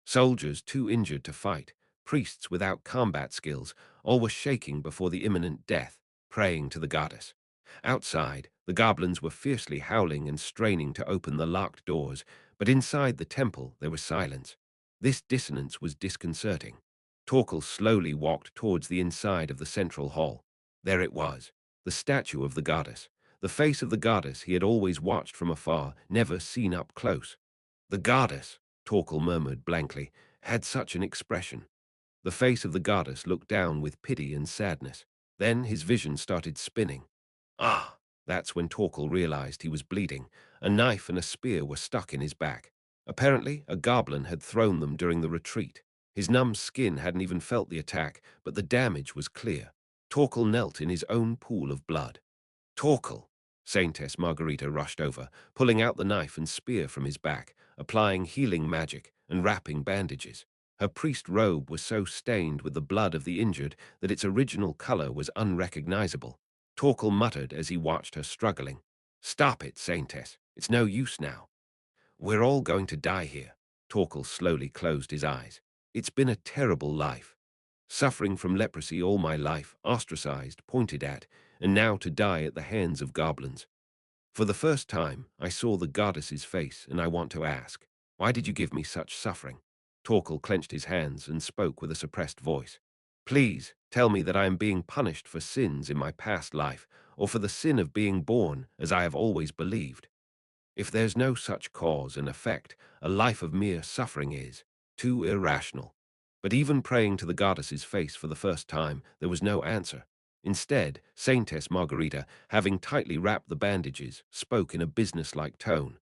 A: Soldiers too injured to fight, priests without combat skills, all were shaking before the imminent death, praying to the goddess. Outside, the goblins were fiercely howling and straining to open the locked doors, but inside the temple there was silence. This dissonance was disconcerting. Torkel slowly walked towards the inside of the central hall. There it was, the statue of the goddess, the face of the goddess he had always watched from afar, never seen up close. The goddess, Torkel murmured blankly, had such an expression. The face of the goddess looked down with pity and sadness. Then his vision started spinning. Ah! That's when Torkel realized he was bleeding. A knife and a spear were stuck in his back. Apparently, a goblin had thrown them during the retreat. His numb skin hadn't even felt the attack, but the damage was clear. Torkel knelt in his own pool of blood. Torkel! Saintess Margarita rushed over, pulling out the knife and spear from his back, applying healing magic and wrapping bandages. Her priest robe was so stained with the blood of the injured that its original color was unrecognizable. Torkel muttered as he watched her struggling. "Stop it, Saintess. It's no use now." "We're all going to die here." Torkel slowly closed his eyes. "It's been a terrible life. Suffering from leprosy all my life, ostracized, pointed at, and now to die at the hands of goblins. For the first time, I saw the goddess's face, and I want to ask, why did you give me such suffering?" Torkel clenched his hands and spoke with a suppressed voice. "Please, tell me that I am being punished for sins in my past life, or for the sin of being born, as I have always believed. If there's no such cause and effect, a life of mere suffering is too irrational." But even praying to the goddess's face for the first time, there was no answer. Instead, Saintess Margarita, having tightly wrapped the bandages, spoke in a businesslike tone.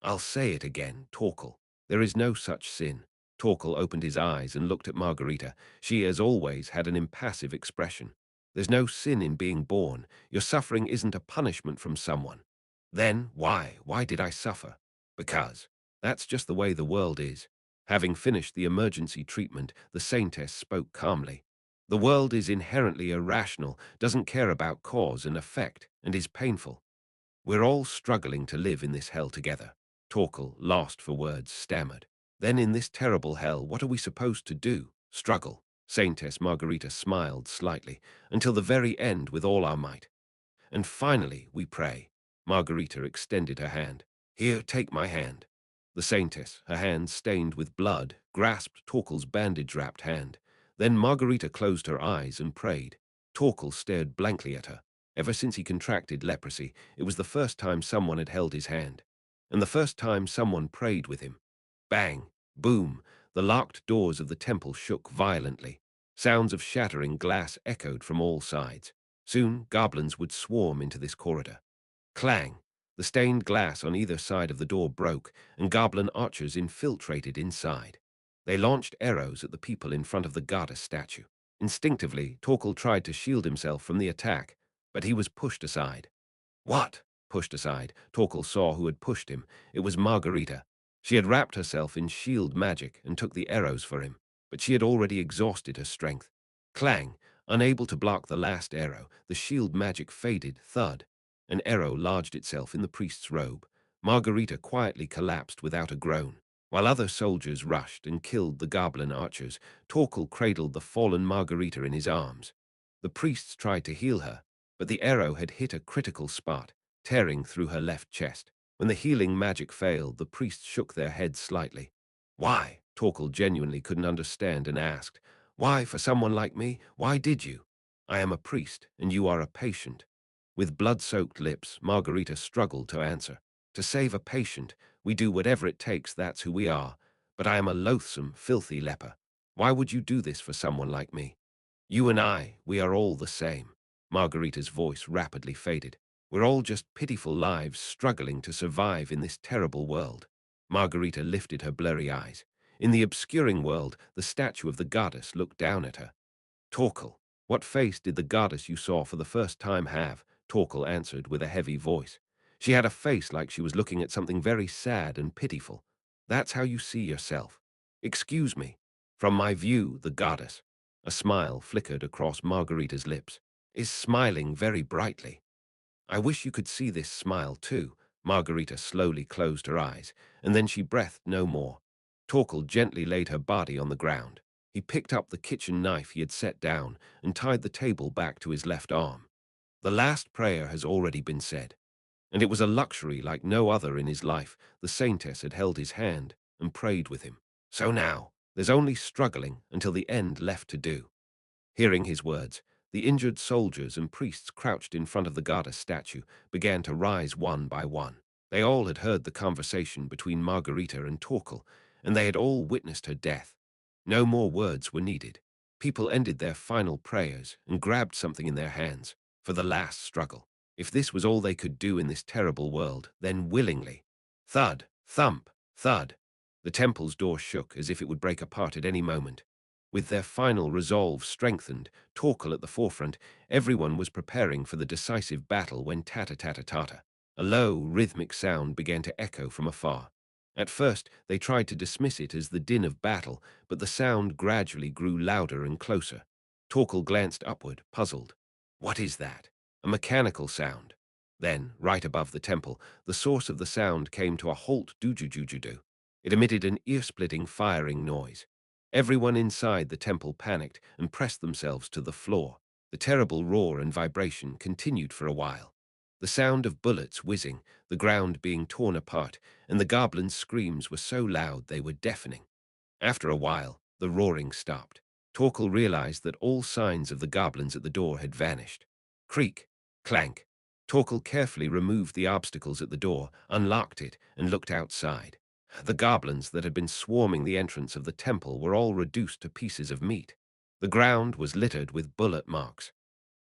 A: "I'll say it again, Torkel. There is no such sin." Torkel opened his eyes and looked at Margarita. She, as always, had an impassive expression. "There's no sin in being born. Your suffering isn't a punishment from someone." "Then why? Why did I suffer?" "Because. That's just the way the world is." Having finished the emergency treatment, the Saintess spoke calmly. "The world is inherently irrational, doesn't care about cause and effect, and is painful. We're all struggling to live in this hell together." Torkel, lost for words, stammered. "Then in this terrible hell, what are we supposed to do? Struggle?" Saintess Margarita smiled slightly. "Until the very end with all our might. And finally, we pray." Margarita extended her hand. "Here, take my hand." The Saintess, her hand stained with blood, grasped Torkel's bandage-wrapped hand. Then Margarita closed her eyes and prayed. Torkel stared blankly at her. Ever since he contracted leprosy, it was the first time someone had held his hand. And the first time someone prayed with him. Bang! Boom! The locked doors of the temple shook violently. Sounds of shattering glass echoed from all sides. Soon, goblins would swarm into this corridor. Clang! The stained glass on either side of the door broke, and goblin archers infiltrated inside. They launched arrows at the people in front of the goddess statue. Instinctively, Torkel tried to shield himself from the attack, but he was pushed aside. "What?" Pushed aside, Torkel saw who had pushed him. It was Margarita. She had wrapped herself in shield magic and took the arrows for him, but she had already exhausted her strength. Clang! Unable to block the last arrow, the shield magic faded, thud. An arrow lodged itself in the priest's robe. Margarita quietly collapsed without a groan. While other soldiers rushed and killed the goblin archers, Torkel cradled the fallen Margarita in his arms. The priests tried to heal her, but the arrow had hit a critical spot, tearing through her left chest. When the healing magic failed, the priests shook their heads slightly. Why? Torkel genuinely couldn't understand and asked, Why, for someone like me? Why did you? I am a priest, and you are a patient. With blood-soaked lips, Margarita struggled to answer. To save a patient, we do whatever it takes, that's who we are. But I am a loathsome, filthy leper. Why would you do this for someone like me? You and I, we are all the same. Margarita's voice rapidly faded. We're all just pitiful lives struggling to survive in this terrible world. Margarita lifted her blurry eyes. In the obscuring world, the statue of the goddess looked down at her. Torkel, what face did the goddess you saw for the first time have? Torkel answered with a heavy voice. She had a face like she was looking at something very sad and pitiful. That's how you see yourself. Excuse me. From my view, the goddess, a smile flickered across Margarita's lips, is smiling very brightly. I wish you could see this smile too. Margarita slowly closed her eyes, and then she breathed no more. Torkel gently laid her body on the ground. He picked up the kitchen knife he had set down and tied the table back to his left arm. The last prayer has already been said, and it was a luxury like no other in his life. The saintess had held his hand and prayed with him. So now, there's only struggling until the end left to do. Hearing his words, the injured soldiers and priests crouched in front of the goddess statue began to rise one by one. They all had heard the conversation between Margarita and Torkel, and they had all witnessed her death. No more words were needed. People ended their final prayers and grabbed something in their hands for the last struggle. If this was all they could do in this terrible world, then willingly. Thud, thump, thud. The temple's door shook as if it would break apart at any moment. With their final resolve strengthened, Torkel at the forefront, everyone was preparing for the decisive battle when tata-tata-tata. A low, rhythmic sound began to echo from afar. At first, they tried to dismiss it as the din of battle, but the sound gradually grew louder and closer. Torkel glanced upward, puzzled. What is that? A mechanical sound. Then, right above the temple, the source of the sound came to a halt do-do-do-do-do. It emitted an ear-splitting firing noise. Everyone inside the temple panicked and pressed themselves to the floor. The terrible roar and vibration continued for a while. The sound of bullets whizzing, the ground being torn apart, and the goblins' screams were so loud they were deafening. After a while, the roaring stopped. Torkel realized that all signs of the goblins at the door had vanished. Creak, clank. Torkel carefully removed the obstacles at the door, unlocked it, and looked outside. The goblins that had been swarming the entrance of the temple were all reduced to pieces of meat. The ground was littered with bullet marks.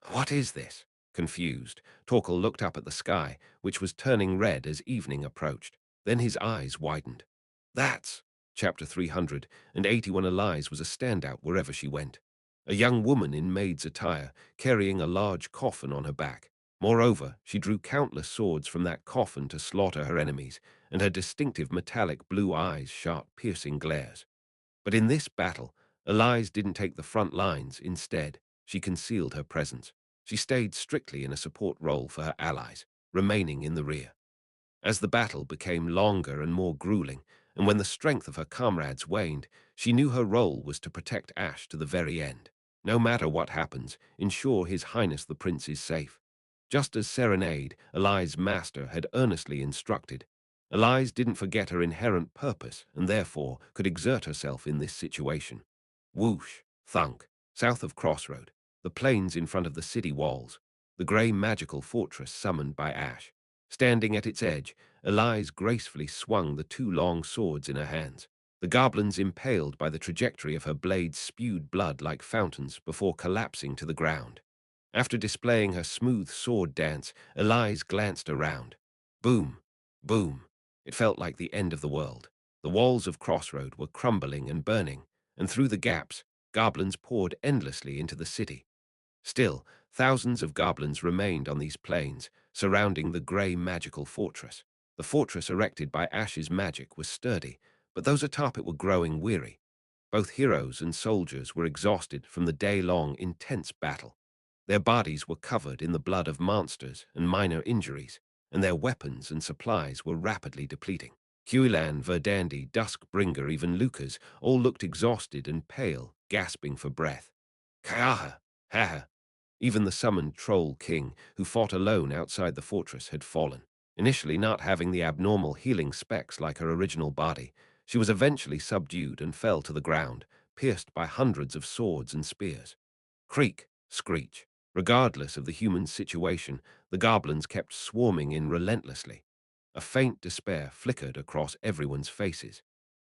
A: What is this? Confused, Torkel looked up at the sky, which was turning red as evening approached. Then his eyes widened. That's... Chapter 381 Elise was a standout wherever she went. A young woman in maid's attire, carrying a large coffin on her back. Moreover, she drew countless swords from that coffin to slaughter her enemies, and her distinctive metallic blue eyes shot piercing glares. But in this battle, Elise didn't take the front lines. Instead, she concealed her presence. She stayed strictly in a support role for her allies, remaining in the rear. As the battle became longer and more grueling, and when the strength of her comrades waned, she knew her role was to protect Ash to the very end. No matter what happens, ensure His Highness the Prince is safe. Just as Serenade, Elise's master, had earnestly instructed, Elise didn't forget her inherent purpose and therefore could exert herself in this situation. Whoosh, thunk, south of Crossroad, the plains in front of the city walls, the grey magical fortress summoned by Ash. Standing at its edge, Elise gracefully swung the two long swords in her hands. The goblins impaled by the trajectory of her blades spewed blood like fountains before collapsing to the ground. After displaying her smooth sword dance, Elise glanced around. Boom, boom. It felt like the end of the world. The walls of Crossroad were crumbling and burning, and through the gaps, goblins poured endlessly into the city. Still, thousands of goblins remained on these plains, surrounding the grey magical fortress. The fortress erected by Ash's magic was sturdy, but those atop it were growing weary. Both heroes and soldiers were exhausted from the day-long intense battle. Their bodies were covered in the blood of monsters and minor injuries, and their weapons and supplies were rapidly depleting. Huilan, Verdandi, Duskbringer, even Lucas, all looked exhausted and pale, gasping for breath. Kaha, haha. Even the summoned Troll King, who fought alone outside the fortress, had fallen. Initially not having the abnormal healing specs like her original body, she was eventually subdued and fell to the ground, pierced by hundreds of swords and spears. Creak, screech. Regardless of the human situation, the goblins kept swarming in relentlessly. A faint despair flickered across everyone's faces.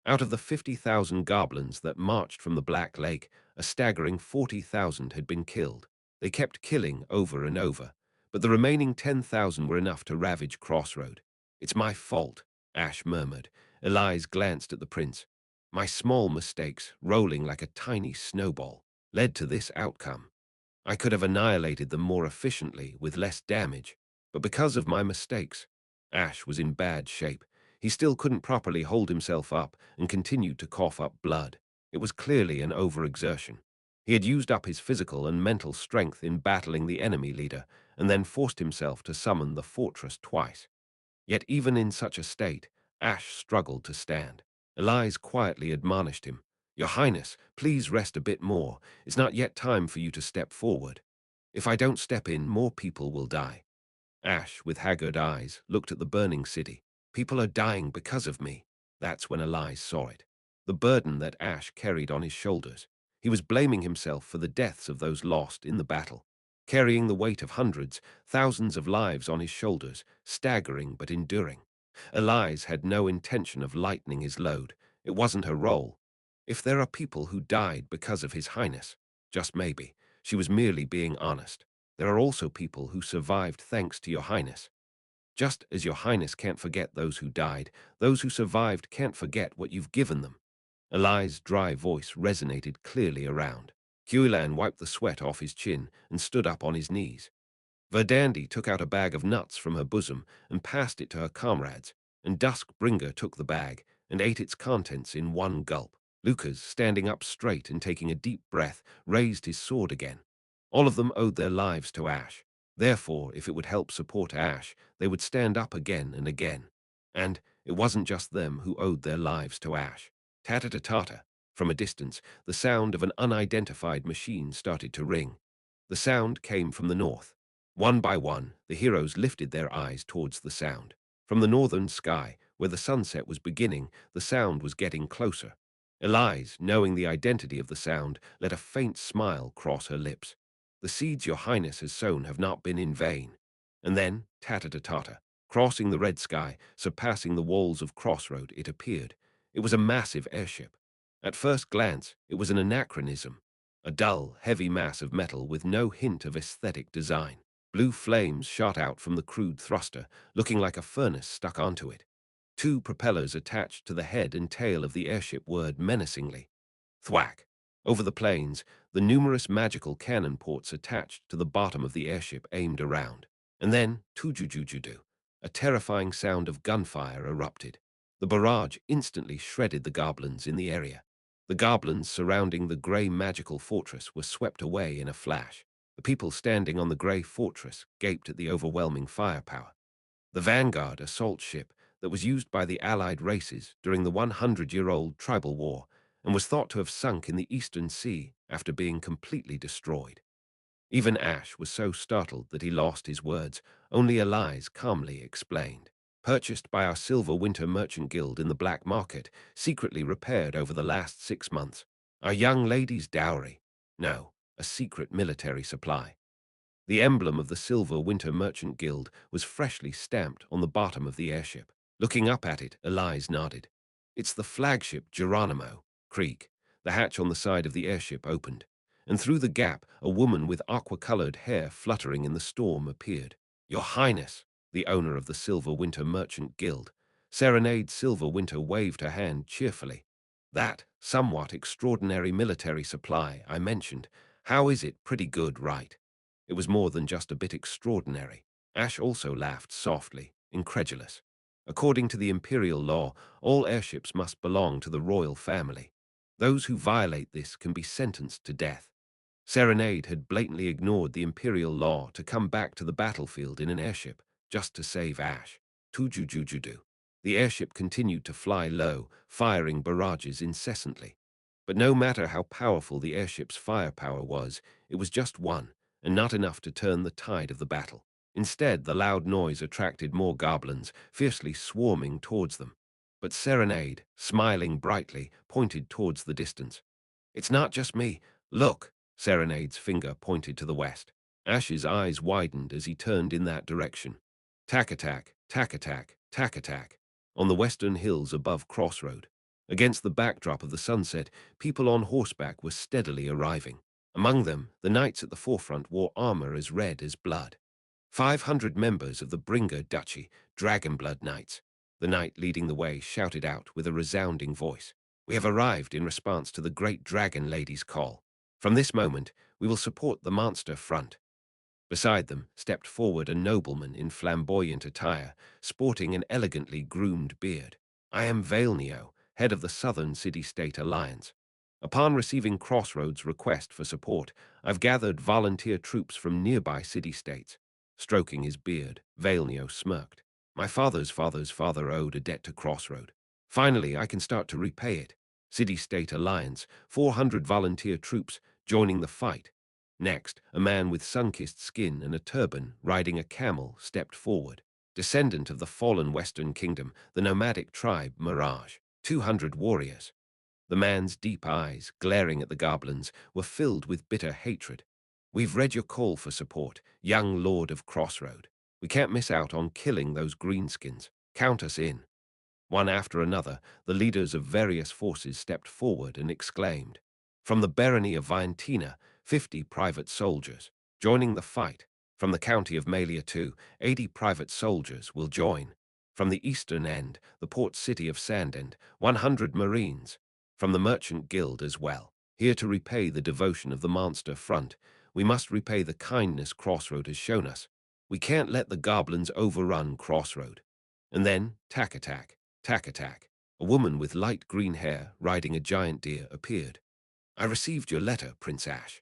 A: Out of the 50,000 goblins that marched from the Black Lake, a staggering 40,000 had been killed. They kept killing over and over, but the remaining 10,000 were enough to ravage Crossroad. "It's my fault," Ash murmured. Elise glanced at the prince. "My small mistakes, rolling like a tiny snowball, led to this outcome. I could have annihilated them more efficiently with less damage, but because of my mistakes." Ash was in bad shape. He still couldn't properly hold himself up and continued to cough up blood. It was clearly an overexertion. He had used up his physical and mental strength in battling the enemy leader and then forced himself to summon the fortress twice. Yet even in such a state, Ash struggled to stand. Elise quietly admonished him. "Your Highness, please rest a bit more. It's not yet time for you to step forward. If I don't step in, more people will die." Ash, with haggard eyes, looked at the burning city. "People are dying because of me." That's when Elise saw it. The burden that Ash carried on his shoulders. He was blaming himself for the deaths of those lost in the battle, carrying the weight of hundreds, thousands of lives on his shoulders, staggering but enduring. Elise had no intention of lightening his load. It wasn't her role. If there are people who died because of His Highness, just maybe, she was merely being honest. There are also people who survived thanks to Your Highness. Just as Your Highness can't forget those who died, those who survived can't forget what you've given them. Eli's dry voice resonated clearly around. Huilan wiped the sweat off his chin and stood up on his knees. Verdandi took out a bag of nuts from her bosom and passed it to her comrades, and Duskbringer took the bag and ate its contents in one gulp. Lucas, standing up straight and taking a deep breath, raised his sword again. All of them owed their lives to Ash. Therefore, if it would help support Ash, they would stand up again and again. And it wasn't just them who owed their lives to Ash. Tata-ta-tata. From a distance, the sound of an unidentified machine started to ring. The sound came from the north. One by one, the heroes lifted their eyes towards the sound. From the northern sky, where the sunset was beginning, the sound was getting closer. Elise, knowing the identity of the sound, let a faint smile cross her lips. "The seeds Your Highness has sown have not been in vain." And then, tata-ta-tata, crossing the red sky, surpassing the walls of Crossroad, it appeared. It was a massive airship. At first glance, it was an anachronism, a dull, heavy mass of metal with no hint of aesthetic design. Blue flames shot out from the crude thruster, looking like a furnace stuck onto it. Two propellers attached to the head and tail of the airship whirred menacingly. Thwack! Over the plains, the numerous magical cannon ports attached to the bottom of the airship aimed around. And then, tujujujudu, a terrifying sound of gunfire erupted. The barrage instantly shredded the goblins in the area. The goblins surrounding the grey magical fortress were swept away in a flash. The people standing on the grey fortress gaped at the overwhelming firepower. The Vanguard assault ship that was used by the Allied races during the 100-year-old tribal war and was thought to have sunk in the Eastern Sea after being completely destroyed. Even Ash was so startled that he lost his words. Only Elise calmly explained. "Purchased by our Silver Winter Merchant Guild in the black market, secretly repaired over the last 6 months. Our young lady's dowry. No, a secret military supply." The emblem of the Silver Winter Merchant Guild was freshly stamped on the bottom of the airship. Looking up at it, Elise nodded. "It's the flagship Geronimo." Creak. The hatch on the side of the airship opened, and through the gap a woman with aqua-colored hair fluttering in the storm appeared. "Your Highness," the owner of the Silver Winter Merchant Guild. Serenade Silver Winter waved her hand cheerfully. "That somewhat extraordinary military supply I mentioned, how is it? Pretty good, right?" It was more than just a bit extraordinary. Ash also laughed softly, incredulous. "According to the Imperial law, all airships must belong to the royal family. Those who violate this can be sentenced to death." Serenade had blatantly ignored the Imperial law to come back to the battlefield in an airship, just to save Ash. Tujujujudu. The airship continued to fly low, firing barrages incessantly. But no matter how powerful the airship's firepower was, it was just one, and not enough to turn the tide of the battle. Instead, the loud noise attracted more goblins, fiercely swarming towards them. But Serenade, smiling brightly, pointed towards the distance. "It's not just me. Look!" Serenade's finger pointed to the west. Ash's eyes widened as he turned in that direction. Tack-attack, tack-attack, tack-attack. On the western hills above Crossroad. Against the backdrop of the sunset, people on horseback were steadily arriving. Among them, the knights at the forefront wore armor as red as blood. 500 members of the Bringer Duchy, Dragonblood Knights. The knight leading the way shouted out with a resounding voice. "We have arrived in response to the great dragon lady's call. From this moment, we will support the monster front." Beside them stepped forward a nobleman in flamboyant attire, sporting an elegantly groomed beard. "I am Vailneo, head of the Southern City-State Alliance. Upon receiving Crossroads' request for support, I've gathered volunteer troops from nearby city-states." Stroking his beard, Vailneo smirked. "My father's father's father owed a debt to Crossroad. Finally, I can start to repay it. City-State Alliance, 400 volunteer troops, joining the fight." Next, a man with sun-kissed skin and a turban, riding a camel, stepped forward. Descendant of the fallen Western Kingdom, the nomadic tribe Mirage. 200 warriors. The man's deep eyes, glaring at the goblins, were filled with bitter hatred. "We've read your call for support, young Lord of Crossroad. We can't miss out on killing those greenskins. Count us in." One after another, the leaders of various forces stepped forward and exclaimed. From the barony of Vientina, 50 private soldiers. Joining the fight. From the county of Malia too, 80 private soldiers will join. From the eastern end, the port city of Sandend, 100 marines. From the merchant guild as well. Here to repay the devotion of the monster front, we must repay the kindness Crossroad has shown us. We can't let the goblins overrun Crossroad. And then, tack-attack. Tack-attack. A woman with light green hair, riding a giant deer, appeared. "I received your letter, Prince Ash."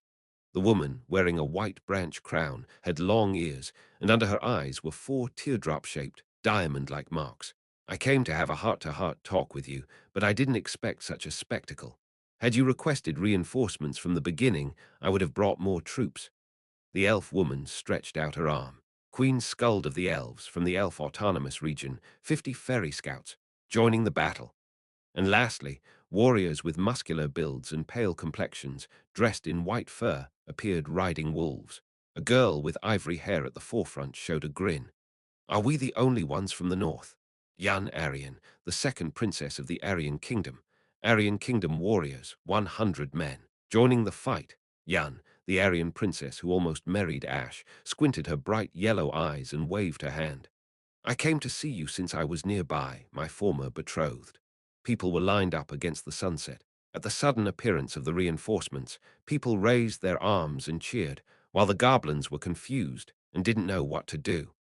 A: The woman, wearing a white branch crown, had long ears, and under her eyes were 4 teardrop-shaped, diamond-like marks. "I came to have a heart-to-heart talk with you, but I didn't expect such a spectacle. Had you requested reinforcements from the beginning, I would have brought more troops." The elf woman stretched out her arm. "Queen Skuld of the Elves, from the Elf Autonomous Region, 50 fairy scouts, joining the battle." And lastly, warriors with muscular builds and pale complexions, dressed in white fur, appeared riding wolves. A girl with ivory hair at the forefront showed a grin. "Are we the only ones from the north?" Yan Aryan, the second princess of the Aryan Kingdom. Aryan Kingdom warriors, 100 men. Joining the fight, Yan, the Aryan princess who almost married Ash, squinted her bright yellow eyes and waved her hand. "I came to see you since I was nearby, my former betrothed." People were lined up against the sunset. At the sudden appearance of the reinforcements, people raised their arms and cheered, while the goblins were confused and didn't know what to do.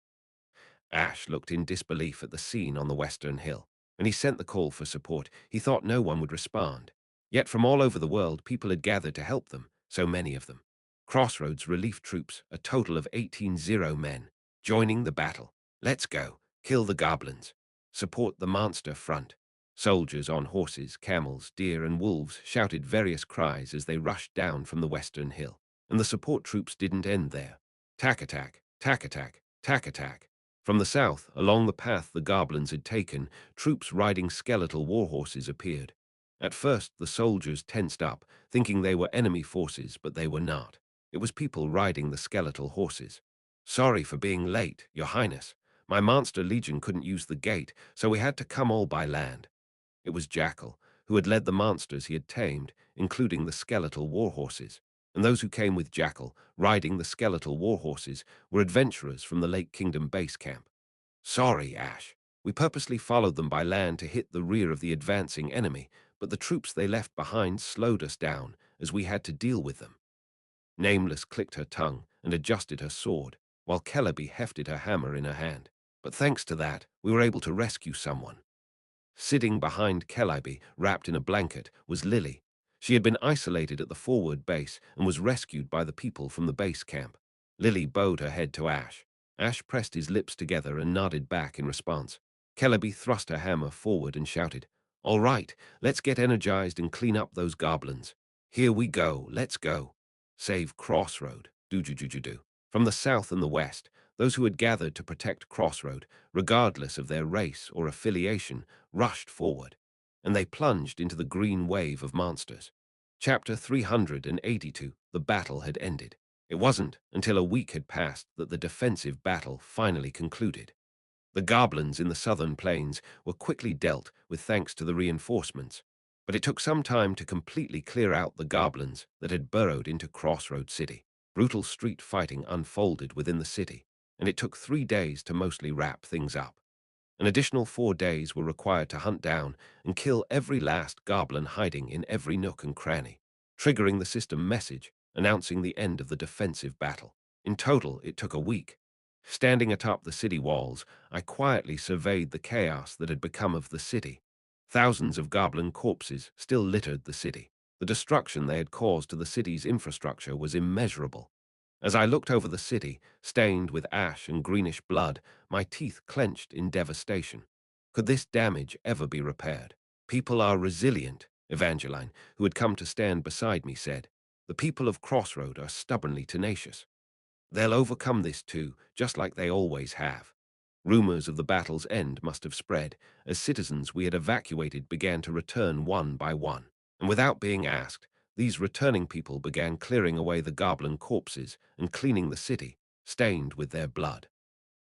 A: Ash looked in disbelief at the scene on the western hill. When he sent the call for support, he thought no one would respond. Yet from all over the world, people had gathered to help them, so many of them. Crossroads relief troops, a total of 18 men, joining the battle. "Let's go. Kill the goblins. Support the monster front." Soldiers on horses, camels, deer, and wolves shouted various cries as they rushed down from the western hill. And the support troops didn't end there. Tack-attack, tack-attack, tack-attack. From the south, along the path the goblins had taken, troops riding skeletal warhorses appeared. At first, the soldiers tensed up, thinking they were enemy forces, but they were not. It was people riding the skeletal horses. "Sorry for being late, Your Highness. My monster legion couldn't use the gate, so we had to come all by land." It was Jackal, who had led the monsters he had tamed, including the skeletal warhorses. And those who came with Jackal, riding the skeletal warhorses, were adventurers from the Lake Kingdom base camp. "Sorry, Ash. We purposely followed them by land to hit the rear of the advancing enemy, but the troops they left behind slowed us down, as we had to deal with them." Nameless clicked her tongue and adjusted her sword, while Celebi hefted her hammer in her hand. "But thanks to that, we were able to rescue someone." Sitting behind Celebi, wrapped in a blanket, was Lily. She had been isolated at the forward base and was rescued by the people from the base camp. Lily bowed her head to Ash. Ash pressed his lips together and nodded back in response. Celebi thrust her hammer forward and shouted, "All right, let's get energized and clean up those goblins. Here we go, let's go. Save Crossroad." do. From the south and the west, those who had gathered to protect Crossroad, regardless of their race or affiliation, rushed forward, and they plunged into the green wave of monsters. Chapter 382. The battle had ended. It wasn't until a week had passed that the defensive battle finally concluded. The goblins in the southern plains were quickly dealt with thanks to the reinforcements, but it took some time to completely clear out the goblins that had burrowed into Crossroad City. Brutal street fighting unfolded within the city, and it took 3 days to mostly wrap things up. An additional 4 days were required to hunt down and kill every last goblin hiding in every nook and cranny, triggering the system message announcing the end of the defensive battle. In total, it took a week. Standing atop the city walls, I quietly surveyed the chaos that had become of the city. Thousands of goblin corpses still littered the city. The destruction they had caused to the city's infrastructure was immeasurable. As I looked over the city, stained with ash and greenish blood, my teeth clenched in devastation. Could this damage ever be repaired? People are resilient, Evangeline, who had come to stand beside me, said. The people of Crossroad are stubbornly tenacious. They'll overcome this too, just like they always have. Rumors of the battle's end must have spread, as citizens we had evacuated began to return one by one. And without being asked, these returning people began clearing away the goblin corpses and cleaning the city, stained with their blood.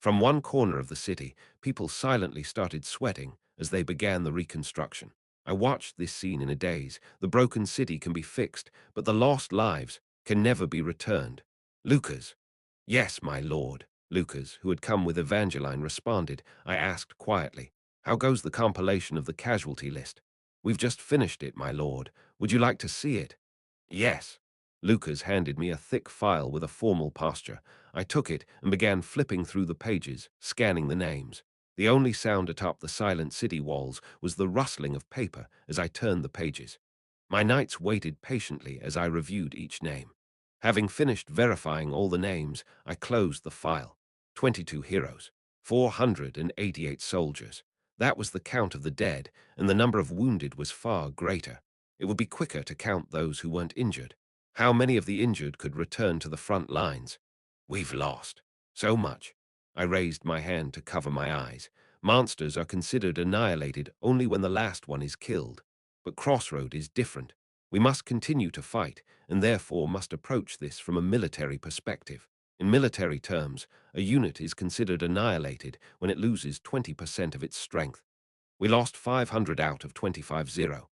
A: From one corner of the city, people silently started sweating as they began the reconstruction. I watched this scene in a daze. The broken city can be fixed, but the lost lives can never be returned. Lucas. Yes, my lord. Lucas, who had come with Evangeline, responded. I asked quietly, how goes the compilation of the casualty list? We've just finished it, my lord. Would you like to see it? Yes. Lucas handed me a thick file with a formal posture. I took it and began flipping through the pages, scanning the names. The only sound atop the silent city walls was the rustling of paper as I turned the pages. My knights waited patiently as I reviewed each name. Having finished verifying all the names, I closed the file. 22 heroes, 488 soldiers. That was the count of the dead, and the number of wounded was far greater. It would be quicker to count those who weren't injured. How many of the injured could return to the front lines? We've lost so much. I raised my hand to cover my eyes. Monsters are considered annihilated only when the last one is killed. But Crossroad is different. We must continue to fight, and therefore must approach this from a military perspective. In military terms, a unit is considered annihilated when it loses 20% of its strength. We lost 500 out of 25-0.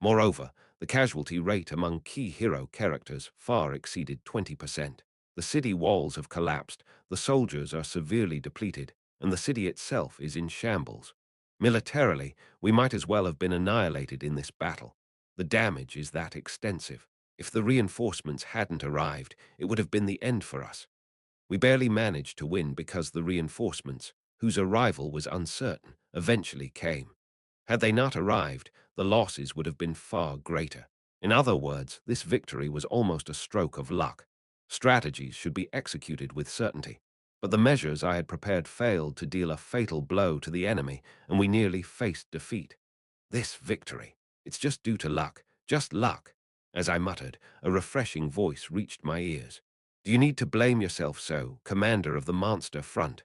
A: Moreover, the casualty rate among key hero characters far exceeded 20%. The city walls have collapsed, the soldiers are severely depleted, and the city itself is in shambles. Militarily, we might as well have been annihilated in this battle. The damage is that extensive. If the reinforcements hadn't arrived, it would have been the end for us. We barely managed to win because the reinforcements, whose arrival was uncertain, eventually came. Had they not arrived, the losses would have been far greater. In other words, this victory was almost a stroke of luck. Strategies should be executed with certainty. But the measures I had prepared failed to deal a fatal blow to the enemy, and we nearly faced defeat. This victory, it's just due to luck, just luck. As I muttered, a refreshing voice reached my ears. Do you need to blame yourself so, commander of the monster front?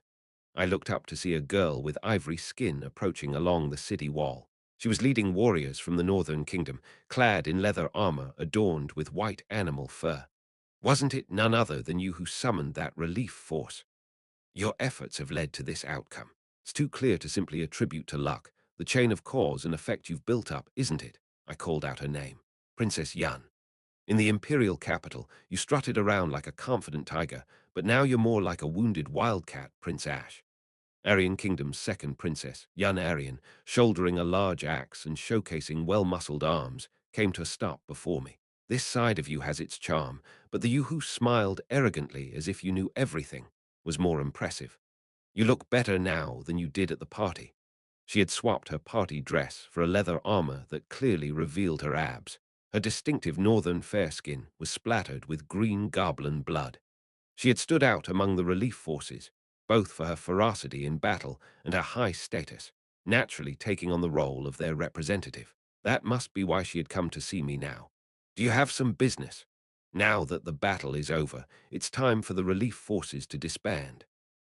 A: I looked up to see a girl with ivory skin approaching along the city wall. She was leading warriors from the northern kingdom, clad in leather armor adorned with white animal fur. Wasn't it none other than you who summoned that relief force? Your efforts have led to this outcome. It's too clear to simply attribute to luck. The chain of cause and effect you've built up, isn't it? I called out her name. Princess Yan. In the imperial capital, you strutted around like a confident tiger, but now you're more like a wounded wildcat, Prince Ash. Aryan Kingdom's second princess, Yan Aryan, shouldering a large axe and showcasing well-muscled arms, came to a stop before me. This side of you has its charm, but the you who smiled arrogantly as if you knew everything was more impressive. You look better now than you did at the party. She had swapped her party dress for a leather armor that clearly revealed her abs. Her distinctive northern fair skin was splattered with green goblin blood. She had stood out among the relief forces, both for her ferocity in battle and her high status, naturally taking on the role of their representative. That must be why she had come to see me now. Do you have some business? Now that the battle is over, it's time for the relief forces to disband.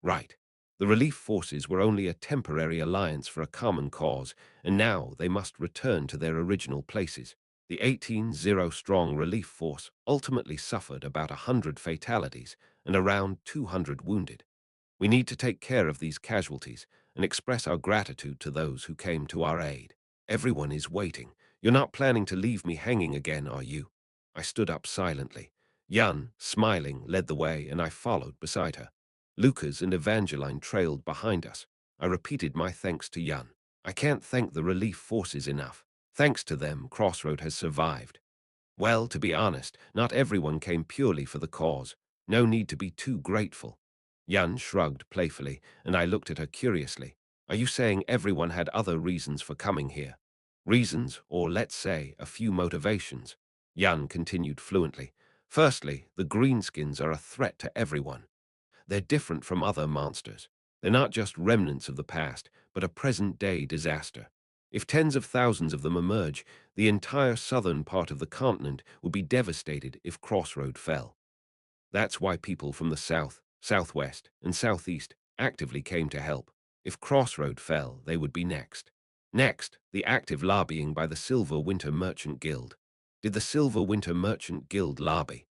A: Right. The relief forces were only a temporary alliance for a common cause, and now they must return to their original places. The 18-0-strong relief force ultimately suffered about 100 fatalities and around 200 wounded. We need to take care of these casualties and express our gratitude to those who came to our aid. Everyone is waiting. You're not planning to leave me hanging again, are you? I stood up silently. Yun, smiling, led the way, and I followed beside her. Lucas and Evangeline trailed behind us. I repeated my thanks to Yun. I can't thank the relief forces enough. Thanks to them, Crossroad has survived. Well, to be honest, not everyone came purely for the cause. No need to be too grateful. Yun shrugged playfully, and I looked at her curiously. Are you saying everyone had other reasons for coming here? Reasons, or let's say, a few motivations. Yun continued fluently. Firstly, the greenskins are a threat to everyone. They're different from other monsters. They're not just remnants of the past, but a present-day disaster. If tens of thousands of them emerge, the entire southern part of the continent would be devastated if Crossroad fell. That's why people from the south, southwest, and southeast actively came to help. If Crossroad fell, they would be next. Next, the active lobbying by the Silver Winter Merchant Guild. Did the Silver Winter Merchant Guild lobby?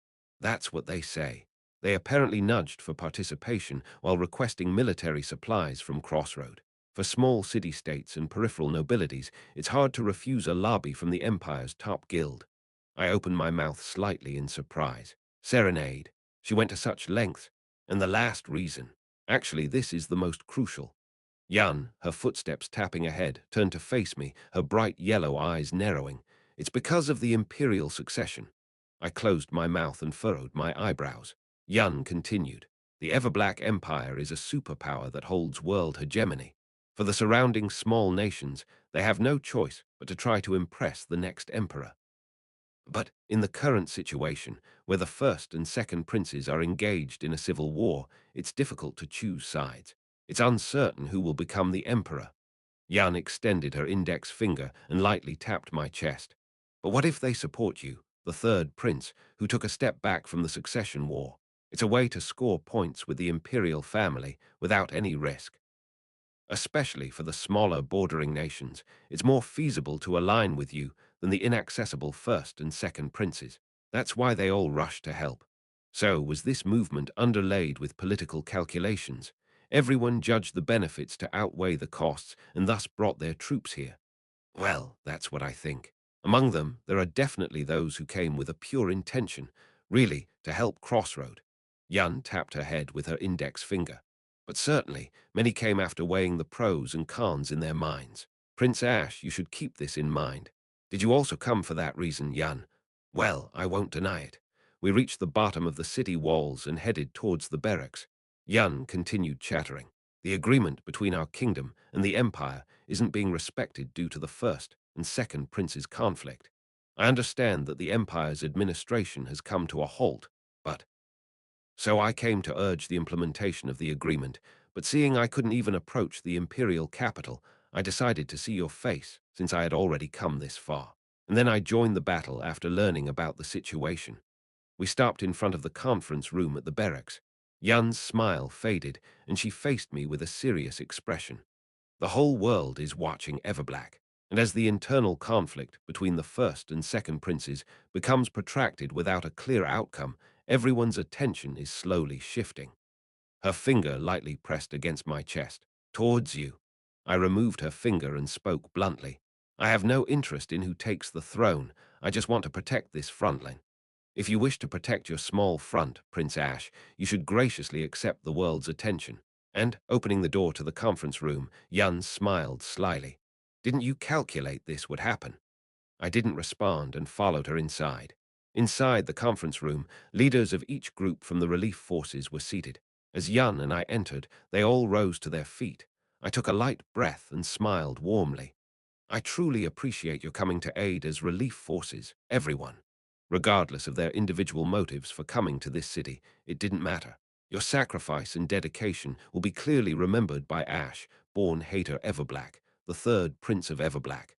A: That's what they say. They apparently nudged for participation while requesting military supplies from Crossroad. For small city-states and peripheral nobilities, it's hard to refuse a lobby from the Empire's top guild. I opened my mouth slightly in surprise. Serenade. She went to such lengths. And the last reason. Actually, this is the most crucial. Yun, her footsteps tapping ahead, turned to face me, her bright yellow eyes narrowing. It's because of the imperial succession. I closed my mouth and furrowed my eyebrows. Yun continued. The Everblack Empire is a superpower that holds world hegemony. For the surrounding small nations, they have no choice but to try to impress the next emperor. But in the current situation, where the first and second princes are engaged in a civil war, it's difficult to choose sides. It's uncertain who will become the emperor. Yan extended her index finger and lightly tapped my chest. But what if they support you, the third prince, who took a step back from the succession war? It's a way to score points with the imperial family without any risk. Especially for the smaller bordering nations, it's more feasible to align with you than the inaccessible first and second princes. That's why they all rushed to help. So was this movement underlaid with political calculations? Everyone judged the benefits to outweigh the costs and thus brought their troops here. Well, that's what I think. Among them, there are definitely those who came with a pure intention, really, to help Crossroad. Yun tapped her head with her index finger. But certainly, many came after weighing the pros and cons in their minds. Prince Ash, you should keep this in mind. Did you also come for that reason, Yun? Well, I won't deny it. We reached the bottom of the city walls and headed towards the barracks. Yun continued chattering. The agreement between our kingdom and the Empire isn't being respected due to the first and second prince's conflict. I understand that the Empire's administration has come to a halt, but so I came to urge the implementation of the agreement, but seeing I couldn't even approach the imperial capital, I decided to see your face, since I had already come this far. And then I joined the battle after learning about the situation. We stopped in front of the conference room at the barracks. Yun's smile faded, and she faced me with a serious expression. The whole world is watching Everblack, and as the internal conflict between the first and second princes becomes protracted without a clear outcome, everyone's attention is slowly shifting. Her finger lightly pressed against my chest. Towards you. I removed her finger and spoke bluntly. I have no interest in who takes the throne. I just want to protect this frontline. If you wish to protect your small front, Prince Ash, you should graciously accept the world's attention. And, opening the door to the conference room, Yun smiled slyly. Didn't you calculate this would happen? I didn't respond and followed her inside. Inside the conference room, leaders of each group from the relief forces were seated. As Yun and I entered, they all rose to their feet. I took a light breath and smiled warmly. I truly appreciate your coming to aid as relief forces, everyone. Regardless of their individual motives for coming to this city, it didn't matter. Your sacrifice and dedication will be clearly remembered by Ash, born Hater Everblack, the third Prince of Everblack.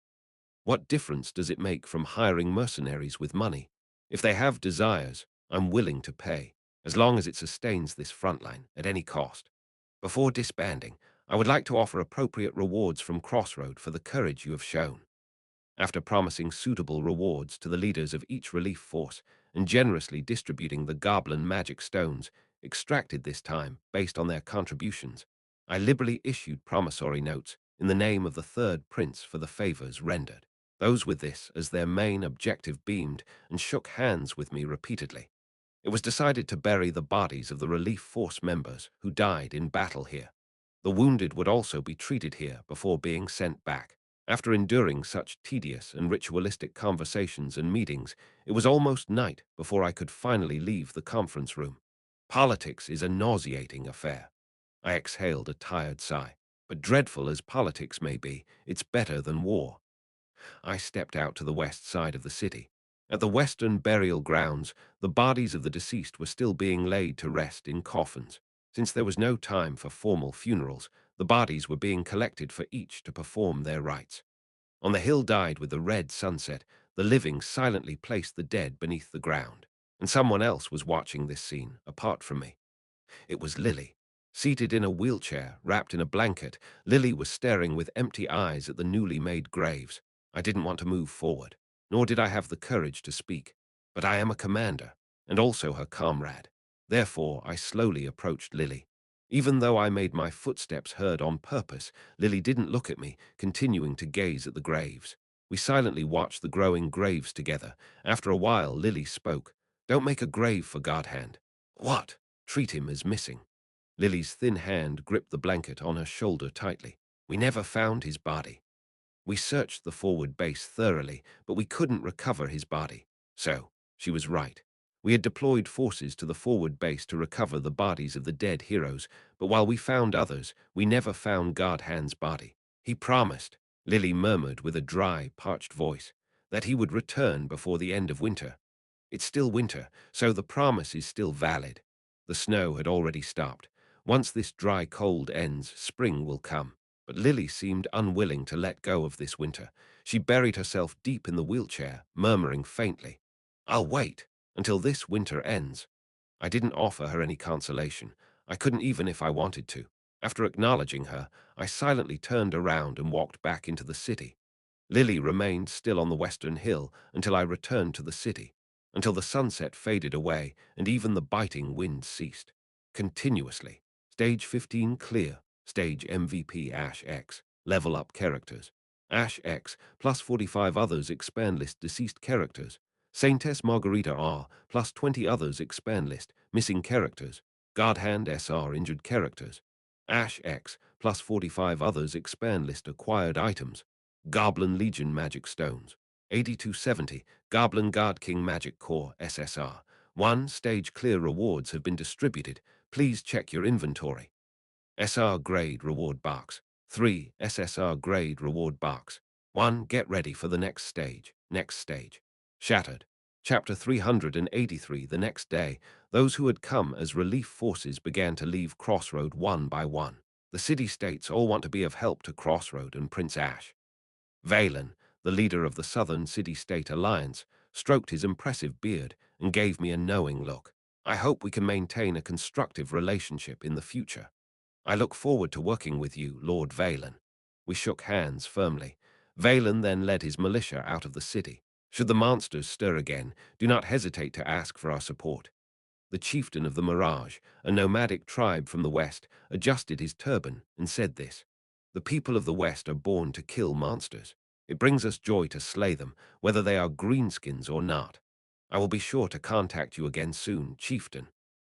A: What difference does it make from hiring mercenaries with money? If they have desires, I'm willing to pay, as long as it sustains this front line at any cost. Before disbanding, I would like to offer appropriate rewards from Crossroad for the courage you have shown. After promising suitable rewards to the leaders of each relief force and generously distributing the goblin magic stones, extracted this time based on their contributions, I liberally issued promissory notes in the name of the third prince for the favors rendered. Those with this as their main objective beamed and shook hands with me repeatedly. It was decided to bury the bodies of the relief force members who died in battle here. The wounded would also be treated here before being sent back. After enduring such tedious and ritualistic conversations and meetings, it was almost night before I could finally leave the conference room. Politics is a nauseating affair. I exhaled a tired sigh. But dreadful as politics may be, it's better than war. I stepped out to the west side of the city. At the western burial grounds, the bodies of the deceased were still being laid to rest in coffins. Since there was no time for formal funerals, the bodies were being collected for each to perform their rites. On the hill dyed with the red sunset, the living silently placed the dead beneath the ground, and someone else was watching this scene, apart from me. It was Lily. Seated in a wheelchair, wrapped in a blanket, Lily was staring with empty eyes at the newly made graves. I didn't want to move forward, nor did I have the courage to speak. But I am a commander, and also her comrade. Therefore, I slowly approached Lily. Even though I made my footsteps heard on purpose, Lily didn't look at me, continuing to gaze at the graves. We silently watched the growing graves together. After a while, Lily spoke. "Don't make a grave for Godhand." "What?" "Treat him as missing." Lily's thin hand gripped the blanket on her shoulder tightly. "We never found his body. We searched the forward base thoroughly, but we couldn't recover his body." So, she was right. We had deployed forces to the forward base to recover the bodies of the dead heroes, but while we found others, we never found Godhand's body. "He promised," Lily murmured with a dry, parched voice, "that he would return before the end of winter. It's still winter, so the promise is still valid." The snow had already stopped. Once this dry cold ends, spring will come. But Lily seemed unwilling to let go of this winter. She buried herself deep in the wheelchair, murmuring faintly, "I'll wait until this winter ends." I didn't offer her any consolation. I couldn't even if I wanted to. After acknowledging her, I silently turned around and walked back into the city. Lily remained still on the western hill until I returned to the city, until the sunset faded away and even the biting wind ceased. Continuously. Stage 15 clear. Stage MVP Ash X. Level up characters. Ash X plus 45 others expand list deceased characters. Saintess Margarita R plus 20 others expand list missing characters. Godhand SR injured characters. Ash X plus 45 others expand list acquired items. Goblin Legion Magic Stones. 8270, Goblin God King Magic Core SSR. 1 stage clear rewards have been distributed. Please check your inventory. SR Grade Reward Box. 3 SSR Grade Reward Box. 1 Get ready for the next stage. Next stage. Shattered. Chapter 383. The next day, those who had come as relief forces began to leave Crossroad one by one. The city-states all want to be of help to Crossroad and Prince Ash. Valen, the leader of the Southern City-State Alliance, stroked his impressive beard and gave me a knowing look. "I hope we can maintain a constructive relationship in the future. I look forward to working with you, Lord Valen." We shook hands firmly. Valen then led his militia out of the city. "Should the monsters stir again, do not hesitate to ask for our support." The chieftain of the Mirage, a nomadic tribe from the west, adjusted his turban and said this: "The people of the west are born to kill monsters. It brings us joy to slay them, whether they are greenskins or not. I will be sure to contact you again soon, chieftain."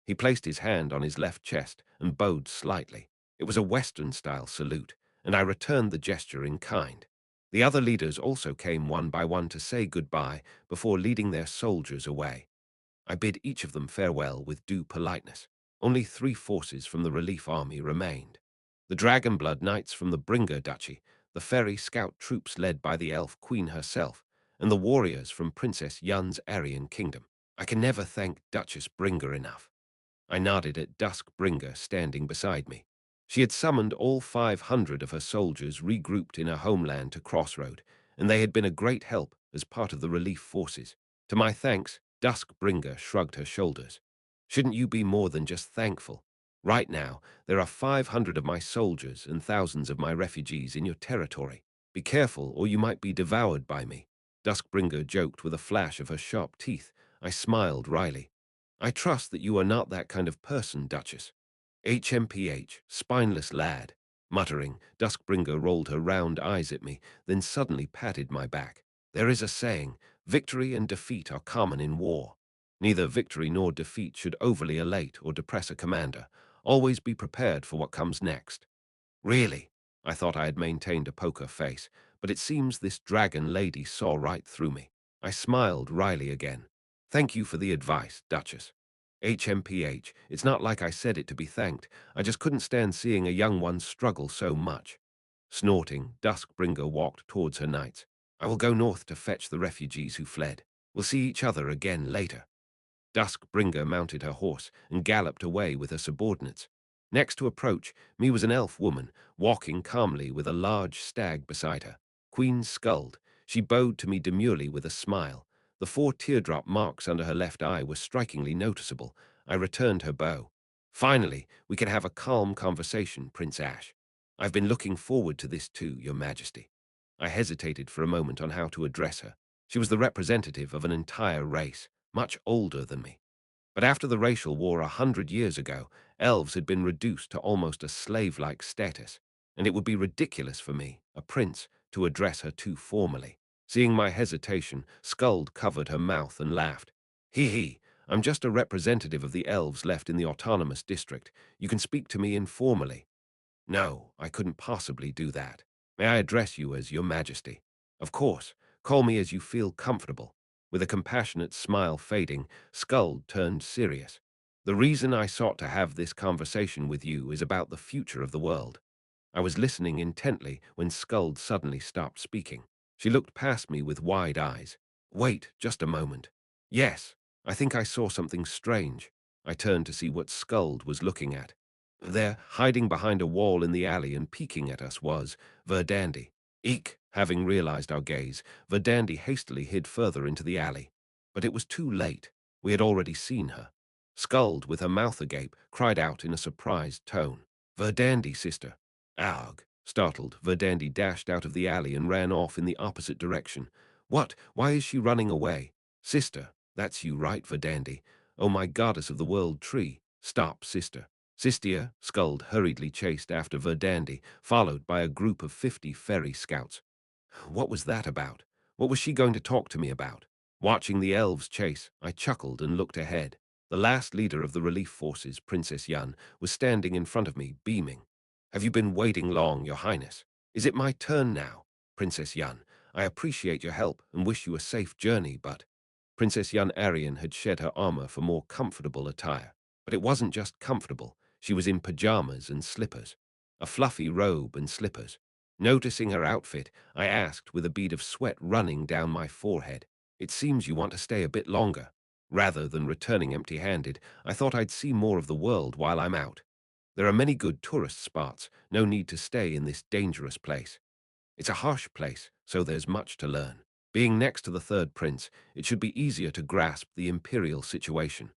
A: He placed his hand on his left chest and bowed slightly. It was a Western-style salute, and I returned the gesture in kind. The other leaders also came one by one to say goodbye before leading their soldiers away. I bid each of them farewell with due politeness. Only 3 forces from the relief army remained. The Dragonblood Knights from the Bringer Duchy, the fairy scout troops led by the elf queen herself, and the warriors from Princess Yun's Aryan kingdom. I can never thank Duchess Bringer enough. I nodded at Dusk Bringer standing beside me. She had summoned all 500 of her soldiers regrouped in her homeland to Crossroad, and they had been a great help as part of the relief forces. To my thanks, Duskbringer shrugged her shoulders. Shouldn't you be more than just thankful? Right now, there are 500 of my soldiers and thousands of my refugees in your territory. Be careful, or you might be devoured by me. Duskbringer joked with a flash of her sharp teeth. I smiled wryly. I trust that you are not that kind of person, Duchess. HMPH, spineless lad. Muttering, Duskbringer rolled her round eyes at me, then suddenly patted my back. There is a saying, victory and defeat are common in war. Neither victory nor defeat should overly elate or depress a commander. Always be prepared for what comes next. Really? I thought I had maintained a poker face, but it seems this dragon lady saw right through me. I smiled wryly again. Thank you for the advice, Duchess. HMPH, it's not like I said it to be thanked. I just couldn't stand seeing a young one struggle so much. Snorting, Duskbringer walked towards her knights. I will go north to fetch the refugees who fled. We'll see each other again later. Duskbringer mounted her horse and galloped away with her subordinates. Next to approach me was an elf woman, walking calmly with a large stag beside her. Queen Skuld. She bowed to me demurely with a smile. The 4 teardrop marks under her left eye were strikingly noticeable. I returned her bow. Finally, we can have a calm conversation, Prince Ash. I've been looking forward to this too, Your Majesty. I hesitated for a moment on how to address her. She was the representative of an entire race, much older than me. But after the racial war 100 years ago, elves had been reduced to almost a slave-like status, and it would be ridiculous for me, a prince, to address her too formally. Seeing my hesitation, Skuld covered her mouth and laughed. Hee, I'm just a representative of the elves left in the autonomous district. You can speak to me informally. No, I couldn't possibly do that. May I address you as Your Majesty? Of course, call me as you feel comfortable. With a compassionate smile fading, Skuld turned serious. The reason I sought to have this conversation with you is about the future of the world. I was listening intently when Skuld suddenly stopped speaking. She looked past me with wide eyes. Wait, just a moment. Yes, I think I saw something strange. I turned to see what Skuld was looking at. There, hiding behind a wall in the alley and peeking at us, was Verdandi. Eek! Having realized our gaze, Verdandi hastily hid further into the alley. But it was too late. We had already seen her. Skuld, with her mouth agape, cried out in a surprised tone. Verdandi, sister. Arg! Startled, Verdandi dashed out of the alley and ran off in the opposite direction. What? Why is she running away? Sister, that's you, right, Verdandi? Oh, my goddess of the world tree. Stop, sister. Sistia, Skuld hurriedly chased after Verdandi, followed by a group of 50 fairy scouts. What was that about? What was she going to talk to me about? Watching the elves chase, I chuckled and looked ahead. The last leader of the relief forces, Princess Yan, was standing in front of me, beaming. Have you been waiting long, Your Highness? Is it my turn now? Princess Yan, I appreciate your help and wish you a safe journey, but... Princess Yan Arian had shed her armor for more comfortable attire. But it wasn't just comfortable. She was in pajamas and slippers. A fluffy robe and slippers. Noticing her outfit, I asked with a bead of sweat running down my forehead. It seems you want to stay a bit longer. Rather than returning empty-handed, I thought I'd see more of the world while I'm out. There are many good tourist spots, no need to stay in this dangerous place. It's a harsh place, so there's much to learn. Being next to the third prince, it should be easier to grasp the imperial situation.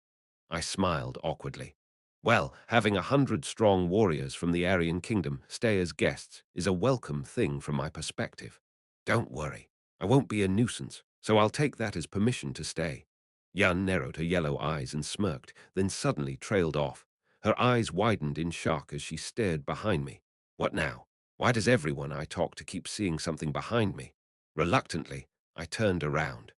A: I smiled awkwardly. Well, having 100 strong warriors from the Aryan kingdom stay as guests is a welcome thing from my perspective. Don't worry, I won't be a nuisance, so I'll take that as permission to stay. Yan narrowed her yellow eyes and smirked, then suddenly trailed off. Her eyes widened in shock as she stared behind me. What now? Why does everyone I talk to keep seeing something behind me? Reluctantly, I turned around.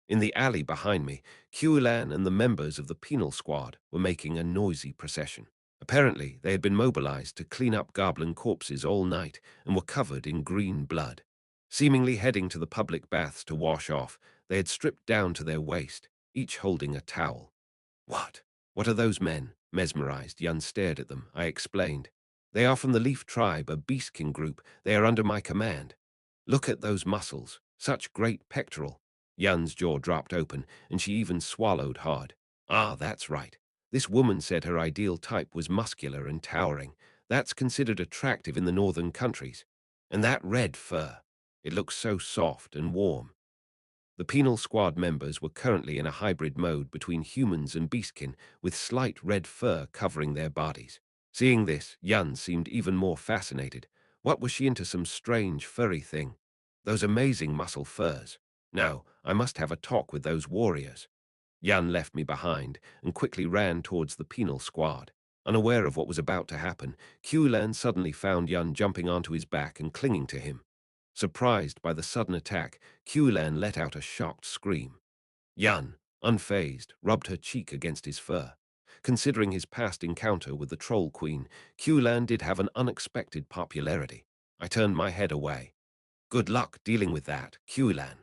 A: In the alley behind me, Qulan and the members of the penal squad were making a noisy procession. Apparently, they had been mobilized to clean up goblin corpses all night and were covered in green blood. Seemingly heading to the public baths to wash off, they had stripped down to their waist, each holding a towel. What? What are those men? Mesmerized, Yun stared at them. I explained. They are from the Leaf tribe, a beastkin group. They are under my command. Look at those muscles. Such great pectoral. Yun's jaw dropped open, and she even swallowed hard. Ah, that's right. This woman said her ideal type was muscular and towering. That's considered attractive in the northern countries. And that red fur. It looks so soft and warm. The penal squad members were currently in a hybrid mode between humans and beastkin, with slight red fur covering their bodies. Seeing this, Yun seemed even more fascinated. What was she into, some strange furry thing? Those amazing muscle furs. No, I must have a talk with those warriors. Yun left me behind and quickly ran towards the penal squad. Unaware of what was about to happen, Q-Lan suddenly found Yun jumping onto his back and clinging to him. Surprised by the sudden attack, Q-Lan let out a shocked scream. Yun, unfazed, rubbed her cheek against his fur. Considering his past encounter with the Troll Queen, Q-Lan did have an unexpected popularity. I turned my head away. Good luck dealing with that, Q-Lan.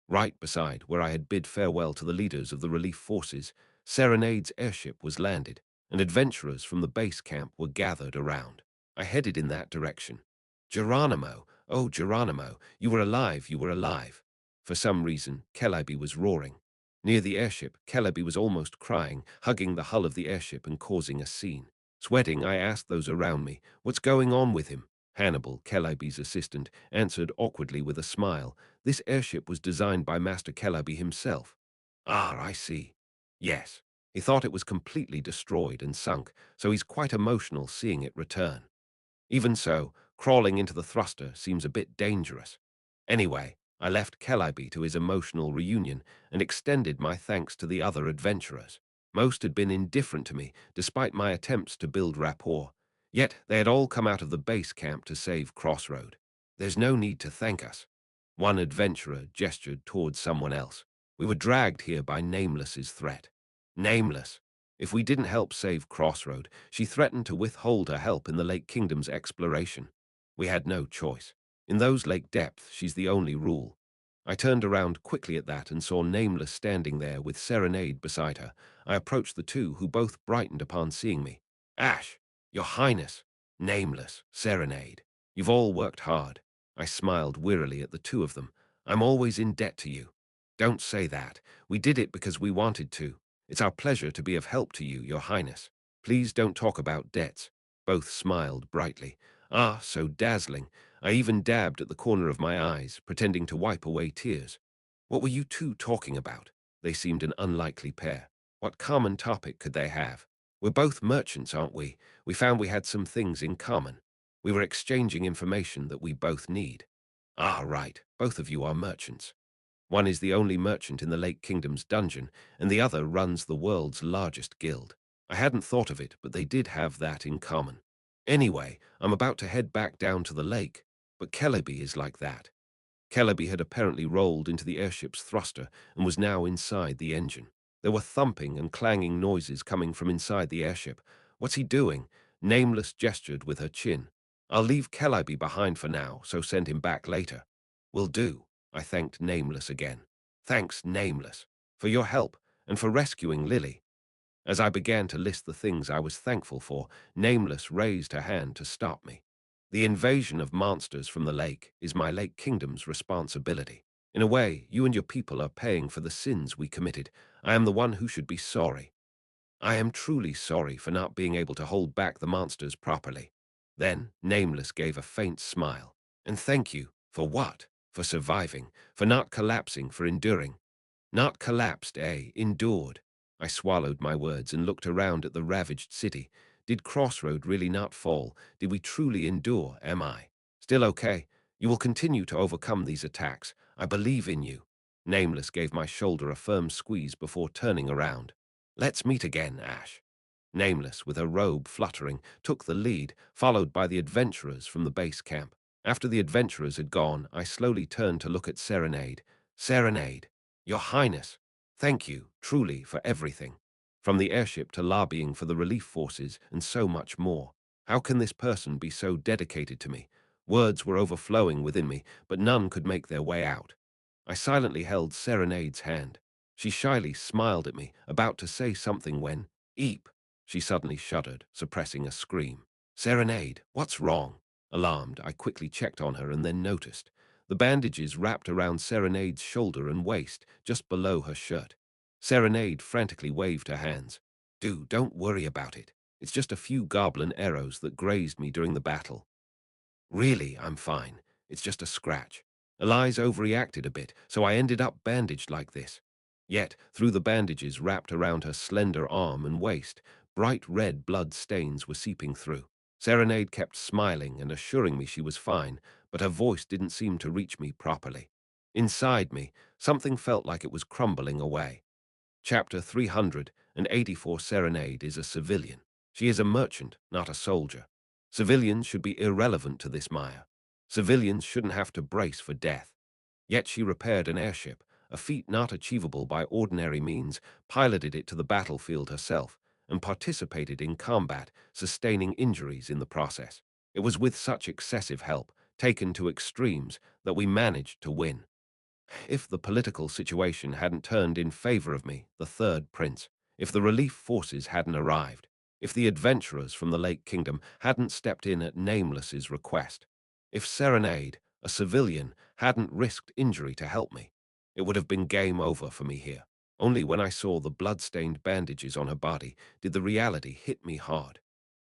A: Right beside where I had bid farewell to the leaders of the relief forces, Serenade's airship was landed, and adventurers from the base camp were gathered around. I headed in that direction. Geronimo, oh Geronimo, you were alive, you were alive. For some reason, Celebi was roaring. Near the airship, Celebi was almost crying, hugging the hull of the airship and causing a scene. Sweating, I asked those around me, what's going on with him? Hannibal, Celebi's assistant, answered awkwardly with a smile. This airship was designed by Master Celebi himself. Ah, I see. Yes, he thought it was completely destroyed and sunk, so he's quite emotional seeing it return. Even so, crawling into the thruster seems a bit dangerous. Anyway, I left Celebi to his emotional reunion and extended my thanks to the other adventurers. Most had been indifferent to me, despite my attempts to build rapport. Yet they had all come out of the base camp to save Crossroad. There's no need to thank us. One adventurer gestured towards someone else. We were dragged here by Nameless's threat. Nameless. If we didn't help save Crossroad, she threatened to withhold her help in the Lake Kingdom's exploration. We had no choice. In those lake depths, she's the only rule. I turned around quickly at that and saw Nameless standing there with Serenade beside her. I approached the two, who both brightened upon seeing me. Ash, your Highness, Nameless, Serenade, you've all worked hard. I smiled wearily at the two of them. I'm always in debt to you. Don't say that. We did it because we wanted to. It's our pleasure to be of help to you, your Highness. Please don't talk about debts. Both smiled brightly. Ah, so dazzling. I even dabbed at the corner of my eyes, pretending to wipe away tears. What were you two talking about? They seemed an unlikely pair. What common topic could they have? We're both merchants, aren't we? We found we had some things in common. We were exchanging information that we both need. Ah, right. Both of you are merchants. One is the only merchant in the Lake Kingdom's dungeon, and the other runs the world's largest guild. I hadn't thought of it, but they did have that in common. Anyway, I'm about to head back down to the lake, but Celebi is like that. Celebi had apparently rolled into the airship's thruster and was now inside the engine. There were thumping and clanging noises coming from inside the airship. What's he doing? Nameless gestured with her chin. I'll leave Celebi behind for now, so send him back later. Will do. I thanked Nameless again. Thanks, Nameless, for your help and for rescuing Lily. As I began to list the things I was thankful for, Nameless raised her hand to stop me. The invasion of monsters from the lake is my Lake Kingdom's responsibility. In a way, you and your people are paying for the sins we committed. I am the one who should be sorry. I am truly sorry for not being able to hold back the monsters properly. Then Nameless gave a faint smile. And thank you. For what? For surviving. For not collapsing. For enduring. Not collapsed, eh? Endured. I swallowed my words and looked around at the ravaged city. Did Crossroad really not fall? Did we truly endure, am I? Still okay. You will continue to overcome these attacks. I believe in you. Nameless gave my shoulder a firm squeeze before turning around. Let's meet again, Ash. Nameless, with her robe fluttering, took the lead, followed by the adventurers from the base camp. After the adventurers had gone, I slowly turned to look at Serenade. Serenade, your Highness, thank you, truly, for everything. From the airship to lobbying for the relief forces and so much more. How can this person be so dedicated to me? Words were overflowing within me, but none could make their way out. I silently held Serenade's hand. She shyly smiled at me, about to say something when, eep, she suddenly shuddered, suppressing a scream. Serenade, what's wrong? Alarmed, I quickly checked on her and then noticed. The bandages wrapped around Serenade's shoulder and waist, just below her shirt. Serenade frantically waved her hands. Don't worry about it. It's just a few goblin arrows that grazed me during the battle. Really, I'm fine. It's just a scratch. Eli's overreacted a bit, so I ended up bandaged like this. Yet, through the bandages wrapped around her slender arm and waist, bright red blood stains were seeping through. Serenade kept smiling and assuring me she was fine, but her voice didn't seem to reach me properly. Inside me, something felt like it was crumbling away. Chapter 384. Serenade is a civilian. She is a merchant, not a soldier. Civilians should be irrelevant to this Maya. Civilians shouldn't have to brace for death. Yet she repaired an airship, a feat not achievable by ordinary means, piloted it to the battlefield herself, and participated in combat, sustaining injuries in the process. It was with such excessive help, taken to extremes, that we managed to win. If the political situation hadn't turned in favor of me, the third prince, if the relief forces hadn't arrived, if the adventurers from the Lake Kingdom hadn't stepped in at Nameless's request, if Serenade, a civilian, hadn't risked injury to help me, it would have been game over for me here. Only when I saw the blood-stained bandages on her body did the reality hit me hard.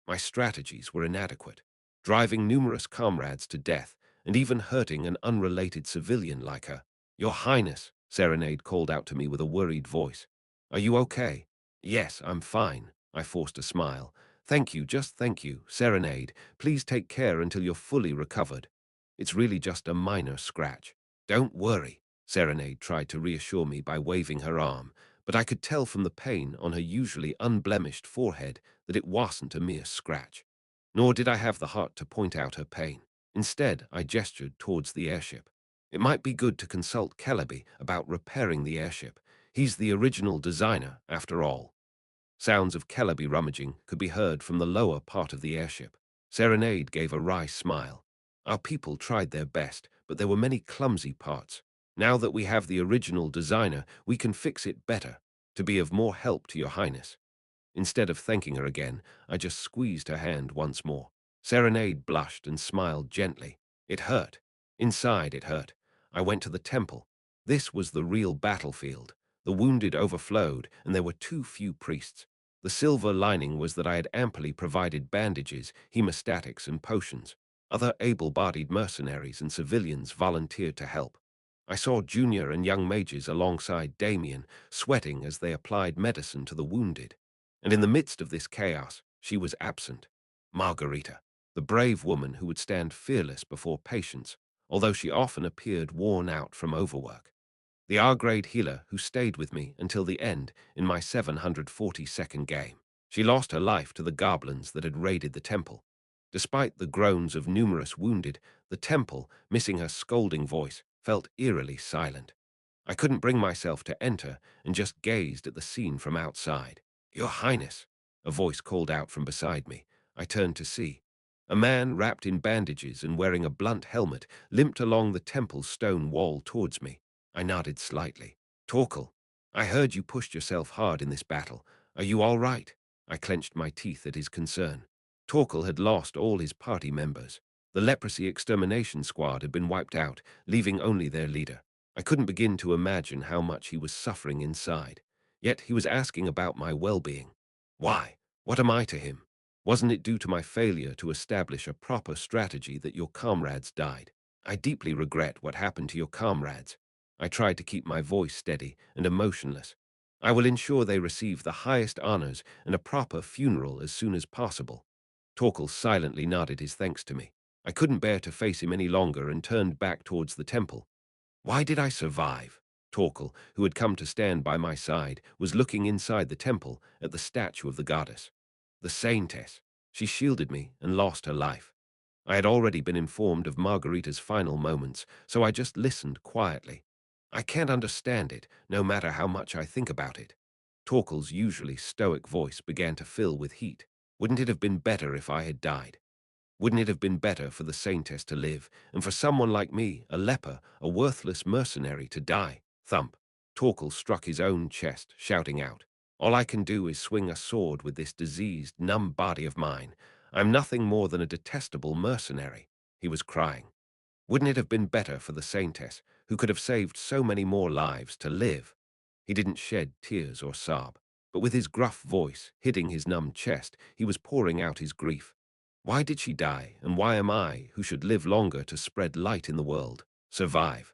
A: My strategies were inadequate, driving numerous comrades to death and even hurting an unrelated civilian like her. "Your Highness," Serenade called out to me with a worried voice. "Are you okay?" "Yes, I'm fine." I forced a smile. "Thank you, just thank you, Serenade. Please take care until you're fully recovered. It's really just a minor scratch." "Don't worry." Serenade tried to reassure me by waving her arm, but I could tell from the pain on her usually unblemished forehead that it wasn't a mere scratch. Nor did I have the heart to point out her pain. Instead, I gestured towards the airship. It might be good to consult Celebi about repairing the airship. He's the original designer, after all. Sounds of Celebi rummaging could be heard from the lower part of the airship. Serenade gave a wry smile. Our people tried their best, but there were many clumsy parts. Now that we have the original designer, we can fix it better, to be of more help to your Highness. Instead of thanking her again, I just squeezed her hand once more. Serenade blushed and smiled gently. It hurt. Inside it hurt. I went to the temple. This was the real battlefield. The wounded overflowed, and there were too few priests. The silver lining was that I had amply provided bandages, hemostatics, and potions. Other able-bodied mercenaries and civilians volunteered to help. I saw junior and young mages alongside Damien, sweating as they applied medicine to the wounded. And in the midst of this chaos, she was absent. Margarita, the brave woman who would stand fearless before patients, although she often appeared worn out from overwork. The R-grade healer who stayed with me until the end in my 742nd game. She lost her life to the goblins that had raided the temple. Despite the groans of numerous wounded, the temple, missing her scolding voice, felt eerily silent. I couldn't bring myself to enter and just gazed at the scene from outside. "Your Highness," a voice called out from beside me. I turned to see. A man wrapped in bandages and wearing a blunt helmet limped along the temple's stone wall towards me. I nodded slightly. "Torkel, I heard you pushed yourself hard in this battle. Are you all right?" I clenched my teeth at his concern. Torkel had lost all his party members. The leprosy extermination squad had been wiped out, leaving only their leader. I couldn't begin to imagine how much he was suffering inside. Yet he was asking about my well-being. Why? What am I to him? Wasn't it due to my failure to establish a proper strategy that your comrades died? I deeply regret what happened to your comrades. I tried to keep my voice steady and emotionless. I will ensure they receive the highest honors and a proper funeral as soon as possible. Torkel silently nodded his thanks to me. I couldn't bear to face him any longer and turned back towards the temple. Why did I survive? Torkel, who had come to stand by my side, was looking inside the temple at the statue of the goddess. The saintess. She shielded me and lost her life. I had already been informed of Margarita's final moments, so I just listened quietly. I can't understand it, no matter how much I think about it. Torkel's usually stoic voice began to fill with heat. Wouldn't it have been better if I had died? Wouldn't it have been better for the saintess to live, and for someone like me, a leper, a worthless mercenary, to die? Thump. Torkel struck his own chest, shouting out, "All I can do is swing a sword with this diseased, numb body of mine. I'm nothing more than a detestable mercenary." He was crying. Wouldn't it have been better for the saintess, who could have saved so many more lives, to live? He didn't shed tears or sob, but with his gruff voice hitting his numb chest, he was pouring out his grief. Why did she die, and why am I, who should live longer to spread light in the world, Survive.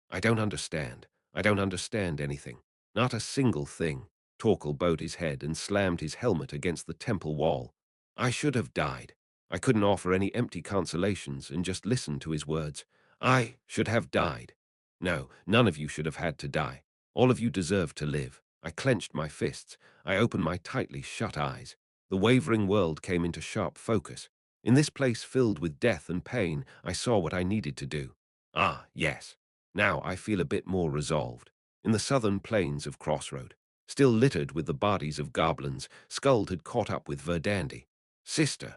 A: I don't understand. I don't understand anything. Not a single thing. Torkel bowed his head and slammed his helmet against the temple wall. I should have died. I couldn't offer any empty consolations and just listen to his words. I should have died. No, none of you should have had to die. All of you deserve to live. I clenched my fists. I opened my tightly shut eyes. The wavering world came into sharp focus. In this place filled with death and pain, I saw what I needed to do. Ah, yes. Now I feel a bit more resolved. In the southern plains of Crossroad, still littered with the bodies of goblins, Skuld had caught up with Verdandi. Sister.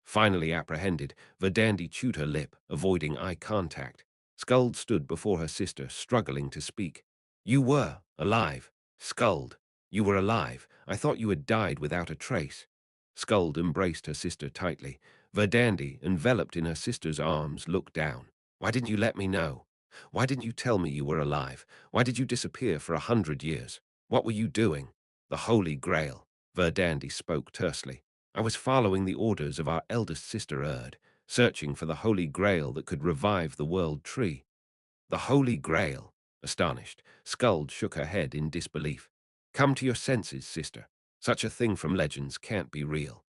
A: Finally apprehended, Verdandi chewed her lip, avoiding eye contact. Skuld stood before her sister, struggling to speak. You were alive. Skuld. You were alive. I thought you had died without a trace. Skuld embraced her sister tightly. Verdandi, enveloped in her sister's arms, looked down. Why didn't you let me know? Why didn't you tell me you were alive? Why did you disappear for 100 years? What were you doing? The Holy Grail. Verdandi spoke tersely. I was following the orders of our eldest sister Erd, searching for the Holy Grail that could revive the World Tree. The Holy Grail? Astonished, Skuld shook her head in disbelief. Come to your senses, sister. Such a thing from legends can't be real.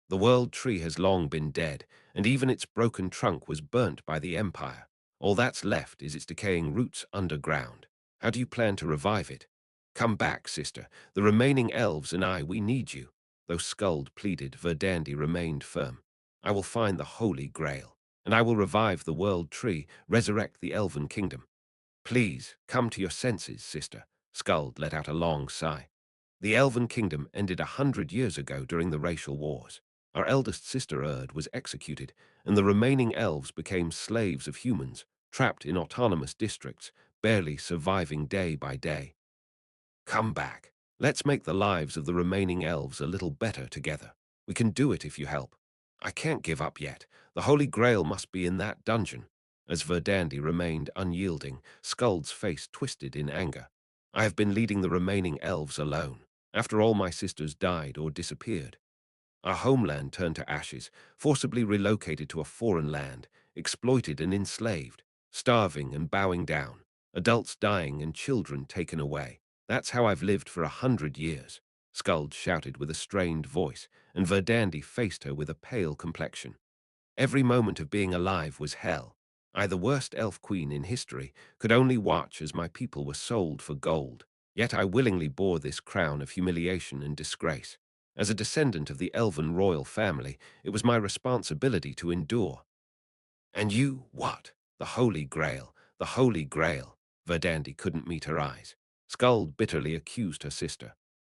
A: The World Tree has long been dead, and even its broken trunk was burnt by the Empire. All that's left is its decaying roots underground. How do you plan to revive it? Come back, sister. The remaining elves and I, we need you. Though Skuld pleaded, Verdandi remained firm. I will find the Holy Grail, and I will revive the World Tree, resurrect the Elven Kingdom. Please, come to your senses, sister. Skuld let out a long sigh. The Elven Kingdom ended 100 years ago during the racial wars. Our eldest sister Erd was executed, and the remaining elves became slaves of humans, trapped in autonomous districts, barely surviving day by day. Come back. Let's make the lives of the remaining elves a little better together. We can do it if you help. I can't give up yet. The Holy Grail must be in that dungeon. As Verdandi remained unyielding, Skuld's face twisted in anger. I have been leading the remaining elves alone. After all my sisters died or disappeared. Our homeland turned to ashes, forcibly relocated to a foreign land, exploited and enslaved, starving and bowing down, adults dying and children taken away. That's how I've lived for 100 years, Skuld shouted with a strained voice, and Verdandi faced her with a pale complexion. Every moment of being alive was hell. I, the worst elf queen in history, could only watch as my people were sold for gold. Yet I willingly bore this crown of humiliation and disgrace. As a descendant of the elven royal family, it was my responsibility to endure. And you, what? The Holy Grail, the Holy Grail. Verdandi couldn't meet her eyes. Skuld bitterly accused her sister.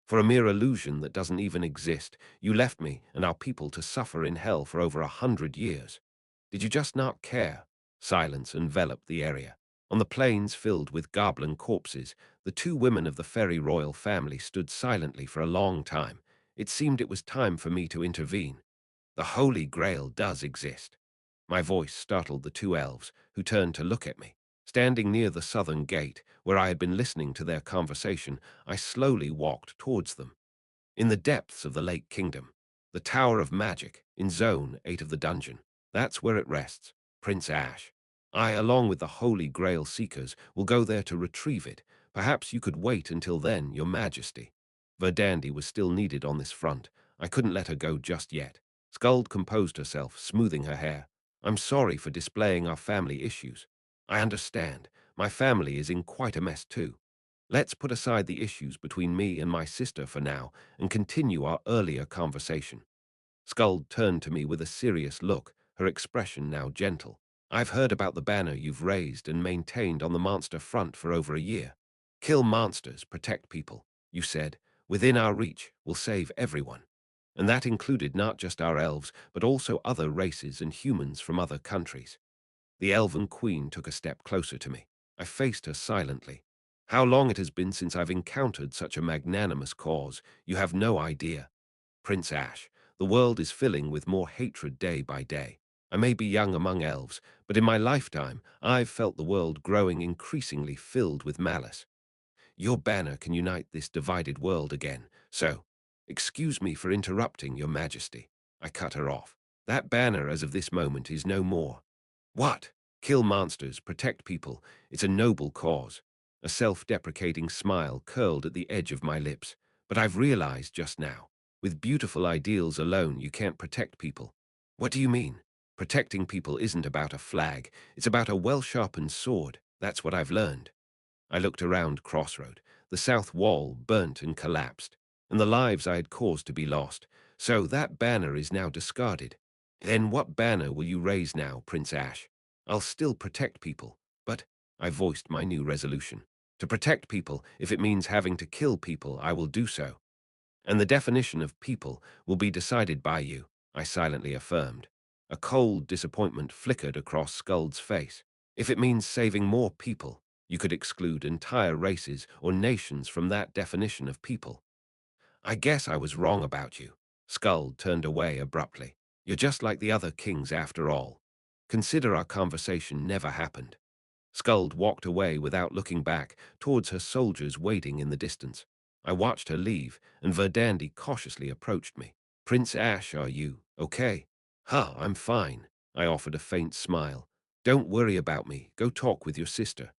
A: For a mere illusion that doesn't even exist, you left me and our people to suffer in hell for over 100 years. Did you just not care? Silence enveloped the area. On the plains filled with goblin corpses, the two women of the Fairy royal family stood silently for a long time. It seemed it was time for me to intervene. The Holy Grail does exist. My voice startled the two elves, who turned to look at me. Standing near the southern gate, where I had been listening to their conversation, I slowly walked towards them. In the depths of the Lake Kingdom, the Tower of Magic, in Zone 8 of the dungeon, that's where it rests, Prince Ash. I, along with the Holy Grail Seekers, will go there to retrieve it. Perhaps you could wait until then, Your Majesty. Verdandi was still needed on this front. I couldn't let her go just yet. Skuld composed herself, smoothing her hair. I'm sorry for displaying our family issues. I understand. My family is in quite a mess too. Let's put aside the issues between me and my sister for now and continue our earlier conversation. Skuld turned to me with a serious look, her expression now gentle. I've heard about the banner you've raised and maintained on the monster front for over a year. Kill monsters, protect people, you said. Within our reach, we'll save everyone. And that included not just our elves, but also other races and humans from other countries. The elven queen took a step closer to me. I faced her silently. How long it has been since I've encountered such a magnanimous cause, you have no idea. Prince Ash, the world is filling with more hatred day by day. I may be young among elves, but in my lifetime, I've felt the world growing increasingly filled with malice. Your banner can unite this divided world again, so, excuse me for interrupting, Your Majesty. I cut her off. That banner as of this moment is no more. What? Kill monsters, protect people. It's a noble cause. A self-deprecating smile curled at the edge of my lips. But I've realized just now, with beautiful ideals alone, you can't protect people. What do you mean? Protecting people isn't about a flag. It's about a well-sharpened sword. That's what I've learned. I looked around Crossroad. The south wall burnt and collapsed, and the lives I had caused to be lost. So that banner is now discarded. Then what banner will you raise now, Prince Ash? I'll still protect people, but I voiced my new resolution. To protect people, if it means having to kill people, I will do so. And the definition of people will be decided by you, I silently affirmed. A cold disappointment flickered across Skuld's face. If it means saving more people, you could exclude entire races or nations from that definition of people. I guess I was wrong about you. Skuld turned away abruptly. You're just like the other kings after all. Consider our conversation never happened. Skuld walked away without looking back towards her soldiers waiting in the distance. I watched her leave, and Verdandi cautiously approached me. Prince Ash, are you okay? I'm fine. I offered a faint smile. Don't worry about me. Go talk with your sister.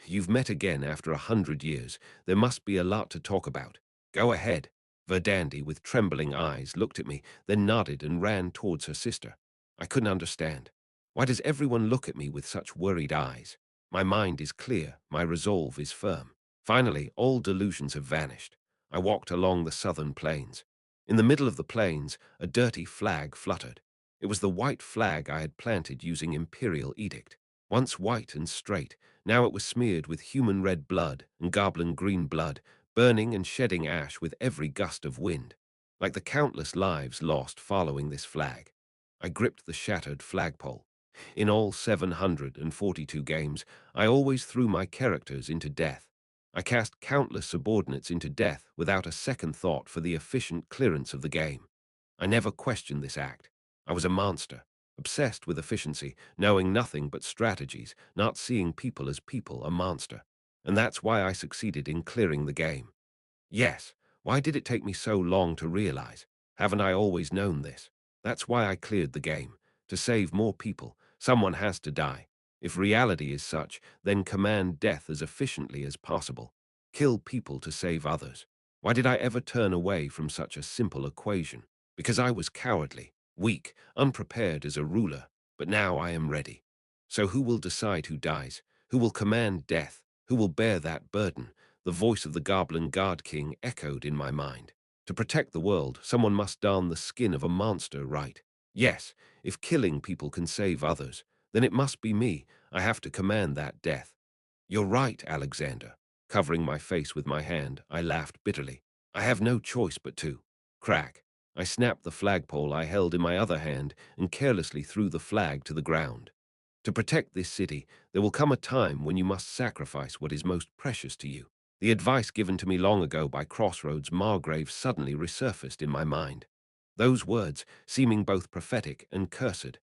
A: You've met again after 100 years. There must be a lot to talk about. Go ahead. Verdandi, with trembling eyes, looked at me, then nodded and ran towards her sister. I couldn't understand. Why does everyone look at me with such worried eyes? My mind is clear, my resolve is firm. Finally, all delusions have vanished. I walked along the southern plains. In the middle of the plains, a dirty flag fluttered. It was the white flag I had planted using imperial edict. Once white and straight, now it was smeared with human red blood and goblin green blood, burning and shedding ash with every gust of wind, like the countless lives lost following this flag. I gripped the shattered flagpole. In all 742 games, I always threw my characters into death. I cast countless subordinates into death without a second thought for the efficient clearance of the game. I never questioned this act. I was a monster, obsessed with efficiency, knowing nothing but strategies, not seeing people as people, a monster. And that's why I succeeded in clearing the game. Yes, why did it take me so long to realize? Haven't I always known this? That's why I cleared the game. To save more people, someone has to die. If reality is such, then command death as efficiently as possible. Kill people to save others. Why did I ever turn away from such a simple equation? Because I was cowardly, weak, unprepared as a ruler. But now I am ready. So who will decide who dies? Who will command death? Who will bear that burden? The voice of the Goblin Guard King echoed in my mind. To protect the world, someone must don the skin of a monster, right? Yes, if killing people can save others, then it must be me. I have to command that death. You're right, Alexander. Covering my face with my hand, I laughed bitterly. I have no choice but to. Crack. I snapped the flagpole I held in my other hand and carelessly threw the flag to the ground. To protect this city, there will come a time when you must sacrifice what is most precious to you. The advice given to me long ago by Crossroads Margrave suddenly resurfaced in my mind. Those words, seeming both prophetic and cursed.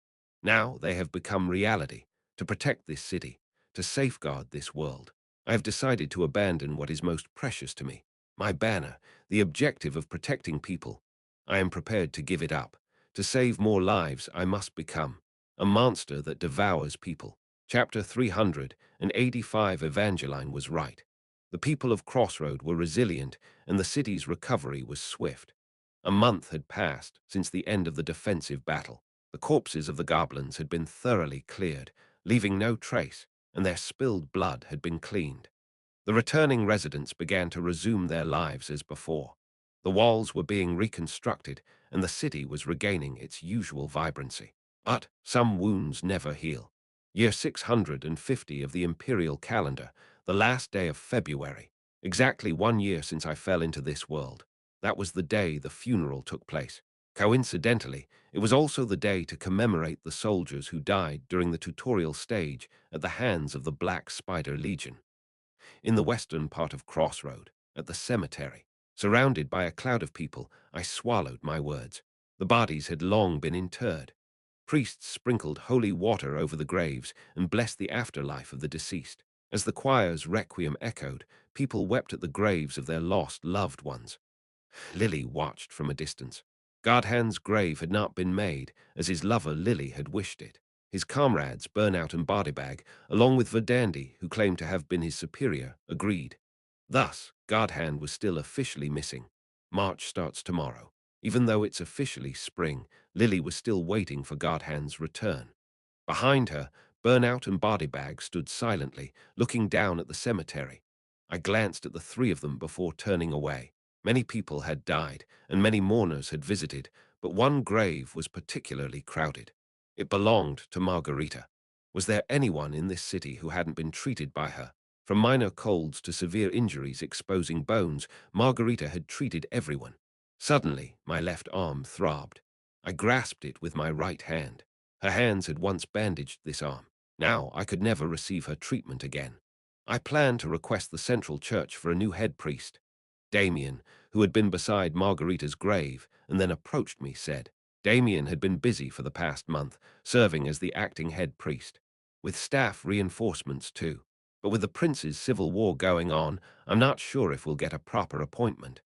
A: Now they have become reality. To protect this city, to safeguard this world, I have decided to abandon what is most precious to me. My banner, the objective of protecting people. I am prepared to give it up. To save more lives, I must become a monster that devours people. Chapter 385. Evangeline was right. The people of Crossroad were resilient, and the city's recovery was swift. A month had passed since the end of the defensive battle. The corpses of the goblins had been thoroughly cleared, leaving no trace, and their spilled blood had been cleaned. The returning residents began to resume their lives as before. The walls were being reconstructed, and the city was regaining its usual vibrancy. But some wounds never heal. Year 650 of the imperial calendar, the last day of February, exactly 1 year since I fell into this world. That was the day the funeral took place. Coincidentally, it was also the day to commemorate the soldiers who died during the tutorial stage at the hands of the Black Spider Legion. In the western part of Crossroad, at the cemetery, surrounded by a cloud of people, I swallowed my words. The bodies had long been interred. Priests sprinkled holy water over the graves and blessed the afterlife of the deceased. As the choir's requiem echoed, people wept at the graves of their lost loved ones. Lily watched from a distance. Gardhan's grave had not been made, as his lover Lily had wished it. His comrades, Burnout and Bodybag, along with Verdandi, who claimed to have been his superior, agreed. Thus, Guardhand was still officially missing. March starts tomorrow. Even though it's officially spring, Lily was still waiting for Guardhand's return. Behind her, Burnout and Bodybag stood silently, looking down at the cemetery. I glanced at the three of them before turning away. Many people had died, and many mourners had visited, but one grave was particularly crowded. It belonged to Margarita. Was there anyone in this city who hadn't been treated by her? From minor colds to severe injuries exposing bones, Margarita had treated everyone. Suddenly, my left arm throbbed. I grasped it with my right hand. Her hands had once bandaged this arm. Now I could never receive her treatment again. I planned to request the central church for a new head priest. Damien, who had been beside Margarita's grave and then approached me, said. Damien had been busy for the past month, serving as the acting head priest, with staff reinforcements too. But with the prince's civil war going on, I'm not sure if we'll get a proper appointment.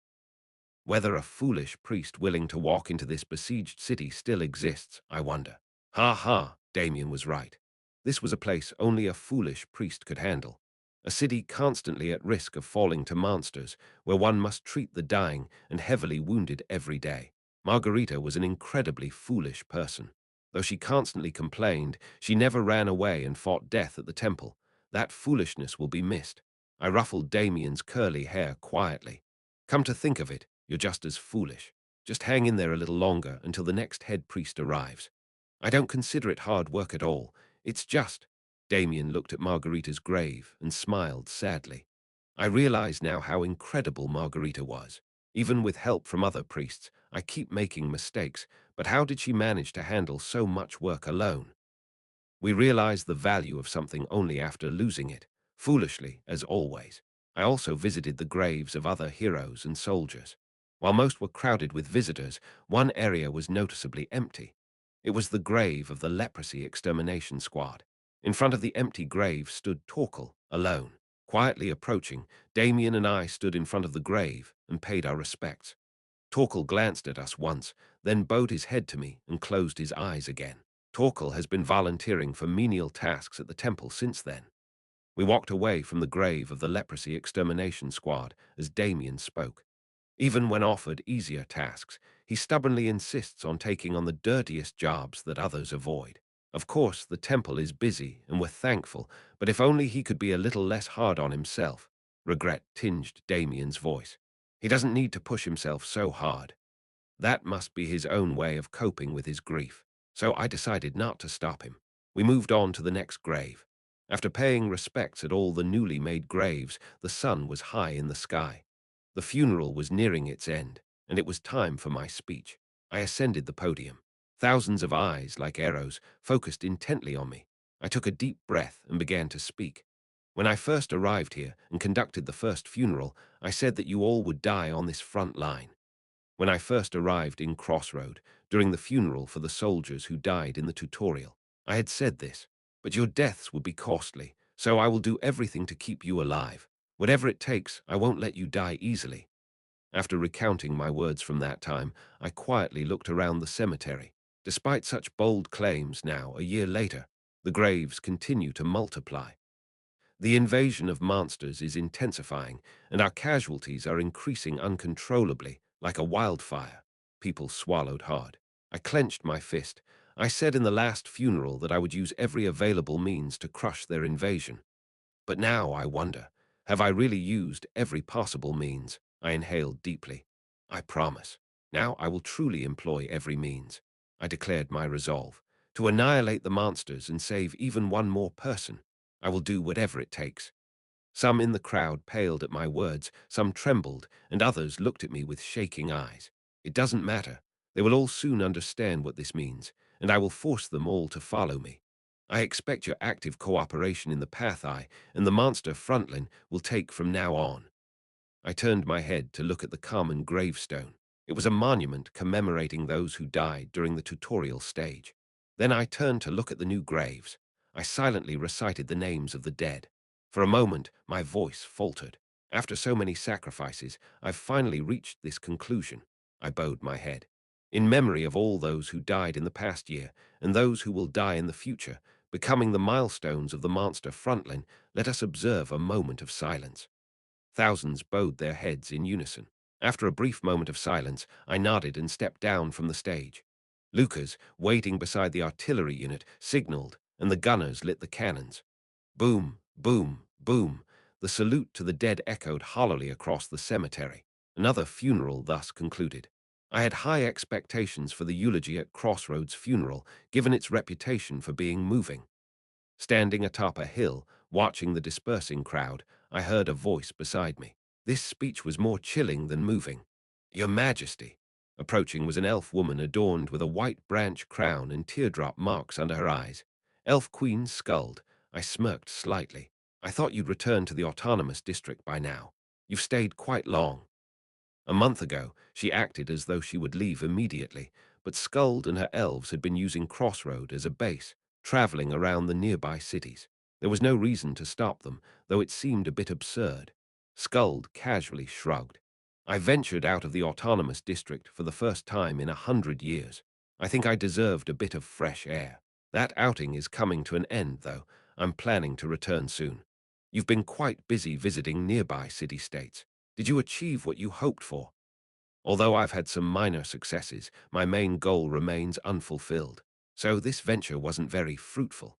A: Whether a foolish priest willing to walk into this besieged city still exists, I wonder. Ha ha, Damien was right. This was a place only a foolish priest could handle. A city constantly at risk of falling to monsters, where one must treat the dying and heavily wounded every day. Margarita was an incredibly foolish person. Though she constantly complained, she never ran away and fought death at the temple. That foolishness will be missed. I ruffled Damien's curly hair quietly. Come to think of it, you're just as foolish. Just hang in there a little longer until the next head priest arrives. I don't consider it hard work at all. It's just— Damien looked at Margarita's grave and smiled sadly. I realize now how incredible Margarita was. Even with help from other priests, I keep making mistakes, but how did she manage to handle so much work alone? We realize the value of something only after losing it, foolishly, as always. I also visited the graves of other heroes and soldiers. While most were crowded with visitors, one area was noticeably empty. It was the grave of the leprosy extermination squad. In front of the empty grave stood Torkel, alone. Quietly approaching, Damien and I stood in front of the grave and paid our respects. Torkel glanced at us once, then bowed his head to me and closed his eyes again. Torkel has been volunteering for menial tasks at the temple since then. We walked away from the grave of the leprosy extermination squad as Damien spoke. Even when offered easier tasks, he stubbornly insists on taking on the dirtiest jobs that others avoid. Of course, the temple is busy and we're thankful, but if only he could be a little less hard on himself. Regret tinged Damien's voice. He doesn't need to push himself so hard. That must be his own way of coping with his grief. So I decided not to stop him. We moved on to the next grave. After paying respects at all the newly made graves, the sun was high in the sky. The funeral was nearing its end, and it was time for my speech. I ascended the podium. Thousands of eyes, like arrows, focused intently on me. I took a deep breath and began to speak. When I first arrived here and conducted the first funeral, I said that you all would die on this front line. When I first arrived in Crossroad, during the funeral for the soldiers who died in the tutorial, I had said this, but your deaths would be costly, so I will do everything to keep you alive. Whatever it takes, I won't let you die easily. After recounting my words from that time, I quietly looked around the cemetery. Despite such bold claims now, a year later, the graves continue to multiply. The invasion of monsters is intensifying, and our casualties are increasing uncontrollably, like a wildfire. People swallowed hard. I clenched my fist. I said in the last funeral that I would use every available means to crush their invasion. But now I wonder, have I really used every possible means? I inhaled deeply. I promise. Now I will truly employ every means. I declared my resolve to annihilate the monsters and save even one more person. I will do whatever it takes. Some in the crowd paled at my words, some trembled, and others looked at me with shaking eyes. It doesn't matter. They will all soon understand what this means, and I will force them all to follow me. I expect your active cooperation in the path and the monster frontline will take from now on. I turned my head to look at the common gravestone. It was a monument commemorating those who died during the tutorial stage. Then I turned to look at the new graves. I silently recited the names of the dead. For a moment, my voice faltered. After so many sacrifices, I've finally reached this conclusion. I bowed my head. In memory of all those who died in the past year and those who will die in the future, becoming the milestones of the monster frontline, let us observe a moment of silence. Thousands bowed their heads in unison. After a brief moment of silence, I nodded and stepped down from the stage. Lucas, waiting beside the artillery unit, signaled, and the gunners lit the cannons. Boom, boom, boom. The salute to the dead echoed hollowly across the cemetery. Another funeral thus concluded. I had high expectations for the eulogy at Crossroads Funeral, given its reputation for being moving. Standing atop a hill, watching the dispersing crowd, I heard a voice beside me. This speech was more chilling than moving. Your Majesty. Approaching was an elf woman adorned with a white branch crown and teardrop marks under her eyes. Elf Queen sculled. I smirked slightly. I thought you'd return to the autonomous district by now. You've stayed quite long. A month ago, she acted as though she would leave immediately, but Skuld and her elves had been using Crossroad as a base, traveling around the nearby cities. There was no reason to stop them, though it seemed a bit absurd. Skuld casually shrugged. I ventured out of the autonomous district for the first time in 100 years. I think I deserved a bit of fresh air. That outing is coming to an end, though. I'm planning to return soon. You've been quite busy visiting nearby city-states. Did you achieve what you hoped for? Although I've had some minor successes, my main goal remains unfulfilled. So this venture wasn't very fruitful.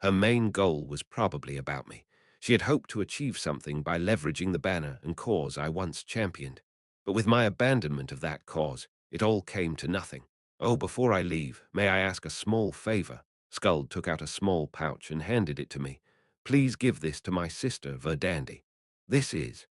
A: Her main goal was probably about me. She had hoped to achieve something by leveraging the banner and cause I once championed. But with my abandonment of that cause, it all came to nothing. Oh, before I leave, may I ask a small favor? Skuld took out a small pouch and handed it to me. Please give this to my sister, Verdandi. This is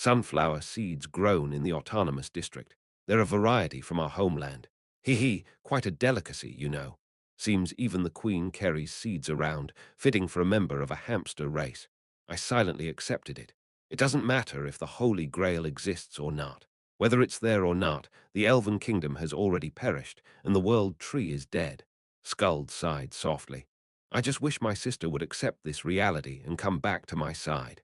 A: sunflower seeds grown in the autonomous district. They're a variety from our homeland. Hee, quite a delicacy, you know. Seems even the queen carries seeds around, fitting for a member of a hamster race. I silently accepted it. It doesn't matter if the Holy Grail exists or not. Whether it's there or not, the Elven Kingdom has already perished, and the World Tree is dead. Skuld sighed softly. I just wish my sister would accept this reality and come back to my side.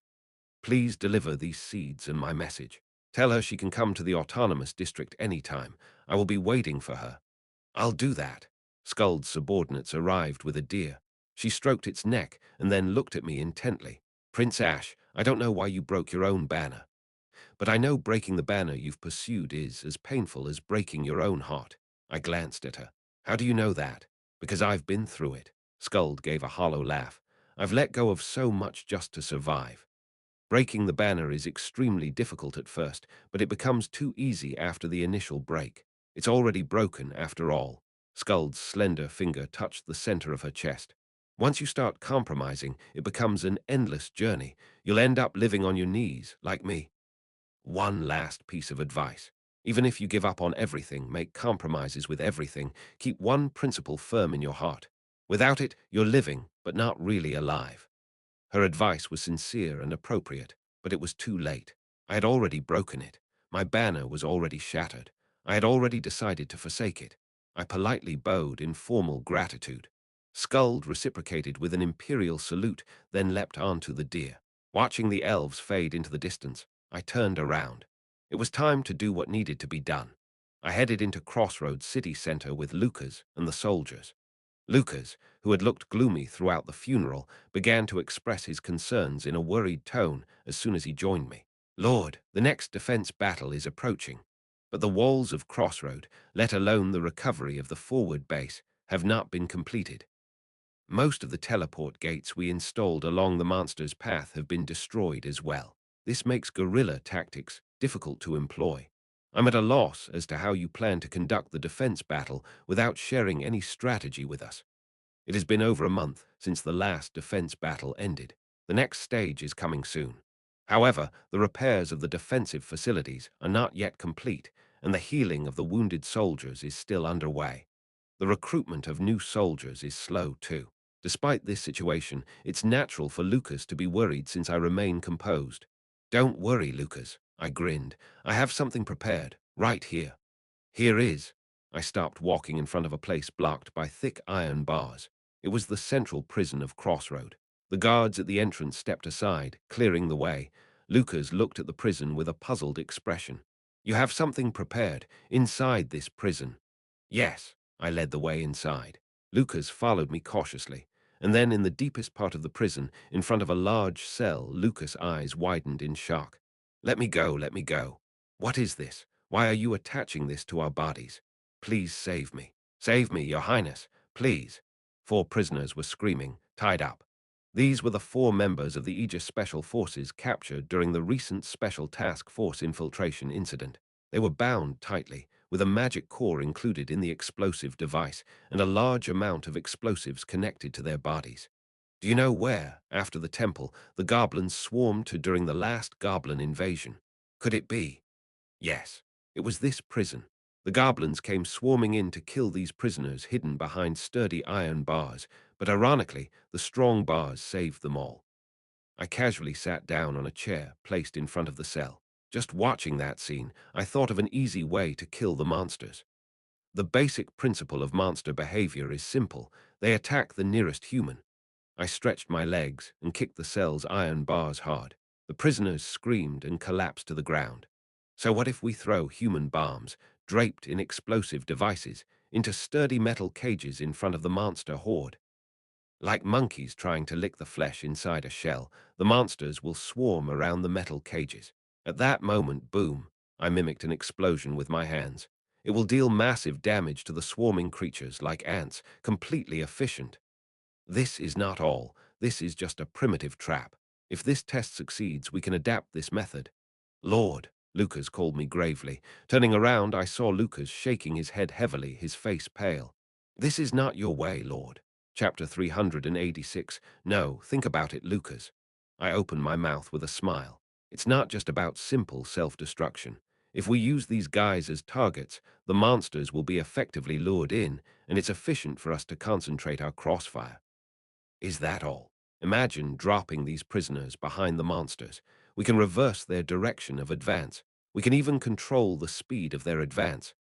A: Please deliver these seeds and my message. Tell her she can come to the autonomous district anytime. I will be waiting for her. I'll do that. Skuld's subordinates arrived with a deer. She stroked its neck and then looked at me intently. Prince Ash, I don't know why you broke your own banner. But I know breaking the banner you've pursued is as painful as breaking your own heart. I glanced at her. How do you know that? Because I've been through it. Skuld gave a hollow laugh. I've let go of so much just to survive. Breaking the banner is extremely difficult at first, but it becomes too easy after the initial break. It's already broken, after all. Skuld's slender finger touched the center of her chest. Once you start compromising, it becomes an endless journey. You'll end up living on your knees, like me. One last piece of advice. Even if you give up on everything, make compromises with everything, keep one principle firm in your heart. Without it, you're living, but not really alive. Her advice was sincere and appropriate, but it was too late. I had already broken it. My banner was already shattered. I had already decided to forsake it. I politely bowed in formal gratitude. Skuld reciprocated with an imperial salute, then leapt onto the deer. Watching the elves fade into the distance, I turned around. It was time to do what needed to be done. I headed into Crossroads city center with Lucas and the soldiers. Lucas, who had looked gloomy throughout the funeral, began to express his concerns in a worried tone as soon as he joined me. Lord, the next defense battle is approaching, but the walls of Crossroad, let alone the recovery of the forward base, have not been completed. Most of the teleport gates we installed along the monster's path have been destroyed as well. This makes guerrilla tactics difficult to employ. I'm at a loss as to how you plan to conduct the defense battle without sharing any strategy with us. It has been over a month since the last defense battle ended. The next stage is coming soon. However, the repairs of the defensive facilities are not yet complete, and the healing of the wounded soldiers is still underway. The recruitment of new soldiers is slow too. Despite this situation, it's natural for Lucas to be worried since I remain composed. Don't worry, Lucas, I grinned. I have something prepared, right here. Here is. I stopped walking in front of a place blocked by thick iron bars. It was the central prison of Crossroad. The guards at the entrance stepped aside, clearing the way. Lucas looked at the prison with a puzzled expression. You have something prepared inside this prison. Yes, I led the way inside. Lucas followed me cautiously, and then in the deepest part of the prison, in front of a large cell, Lucas' eyes widened in shock. Let me go, let me go. What is this? Why are you attaching this to our bodies? Please save me. Save me, Your Highness, please. 4 prisoners were screaming, tied up. These were the 4 members of the Aegis Special Forces captured during the recent Special Task Force infiltration incident. They were bound tightly, with a magic core included in the explosive device and a large amount of explosives connected to their bodies. Do you know where, after the temple, the goblins swarmed to during the last goblin invasion? Could it be? Yes, it was this prison. The goblins came swarming in to kill these prisoners hidden behind sturdy iron bars, but ironically, the strong bars saved them all. I casually sat down on a chair placed in front of the cell. Just watching that scene, I thought of an easy way to kill the monsters. The basic principle of monster behavior is simple. They attack the nearest human. I stretched my legs and kicked the cell's iron bars hard. The prisoners screamed and collapsed to the ground. So what if we throw human bombs, draped in explosive devices, into sturdy metal cages in front of the monster horde? Like monkeys trying to lick the flesh inside a shell, the monsters will swarm around the metal cages. At that moment, boom, I mimicked an explosion with my hands. It will deal massive damage to the swarming creatures like ants, completely efficient. This is not all. This is just a primitive trap. If this test succeeds, we can adapt this method. Lord, Lucas called me gravely. Turning around, I saw Lucas shaking his head heavily, his face pale. This is not your way, Lord. Chapter 386. No, think about it, Lucas. I opened my mouth with a smile. It's not just about simple self-destruction. If we use these guys as targets, the monsters will be effectively lured in, and it's efficient for us to concentrate our crossfire. Is that all? Imagine dropping these prisoners behind the monsters. We can reverse their direction of advance. We can even control the speed of their advance.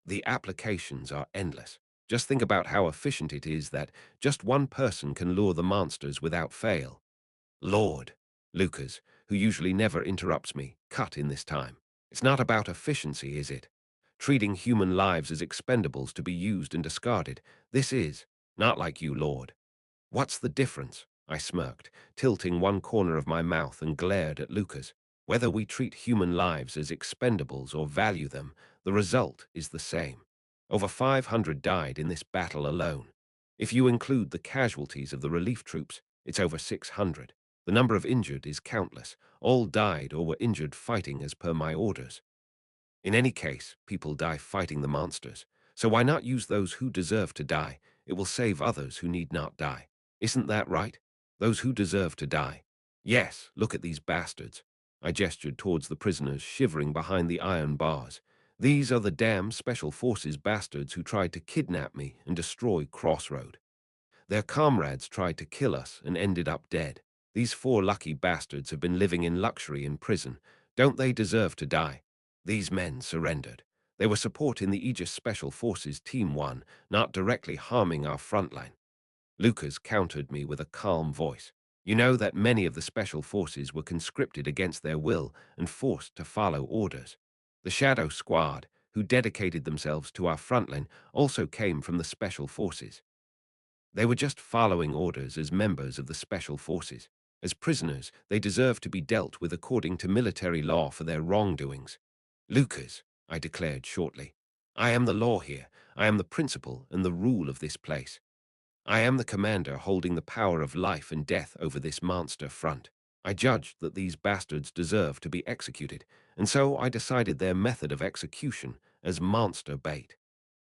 A: The applications are endless. Just think about how efficient it is that just one person can lure the monsters without fail. Lord, Lucas, who usually never interrupts me, cut in this time. It's not about efficiency, is it? Treating human lives as expendables to be used and discarded. This is not like you, Lord. What's the difference? I smirked, tilting one corner of my mouth and glared at Lucas. Whether we treat human lives as expendables or value them, the result is the same. Over 500 died in this battle alone. If you include the casualties of the relief troops, it's over 600. The number of injured is countless. All died or were injured fighting as per my orders. In any case, people die fighting the monsters. So why not use those who deserve to die? It will save others who need not die. Isn't that right? Those who deserve to die. Yes, look at these bastards. I gestured towards the prisoners shivering behind the iron bars. These are the damn Special Forces bastards who tried to kidnap me and destroy Crossroad. Their comrades tried to kill us and ended up dead. These 4 lucky bastards have been living in luxury in prison. Don't they deserve to die? These men surrendered. They were supporting the Aegis Special Forces Team 1, not directly harming our front line. Lucas countered me with a calm voice. You know that many of the Special Forces were conscripted against their will and forced to follow orders. The Shadow Squad, who dedicated themselves to our front line, also came from the Special Forces. They were just following orders as members of the Special Forces. As prisoners, they deserve to be dealt with according to military law for their wrongdoings. Lucas, I declared shortly, I am the law here. I am the principal and the rule of this place. I am the commander holding the power of life and death over this monster front. I judged that these bastards deserve to be executed, and so I decided their method of execution as monster bait.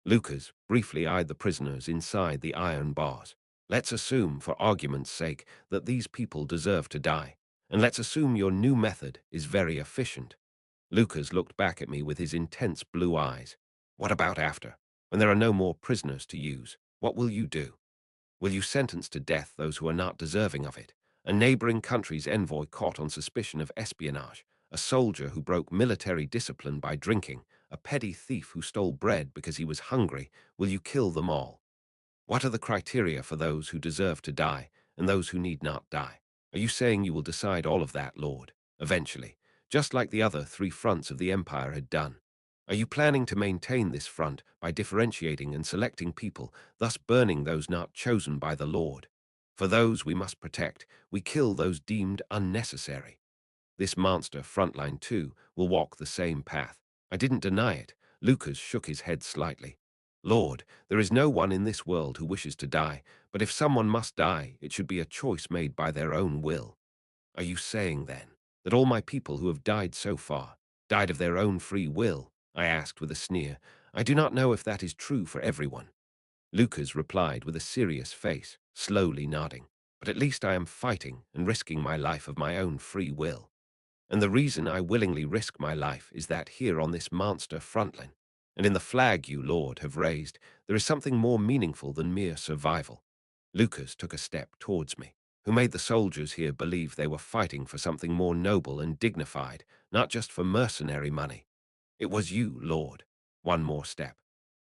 A: Lucas briefly eyed the prisoners inside the iron bars. Let's assume, for argument's sake, that these people deserve to die, and let's assume your new method is very efficient. Lucas looked back at me with his intense blue eyes. What about after? When there are no more prisoners to use, what will you do? Will you sentence to death those who are not deserving of it? A neighboring country's envoy caught on suspicion of espionage, a soldier who broke military discipline by drinking, a petty thief who stole bread because he was hungry, will you kill them all? What are the criteria for those who deserve to die and those who need not die? Are you saying you will decide all of that, Lord, eventually, just like the other 3 fronts of the Empire had done? Are you planning to maintain this front by differentiating and selecting people, thus burning those not chosen by the Lord? For those we must protect, we kill those deemed unnecessary. This monster frontline too will walk the same path. I didn't deny it. Lucas shook his head slightly. Lord, there is no one in this world who wishes to die, but if someone must die, it should be a choice made by their own will. Are you saying, then, that all my people who have died so far died of their own free will? I asked with a sneer. I do not know if that is true for everyone. Lucas replied with a serious face, slowly nodding. But at least I am fighting and risking my life of my own free will. And the reason I willingly risk my life is that here on this monster frontline, and in the flag you, Lord, have raised, there is something more meaningful than mere survival. Lucas took a step towards me, who made the soldiers here believe they were fighting for something more noble and dignified, not just for mercenary money. It was you, Lord. One more step.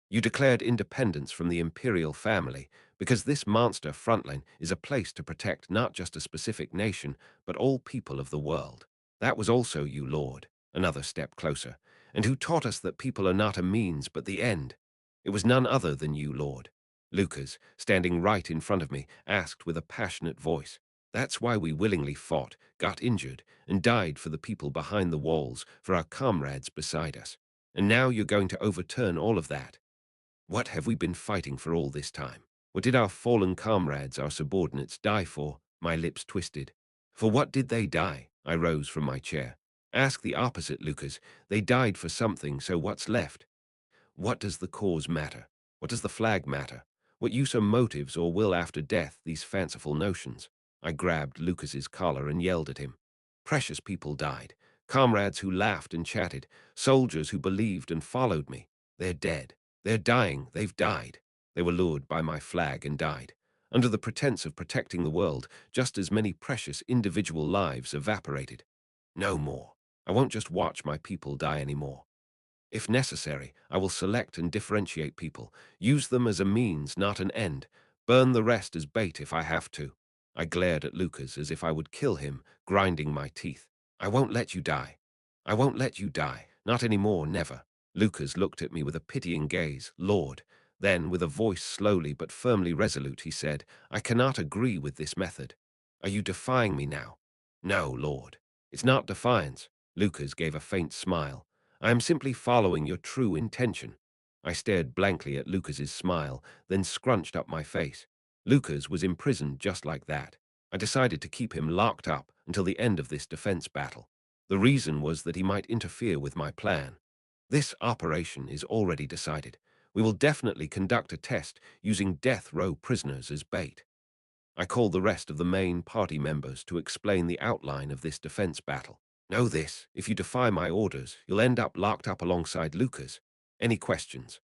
A: You declared independence from the imperial family because this monster frontline is a place to protect not just a specific nation, but all people of the world. That was also you, Lord, another step closer, and who taught us that people are not a means but the end. It was none other than you, Lord. Lucas, standing right in front of me, asked with a passionate voice. That's why we willingly fought, got injured, and died for the people behind the walls, for our comrades beside us. And now you're going to overturn all of that. What have we been fighting for all this time? What did our fallen comrades, our subordinates, die for? My lips twisted. For what did they die? I rose from my chair. Ask the opposite, Lucas. They died for something, so what's left? What does the cause matter? What does the flag matter? What use are motives or will after death, these fanciful notions? I grabbed Lucas's collar and yelled at him. Precious people died. Comrades who laughed and chatted. Soldiers who believed and followed me. They're dead. They're dying. They've died. They were lured by my flag and died. Under the pretense of protecting the world, just as many precious individual lives evaporated. No more. I won't just watch my people die anymore. If necessary, I will select and differentiate people, use them as a means, not an end, burn the rest as bait if I have to. I glared at Lucas as if I would kill him, grinding my teeth. I won't let you die. I won't let you die. Not anymore, never. Lucas looked at me with a pitying gaze. Lord. Then, with a voice slowly but firmly resolute, he said, I cannot agree with this method. Are you defying me now? No, Lord. It's not defiance. Lucas gave a faint smile. I am simply following your true intention. I stared blankly at Lucas's smile, then scrunched up my face. Lucas was imprisoned just like that. I decided to keep him locked up until the end of this defense battle. The reason was that he might interfere with my plan. This operation is already decided. We will definitely conduct a test using death row prisoners as bait. I called the rest of the main party members to explain the outline of this defense battle. Know this, if you defy my orders, you'll end up locked up alongside Lucas. Any questions?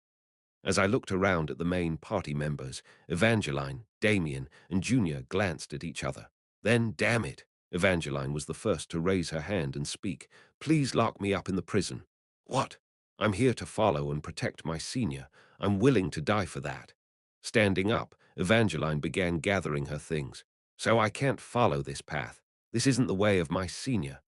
A: As I looked around at the main party members, Evangeline, Damien, and Junior glanced at each other. Then, damn it, Evangeline was the first to raise her hand and speak. Please lock me up in the prison. What? I'm here to follow and protect my senior. I'm willing to die for that. Standing up, Evangeline began gathering her things. So I can't follow this path. This isn't the way of my senior.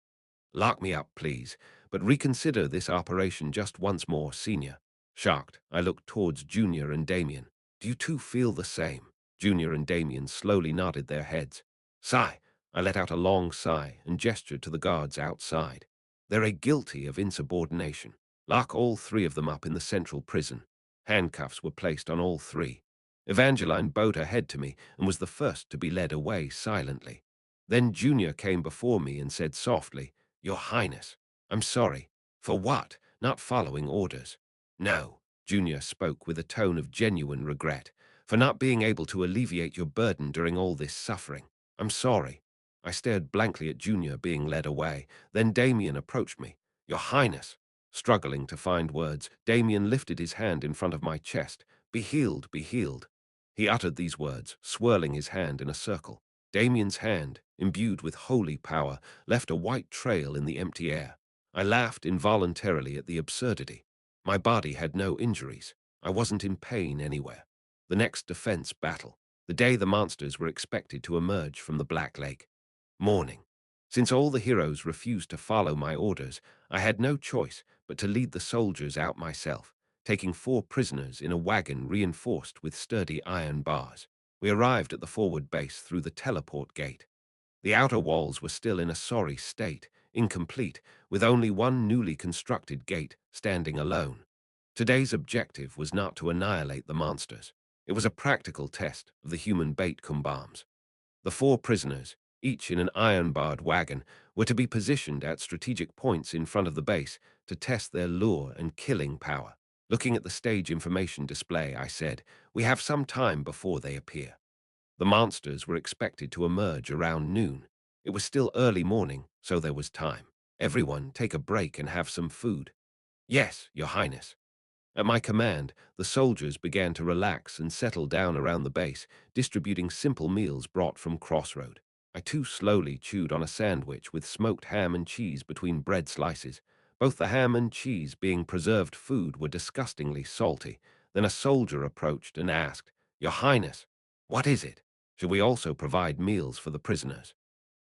A: Lock me up, please, but reconsider this operation just once more, Senior. Shocked, I looked towards Junior and Damien. Do you two feel the same? Junior and Damien slowly nodded their heads. Sigh. I let out a long sigh and gestured to the guards outside. They're guilty of insubordination. Lock all three of them up in the central prison. Handcuffs were placed on all three. Evangeline bowed her head to me and was the first to be led away silently. Then Junior came before me and said softly, Your Highness, I'm sorry. For what? Not following orders. No, Junior spoke with a tone of genuine regret. For not being able to alleviate your burden during all this suffering. I'm sorry. I stared blankly at Junior being led away. Then Damien approached me. Your Highness. Struggling to find words, Damien lifted his hand in front of my chest. Be healed, be healed. He uttered these words, swirling his hand in a circle. Damien's hand, imbued with holy power, left a white trail in the empty air. I laughed involuntarily at the absurdity. My body had no injuries. I wasn't in pain anywhere. The next defense battle, the day the monsters were expected to emerge from the Black Lake. Morning. Since all the heroes refused to follow my orders, I had no choice but to lead the soldiers out myself, taking 4 prisoners in a wagon reinforced with sturdy iron bars. We arrived at the forward base through the teleport gate. The outer walls were still in a sorry state, incomplete, with only one newly constructed gate standing alone. Today's objective was not to annihilate the monsters. It was a practical test of the human bait kumbams. The 4 prisoners, each in an iron-barred wagon, were to be positioned at strategic points in front of the base to test their lure and killing power. Looking at the stage information display, I said, "We have some time before they appear." The monsters were expected to emerge around noon. It was still early morning, so there was time. "Everyone take a break and have some food." "Yes, Your Highness." At my command, the soldiers began to relax and settle down around the base, distributing simple meals brought from Crossroad. I too slowly chewed on a sandwich with smoked ham and cheese between bread slices. Both the ham and cheese, being preserved food, were disgustingly salty. Then a soldier approached and asked, "Your Highness, what is it? Should we also provide meals for the prisoners?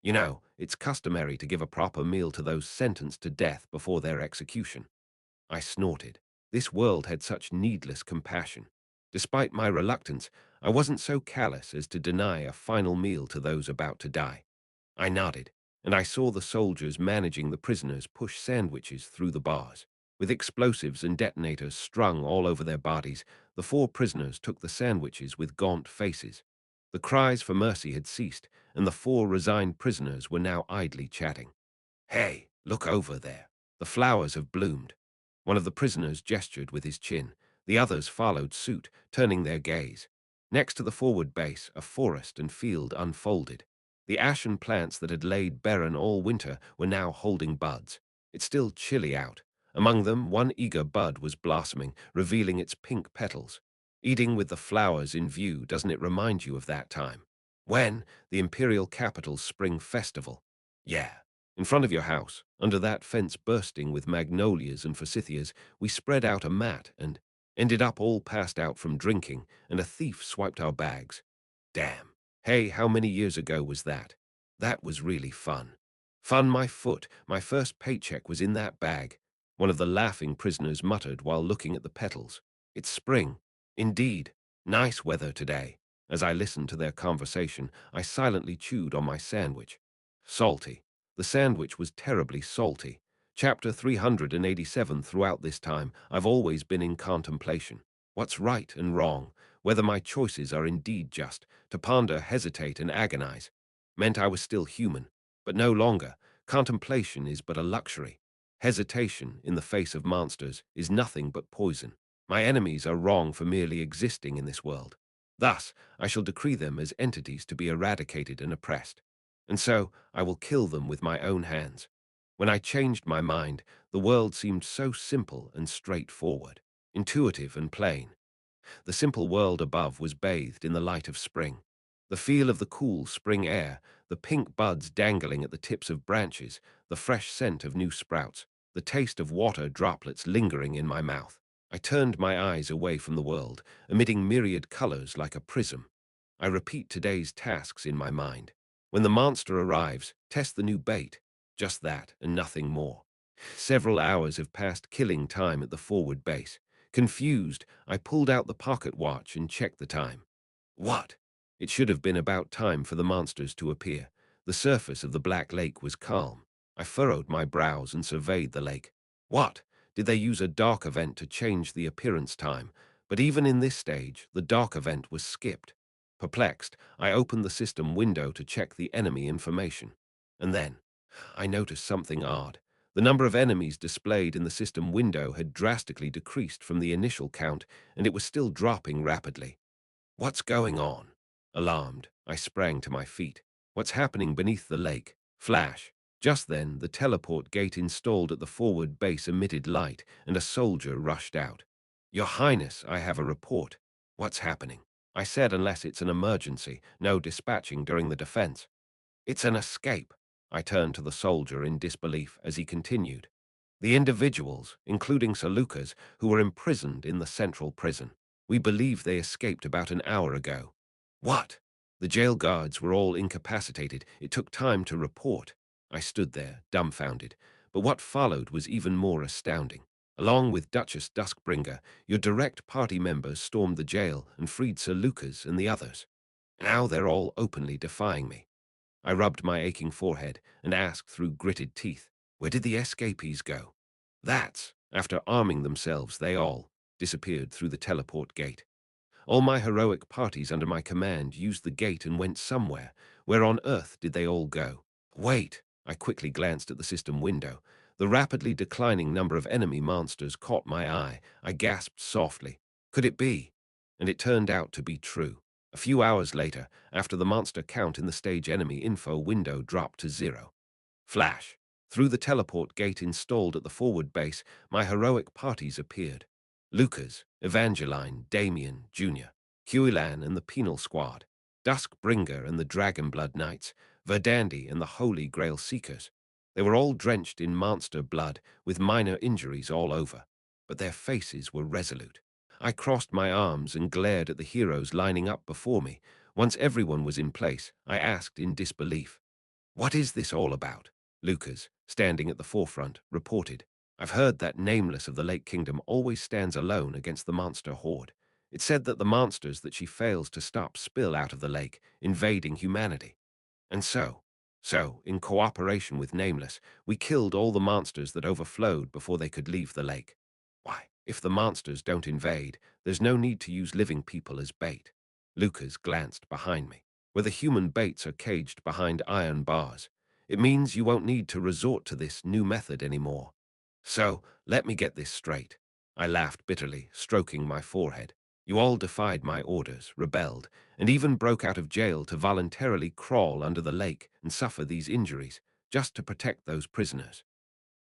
A: You know, it's customary to give a proper meal to those sentenced to death before their execution." I snorted. This world had such needless compassion. Despite my reluctance, I wasn't so callous as to deny a final meal to those about to die. I nodded, and I saw the soldiers managing the prisoners push sandwiches through the bars. With explosives and detonators strung all over their bodies, the 4 prisoners took the sandwiches with gaunt faces. The cries for mercy had ceased, and the 4 resigned prisoners were now idly chatting. "Hey, look over there. The flowers have bloomed." One of the prisoners gestured with his chin. The others followed suit, turning their gaze. Next to the forward base, a forest and field unfolded. The ashen plants that had laid barren all winter were now holding buds. It's still chilly out. Among them, one eager bud was blossoming, revealing its pink petals. Eating with the flowers in view, doesn't it remind you of that time? When? The imperial capital's spring festival. Yeah. In front of your house, under that fence bursting with magnolias and forsythias, we spread out a mat and ended up all passed out from drinking, and a thief swiped our bags. Damn. Hey, how many years ago was that? That was really fun. Fun my foot. My first paycheck was in that bag. One of the laughing prisoners muttered while looking at the petals. It's spring. Indeed. Nice weather today. As I listened to their conversation, I silently chewed on my sandwich. Salty. The sandwich was terribly salty. Chapter 387. Throughout this time, I've always been in contemplation. What's right and wrong, whether my choices are indeed just. To ponder, hesitate, and agonize meant I was still human, but no longer. Contemplation is but a luxury. Hesitation, in the face of monsters, is nothing but poison. My enemies are wrong for merely existing in this world. Thus, I shall decree them as entities to be eradicated and oppressed. And so, I will kill them with my own hands. When I changed my mind, the world seemed so simple and straightforward, intuitive and plain. The simple world above was bathed in the light of spring. The feel of the cool spring air, the pink buds dangling at the tips of branches, the fresh scent of new sprouts, the taste of water droplets lingering in my mouth. I turned my eyes away from the world, emitting myriad colors like a prism. I repeat today's tasks in my mind. When the monster arrives, test the new bait. Just that, and nothing more. Several hours have passed killing time at the forward base. Confused, I pulled out the pocket watch and checked the time. What? It should have been about time for the monsters to appear. The surface of the Black Lake was calm. I furrowed my brows and surveyed the lake. What? Did they use a dark event to change the appearance time? But even in this stage, the dark event was skipped. Perplexed, I opened the system window to check the enemy information. And then, I noticed something odd. The number of enemies displayed in the system window had drastically decreased from the initial count, and it was still dropping rapidly. What's going on? Alarmed, I sprang to my feet. What's happening beneath the lake? Flash. Just then, the teleport gate installed at the forward base emitted light, and a soldier rushed out. Your Highness, I have a report. What's happening? I said, unless it's an emergency, no dispatching during the defense. It's an escape. I turned to the soldier in disbelief as he continued. The individuals, including Sir Lucas, who were imprisoned in the central prison. We believe they escaped about an hour ago. What? The jail guards were all incapacitated. It took time to report. I stood there, dumbfounded, but what followed was even more astounding. Along with Duchess Duskbringer, your direct party members stormed the jail and freed Sir Lucas and the others. Now they're all openly defying me. I rubbed my aching forehead and asked through gritted teeth, where did the escapees go? That's, after arming themselves, they all disappeared through the teleport gate. All my heroic parties under my command used the gate and went somewhere. Where on earth did they all go? Wait! I quickly glanced at the system window. The rapidly declining number of enemy monsters caught my eye. I gasped softly. Could it be? And it turned out to be true. A few hours later, after the monster count in the stage enemy info window dropped to 0. Flash! Through the teleport gate installed at the forward base, my heroic parties appeared. Lucas, Evangeline, Damien, Jr., Huilan and the Penal Squad, Duskbringer and the Dragonblood Knights, Verdandi and the Holy Grail Seekers. They were all drenched in monster blood, with minor injuries all over, but their faces were resolute. I crossed my arms and glared at the heroes lining up before me. Once everyone was in place, I asked in disbelief, "What is this all about?" Lucas, standing at the forefront, reported, "I've heard that Nameless of the Lake Kingdom always stands alone against the monster horde. It's said that the monsters that she fails to stop spill out of the lake, invading humanity. And so, in cooperation with Nameless, we killed all the monsters that overflowed before they could leave the lake. Why, if the monsters don't invade, there's no need to use living people as bait." Lucas glanced behind me, where the human baits are caged behind iron bars. "It means you won't need to resort to this new method anymore. So, let me get this straight." I laughed bitterly, stroking my forehead. "You all defied my orders, rebelled, and even broke out of jail to voluntarily crawl under the lake and suffer these injuries, just to protect those prisoners."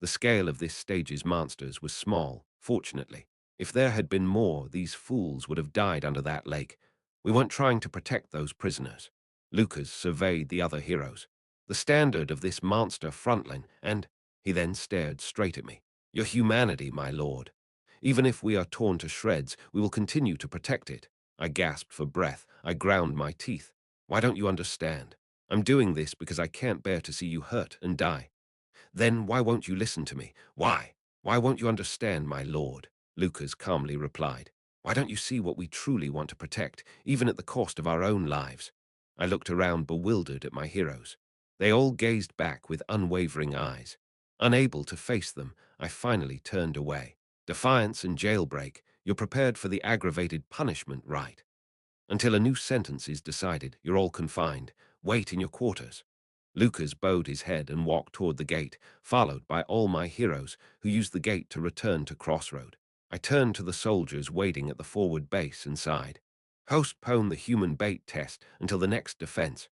A: The scale of this stage's monsters was small, fortunately. If there had been more, these fools would have died under that lake. We weren't trying to protect those prisoners. Lucas surveyed the other heroes. "The standard of this monster frontline, and—" He then stared straight at me. "Your humanity, my lord. Even if we are torn to shreds, we will continue to protect it." I gasped for breath. I ground my teeth. "Why don't you understand? I'm doing this because I can't bear to see you hurt and die." "Then why won't you listen to me? Why? Why won't you understand, my lord?" Lucas calmly replied. "Why don't you see what we truly want to protect, even at the cost of our own lives?" I looked around bewildered at my heroes. They all gazed back with unwavering eyes. Unable to face them, I finally turned away. "Defiance and jailbreak, you're prepared for the aggravated punishment, right? Until a new sentence is decided, you're all confined. Wait in your quarters." Lucas bowed his head and walked toward the gate, followed by all my heroes, who used the gate to return to Crossroad. I turned to the soldiers waiting at the forward base and sighed. "Postpone the human bait test until the next defense.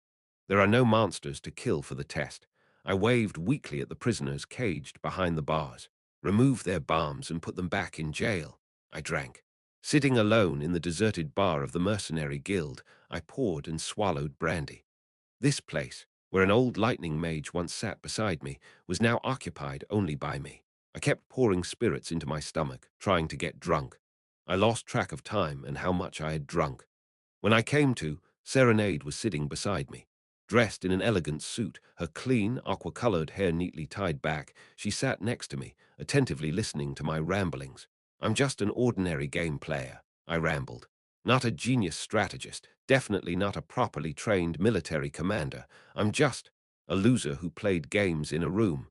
A: There are no monsters to kill for the test." I waved weakly at the prisoners caged behind the bars. "Remove their bombs and put them back in jail." I drank. Sitting alone in the deserted bar of the Mercenary Guild, I poured and swallowed brandy. This place, where an old lightning mage once sat beside me, was now occupied only by me. I kept pouring spirits into my stomach, trying to get drunk. I lost track of time and how much I had drunk. When I came to, Serenade was sitting beside me. Dressed in an elegant suit, her clean, aqua-colored hair neatly tied back, she sat next to me, attentively listening to my ramblings. "I'm just an ordinary game player," I rambled. "Not a genius strategist, definitely not a properly trained military commander. I'm just a loser who played games in a room.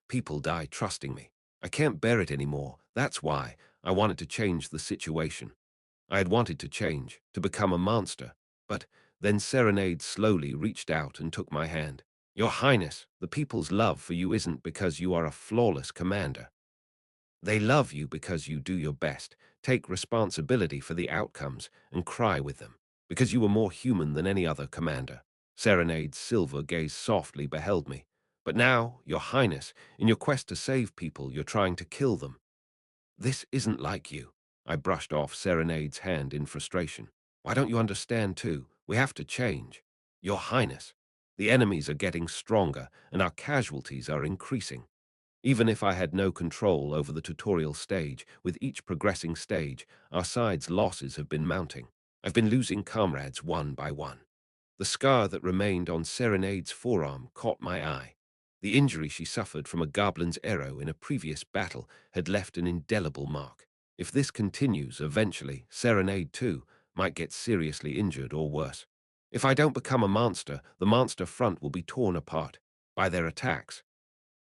A: People die trusting me. I can't bear it anymore. That's why I wanted to change the situation. I had wanted to change, to become a monster, but then Serenade slowly reached out and took my hand. "Your Highness, the people's love for you isn't because you are a flawless commander. They love you because you do your best, take responsibility for the outcomes, and cry with them, because you were more human than any other commander." Serenade's silver gaze softly beheld me. "But now, Your Highness, in your quest to save people, you're trying to kill them. This isn't like you." I brushed off Serenade's hand in frustration. "Why don't you understand, too? We have to change. Your Highness, the enemies are getting stronger, and our casualties are increasing. Even if I had no control over the tutorial stage, with each progressing stage, our side's losses have been mounting. I've been losing comrades one by one." The scar that remained on Serenade's forearm caught my eye. The injury she suffered from a goblin's arrow in a previous battle had left an indelible mark. If this continues, eventually, Serenade too might get seriously injured or worse. If I don't become a monster, the monster front will be torn apart by their attacks.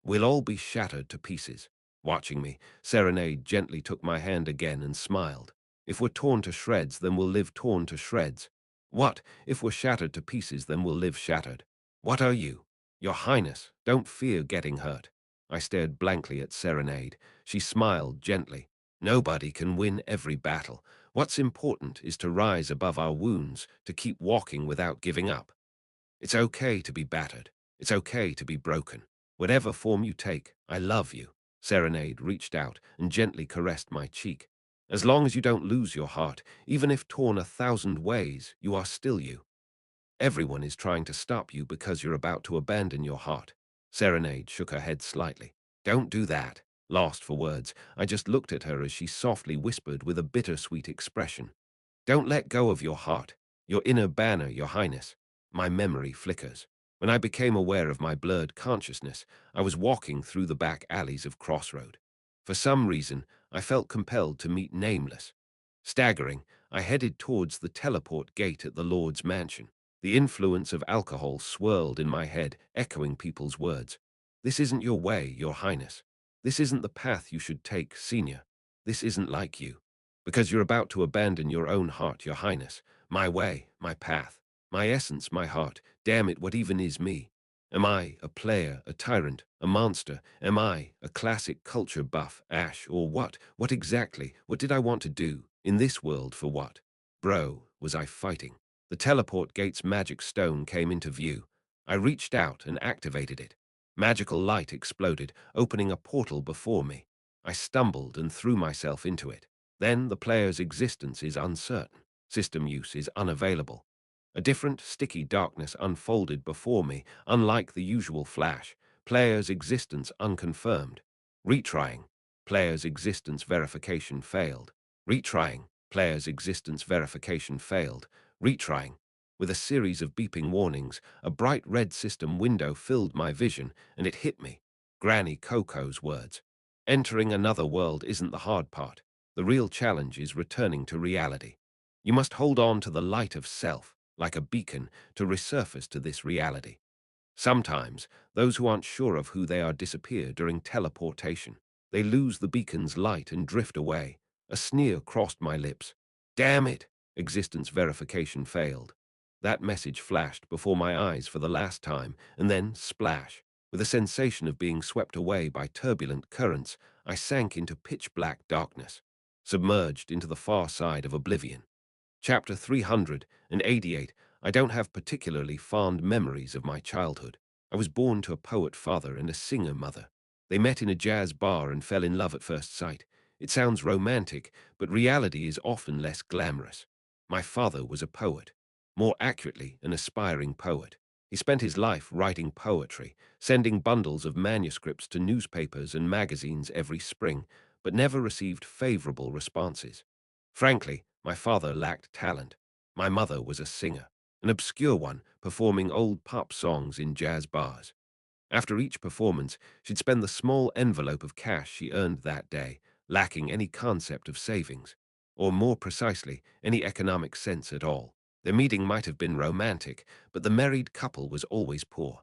A: We'll all be shattered to pieces. Watching me, Serenade gently took my hand again and smiled. If we're torn to shreds, then we'll live torn to shreds. What? If we're shattered to pieces, then we'll live shattered. What are you? Your Highness, don't fear getting hurt. I stared blankly at Serenade. She smiled gently. Nobody can win every battle. What's important is to rise above our wounds, to keep walking without giving up. It's okay to be battered. It's okay to be broken. Whatever form you take, I love you. Serenade reached out and gently caressed my cheek. As long as you don't lose your heart, even if torn 1,000 ways, you are still you. Everyone is trying to stop you because you're about to abandon your heart. Serenade shook her head slightly. Don't do that. Lost for words, I just looked at her as she softly whispered with a bittersweet expression. Don't let go of your heart, your inner banner, Your Highness. My memory flickers. When I became aware of my blurred consciousness, I was walking through the back alleys of Crossroad. For some reason, I felt compelled to meet Nameless. Staggering, I headed towards the teleport gate at the Lord's mansion. The influence of alcohol swirled in my head, echoing people's words. This isn't your way, Your Highness. This isn't the path you should take, Senior. This isn't like you. Because you're about to abandon your own heart, Your Highness. My way, my path, my essence, my heart. Damn it, what even is me? Am I a player, a tyrant, a monster? Am I a classic culture buff, Ash, or what? What exactly? What did I want to do? In this world for what? Bro, was I fighting? The teleport gate's magic stone came into view. I reached out and activated it. Magical light exploded, opening a portal before me. I stumbled and threw myself into it. Then the player's existence is uncertain. System use is unavailable. A different, sticky darkness unfolded before me, unlike the usual flash. Player's existence unconfirmed. Retrying. Player's existence verification failed. Retrying. Player's existence verification failed. Retrying. With a series of beeping warnings, a bright red system window filled my vision, and it hit me. Granny Coco's words. Entering another world isn't the hard part. The real challenge is returning to reality. You must hold on to the light of self, like a beacon, to resurface to this reality. Sometimes, those who aren't sure of who they are disappear during teleportation. They lose the beacon's light and drift away. A sneer crossed my lips. Damn it! Existence verification failed. That message flashed before my eyes for the last time, and then splash. With a sensation of being swept away by turbulent currents, I sank into pitch-black darkness, submerged into the far side of oblivion. Chapter 388. I don't have particularly fond memories of my childhood. I was born to a poet father and a singer mother. They met in a jazz bar and fell in love at first sight. It sounds romantic, but reality is often less glamorous. My father was a poet, more accurately, an aspiring poet. He spent his life writing poetry, sending bundles of manuscripts to newspapers and magazines every spring, but never received favorable responses. Frankly, my father lacked talent. My mother was a singer, an obscure one, performing old pop songs in jazz bars. After each performance, she'd spend the small envelope of cash she earned that day, lacking any concept of savings, or more precisely, any economic sense at all. The meeting might have been romantic, but the married couple was always poor.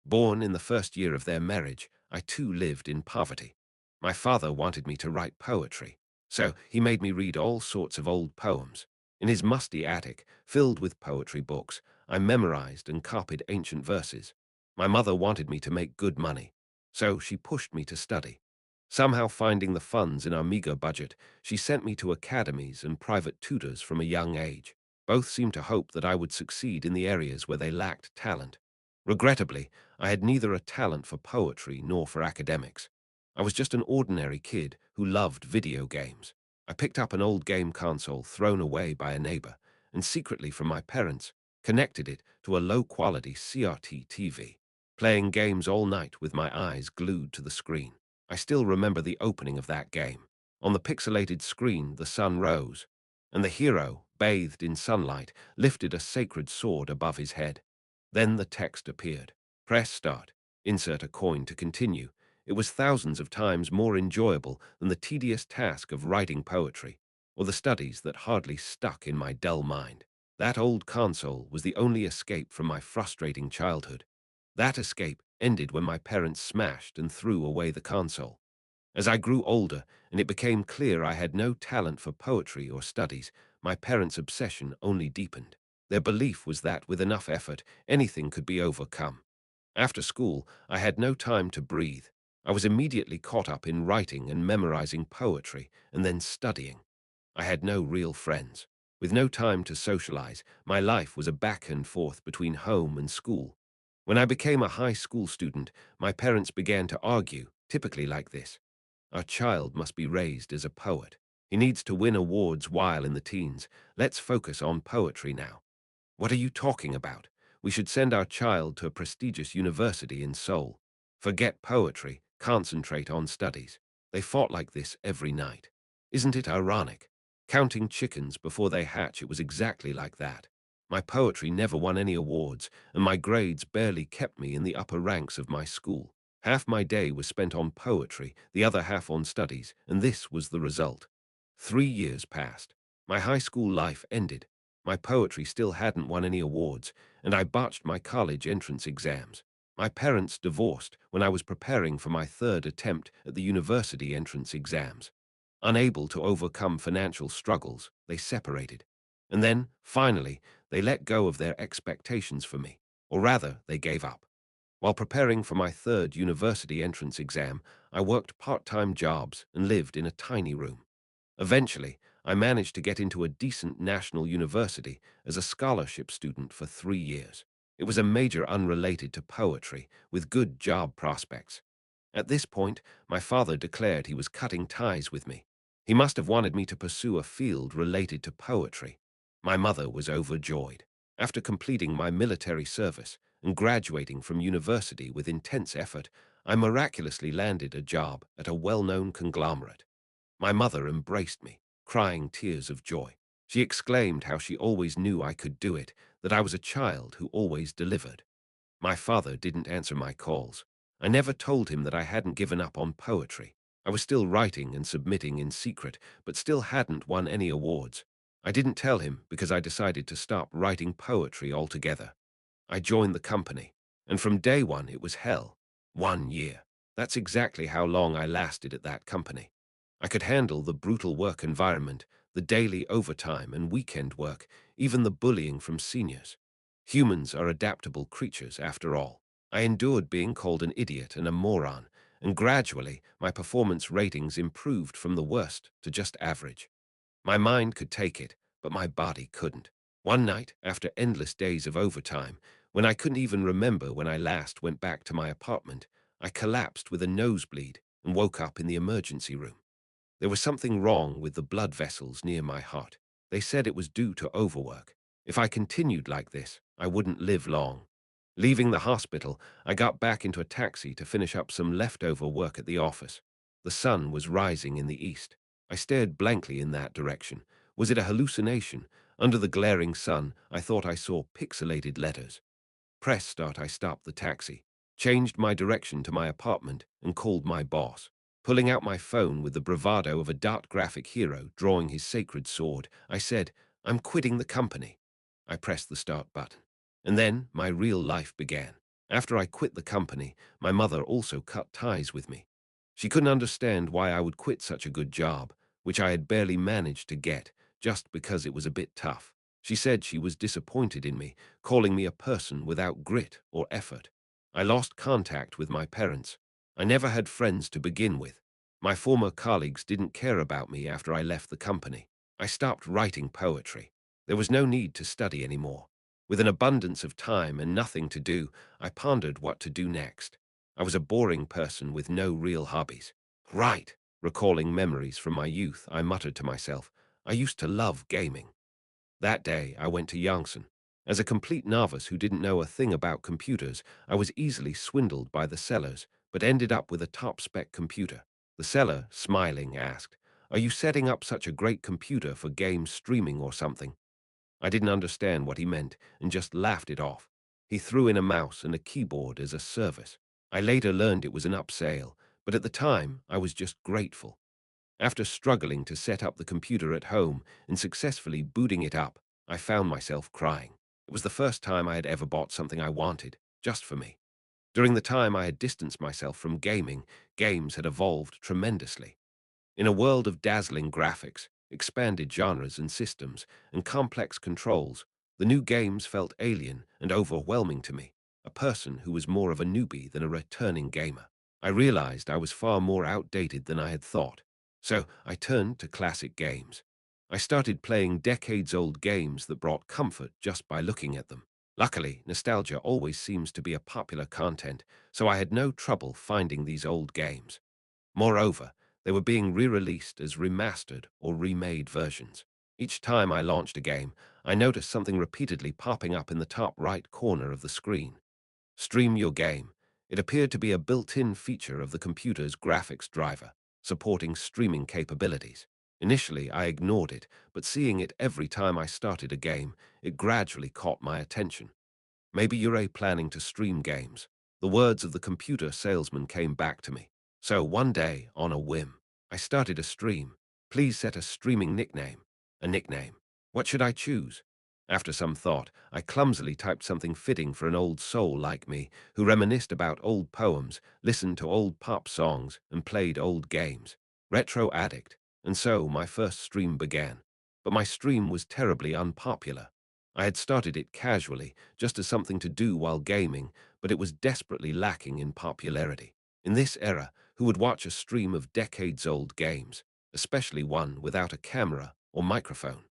A: Born in the first year of their marriage, I too lived in poverty. My father wanted me to write poetry, so he made me read all sorts of old poems. In his musty attic, filled with poetry books, I memorized and copied ancient verses. My mother wanted me to make good money, so she pushed me to study. Somehow finding the funds in our meager budget, she sent me to academies and private tutors from a young age. Both seemed to hope that I would succeed in the areas where they lacked talent. Regrettably, I had neither a talent for poetry nor for academics. I was just an ordinary kid who loved video games. I picked up an old game console thrown away by a neighbor and secretly from my parents connected it to a low-quality CRT TV, playing games all night with my eyes glued to the screen. I still remember the opening of that game. On the pixelated screen, the sun rose, and the hero, bathed in sunlight, lifted a sacred sword above his head. Then the text appeared. Press start. insert a coin to continue. It was thousands of times more enjoyable than the tedious task of writing poetry, or the studies that hardly stuck in my dull mind. That old console was the only escape from my frustrating childhood. That escape ended when my parents smashed and threw away the console. As I grew older and it became clear I had no talent for poetry or studies, my parents' obsession only deepened. Their belief was that with enough effort, anything could be overcome. After school, I had no time to breathe. I was immediately caught up in writing and memorizing poetry and then studying. I had no real friends. With no time to socialize, my life was a back and forth between home and school. When I became a high school student, my parents began to argue, typically like this. Our child must be raised as a poet. He needs to win awards while in the teens. Let's focus on poetry now. What are you talking about? We should send our child to a prestigious university in Seoul. Forget poetry, concentrate on studies. They fought like this every night. Isn't it ironic? Counting chickens before they hatch, it was exactly like that. My poetry never won any awards, and my grades barely kept me in the upper ranks of my school. Half my day was spent on poetry, the other half on studies, and this was the result. 3 years passed. My high school life ended. My poetry still hadn't won any awards, and I botched my college entrance exams. My parents divorced when I was preparing for my third attempt at the university entrance exams. Unable to overcome financial struggles, they separated. And then, finally, they let go of their expectations for me, or rather, they gave up. While preparing for my third university entrance exam, I worked part-time jobs and lived in a tiny room. Eventually, I managed to get into a decent national university as a scholarship student for 3 years. It was a major unrelated to poetry, with good job prospects. At this point, my father declared he was cutting ties with me. He must have wanted me to pursue a field related to poetry. My mother was overjoyed. After completing my military service and graduating from university with intense effort, I miraculously landed a job at a well-known conglomerate. My mother embraced me, crying tears of joy. She exclaimed how she always knew I could do it, that I was a child who always delivered. My father didn't answer my calls. I never told him that I hadn't given up on poetry. I was still writing and submitting in secret, but still hadn't won any awards. I didn't tell him because I decided to stop writing poetry altogether. I joined the company, and from day one it was hell. 1 year. That's exactly how long I lasted at that company. I could handle the brutal work environment, the daily overtime and weekend work, even the bullying from seniors. Humans are adaptable creatures, after all. I endured being called an idiot and a moron, and gradually my performance ratings improved from the worst to just average. My mind could take it, but my body couldn't. One night, after endless days of overtime, when I couldn't even remember when I last went back to my apartment, I collapsed with a nosebleed and woke up in the emergency room. There was something wrong with the blood vessels near my heart. They said it was due to overwork. If I continued like this, I wouldn't live long. Leaving the hospital, I got back into a taxi to finish up some leftover work at the office. The sun was rising in the east. I stared blankly in that direction. Was it a hallucination? Under the glaring sun, I thought I saw pixelated letters. Press start, I stopped the taxi, changed my direction to my apartment, and called my boss. Pulling out my phone with the bravado of a dot graphic hero drawing his sacred sword, I said, "I'm quitting the company." I pressed the start button. And then my real life began. After I quit the company, my mother also cut ties with me. She couldn't understand why I would quit such a good job, which I had barely managed to get, just because it was a bit tough. She said she was disappointed in me, calling me a person without grit or effort. I lost contact with my parents. I never had friends to begin with. My former colleagues didn't care about me after I left the company. I stopped writing poetry. There was no need to study anymore. With an abundance of time and nothing to do, I pondered what to do next. I was a boring person with no real hobbies. Right, recalling memories from my youth, I muttered to myself, I used to love gaming. That day, I went to Yongsan. As a complete novice who didn't know a thing about computers, I was easily swindled by the sellers, but ended up with a top-spec computer. The seller, smiling, asked, "Are you setting up such a great computer for game streaming or something?" I didn't understand what he meant and just laughed it off. He threw in a mouse and a keyboard as a service. I later learned it was an upsale, but at the time I was just grateful. After struggling to set up the computer at home and successfully booting it up, I found myself crying. It was the first time I had ever bought something I wanted, just for me. During the time I had distanced myself from gaming, games had evolved tremendously. In a world of dazzling graphics, expanded genres and systems, and complex controls, the new games felt alien and overwhelming to me, a person who was more of a newbie than a returning gamer. I realized I was far more outdated than I had thought, so I turned to classic games. I started playing decades-old games that brought comfort just by looking at them. Luckily, nostalgia always seems to be a popular content, so I had no trouble finding these old games. Moreover, they were being re-released as remastered or remade versions. Each time I launched a game, I noticed something repeatedly popping up in the top right corner of the screen. Stream your game. It appeared to be a built-in feature of the computer's graphics driver, supporting streaming capabilities. Initially, I ignored it, but seeing it every time I started a game, it gradually caught my attention. Maybe you're planning to stream games. The words of the computer salesman came back to me. So one day, on a whim, I started a stream. Please set a streaming nickname. A nickname. What should I choose? After some thought, I clumsily typed something fitting for an old soul like me, who reminisced about old poems, listened to old pop songs, and played old games. Retro addict. And so my first stream began. But my stream was terribly unpopular. I had started it casually, just as something to do while gaming, but it was desperately lacking in popularity. In this era, who would watch a stream of decades-old games, especially one without a camera or microphone?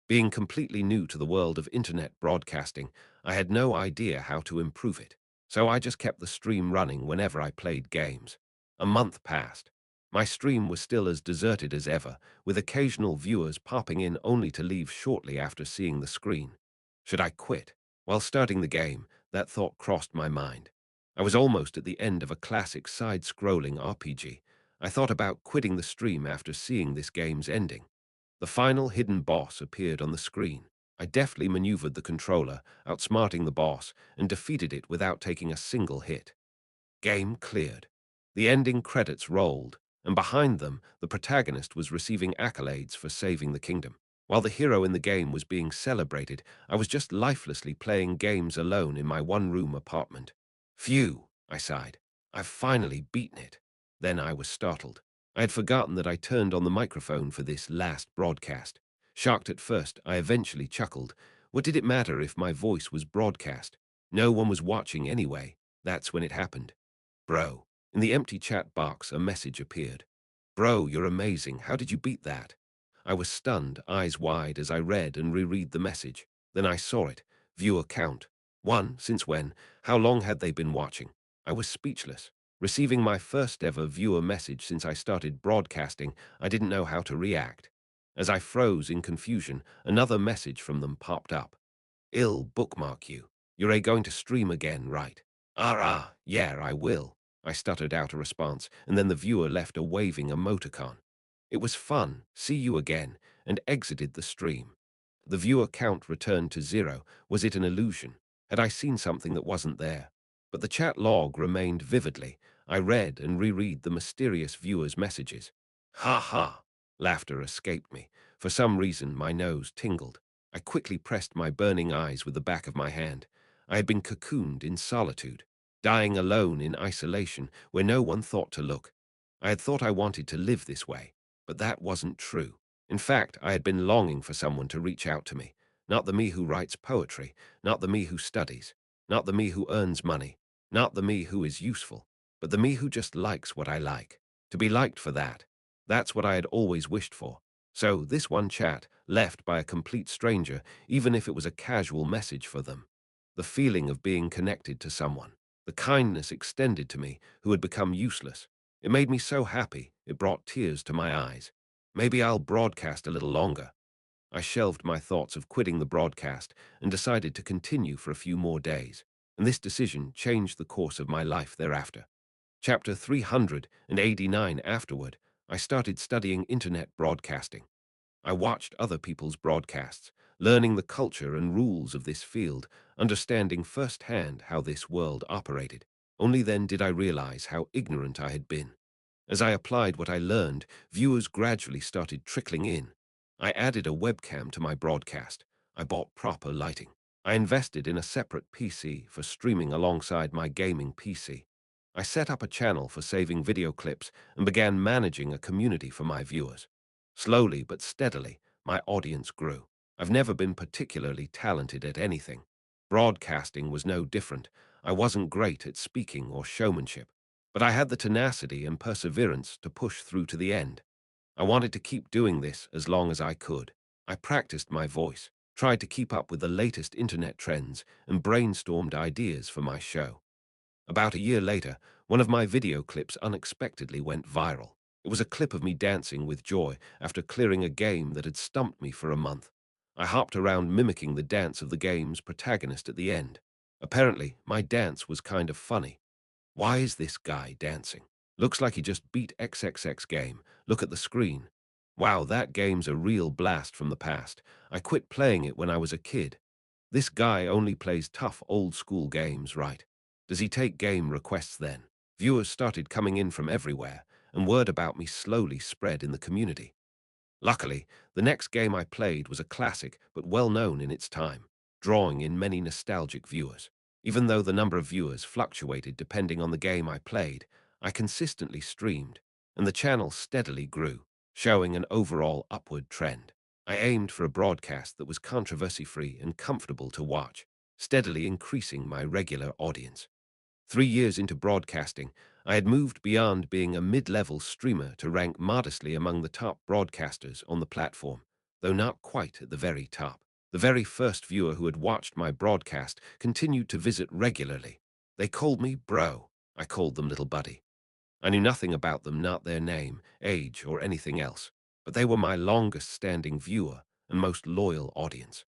A: Being completely new to the world of internet broadcasting, I had no idea how to improve it, so I just kept the stream running whenever I played games. A month passed. My stream was still as deserted as ever, with occasional viewers popping in only to leave shortly after seeing the screen. Should I quit? While starting the game, that thought crossed my mind. I was almost at the end of a classic side-scrolling RPG. I thought about quitting the stream after seeing this game's ending. The final hidden boss appeared on the screen. I deftly maneuvered the controller, outsmarting the boss, and defeated it without taking a single hit. Game cleared. The ending credits rolled, and behind them, the protagonist was receiving accolades for saving the kingdom. While the hero in the game was being celebrated, I was just lifelessly playing games alone in my one-room apartment. Phew, I sighed. I've finally beaten it. Then I was startled. I had forgotten that I turned on the microphone for this last broadcast. Shocked at first, I eventually chuckled. What did it matter if my voice was broadcast? No one was watching anyway. That's when it happened. Bro. In the empty chat box, a message appeared. Bro, you're amazing. How did you beat that? I was stunned, eyes wide, as I read and reread the message. Then I saw it. Viewer count. 1. Since when? How long had they been watching? I was speechless. Receiving my first ever viewer message since I started broadcasting, I didn't know how to react. As I froze in confusion, another message from them popped up. I'll bookmark you. You're going to stream again, right? Yeah, I will. I stuttered out a response, and then the viewer left a waving emoticon. It was fun, see you again, and exited the stream. The viewer count returned to 0. Was it an illusion? Had I seen something that wasn't there? But the chat log remained vividly. I read and reread the mysterious viewer's messages. Ha ha! Laughter escaped me. For some reason, my nose tingled. I quickly pressed my burning eyes with the back of my hand. I had been cocooned in solitude, dying alone in isolation where no one thought to look. I had thought I wanted to live this way, but that wasn't true. In fact, I had been longing for someone to reach out to me. Not the me who writes poetry, not the me who studies, not the me who earns money, not the me who is useful, but the me who just likes what I like. To be liked for that. That's what I had always wished for. So this one chat, left by a complete stranger, even if it was a casual message for them. The feeling of being connected to someone. The kindness extended to me who had become useless. It made me so happy, it brought tears to my eyes. Maybe I'll broadcast a little longer. I shelved my thoughts of quitting the broadcast and decided to continue for a few more days. And this decision changed the course of my life thereafter. Chapter 389 afterward, I started studying internet broadcasting. I watched other people's broadcasts, learning the culture and rules of this field, understanding firsthand how this world operated. Only then did I realize how ignorant I had been. As I applied what I learned, viewers gradually started trickling in. I added a webcam to my broadcast. I bought proper lighting. I invested in a separate PC for streaming alongside my gaming PC. I set up a channel for saving video clips and began managing a community for my viewers. Slowly but steadily, my audience grew. I've never been particularly talented at anything. Broadcasting was no different. I wasn't great at speaking or showmanship, but I had the tenacity and perseverance to push through to the end. I wanted to keep doing this as long as I could. I practiced my voice, tried to keep up with the latest internet trends, and brainstormed ideas for my show. About a year later, one of my video clips unexpectedly went viral. It was a clip of me dancing with joy after clearing a game that had stumped me for a month. I hopped around mimicking the dance of the game's protagonist at the end. Apparently, my dance was kind of funny. Why is this guy dancing? Looks like he just beat XXX game. Look at the screen. Wow, that game's a real blast from the past. I quit playing it when I was a kid. This guy only plays tough old-school games, right? Does he take game requests then? Viewers started coming in from everywhere, and word about me slowly spread in the community. Luckily, the next game I played was a classic but well known in its time, drawing in many nostalgic viewers. Even though the number of viewers fluctuated depending on the game I played, I consistently streamed, and the channel steadily grew, showing an overall upward trend. I aimed for a broadcast that was controversy-free and comfortable to watch, steadily increasing my regular audience. 3 years into broadcasting, I had moved beyond being a mid-level streamer to rank modestly among the top broadcasters on the platform, though not quite at the very top. The very first viewer who had watched my broadcast continued to visit regularly. They called me bro. I called them little buddy. I knew nothing about them, not their name, age, or anything else, but they were my longest-standing viewer and most loyal audience.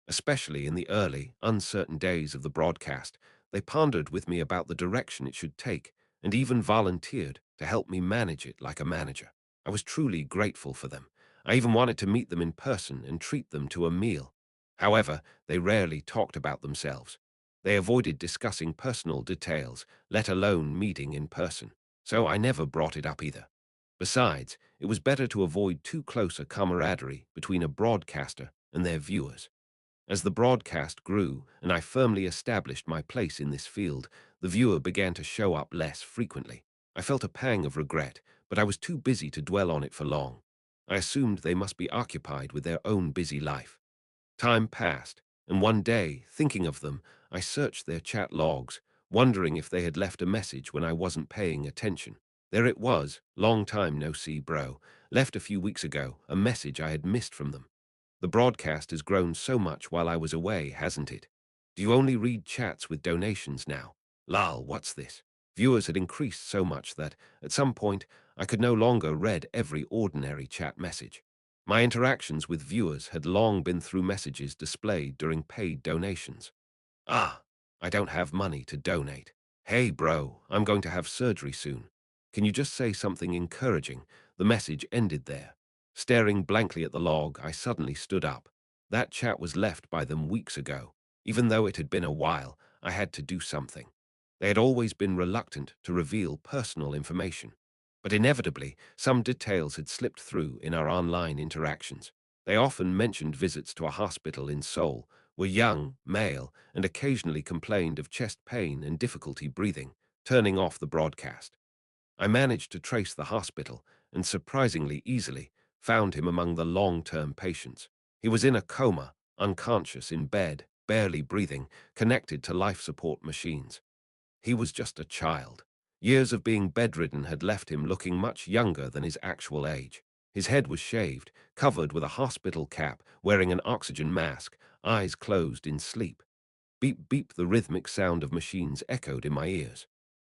A: Especially in the early, uncertain days of the broadcast, they pondered with me about the direction it should take and even volunteered to help me manage it like a manager. I was truly grateful for them. I even wanted to meet them in person and treat them to a meal. However, they rarely talked about themselves. They avoided discussing personal details, let alone meeting in person. So I never brought it up either. Besides, it was better to avoid too close a camaraderie between a broadcaster and their viewers. As the broadcast grew and I firmly established my place in this field, the viewer began to show up less frequently. I felt a pang of regret, but I was too busy to dwell on it for long. I assumed they must be occupied with their own busy life. Time passed, and one day, thinking of them, I searched their chat logs, wondering if they had left a message when I wasn't paying attention. There it was, long time no see, bro. Left a few weeks ago, a message I had missed from them. The broadcast has grown so much while I was away, hasn't it? Do you only read chats with donations now? Lol, what's this? Viewers had increased so much that, at some point, I could no longer read every ordinary chat message. My interactions with viewers had long been through messages displayed during paid donations. Ah, I don't have money to donate. Hey bro, I'm going to have surgery soon. Can you just say something encouraging? The message ended there. Staring blankly at the log, I suddenly stood up. That chat was left by them weeks ago. Even though it had been a while, I had to do something. They had always been reluctant to reveal personal information. But inevitably, some details had slipped through in our online interactions. They often mentioned visits to a hospital in Seoul, were young, male, and occasionally complained of chest pain and difficulty breathing, turning off the broadcast. I managed to trace the hospital and, surprisingly easily, found him among the long-term patients. He was in a coma, unconscious in bed, barely breathing, connected to life support machines. He was just a child. Years of being bedridden had left him looking much younger than his actual age. His head was shaved, covered with a hospital cap, wearing an oxygen mask, eyes closed in sleep. Beep beep, the rhythmic sound of machines echoed in my ears.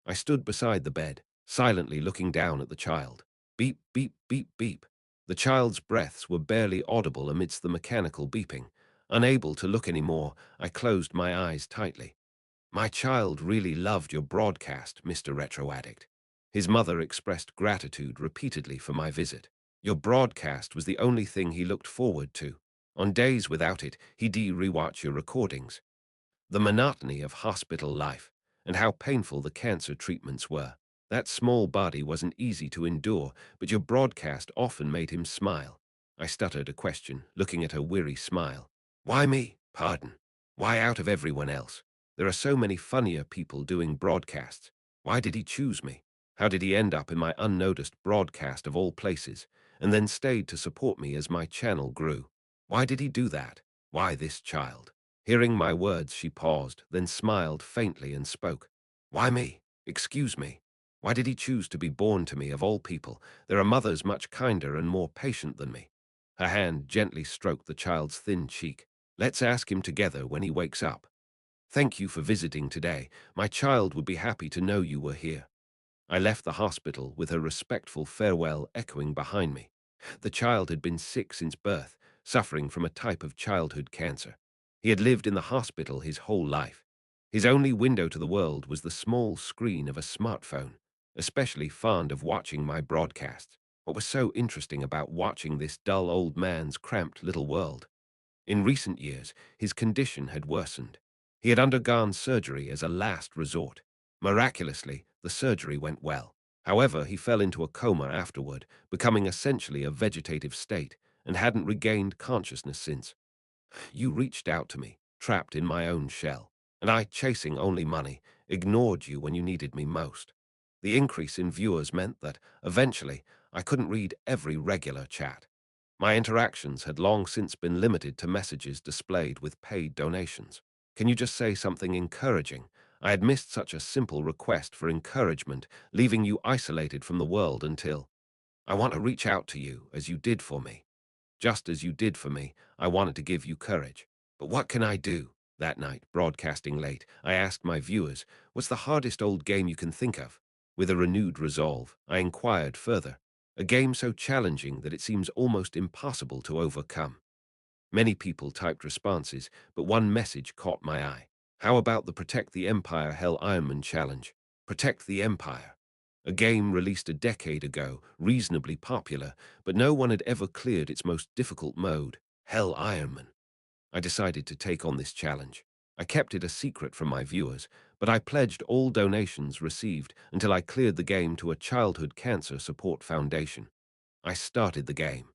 A: I stood beside the bed, silently looking down at the child. Beep beep beep beep. The child's breaths were barely audible amidst the mechanical beeping. Unable to look any more, I closed my eyes tightly. My child really loved your broadcast, Mr. Retro Addict. His mother expressed gratitude repeatedly for my visit. Your broadcast was the only thing he looked forward to. On days without it, he'd rewatch your recordings. The monotony of hospital life. and how painful the cancer treatments were. That small body wasn't easy to endure, but your broadcast often made him smile. I stuttered a question, looking at her weary smile. Why me? Pardon. Why out of everyone else? There are so many funnier people doing broadcasts. Why did he choose me? How did he end up in my unnoticed broadcast of all places, and then stayed to support me as my channel grew? Why did he do that? Why this child? Hearing my words, she paused, then smiled faintly and spoke. Why me? Excuse me. Why did he choose to be born to me of all people? There are mothers much kinder and more patient than me. Her hand gently stroked the child's thin cheek. Let's ask him together when he wakes up. Thank you for visiting today. My child would be happy to know you were here. I left the hospital with a respectful farewell echoing behind me. The child had been sick since birth, suffering from a type of childhood cancer. He had lived in the hospital his whole life. His only window to the world was the small screen of a smartphone, especially fond of watching my broadcasts. What was so interesting about watching this dull old man's cramped little world? In recent years, his condition had worsened. He had undergone surgery as a last resort. Miraculously, the surgery went well. However, he fell into a coma afterward, becoming essentially a vegetative state, and hadn't regained consciousness since. You reached out to me, trapped in my own shell, and I, chasing only money, ignored you when you needed me most. The increase in viewers meant that, eventually, I couldn't read every regular chat. My interactions had long since been limited to messages displayed with paid donations. Can you just say something encouraging? I had missed such a simple request for encouragement, leaving you isolated from the world until I want to reach out to you as you did for me. Just as you did for me, I wanted to give you courage. But what can I do? That night, broadcasting late, I asked my viewers, what's the hardest old game you can think of? With a renewed resolve, I inquired further. A game so challenging that it seems almost impossible to overcome. Many people typed responses, but one message caught my eye. How about the Protect the Empire Hell Ironman Challenge? Protect the Empire. A game released a decade ago, reasonably popular, but no one had ever cleared its most difficult mode, Hell Ironman. I decided to take on this challenge. I kept it a secret from my viewers, but I pledged all donations received until I cleared the game to a childhood cancer support foundation. I started the game.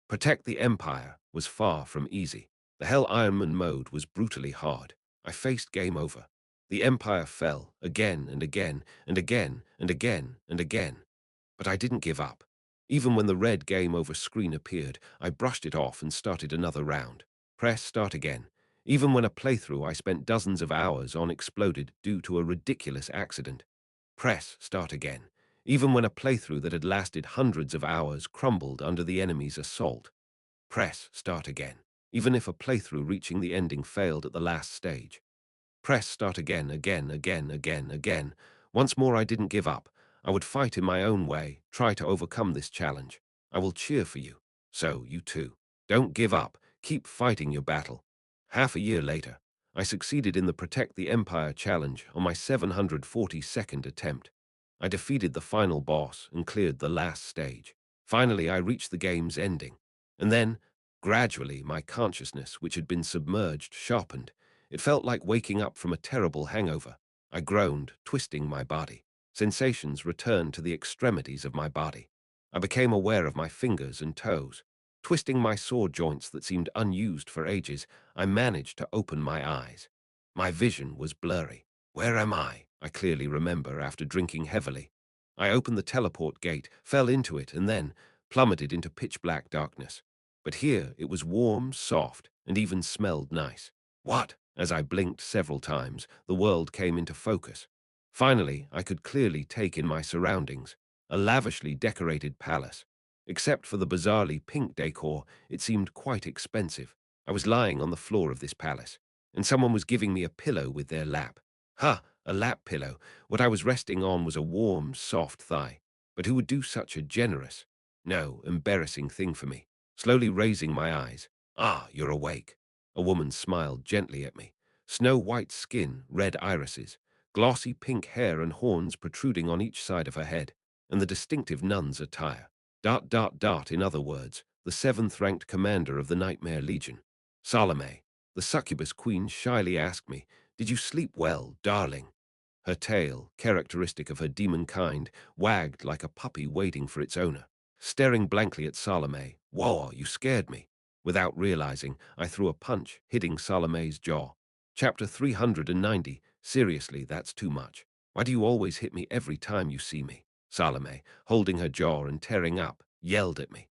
A: Protect the Empire was far from easy. The Hell Ironman mode was brutally hard. I faced game over. The Empire fell again and again and again and again and again. But I didn't give up. Even when the red game over screen appeared, I brushed it off and started another round. Press start again. Even when a playthrough I spent dozens of hours on exploded due to a ridiculous accident. Press start again. Even when a playthrough that had lasted hundreds of hours crumbled under the enemy's assault. Press start again. Even if a playthrough reaching the ending failed at the last stage. Press start again, again, again, again, again. Once more I didn't give up. I would fight in my own way, try to overcome this challenge. I will cheer for you. So, you too. Don't give up. Keep fighting your battle. Half a year later, I succeeded in the Protect the Empire challenge on my 742nd attempt. I defeated the final boss and cleared the last stage. Finally, I reached the game's ending. And then, gradually, my consciousness, which had been submerged, sharpened. It felt like waking up from a terrible hangover. I groaned, twisting my body. Sensations returned to the extremities of my body. I became aware of my fingers and toes. Twisting my sore joints that seemed unused for ages, I managed to open my eyes. My vision was blurry. Where am I? I clearly remember after drinking heavily. I opened the teleport gate, fell into it, and then plummeted into pitch-black darkness. But here it was warm, soft, and even smelled nice. What? As I blinked several times, the world came into focus. Finally, I could clearly take in my surroundings. A lavishly decorated palace. Except for the bizarrely pink decor, it seemed quite expensive. I was lying on the floor of this palace, and someone was giving me a pillow with their lap. Ha! A lap pillow. What I was resting on was a warm, soft thigh. But who would do such a generous, no, embarrassing thing for me? Slowly raising my eyes. Ah, you're awake. A woman smiled gently at me. Snow-white skin, red irises, glossy pink hair and horns protruding on each side of her head, and the distinctive nun's attire. In other words, the seventh-ranked commander of the Nightmare Legion. Salome, the succubus queen, shyly asked me, "Did you sleep well, darling?" Her tail, characteristic of her demon kind, wagged like a puppy waiting for its owner. Staring blankly at Salome, "Whoa, you scared me." Without realizing, I threw a punch, hitting Salome's jaw. Chapter 390. Seriously, that's too much. Why do you always hit me every time you see me? Salome, holding her jaw and tearing up, yelled at me.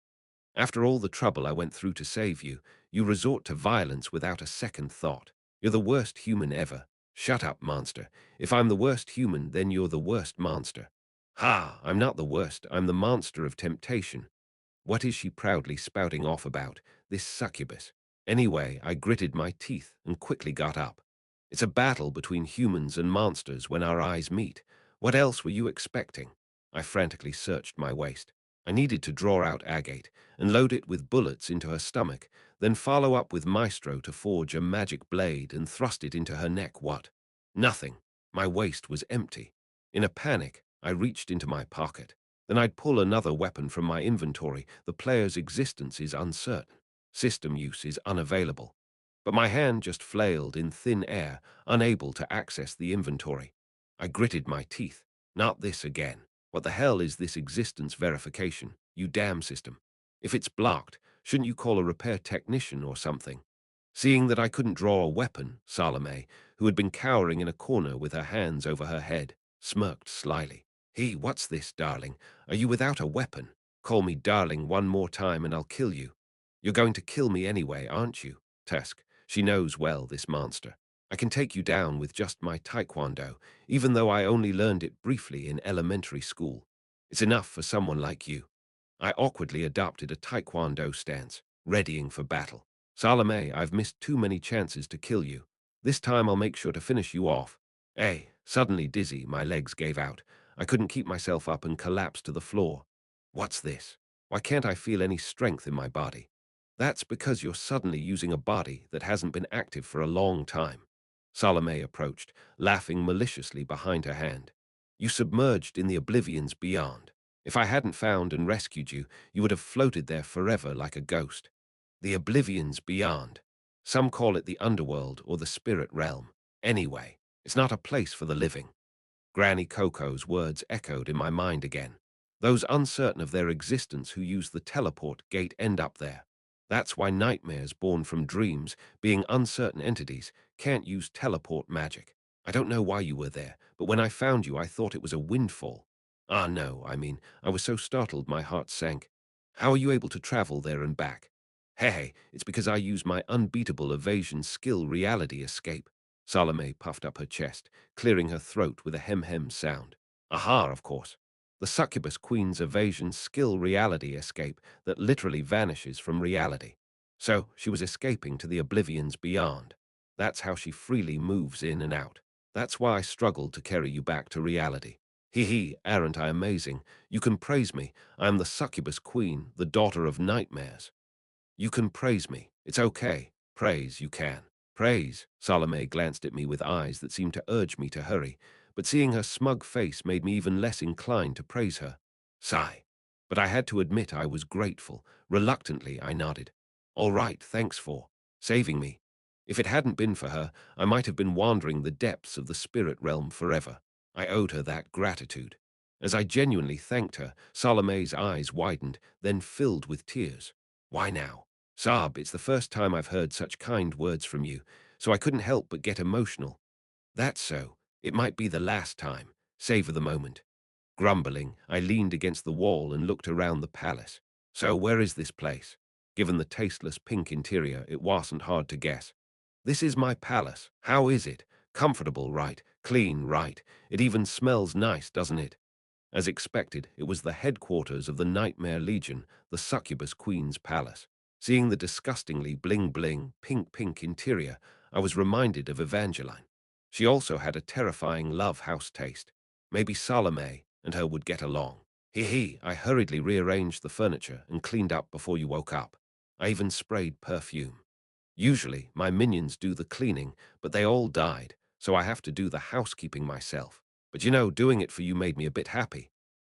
A: After all the trouble I went through to save you, you resort to violence without a second thought. You're the worst human ever. Shut up, monster. If I'm the worst human, then you're the worst monster. Ha! I'm not the worst. I'm the monster of temptation. What is she proudly spouting off about, this succubus? Anyway, I gritted my teeth and quickly got up. It's a battle between humans and monsters when our eyes meet. What else were you expecting? I frantically searched my waist. I needed to draw out agate and load it with bullets into her stomach, then follow up with maestro to forge a magic blade and thrust it into her neck. What? Nothing. My waist was empty. In a panic, I reached into my pocket. Then I'd pull another weapon from my inventory. The player's existence is uncertain. System use is unavailable. But my hand just flailed in thin air, unable to access the inventory. I gritted my teeth. Not this again. What the hell is this existence verification, you damn system? If it's blocked, shouldn't you call a repair technician or something? Seeing that I couldn't draw a weapon, Salome, who had been cowering in a corner with her hands over her head, smirked slyly. Hey, what's this, darling? Are you without a weapon? Call me darling one more time and I'll kill you. You're going to kill me anyway, aren't you? Tusk. She knows well, this monster. I can take you down with just my taekwondo, even though I only learned it briefly in elementary school. It's enough for someone like you. I awkwardly adopted a taekwondo stance, readying for battle. Salome, I've missed too many chances to kill you. This time I'll make sure to finish you off. Hey, suddenly dizzy, my legs gave out. I couldn't keep myself up and collapsed to the floor. What's this? Why can't I feel any strength in my body? That's because you're suddenly using a body that hasn't been active for a long time. Salome approached, laughing maliciously behind her hand. You submerged in the oblivions beyond. If I hadn't found and rescued you, you would have floated there forever like a ghost. The oblivions beyond. Some call it the underworld or the spirit realm. Anyway, it's not a place for the living. Granny Coco's words echoed in my mind again. Those uncertain of their existence who use the teleport gate end up there. That's why nightmares born from dreams, being uncertain entities, can't use teleport magic. I don't know why you were there, but when I found you I thought it was a windfall. Ah no, I was so startled my heart sank. How are you able to travel there and back? Hey, it's because I use my unbeatable evasion skill reality escape. Salome puffed up her chest, clearing her throat with a hem-hem sound. Aha, of course. The succubus queen's evasion skill reality escape that literally vanishes from reality. So she was escaping to the oblivions beyond. That's how she freely moves in and out. That's why I struggled to carry you back to reality. Hee hee, aren't I amazing? You can praise me. I am the succubus queen, the daughter of nightmares. You can praise me. It's okay. Praise you can. Praise. Salome glanced at me with eyes that seemed to urge me to hurry, but seeing her smug face made me even less inclined to praise her. Sigh. But I had to admit I was grateful. Reluctantly, I nodded. All right, thanks for saving me. If it hadn't been for her, I might have been wandering the depths of the spirit realm forever. I owed her that gratitude. As I genuinely thanked her, Salome's eyes widened, then filled with tears. Why now? Saab, it's the first time I've heard such kind words from you, so I couldn't help but get emotional. That's so. It might be the last time. Savor the moment. Grumbling, I leaned against the wall and looked around the palace. So where is this place? Given the tasteless pink interior, it wasn't hard to guess. This is my palace. How is it? Comfortable, right? Clean, right? It even smells nice, doesn't it? As expected, it was the headquarters of the Nightmare Legion, the Succubus Queen's palace. Seeing the disgustingly bling-bling, pink interior, I was reminded of Evangeline. She also had a terrifying love house taste. Maybe Salome and her would get along. Hee, I hurriedly rearranged the furniture and cleaned up before you woke up. I even sprayed perfume. Usually, my minions do the cleaning, but they all died, so I have to do the housekeeping myself. But you know, doing it for you made me a bit happy.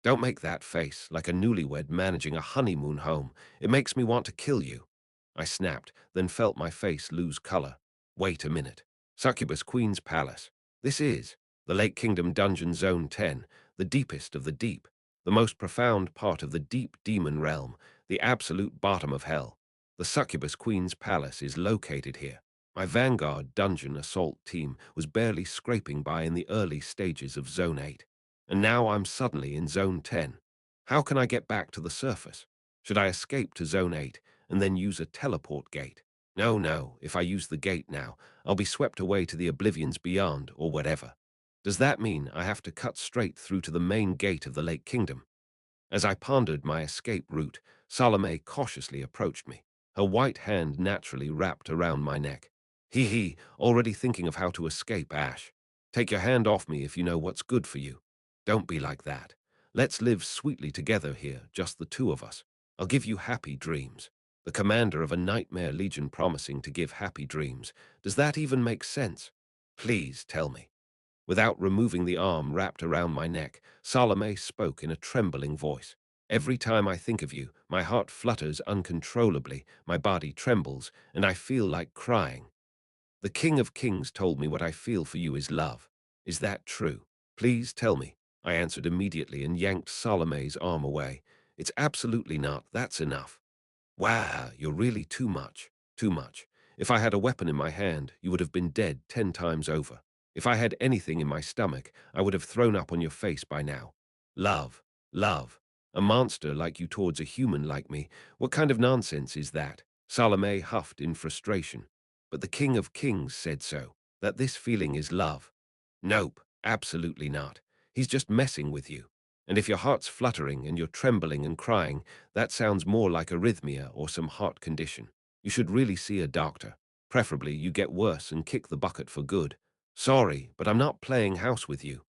A: Don't make that face, like a newlywed managing a honeymoon home. It makes me want to kill you. I snapped, then felt my face lose color. Wait a minute. Succubus Queen's Palace. This is. The Lake Kingdom Dungeon Zone 10, the deepest of the deep, the most profound part of the deep demon realm, the absolute bottom of hell. The Succubus Queen's Palace is located here. My Vanguard Dungeon Assault team was barely scraping by in the early stages of Zone 8, and now I'm suddenly in Zone 10. How can I get back to the surface? Should I escape to Zone 8 and then use a teleport gate? No, no, if I use the gate now, I'll be swept away to the oblivions beyond or whatever. Does that mean I have to cut straight through to the main gate of the Lake Kingdom? As I pondered my escape route, Salome cautiously approached me, her white hand naturally wrapped around my neck. Hee, already thinking of how to escape, Ash. Take your hand off me if you know what's good for you. Don't be like that. Let's live sweetly together here, just the two of us. I'll give you happy dreams. The commander of a nightmare legion promising to give happy dreams. Does that even make sense? Please tell me. Without removing the arm wrapped around my neck, Salome spoke in a trembling voice. Every time I think of you, my heart flutters uncontrollably, my body trembles, and I feel like crying. The King of Kings told me what I feel for you is love. Is that true? Please tell me. I answered immediately and yanked Salome's arm away. It's absolutely not. That's enough. Wow, you're really too much. Too much. If I had a weapon in my hand, you would have been dead 10 times over. If I had anything in my stomach, I would have thrown up on your face by now. Love. Love. A monster like you towards a human like me. What kind of nonsense is that? Salome huffed in frustration. But the King of Kings said so, that this feeling is love. Nope, absolutely not. He's just messing with you. And if your heart's fluttering and you're trembling and crying, that sounds more like arrhythmia or some heart condition. You should really see a doctor. Preferably you get worse and kick the bucket for good. Sorry, but I'm not playing house with you.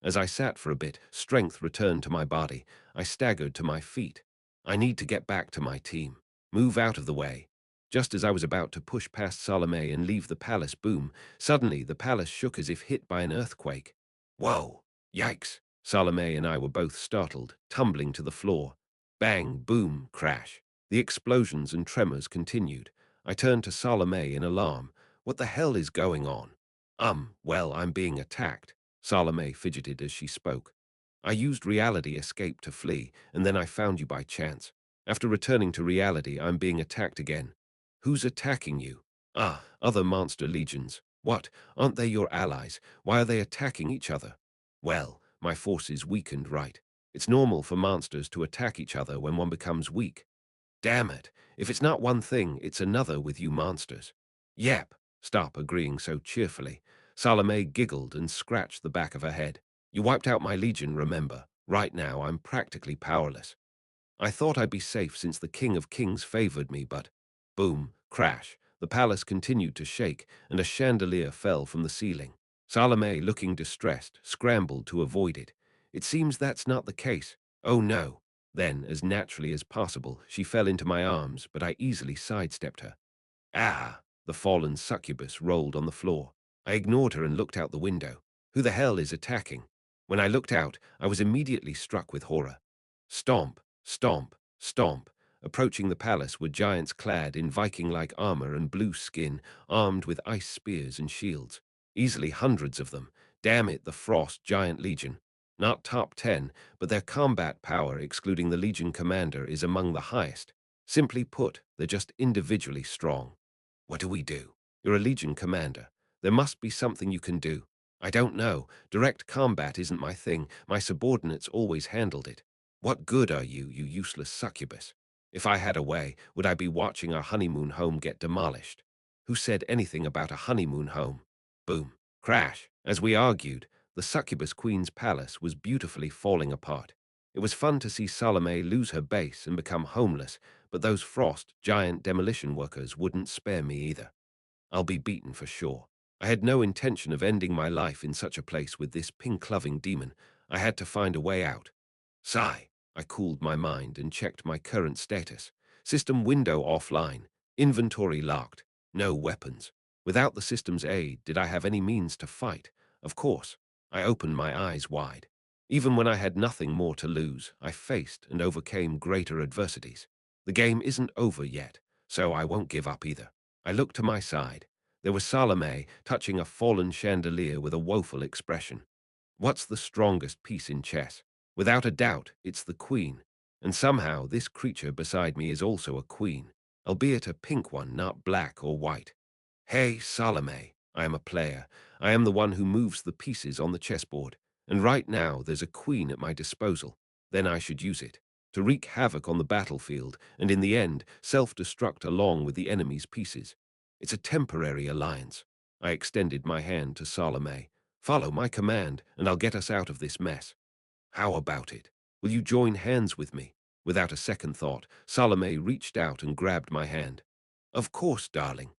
A: As I sat for a bit, strength returned to my body. I staggered to my feet. I need to get back to my team. Move out of the way. Just as I was about to push past Salome and leave the palace boom, suddenly the palace shook as if hit by an earthquake. Whoa! Yikes! Salome and I were both startled, tumbling to the floor. Bang, boom, crash. The explosions and tremors continued. I turned to Salome in alarm. What the hell is going on? Well, I'm being attacked. Salome fidgeted as she spoke. I used reality escape to flee, and then I found you by chance. After returning to reality, I'm being attacked again. Who's attacking you? Other monster legions. What? Aren't they your allies? Why are they attacking each other? Well, my forces weakened, right? It's normal for monsters to attack each other when one becomes weak. Damn it. If it's not one thing, it's another with you monsters. Yep. Stop agreeing so cheerfully. Salome giggled and scratched the back of her head. You wiped out my legion, remember? Right now, I'm practically powerless. I thought I'd be safe since the King of Kings favored me, but boom, crash. The palace continued to shake, and a chandelier fell from the ceiling. Salome, looking distressed, scrambled to avoid it. It seems that's not the case. Oh no. Then, as naturally as possible, she fell into my arms, but I easily sidestepped her. Ah! The fallen succubus rolled on the floor. I ignored her and looked out the window. Who the hell is attacking? When I looked out, I was immediately struck with horror. Stomp, stomp, stomp. Approaching the palace were giants clad in Viking-like armor and blue skin, armed with ice spears and shields. Easily hundreds of them. Damn it, the Frost Giant Legion. Not top 10, but their combat power, excluding the Legion commander, is among the highest. Simply put, they're just individually strong. What do we do? You're a Legion commander. There must be something you can do. I don't know. Direct combat isn't my thing. My subordinates always handled it. What good are you, you useless succubus? If I had a way, would I be watching our honeymoon home get demolished? Who said anything about a honeymoon home? Boom. Crash. As we argued, the succubus queen's palace was beautifully falling apart. It was fun to see Salome lose her base and become homeless, but those Frost giant demolition workers wouldn't spare me either. I'll be beaten for sure. I had no intention of ending my life in such a place with this pink-loving demon. I had to find a way out. Sigh. I cooled my mind and checked my current status. System window offline. Inventory locked. No weapons. Without the system's aid, did I have any means to fight? Of course. I opened my eyes wide. Even when I had nothing more to lose, I faced and overcame greater adversities. The game isn't over yet, so I won't give up either. I looked to my side. There was Salome touching a fallen chandelier with a woeful expression. What's the strongest piece in chess? Without a doubt, it's the queen. And somehow this creature beside me is also a queen, albeit a pink one, not black or white. Hey, Salome, I am a player. I am the one who moves the pieces on the chessboard. And right now there's a queen at my disposal. Then I should use it to wreak havoc on the battlefield and in the end self-destruct along with the enemy's pieces. It's a temporary alliance. I extended my hand to Salome. Follow my command and I'll get us out of this mess. How about it? Will you join hands with me? Without a second thought, Salome reached out and grabbed my hand. Of course, darling.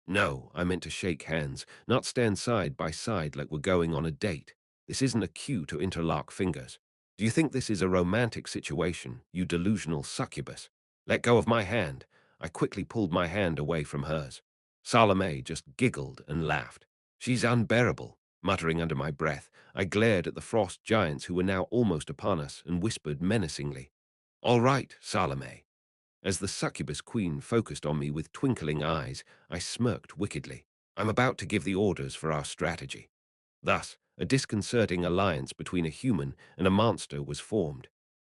A: No, I meant to shake hands, not stand side by side like we're going on a date. This isn't a cue to interlock fingers. Do you think this is a romantic situation, you delusional succubus? Let go of my hand. I quickly pulled my hand away from hers. Salome just giggled and laughed. She's unbearable, muttering under my breath. I glared at the frost giants who were now almost upon us and whispered menacingly, "All right, Salome." As the succubus queen focused on me with twinkling eyes, I smirked wickedly. I'm about to give the orders for our strategy. Thus, a disconcerting alliance between a human and a monster was formed.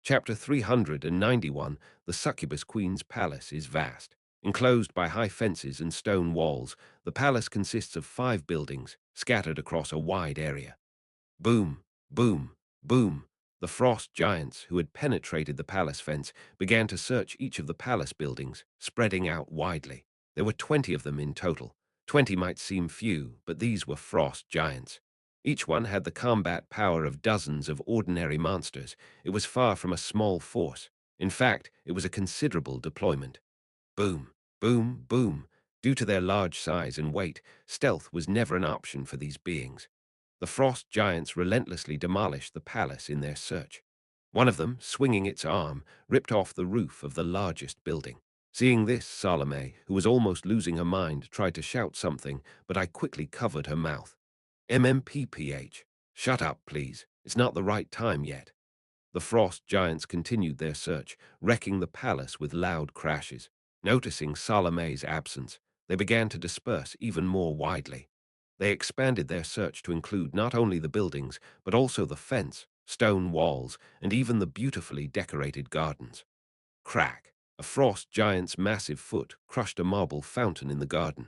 A: Chapter 391, The Succubus Queen's Palace is vast. Enclosed by high fences and stone walls, the palace consists of 5 buildings, scattered across a wide area. Boom, boom, boom. The frost giants who had penetrated the palace fence began to search each of the palace buildings, spreading out widely. There were 20 of them in total. 20 might seem few, but these were frost giants. Each one had the combat power of dozens of ordinary monsters. It was far from a small force. In fact, it was a considerable deployment. Boom, boom, boom. Due to their large size and weight, stealth was never an option for these beings. The frost giants relentlessly demolished the palace in their search. One of them, swinging its arm, ripped off the roof of the largest building. Seeing this, Salome, who was almost losing her mind, tried to shout something, but I quickly covered her mouth. MMPPH. Shut up, please. It's not the right time yet. The frost giants continued their search, wrecking the palace with loud crashes. Noticing Salome's absence, they began to disperse even more widely. They expanded their search to include not only the buildings, but also the fence, stone walls, and even the beautifully decorated gardens. Crack! A frost giant's massive foot crushed a marble fountain in the garden.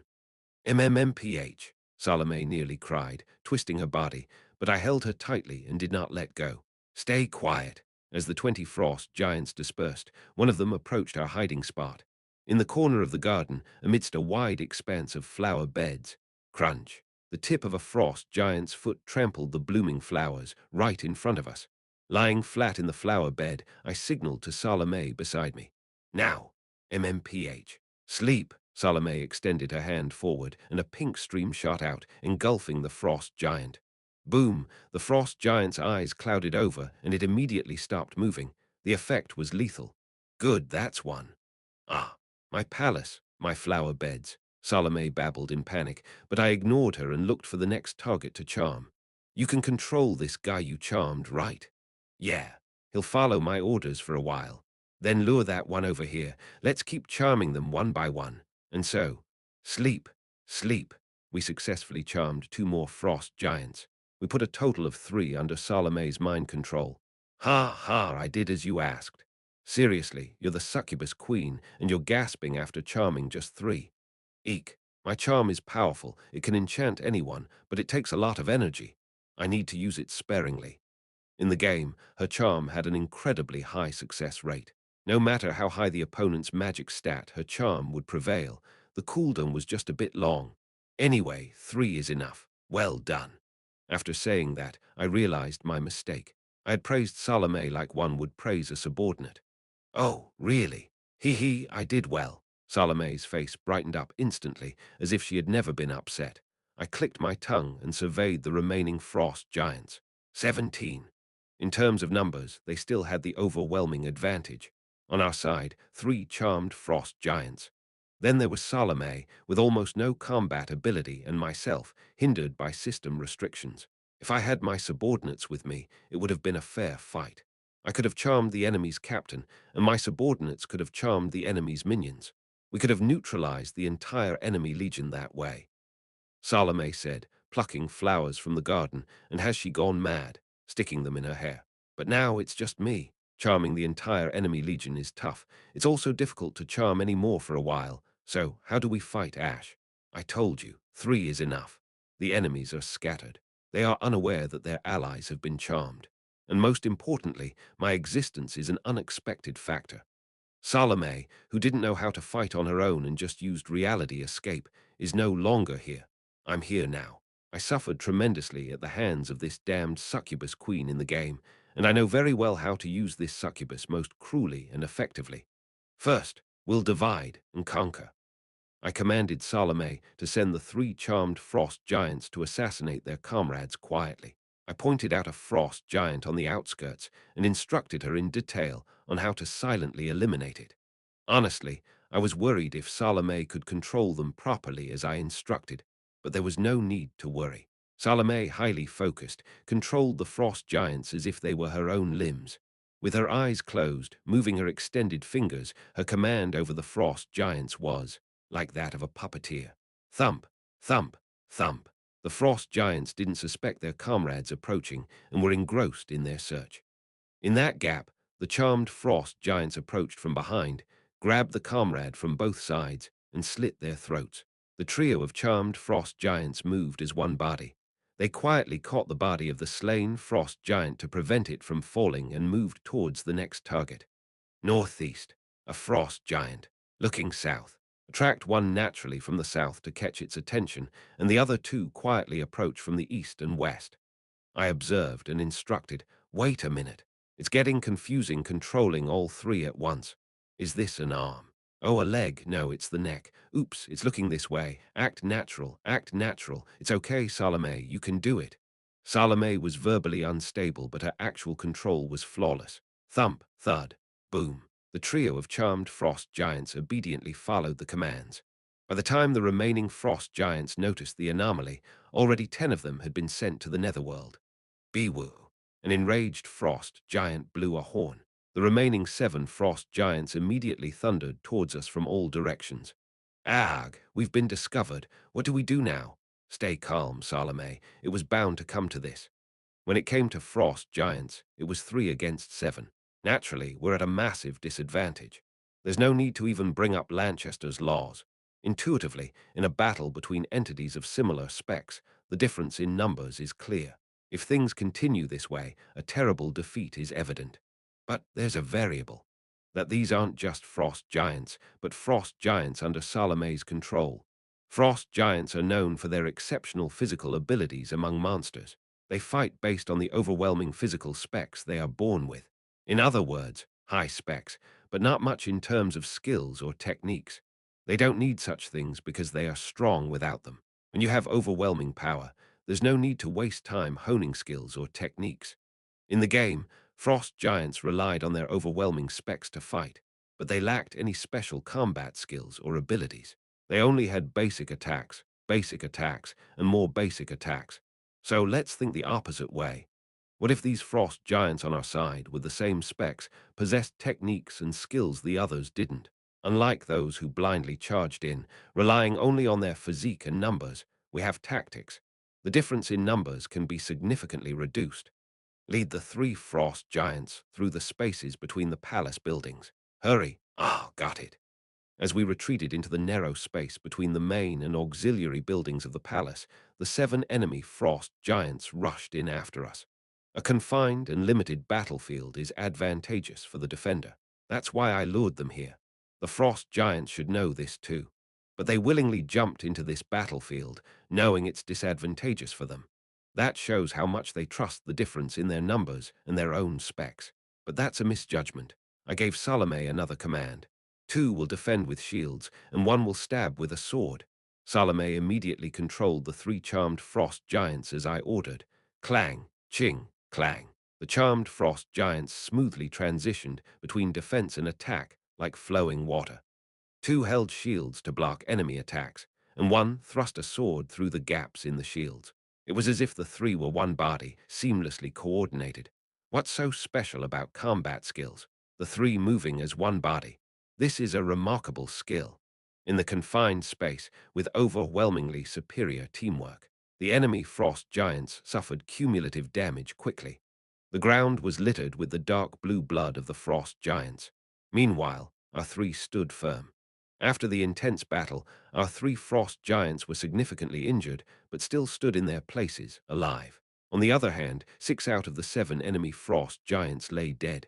A: MMMPH, Salome nearly cried, twisting her body, but I held her tightly and did not let go. Stay quiet. As the 20 frost giants dispersed, one of them approached our hiding spot. In the corner of the garden, amidst a wide expanse of flower beds, crunch. The tip of a frost giant's foot trampled the blooming flowers right in front of us. Lying flat in the flower bed, I signaled to Salome beside me. Now, MMPH. Sleep. Salome extended her hand forward, and a pink stream shot out, engulfing the frost giant. Boom! The frost giant's eyes clouded over, and it immediately stopped moving. The effect was lethal. Good, that's one. Ah, my palace, my flower beds, Salome babbled in panic, but I ignored her and looked for the next target to charm. You can control this guy you charmed, right? Yeah, he'll follow my orders for a while. Then lure that one over here. Let's keep charming them one by one. And so, sleep, sleep. We successfully charmed 2 more frost giants. We put a total of 3 under Salome's mind control. Ha ha, I did as you asked. Seriously, you're the succubus queen, and you're gasping after charming just 3. Eek, my charm is powerful. It can enchant anyone, but it takes a lot of energy. I need to use it sparingly. In the game, her charm had an incredibly high success rate. No matter how high the opponent's magic stat, her charm would prevail. The cooldown was just a bit long. Anyway, 3 is enough. Well done. After saying that, I realized my mistake. I had praised Salome like one would praise a subordinate. Oh, really? Hee hee, I did well. Salome's face brightened up instantly, as if she had never been upset. I clicked my tongue and surveyed the remaining frost giants. 17. In terms of numbers, they still had the overwhelming advantage. On our side, 3 charmed frost giants. Then there was Salome, with almost no combat ability, and myself, hindered by system restrictions. If I had my subordinates with me, it would have been a fair fight. I could have charmed the enemy's captain, and my subordinates could have charmed the enemy's minions. We could have neutralized the entire enemy legion that way. Salome said, plucking flowers from the garden, and has she gone mad, sticking them in her hair. But now it's just me. Charming the entire enemy legion is tough. It's also difficult to charm any more for a while. So, how do we fight Ash? I told you, 3 is enough. The enemies are scattered. They are unaware that their allies have been charmed. And most importantly, my existence is an unexpected factor. Salome, who didn't know how to fight on her own and just used reality escape, is no longer here. I'm here now. I suffered tremendously at the hands of this damned succubus queen in the game, and I know very well how to use this succubus most cruelly and effectively. First, we'll divide and conquer. I commanded Salome to send the 3 charmed frost giants to assassinate their comrades quietly. I pointed out a frost giant on the outskirts and instructed her in detail on how to silently eliminate it. Honestly, I was worried if Salome could control them properly as I instructed, but there was no need to worry. Salome, highly focused, controlled the frost giants as if they were her own limbs. With her eyes closed, moving her extended fingers, her command over the frost giants was like that of a puppeteer. Thump, thump, thump. The frost giants didn't suspect their comrades approaching and were engrossed in their search. In that gap, the charmed frost giants approached from behind, grabbed the comrade from both sides, and slit their throats. The trio of charmed frost giants moved as one body. They quietly caught the body of the slain frost giant to prevent it from falling and moved towards the next target. Northeast, a frost giant, looking south. Attract one naturally from the south to catch its attention, and the other 2 quietly approach from the east and west. I observed and instructed, wait a minute. It's getting confusing controlling all 3 at once. Is this an arm? Oh, a leg. No, it's the neck. Oops, it's looking this way. Act natural, act natural. It's okay, Salome, you can do it. Salome was verbally unstable, but her actual control was flawless. Thump, thud, boom. The trio of charmed frost giants obediently followed the commands. By the time the remaining frost giants noticed the anomaly, already 10 of them had been sent to the netherworld. Bewoo! An enraged frost giant blew a horn. The remaining 7 frost giants immediately thundered towards us from all directions. Ag, we've been discovered. What do we do now? Stay calm, Salome. It was bound to come to this. When it came to frost giants, it was 3 against 7. Naturally, we're at a massive disadvantage. There's no need to even bring up Lanchester's laws. Intuitively, in a battle between entities of similar specs, the difference in numbers is clear. If things continue this way, a terrible defeat is evident. But there's a variable. That these aren't just frost giants, but frost giants under Salome's control. Frost giants are known for their exceptional physical abilities among monsters. They fight based on the overwhelming physical specs they are born with. In other words, high specs, but not much in terms of skills or techniques. They don't need such things because they are strong without them. When you have overwhelming power, there's no need to waste time honing skills or techniques. In the game, frost giants relied on their overwhelming specs to fight, but they lacked any special combat skills or abilities. They only had basic attacks, and more basic attacks. So let's think the opposite way. What if these frost giants on our side, with the same specs, possessed techniques and skills the others didn't? Unlike those who blindly charged in, relying only on their physique and numbers, we have tactics. The difference in numbers can be significantly reduced. Lead the 3 frost giants through the spaces between the palace buildings. Hurry! Ah, got it. As we retreated into the narrow space between the main and auxiliary buildings of the palace, the 7 enemy frost giants rushed in after us. A confined and limited battlefield is advantageous for the defender. That's why I lured them here. The frost giants should know this too. But they willingly jumped into this battlefield, knowing it's disadvantageous for them. That shows how much they trust the difference in their numbers and their own specs. But that's a misjudgment. I gave Salome another command. 2 will defend with shields, and 1 will stab with a sword. Salome immediately controlled the 3 charmed frost giants as I ordered. Clang, ching, clang. The charmed frost giants smoothly transitioned between defense and attack like flowing water. 2 held shields to block enemy attacks, and 1 thrust a sword through the gaps in the shields. It was as if the 3 were one body, seamlessly coordinated. What's so special about combat skills? The 3 moving as one body. This is a remarkable skill. In the confined space, with overwhelmingly superior teamwork. The enemy frost giants suffered cumulative damage quickly. The ground was littered with the dark blue blood of the frost giants. Meanwhile, our three stood firm. After the intense battle, our three frost giants were significantly injured, but still stood in their places, alive. On the other hand, 6 out of the 7 enemy frost giants lay dead.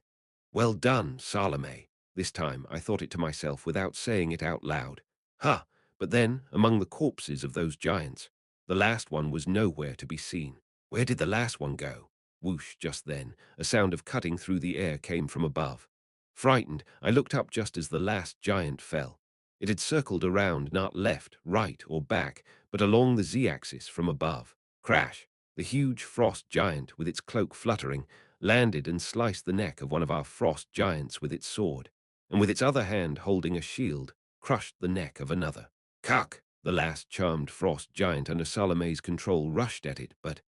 A: Well done, Salome. This time I thought it to myself without saying it out loud. Ha! But then, among the corpses of those giants, the last one was nowhere to be seen. Where did the last one go? Whoosh, just then, a sound of cutting through the air came from above. Frightened, I looked up just as the last giant fell. It had circled around, not left, right, or back, but along the z-axis from above. Crash! The huge frost giant, with its cloak fluttering, landed and sliced the neck of one of our frost giants with its sword, and with its other hand holding a shield, crushed the neck of another. Cuck! The last charmed frost giant under Salome's control rushed at it, but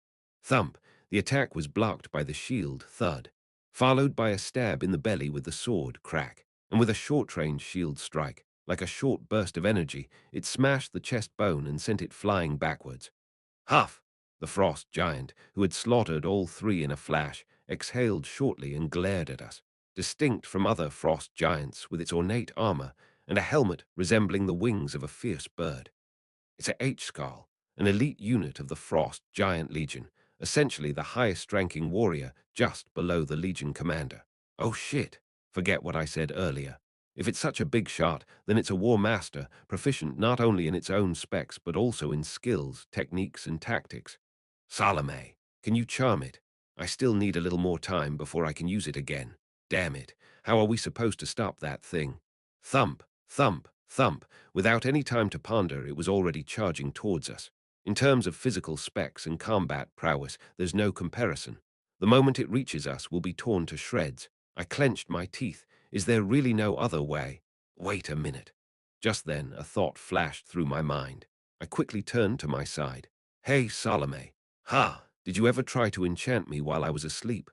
A: thump! The attack was blocked by the shield, thud, followed by a stab in the belly with the sword, crack, and with a short-range shield strike. Like a short burst of energy, it smashed the chest bone and sent it flying backwards. Huff! The frost giant, who had slaughtered all three in a flash, exhaled shortly and glared at us, distinct from other frost giants with its ornate armor and a helmet resembling the wings of a fierce bird. It's a H-Skull, an elite unit of the Frost Giant Legion, essentially the highest-ranking warrior just below the Legion commander. Oh shit, forget what I said earlier. If it's such a big shot, then it's a war master, proficient not only in its own specs but also in skills, techniques, and tactics. Salome, can you charm it? I still need a little more time before I can use it again. Damn it, how are we supposed to stop that thing? Thump, thump, thump. Without any time to ponder, it was already charging towards us. In terms of physical specs and combat prowess, there's no comparison. The moment it reaches us, we'll be torn to shreds. I clenched my teeth. Is there really no other way? Wait a minute. Just then, a thought flashed through my mind. I quickly turned to my side. Hey, Salome. Ha! Did you ever try to enchant me while I was asleep?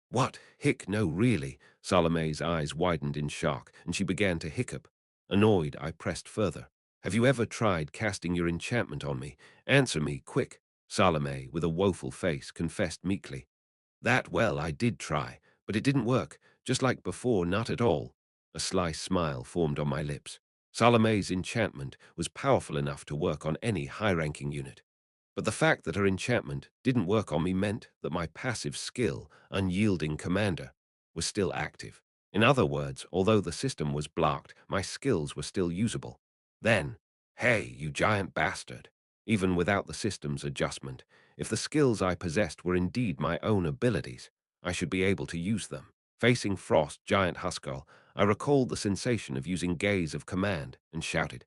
A: What? Hick, no, really. Salome's eyes widened in shock, and she began to hiccup. Annoyed, I pressed further. Have you ever tried casting your enchantment on me? Answer me, quick. Salome, with a woeful face, confessed meekly. Well, I did try, but it didn't work. Just like before, not at all. A sly smile formed on my lips. Salome's enchantment was powerful enough to work on any high-ranking unit. But the fact that her enchantment didn't work on me meant that my passive skill, unyielding commander, was still active. In other words, although the system was blocked, my skills were still usable. Then, hey, you giant bastard! Even without the system's adjustment, if the skills I possessed were indeed my own abilities, I should be able to use them. Facing Frost Giant Huskull, I recalled the sensation of using Gaze of Command and shouted,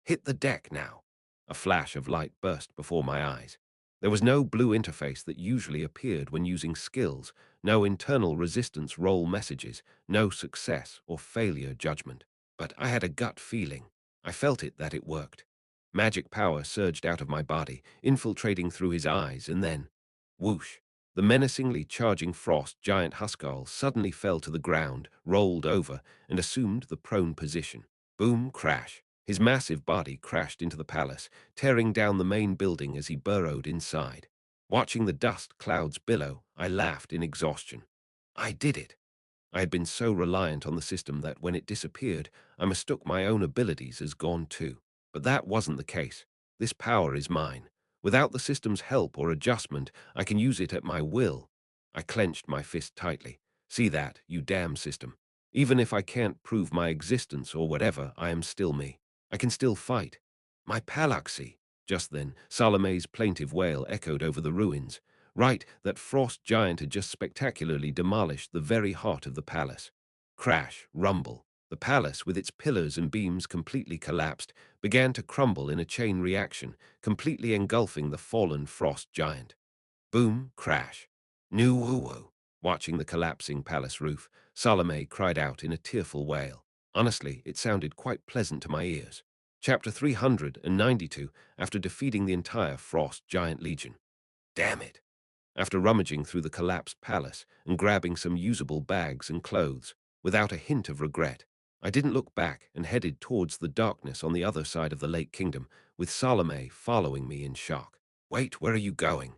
A: "Hit the deck now!" A flash of light burst before my eyes. There was no blue interface that usually appeared when using skills, no internal resistance roll messages, no success or failure judgment. But I had a gut feeling. I felt it that it worked. Magic power surged out of my body, infiltrating through his eyes, and then, whoosh, the menacingly charging Frost Giant Huskull suddenly fell to the ground, rolled over, and assumed the prone position. Boom, crash. His massive body crashed into the palace, tearing down the main building as he burrowed inside. Watching the dust clouds billow, I laughed in exhaustion. I did it. I had been so reliant on the system that when it disappeared, I mistook my own abilities as gone too. But that wasn't the case. This power is mine. Without the system's help or adjustment, I can use it at my will. I clenched my fist tightly. See that, you damn system. Even if I can't prove my existence or whatever, I am still me. I can still fight. My Palaxi. Just then, Salome's plaintive wail echoed over the ruins. Right, that frost giant had just spectacularly demolished the very heart of the palace. Crash, rumble. The palace, with its pillars and beams completely collapsed, began to crumble in a chain reaction, completely engulfing the fallen frost giant. Boom, crash. New woo-woo. Watching the collapsing palace roof, Salome cried out in a tearful wail. Honestly, it sounded quite pleasant to my ears. Chapter 392, after defeating the entire Frost Giant Legion. Damn it! After rummaging through the collapsed palace and grabbing some usable bags and clothes, without a hint of regret, I didn't look back and headed towards the darkness on the other side of the Lake Kingdom, with Salome following me in shock. Wait, where are you going?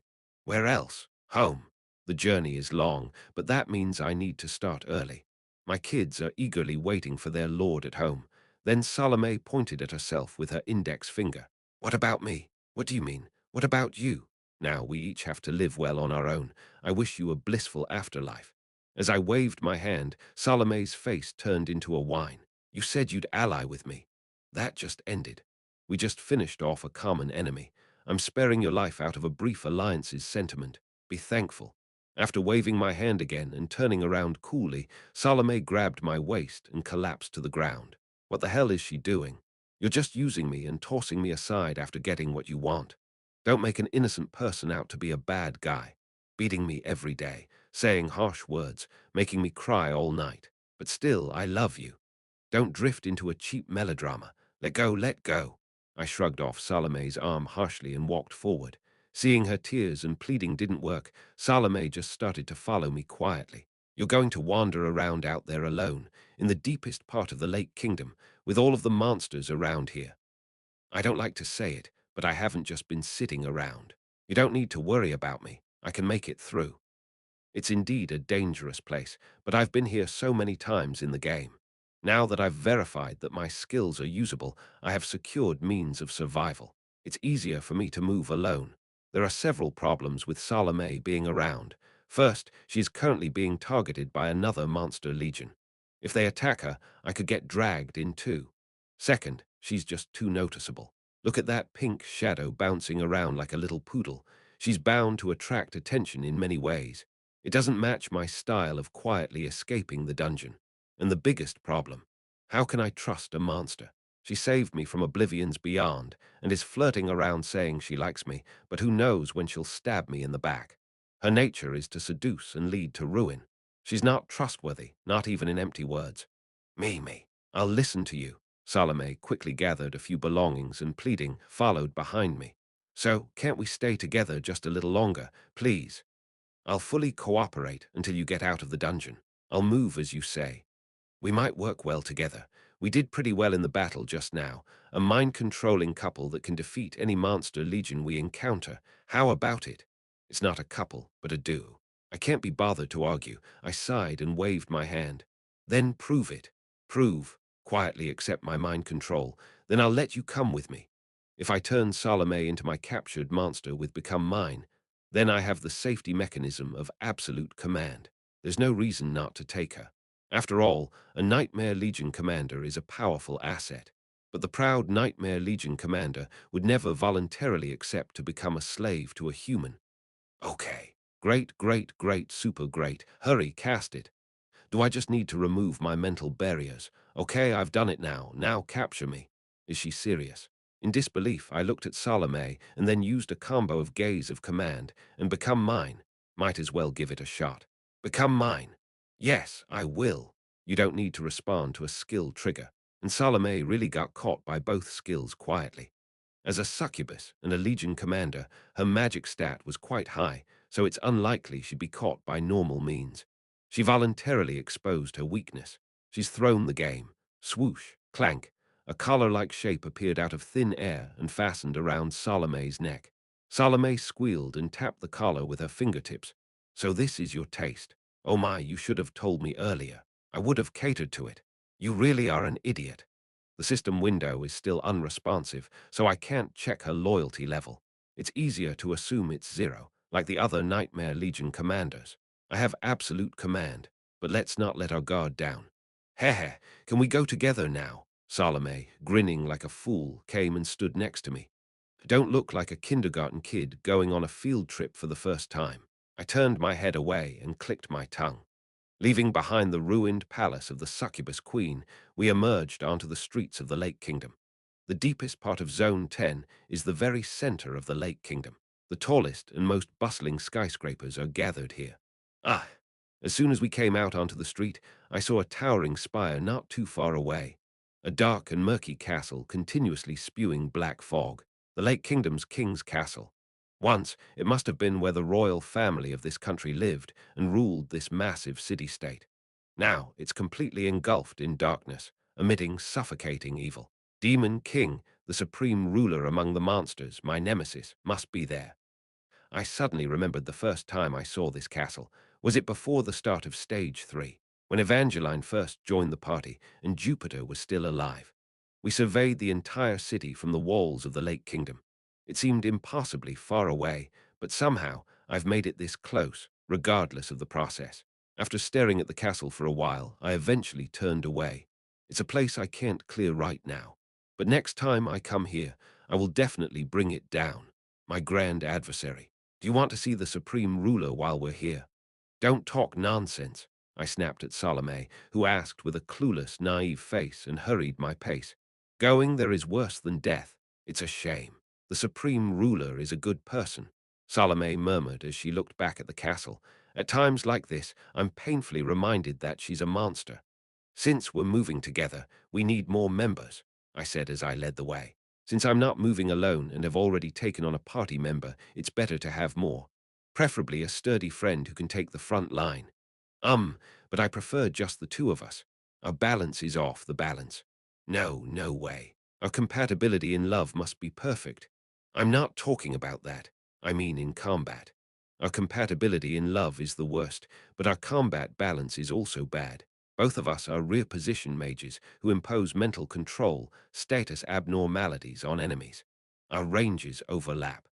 A: Where else? Home. The journey is long, but that means I need to start early. My kids are eagerly waiting for their lord at home. Then Salome pointed at herself with her index finger. What about me? What do you mean? What about you? Now we each have to live well on our own. I wish you a blissful afterlife. As I waved my hand, Salome's face turned into a whine. You said you'd ally with me. That just ended. We just finished off a common enemy. I'm sparing your life out of a brief alliance's sentiment. Be thankful. After waving my hand again and turning around coolly, Salome grabbed my waist and collapsed to the ground. What the hell is she doing? You're just using me and tossing me aside after getting what you want. Don't make an innocent person out to be a bad guy, beating me every day, saying harsh words, making me cry all night. But still, I love you. Don't drift into a cheap melodrama. Let go, let go. I shrugged off Salome's arm harshly and walked forward. Seeing her tears and pleading didn't work, Salome just started to follow me quietly. You're going to wander around out there alone, in the deepest part of the Lake Kingdom, with all of the monsters around here. I don't like to say it, but I haven't just been sitting around. You don't need to worry about me. I can make it through. It's indeed a dangerous place, but I've been here so many times in the game. Now that I've verified that my skills are usable, I have secured means of survival. It's easier for me to move alone. There are several problems with Salome being around. First, she's currently being targeted by another monster legion. If they attack her, I could get dragged in too. Second, she's just too noticeable. Look at that pink shadow bouncing around like a little poodle. She's bound to attract attention in many ways. It doesn't match my style of quietly escaping the dungeon. And the biggest problem, how can I trust a monster? She saved me from oblivion's beyond and is flirting around saying she likes me, but who knows when she'll stab me in the back. Her nature is to seduce and lead to ruin. She's not trustworthy, not even in empty words. Me. I'll listen to you. Salome quickly gathered a few belongings and pleading followed behind me. So, can't we stay together just a little longer, please? I'll fully cooperate until you get out of the dungeon. I'll move as you say. We might work well together. We did pretty well in the battle just now. A mind-controlling couple that can defeat any monster legion we encounter. How about it? It's not a couple, but a duo. I can't be bothered to argue. I sighed and waved my hand. Then prove it. Prove. Quietly accept my mind control. Then I'll let you come with me. If I turn Salome into my captured monster with Become Mine, then I have the safety mechanism of absolute command. There's no reason not to take her. After all, a Nightmare Legion commander is a powerful asset. But the proud Nightmare Legion commander would never voluntarily accept to become a slave to a human. Okay. Great, super great. Hurry, cast it. Do I just need to remove my mental barriers? Okay, I've done it now. Now capture me. Is she serious? In disbelief, I looked at Salome and then used a combo of gaze of command and Become Mine. Might as well give it a shot. Become mine. Yes, I will. You don't need to respond to a skill trigger. And Salome really got caught by both skills quietly. As a succubus and a legion commander, her magic stat was quite high, so it's unlikely she'd be caught by normal means. She voluntarily exposed her weakness. She's thrown the game. Swoosh, clank. A collar-like shape appeared out of thin air and fastened around Salome's neck. Salome squealed and tapped the collar with her fingertips. So this is your taste. Oh my, you should have told me earlier. I would have catered to it. You really are an idiot. The system window is still unresponsive, so I can't check her loyalty level. It's easier to assume it's 0, like the other Nightmare Legion commanders. I have absolute command, but let's not let our guard down. Heh, can we go together now? Salome, grinning like a fool, came and stood next to me. Don't look like a kindergarten kid going on a field trip for the first time. I turned my head away and clicked my tongue. Leaving behind the ruined palace of the succubus queen, we emerged onto the streets of the Lake Kingdom. The deepest part of Zone 10 is the very center of the Lake Kingdom. The tallest and most bustling skyscrapers are gathered here. Ah! As soon as we came out onto the street, I saw a towering spire not too far away. A dark and murky castle continuously spewing black fog. The Lake Kingdom's king's castle. Once, it must have been where the royal family of this country lived and ruled this massive city-state. Now, it's completely engulfed in darkness, emitting suffocating evil. Demon King, The supreme ruler among the monsters, my nemesis, must be there. I suddenly remembered the first time I saw this castle. Was it before the start of Stage 3, when Evangeline first joined the party and Jupiter was still alive? We surveyed the entire city from the walls of the Lake Kingdom. It seemed impossibly far away, but somehow I've made it this close, regardless of the process. After staring at the castle for a while, I eventually turned away. It's a place I can't clear right now. But next time I come here, I will definitely bring it down. My grand adversary. Do you want to see the supreme ruler while we're here? Don't talk nonsense, I snapped at Salome, who asked with a clueless, naive face and hurried my pace. Going there is worse than death. It's a shame. The supreme ruler is a good person, Salome murmured as she looked back at the castle. At times like this, I'm painfully reminded that she's a monster. Since we're moving together, we need more members, I said as I led the way. Since I'm not moving alone and have already taken on a party member, it's better to have more. Preferably a sturdy friend who can take the front line. But I prefer just the two of us. Our balance is off the balance. No, no way. Our compatibility in love must be perfect. I'm not talking about that. I mean in combat. Our compatibility in love is the worst, but our combat balance is also bad. Both of us are rear position mages who impose mental control, status abnormalities on enemies. Our ranges overlap.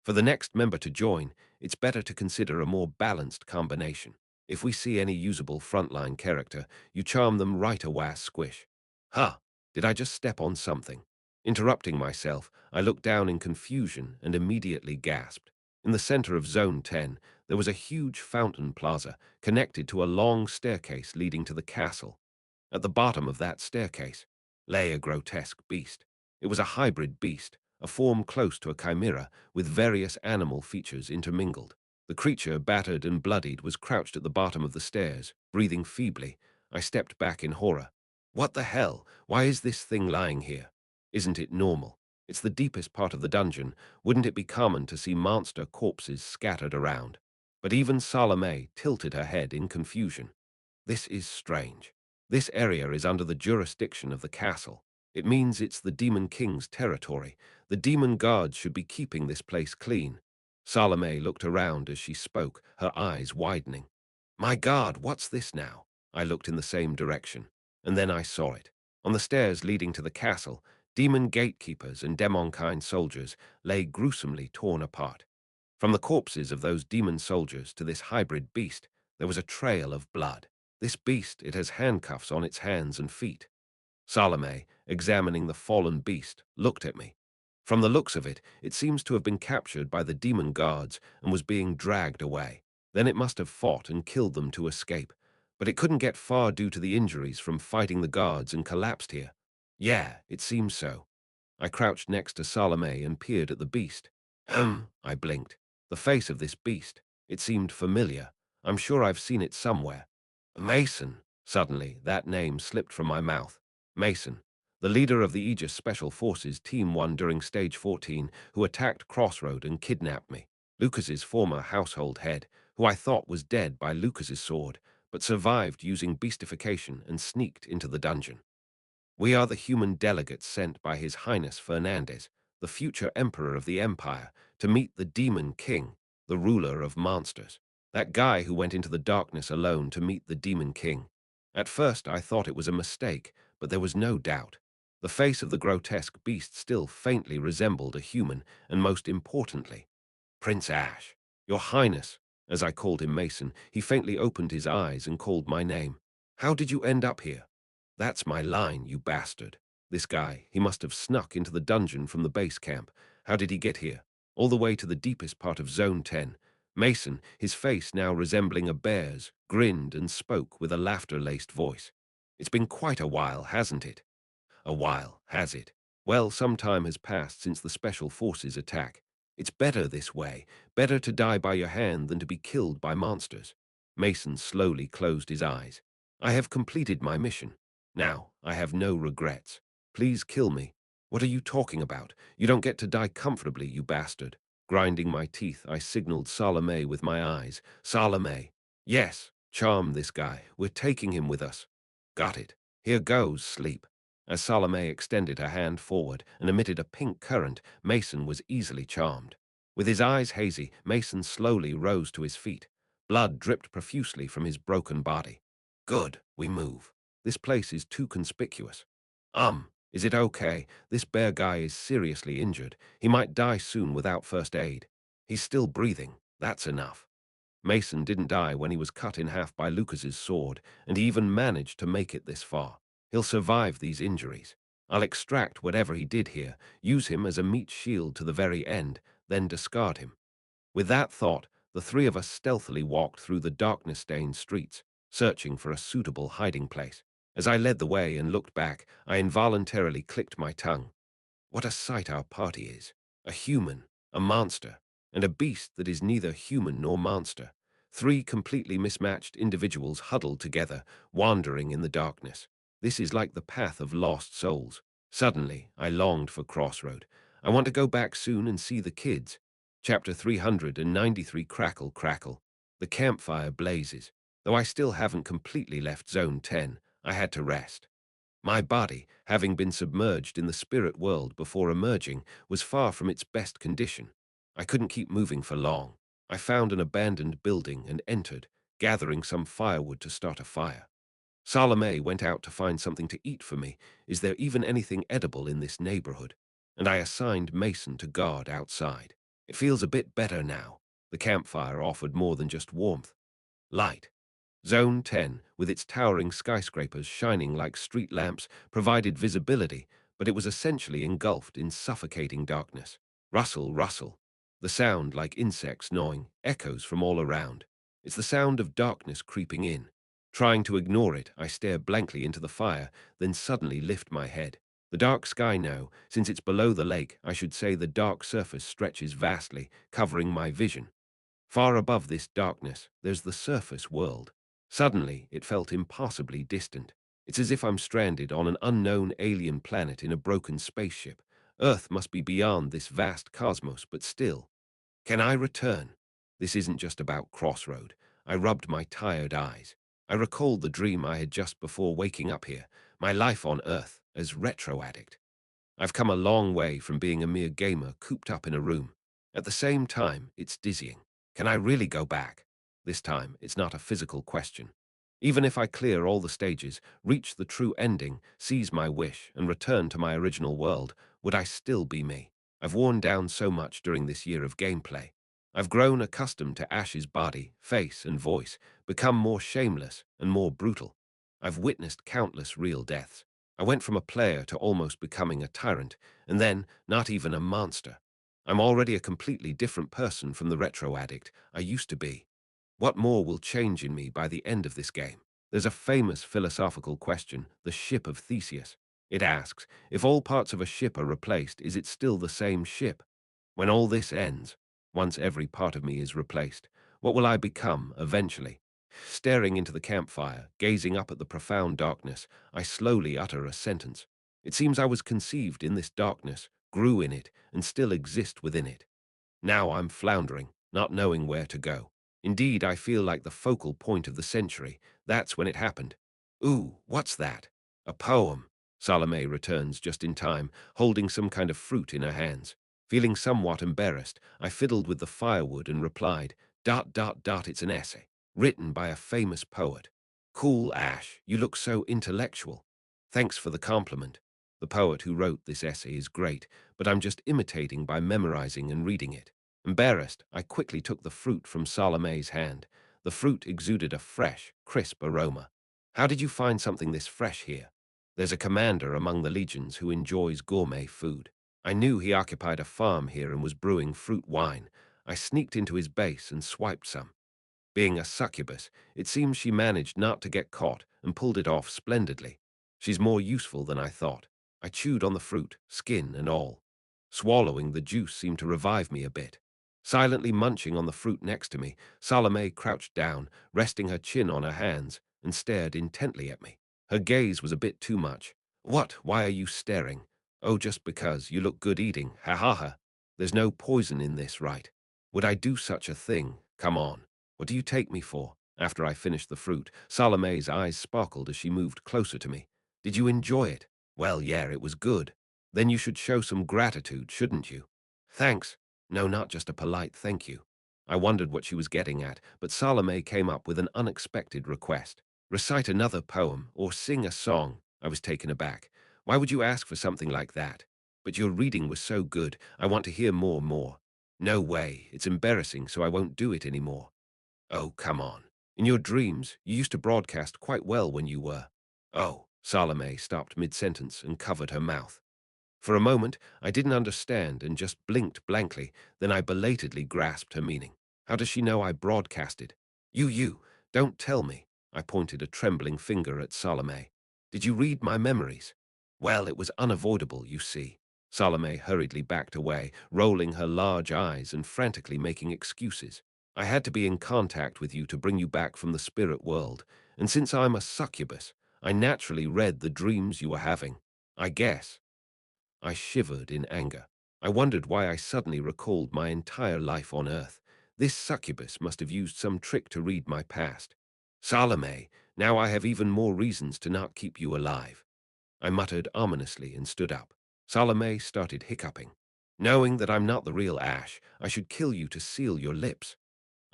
A: For the next member to join, it's better to consider a more balanced combination. If we see any usable frontline character, you charm them right a was squish. Huh, did I just step on something? Interrupting myself, I looked down in confusion and immediately gasped. In the center of Zone 10, there was a huge fountain plaza connected to a long staircase leading to the castle. At the bottom of that staircase lay a grotesque beast. It was a hybrid beast, a form close to a chimera with various animal features intermingled. The creature, battered and bloodied, was crouched at the bottom of the stairs, breathing feebly. I stepped back in horror. What the hell? Why is this thing lying here? Isn't it normal? It's the deepest part of the dungeon. Wouldn't it be common to see monster corpses scattered around? But even Salome tilted her head in confusion. This is strange. This area is under the jurisdiction of the castle. It means it's the Demon King's territory. The demon guards should be keeping this place clean. Salome looked around as she spoke, her eyes widening. My God, what's this now? I looked in the same direction, and then I saw it. On the stairs leading to the castle, demon gatekeepers and demonkind soldiers lay gruesomely torn apart. From the corpses of those demon soldiers to this hybrid beast, there was a trail of blood. This beast, it has handcuffs on its hands and feet. Salome, examining the fallen beast, looked at me. From the looks of it, it seems to have been captured by the demon guards and was being dragged away. Then it must have fought and killed them to escape. But it couldn't get far due to the injuries from fighting the guards and collapsed here. Yeah, it seems so. I crouched next to Salome and peered at the beast. I blinked. The face of this beast. It seemed familiar. I'm sure I've seen it somewhere. Mason. Suddenly, that name slipped from my mouth. Mason, the leader of the Aegis Special Forces Team 1 during Stage 14, who attacked Crossroad and kidnapped me. Lucas's former household head, who I thought was dead by Lucas's sword, but survived using beastification and sneaked into the dungeon. We are the human delegates sent by His Highness Fernandez, the future emperor of the Empire, to meet the Demon King, the ruler of monsters. That guy who went into the darkness alone to meet the Demon King. At first I thought it was a mistake, but there was no doubt. The face of the grotesque beast still faintly resembled a human, and most importantly, Prince Ash. Your Highness, as I called him Mason, he faintly opened his eyes and called my name. How did you end up here? That's my line, you bastard. This guy, he must have snuck into the dungeon from the base camp. How did he get here? All the way to the deepest part of Zone 10. Mason, his face now resembling a bear's, grinned and spoke with a laughter-laced voice. It's been quite a while, hasn't it? A while, has it? Well, some time has passed since the Special Forces attack. It's better this way, better to die by your hand than to be killed by monsters. Mason slowly closed his eyes. I have completed my mission. Now, I have no regrets. Please kill me. What are you talking about? You don't get to die comfortably, you bastard. Grinding my teeth, I signaled Salome with my eyes. Salome. Yes, charm this guy. We're taking him with us. Got it. Here goes, sleep. As Salome extended her hand forward and emitted a pink current, Mason was easily charmed. With his eyes hazy, Mason slowly rose to his feet. Blood dripped profusely from his broken body. Good, we move. This place is too conspicuous. Is it okay? This bear guy is seriously injured. He might die soon without first aid. He's still breathing. That's enough. Mason didn't die when he was cut in half by Lucas's sword, and he even managed to make it this far. He'll survive these injuries. I'll extract whatever he did here, use him as a meat shield to the very end, then discard him. With that thought, the three of us stealthily walked through the darkness-stained streets, searching for a suitable hiding place. As I led the way and looked back, I involuntarily clicked my tongue. What a sight our party is. A human, a monster, and a beast that is neither human nor monster. Three completely mismatched individuals huddled together, wandering in the darkness. This is like the path of lost souls. Suddenly, I longed for Crossroad. I want to go back soon and see the kids. Chapter 393. Crackle, crackle. The campfire blazes. Though I still haven't completely left Zone 10, I had to rest. My body, having been submerged in the spirit world before emerging, was far from its best condition. I couldn't keep moving for long. I found an abandoned building and entered, gathering some firewood to start a fire. Salome went out to find something to eat for me. Is there even anything edible in this neighborhood? And I assigned Mason to guard outside. It feels a bit better now. The campfire offered more than just warmth. Light. Zone 10, with its towering skyscrapers shining like street lamps, provided visibility, but it was essentially engulfed in suffocating darkness. Rustle, rustle. The sound, like insects gnawing, echoes from all around. It's the sound of darkness creeping in. Trying to ignore it, I stare blankly into the fire, then suddenly lift my head. The dark sky now, since it's below the lake, I should say the dark surface stretches vastly, covering my vision. Far above this darkness, there's the surface world. Suddenly, it felt impossibly distant. It's as if I'm stranded on an unknown alien planet in a broken spaceship. Earth must be beyond this vast cosmos, but still. Can I return? This isn't just about Crossroad. I rubbed my tired eyes. I recalled the dream I had just before waking up here, my life on Earth as retro addict. I've come a long way from being a mere gamer cooped up in a room. At the same time, it's dizzying. Can I really go back? This time, it's not a physical question. Even if I clear all the stages, reach the true ending, seize my wish, and return to my original world, would I still be me? I've worn down so much during this year of gameplay. I've grown accustomed to Ash's body, face, and voice, become more shameless and more brutal. I've witnessed countless real deaths. I went from a player to almost becoming a tyrant, and then not even a monster. I'm already a completely different person from the retro addict I used to be. What more will change in me by the end of this game? There's a famous philosophical question, the ship of Theseus. It asks, if all parts of a ship are replaced, is it still the same ship? When all this ends, once every part of me is replaced, what will I become eventually? Staring into the campfire, gazing up at the profound darkness, I slowly utter a sentence. It seems I was conceived in this darkness, grew in it, and still exist within it. Now I'm floundering, not knowing where to go. Indeed, I feel like the focal point of the century. That's when it happened. Ooh, what's that? A poem. Salome returns just in time, holding some kind of fruit in her hands. Feeling somewhat embarrassed, I fiddled with the firewood and replied, it's an essay, written by a famous poet. Cool, Ash, you look so intellectual. Thanks for the compliment. The poet who wrote this essay is great, but I'm just imitating by memorizing and reading it. Embarrassed, I quickly took the fruit from Salome's hand. The fruit exuded a fresh, crisp aroma. How did you find something this fresh here? There's a commander among the legions who enjoys gourmet food. I knew he occupied a farm here and was brewing fruit wine. I sneaked into his base and swiped some. Being a succubus, it seems she managed not to get caught and pulled it off splendidly. She's more useful than I thought. I chewed on the fruit, skin and all. Swallowing the juice seemed to revive me a bit. Silently munching on the fruit next to me, Salome crouched down, resting her chin on her hands, and stared intently at me. Her gaze was a bit too much. What? Why are you staring? Oh, just because you look good eating. Ha ha ha. There's no poison in this, right? Would I do such a thing? Come on. What do you take me for? After I finished the fruit, Salome's eyes sparkled as she moved closer to me. Did you enjoy it? Well, yeah, it was good. Then you should show some gratitude, shouldn't you? Thanks. No, not just a polite thank you. I wondered what she was getting at, but Salome came up with an unexpected request. Recite another poem or sing a song. I was taken aback. Why would you ask for something like that? But your reading was so good, I want to hear more. No way, it's embarrassing, so I won't do it anymore. Oh, come on. In your dreams, you used to broadcast quite well when you were. Oh, Salome stopped mid-sentence and covered her mouth. For a moment, I didn't understand and just blinked blankly, then I belatedly grasped her meaning. How does she know I broadcasted? You, don't tell me. I pointed a trembling finger at Salome. Did you read my memories? Well, it was unavoidable, you see. Salome hurriedly backed away, rolling her large eyes and frantically making excuses. I had to be in contact with you to bring you back from the spirit world, and since I'm a succubus, I naturally read the dreams you were having. I guess. I shivered in anger. I wondered why I suddenly recalled my entire life on Earth. This succubus must have used some trick to read my past. Salome, now I have even more reasons to not keep you alive. I muttered ominously and stood up. Salome started hiccuping. Knowing that I'm not the real Ash, I should kill you to seal your lips.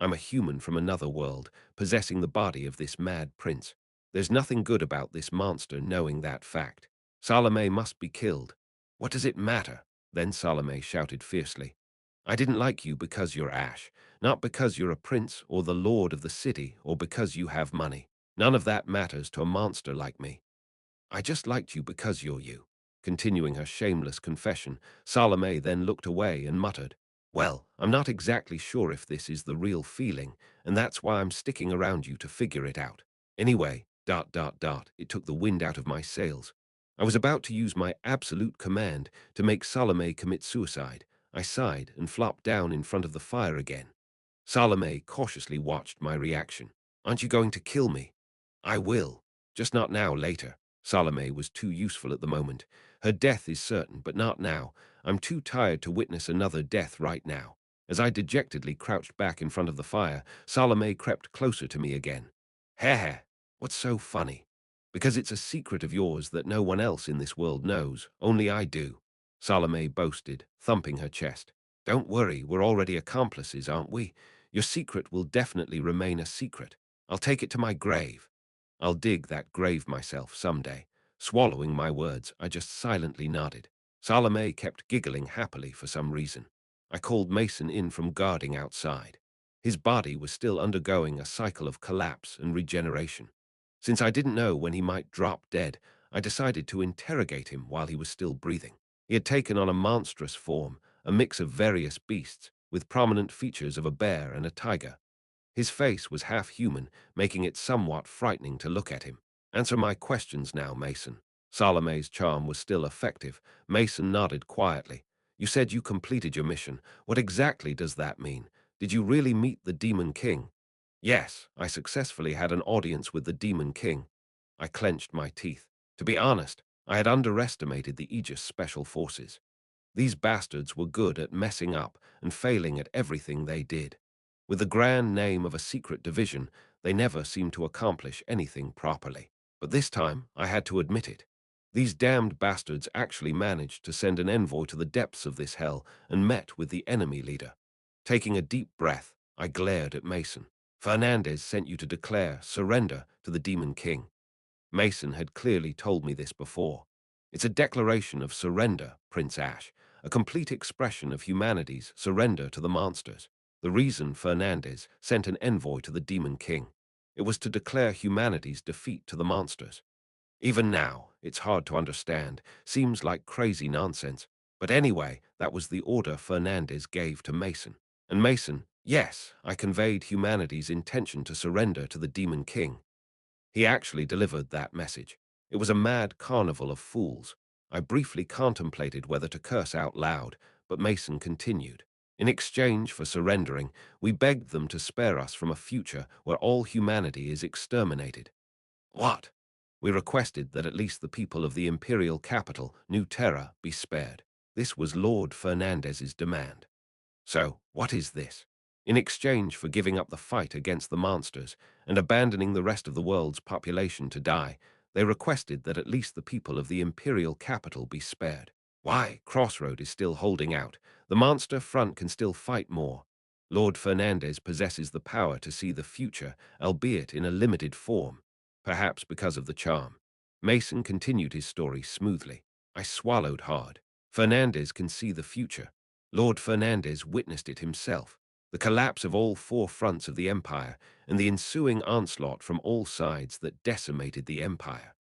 A: I'm a human from another world, possessing the body of this mad prince. There's nothing good about this monster knowing that fact. Salome must be killed. What does it matter? Then Salome shouted fiercely. I didn't like you because you're Ash, not because you're a prince or the lord of the city or because you have money. None of that matters to a monster like me. I just liked you because you're you. Continuing her shameless confession, Salome then looked away and muttered, well, I'm not exactly sure if this is the real feeling, and that's why I'm sticking around you to figure it out. Anyway, it took the wind out of my sails. I was about to use my absolute command to make Salome commit suicide. I sighed and flopped down in front of the fire again. Salome cautiously watched my reaction. Aren't you going to kill me? I will. Just not now, later. Salome was too useful at the moment. Her death is certain, but not now. I'm too tired to witness another death right now. As I dejectedly crouched back in front of the fire, Salome crept closer to me again. Heh, what's so funny? Because it's a secret of yours that no one else in this world knows, only I do. Salome boasted, thumping her chest. Don't worry, we're already accomplices, aren't we? Your secret will definitely remain a secret. I'll take it to my grave. I'll dig that grave myself someday. Swallowing my words, I just silently nodded. Salome kept giggling happily for some reason. I called Mason in from guarding outside. His body was still undergoing a cycle of collapse and regeneration. Since I didn't know when he might drop dead, I decided to interrogate him while he was still breathing. He had taken on a monstrous form, a mix of various beasts, with prominent features of a bear and a tiger. His face was half human, making it somewhat frightening to look at him. Answer my questions now, Mason. Salome's charm was still effective. Mason nodded quietly. You said you completed your mission. What exactly does that mean? Did you really meet the Demon King? Yes, I successfully had an audience with the Demon King. I clenched my teeth. To be honest, I had underestimated the Aegis Special Forces. These bastards were good at messing up and failing at everything they did. With the grand name of a secret division, they never seemed to accomplish anything properly. But this time, I had to admit it. These damned bastards actually managed to send an envoy to the depths of this hell and met with the enemy leader. Taking a deep breath, I glared at Mason. Fernandez sent you to declare surrender to the Demon King. Mason had clearly told me this before. It's a declaration of surrender, Prince Ash, a complete expression of humanity's surrender to the monsters. The reason Fernandez sent an envoy to the Demon King. It was to declare humanity's defeat to the monsters. Even now, it's hard to understand, seems like crazy nonsense. But anyway, that was the order Fernandez gave to Mason. And Mason, yes, I conveyed humanity's intention to surrender to the Demon King. He actually delivered that message. It was a mad carnival of fools. I briefly contemplated whether to curse out loud, but Mason continued. In exchange for surrendering, we begged them to spare us from a future where all humanity is exterminated. What? We requested that at least the people of the imperial capital, New Terra, be spared. This was Lord Fernandez's demand. So, what is this? In exchange for giving up the fight against the monsters and abandoning the rest of the world's population to die, They requested that at least the people of the imperial capital be spared. Why? Crossroad is still holding out. The monster front can still fight more. Lord Fernandez possesses the power to see the future, albeit in a limited form, perhaps because of the charm. Mason continued his story smoothly. I swallowed hard. Fernandez can see the future. Lord Fernandez witnessed it himself. The collapse of all four fronts of the empire and the ensuing onslaught from all sides that decimated the empire.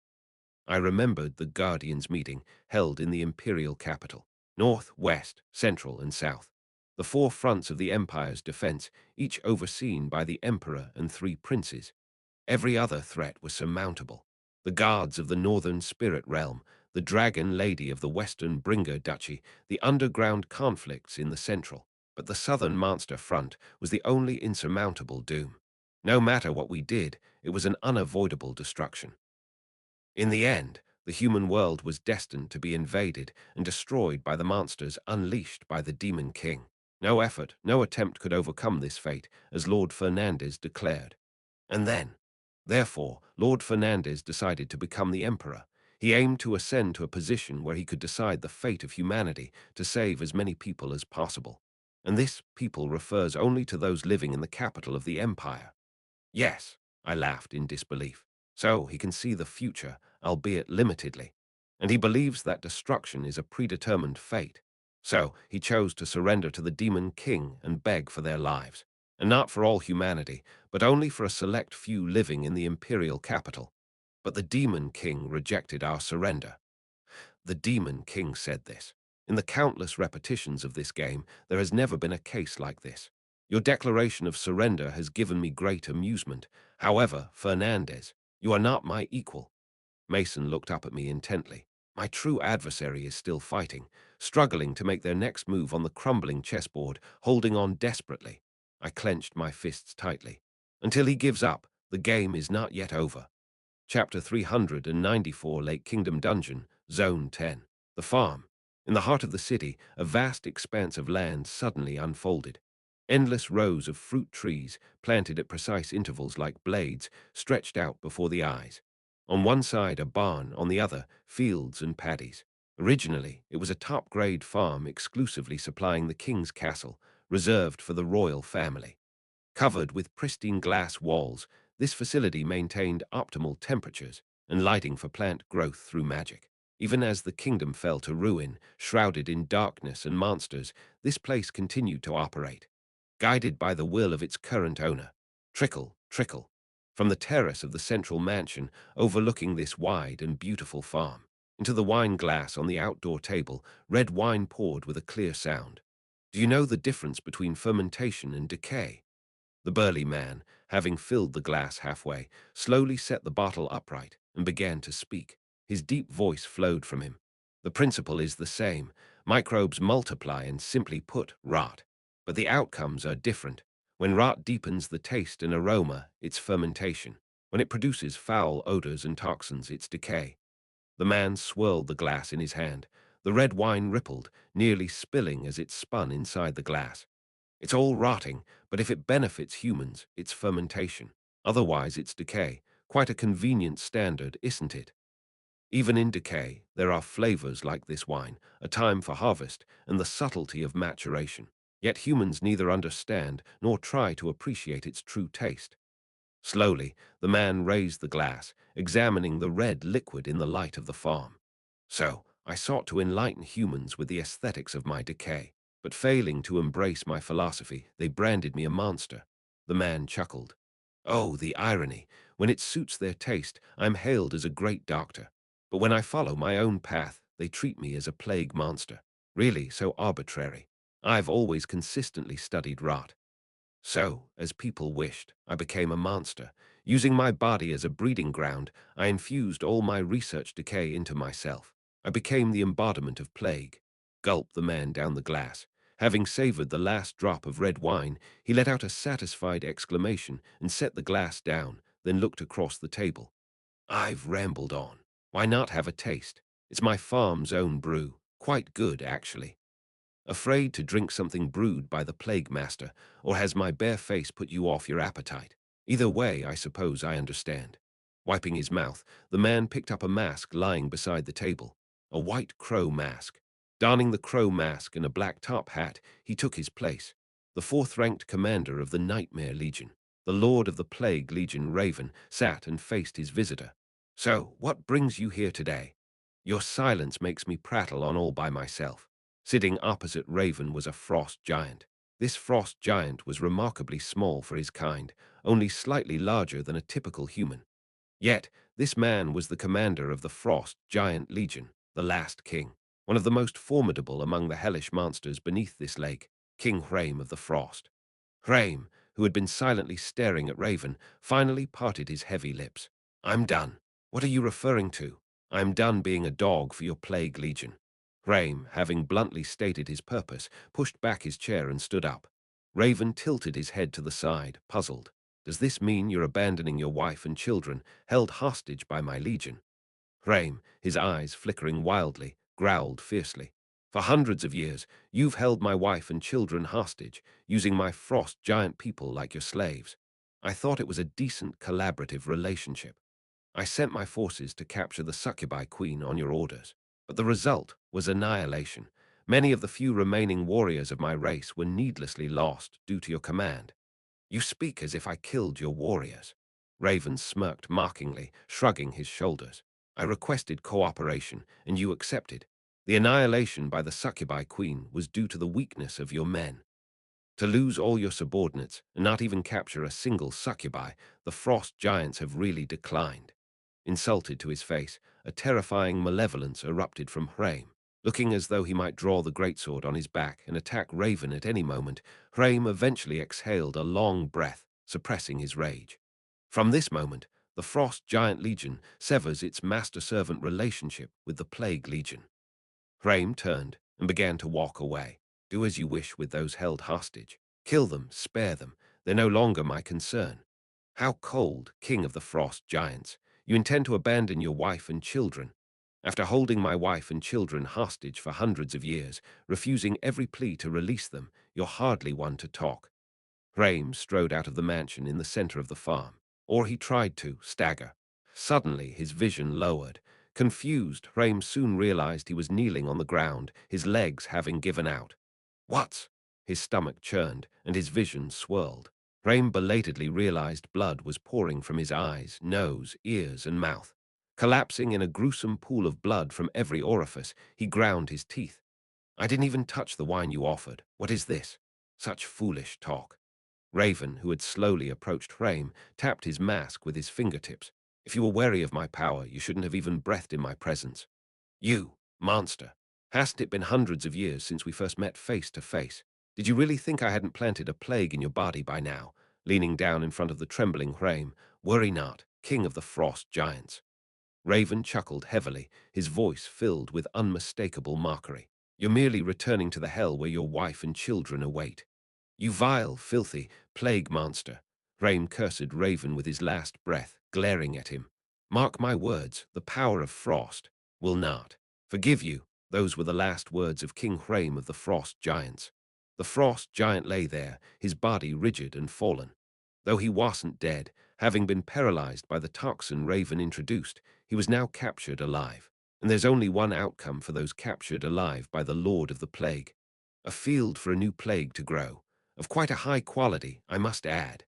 A: I remembered the Guardians' meeting held in the imperial capital, north, west, central, and south. The four fronts of the empire's defense, each overseen by the emperor and three princes. Every other threat was surmountable. The guards of the northern spirit realm, the dragon lady of the western Bringer Duchy, the underground conflicts in the central. But the southern monster front was the only insurmountable doom. No matter what we did, it was an unavoidable destruction. In the end, the human world was destined to be invaded and destroyed by the monsters unleashed by the Demon King. No effort, no attempt could overcome this fate, as Lord Fernandez declared. And then, therefore, Lord Fernandez decided to become the emperor. He aimed to ascend to a position where he could decide the fate of humanity to save as many people as possible. And this people refers only to those living in the capital of the empire. Yes, I laughed in disbelief. So he can see the future, albeit limitedly. And he believes that destruction is a predetermined fate. So he chose to surrender to the Demon King and beg for their lives. And not for all humanity, but only for a select few living in the imperial capital. But the Demon King rejected our surrender. The Demon King said this. In the countless repetitions of this game, there has never been a case like this. Your declaration of surrender has given me great amusement. However, Fernandez, you are not my equal. Mason looked up at me intently. My true adversary is still fighting, struggling to make their next move on the crumbling chessboard, holding on desperately. I clenched my fists tightly. Until he gives up, the game is not yet over. Chapter 394, Lake Kingdom Dungeon, Zone 10. The farm. In the heart of the city, a vast expanse of land suddenly unfolded. Endless rows of fruit trees, planted at precise intervals like blades, stretched out before the eyes. On one side, a barn, on the other, fields and paddies. Originally, it was a top-grade farm exclusively supplying the king's castle, reserved for the royal family. Covered with pristine glass walls, this facility maintained optimal temperatures and lighting for plant growth through magic. Even as the kingdom fell to ruin, shrouded in darkness and monsters, this place continued to operate, guided by the will of its current owner. Trickle, trickle, from the terrace of the central mansion overlooking this wide and beautiful farm. Into the wine glass on the outdoor table, red wine poured with a clear sound. Do you know the difference between fermentation and decay? The burly man, having filled the glass halfway, slowly set the bottle upright and began to speak. His deep voice flowed from him. The principle is the same. Microbes multiply and, simply put, rot. But the outcomes are different. When rot deepens the taste and aroma, it's fermentation. When it produces foul odors and toxins, it's decay. The man swirled the glass in his hand. The red wine rippled, nearly spilling as it spun inside the glass. It's all rotting, but if it benefits humans, it's fermentation. Otherwise, it's decay. Quite a convenient standard, isn't it? Even in decay, there are flavors like this wine, a time for harvest, and the subtlety of maturation. Yet humans neither understand nor try to appreciate its true taste. Slowly, the man raised the glass, examining the red liquid in the light of the farm. So, I sought to enlighten humans with the aesthetics of my decay. But failing to embrace my philosophy, they branded me a monster. The man chuckled. Oh, the irony. When it suits their taste, I'm hailed as a great doctor. But when I follow my own path, they treat me as a plague monster. Really, so arbitrary. I've always consistently studied rot. So, as people wished, I became a monster. Using my body as a breeding ground, I infused all my research decay into myself. I became the embodiment of plague. Gulped the man down the glass. Having savored the last drop of red wine, he let out a satisfied exclamation and set the glass down, then looked across the table. I've rambled on. Why not have a taste? It's my farm's own brew. Quite good, actually. Afraid to drink something brewed by the plague master, or has my bare face put you off your appetite? Either way, I suppose I understand. Wiping his mouth, the man picked up a mask lying beside the table, a white crow mask. Donning the crow mask and a black top hat, he took his place. The fourth-ranked commander of the Nightmare Legion, the Lord of the Plague Legion Raven, sat and faced his visitor. "So, what brings you here today? Your silence makes me prattle on all by myself." Sitting opposite Raven was a frost giant. This frost giant was remarkably small for his kind, only slightly larger than a typical human. Yet, this man was the commander of the Frost Giant Legion, the last king, one of the most formidable among the hellish monsters beneath this lake, King Hrame of the Frost. Hrame, who had been silently staring at Raven, finally parted his heavy lips. "I'm done. What are you referring to? I'm done being a dog for your Plague Legion." Hrame, having bluntly stated his purpose, pushed back his chair and stood up. Raven tilted his head to the side, puzzled. "Does this mean you're abandoning your wife and children, held hostage by my legion?" Hrame, his eyes flickering wildly, growled fiercely. "For hundreds of years, you've held my wife and children hostage, using my frost giant people like your slaves. I thought it was a decent collaborative relationship. I sent my forces to capture the succubi queen on your orders, but the result was annihilation. Many of the few remaining warriors of my race were needlessly lost due to your command. You speak as if I killed your warriors." Raven smirked mockingly, shrugging his shoulders. "I requested cooperation, and you accepted. The annihilation by the succubi queen was due to the weakness of your men. To lose all your subordinates and not even capture a single succubi, the frost giants have really declined." Insulted to his face, a terrifying malevolence erupted from Hrame. Looking as though he might draw the greatsword on his back and attack Raven at any moment, Hrame eventually exhaled a long breath, suppressing his rage. From this moment, the Frost Giant Legion severs its master-servant relationship with the Plague Legion. Hrame turned and began to walk away. "Do as you wish with those held hostage. Kill them, spare them. They're no longer my concern." "How cold, King of the Frost Giants. You intend to abandon your wife and children. After holding my wife and children hostage for hundreds of years, refusing every plea to release them, you're hardly one to talk." Hrame strode out of the mansion in the center of the farm. Or he tried to, stagger. Suddenly, his vision lowered. Confused, Hrame soon realized he was kneeling on the ground, his legs having given out. "What?" His stomach churned, and his vision swirled. Hrame belatedly realized blood was pouring from his eyes, nose, ears, and mouth. Collapsing in a gruesome pool of blood from every orifice, he ground his teeth. "I didn't even touch the wine you offered. What is this? Such foolish talk." Raven, who had slowly approached Hrame, tapped his mask with his fingertips. "If you were wary of my power, you shouldn't have even breathed in my presence. You, monster. Hasn't it been hundreds of years since we first met face to face? Did you really think I hadn't planted a plague in your body by now?" Leaning down in front of the trembling Hrame. "Worry not, King of the Frost Giants." Raven chuckled heavily, his voice filled with unmistakable mockery. "You're merely returning to the hell where your wife and children await. You vile, filthy, plague monster." Hrame cursed Raven with his last breath, glaring at him. "Mark my words, the power of frost will not forgive you." Those were the last words of King Hrame of the Frost Giants. The Frost Giant lay there, his body rigid and fallen. Though he wasn't dead, having been paralyzed by the toxin Raven introduced, he was now captured alive. And there's only one outcome for those captured alive by the Lord of the Plague. A field for a new plague to grow, of quite a high quality, I must add,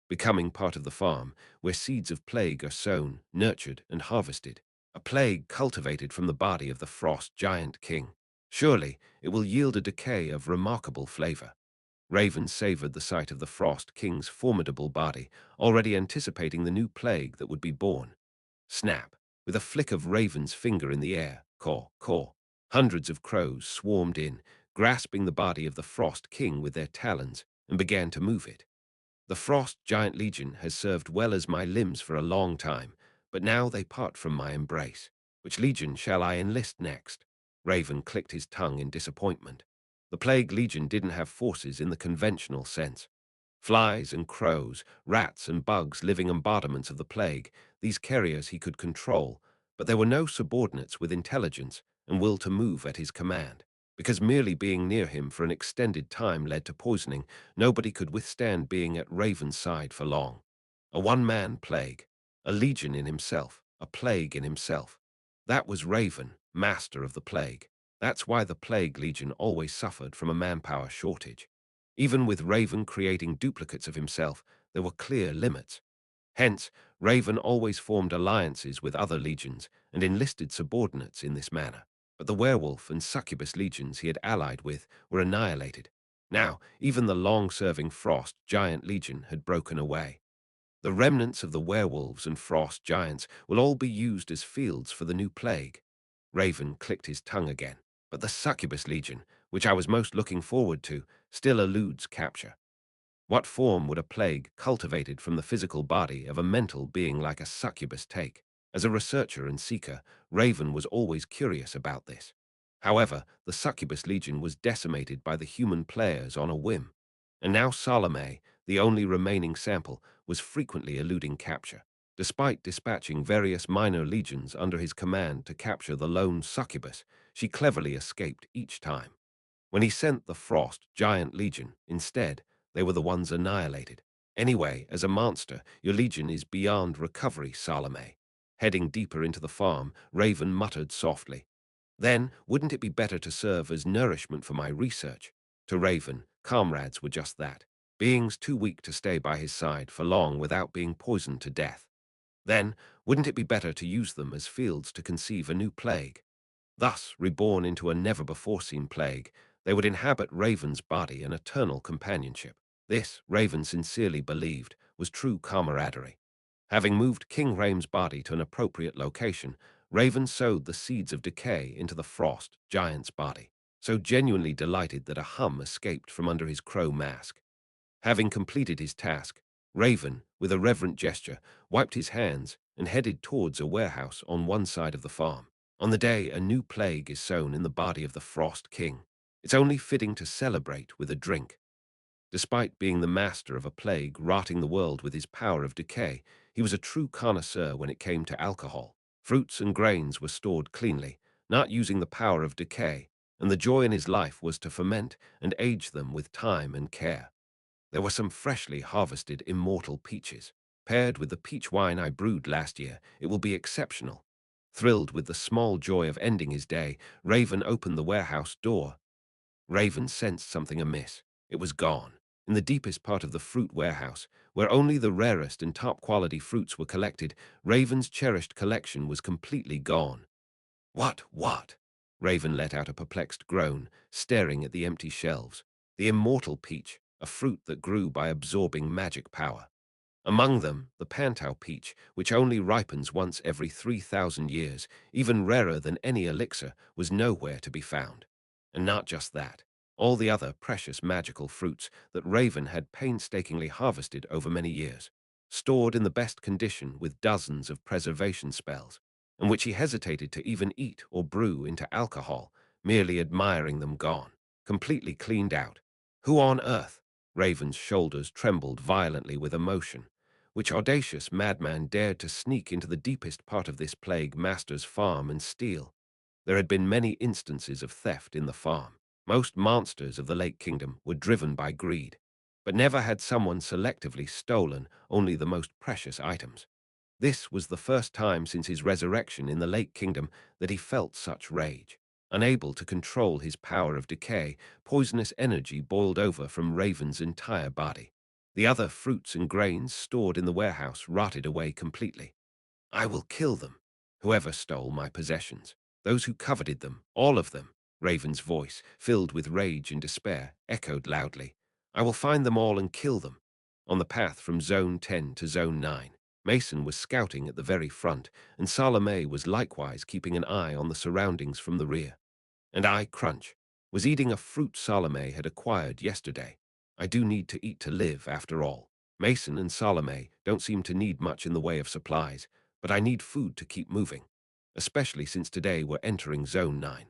A: becoming part of the farm, where seeds of plague are sown, nurtured, and harvested. A plague cultivated from the body of the Frost Giant King. Surely it will yield a decay of remarkable flavor. Raven savored the sight of the Frost King's formidable body, already anticipating the new plague that would be born. Snap! With a flick of Raven's finger in the air, caw, caw, hundreds of crows swarmed in, grasping the body of the Frost King with their talons, and began to move it. "The Frost Giant Legion has served well as my limbs for a long time, but now they part from my embrace. Which legion shall I enlist next?" Raven clicked his tongue in disappointment. The Plague Legion didn't have forces in the conventional sense. Flies and crows, rats and bugs, living embodiments of the plague, these carriers he could control, but there were no subordinates with intelligence and will to move at his command. Because merely being near him for an extended time led to poisoning, nobody could withstand being at Raven's side for long. A one-man plague. A legion in himself, a plague in himself. That was Raven, master of the plague. That's why the plague legion always suffered from a manpower shortage. Even with Raven creating duplicates of himself, there were clear limits. Hence, Raven always formed alliances with other legions and enlisted subordinates in this manner. But the werewolf and succubus legions he had allied with were annihilated. Now, even the long-serving Frost Giant Legion had broken away. The remnants of the werewolves and frost giants will all be used as fields for the new plague. Raven clicked his tongue again. But the succubus legion, which I was most looking forward to, still eludes capture. What form would a plague cultivated from the physical body of a mental being like a succubus take? As a researcher and seeker, Raven was always curious about this. However, the succubus legion was decimated by the human players on a whim. And now Salome, the only remaining sample, was frequently eluding capture. Despite dispatching various minor legions under his command to capture the lone succubus, she cleverly escaped each time. When he sent the Frost Giant Legion, instead, they were the ones annihilated. Anyway, as a monster, your legion is beyond recovery, Salome. Heading deeper into the farm, Raven muttered softly. Then, wouldn't it be better to serve as nourishment for my research? To Raven, comrades were just that, beings too weak to stay by his side for long without being poisoned to death. Then, wouldn't it be better to use them as fields to conceive a new plague? Thus, reborn into a never-before-seen plague, they would inhabit Raven's body an eternal companionship. This, Raven sincerely believed, was true camaraderie. Having moved King Raim's body to an appropriate location, Raven sowed the seeds of decay into the frost giant's body, so genuinely delighted that a hum escaped from under his crow mask. Having completed his task, Raven, with a reverent gesture, wiped his hands and headed towards a warehouse on one side of the farm. On the day a new plague is sown in the body of the Frost King, it's only fitting to celebrate with a drink. Despite being the master of a plague rotting the world with his power of decay, he was a true connoisseur when it came to alcohol. Fruits and grains were stored cleanly, not using the power of decay, and the joy in his life was to ferment and age them with time and care. There were some freshly harvested immortal peaches. Paired with the peach wine I brewed last year, it will be exceptional. Thrilled with the small joy of ending his day, Raven opened the warehouse door. Raven sensed something amiss. It was gone. In the deepest part of the fruit warehouse, where only the rarest and top-quality fruits were collected, Raven's cherished collection was completely gone. What? Raven let out a perplexed groan, staring at the empty shelves. The immortal peach, a fruit that grew by absorbing magic power. Among them, the Pantau peach, which only ripens once every 3,000 years, even rarer than any elixir, was nowhere to be found. And not just that. All the other precious magical fruits that Raven had painstakingly harvested over many years, stored in the best condition with dozens of preservation spells, and which he hesitated to even eat or brew into alcohol, merely admiring them gone, completely cleaned out. Who on earth? Raven's shoulders trembled violently with emotion. Which audacious madman dared to sneak into the deepest part of this plague master's farm and steal? There had been many instances of theft in the farm. Most monsters of the Lake Kingdom were driven by greed, but never had someone selectively stolen only the most precious items. This was the first time since his resurrection in the Lake Kingdom that he felt such rage. Unable to control his power of decay, poisonous energy boiled over from Raven's entire body. The other fruits and grains stored in the warehouse rotted away completely. I will kill them. Whoever stole my possessions. Those who coveted them, all of them. Raven's voice, filled with rage and despair, echoed loudly. I will find them all and kill them. On the path from Zone 10 to Zone 9, Mason was scouting at the very front, and Salome was likewise keeping an eye on the surroundings from the rear. And I, Crunch, was eating a fruit Salome had acquired yesterday. I do need to eat to live, after all. Mason and Salome don't seem to need much in the way of supplies, but I need food to keep moving, especially since today we're entering Zone 9.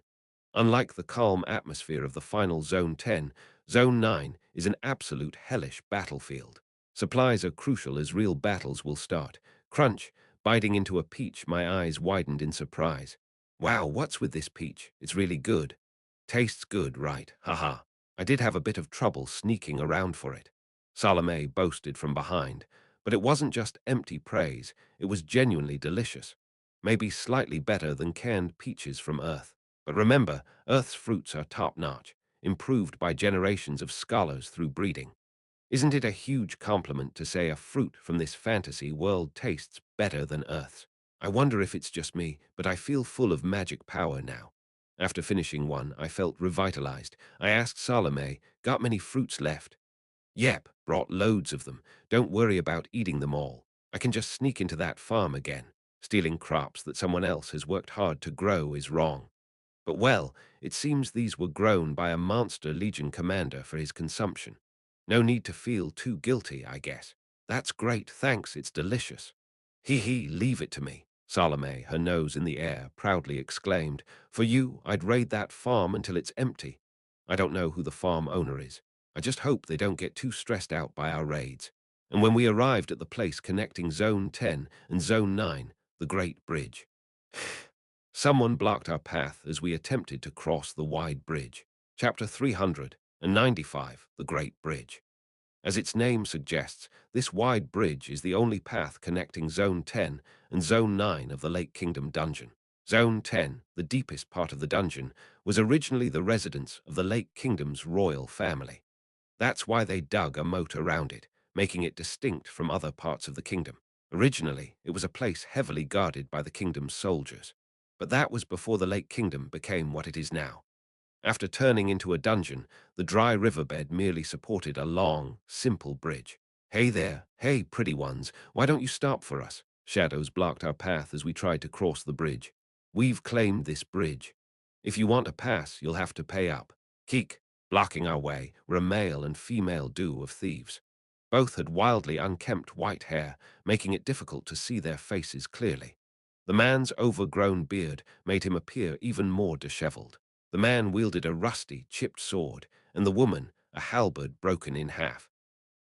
A: Unlike the calm atmosphere of the final Zone 10, Zone 9 is an absolute hellish battlefield. Supplies are crucial as real battles will start. Crunch, biting into a peach, my eyes widened in surprise. Wow, what's with this peach? It's really good. Tastes good, right? Haha. I did have a bit of trouble sneaking around for it. Salome boasted from behind, But it wasn't just empty praise, it was genuinely delicious. Maybe slightly better than canned peaches from Earth. But remember, Earth's fruits are top-notch, improved by generations of scholars through breeding. Isn't it a huge compliment to say a fruit from this fantasy world tastes better than Earth's? I wonder if it's just me, but I feel full of magic power now. After finishing one, I felt revitalized. I asked Salome, got many fruits left? Yep, brought loads of them. Don't worry about eating them all. I can just sneak into that farm again. Stealing crops that someone else has worked hard to grow is wrong. But well, it seems these were grown by a monster Legion commander for his consumption. No need to feel too guilty, I guess. That's great, thanks, it's delicious. Hee, leave it to me, Salome, her nose in the air, proudly exclaimed. For you, I'd raid that farm until it's empty. I don't know who the farm owner is. I just hope they don't get too stressed out by our raids. And when we arrived at the place connecting Zone 10 and Zone 9, the Great Bridge, someone blocked our path as we attempted to cross the wide bridge. Chapter 395, The Great Bridge. As its name suggests, this wide bridge is the only path connecting Zone 10 and Zone 9 of the Lake Kingdom dungeon. Zone 10, the deepest part of the dungeon, was originally the residence of the Lake Kingdom's royal family. That's why they dug a moat around it, making it distinct from other parts of the kingdom. Originally, it was a place heavily guarded by the kingdom's soldiers. But that was before the Lake Kingdom became what it is now. After turning into a dungeon, the dry riverbed merely supported a long, simple bridge. Hey there, hey pretty ones, why don't you stop for us? Shadows blocked our path as we tried to cross the bridge. We've claimed this bridge. If you want to pass, you'll have to pay up. Keek, blocking our way, were a male and female duo of thieves. Both had wildly unkempt white hair, making it difficult to see their faces clearly. The man's overgrown beard made him appear even more disheveled. The man wielded a rusty, chipped sword, and the woman a halberd broken in half.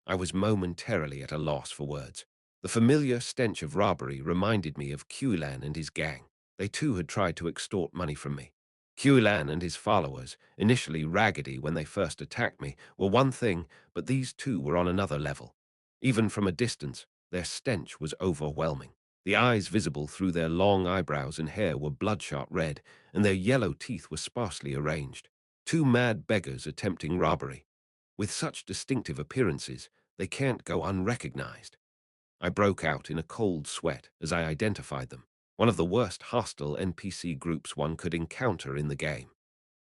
A: I was momentarily at a loss for words. The familiar stench of robbery reminded me of Qulan and his gang. They too had tried to extort money from me. Qulan and his followers, initially raggedy when they first attacked me, were one thing, but these two were on another level. Even from a distance, their stench was overwhelming. The eyes visible through their long eyebrows and hair were bloodshot red, and their yellow teeth were sparsely arranged. Two mad beggars attempting robbery. With such distinctive appearances, they can't go unrecognized. I broke out in a cold sweat as I identified them, one of the worst hostile NPC groups one could encounter in the game.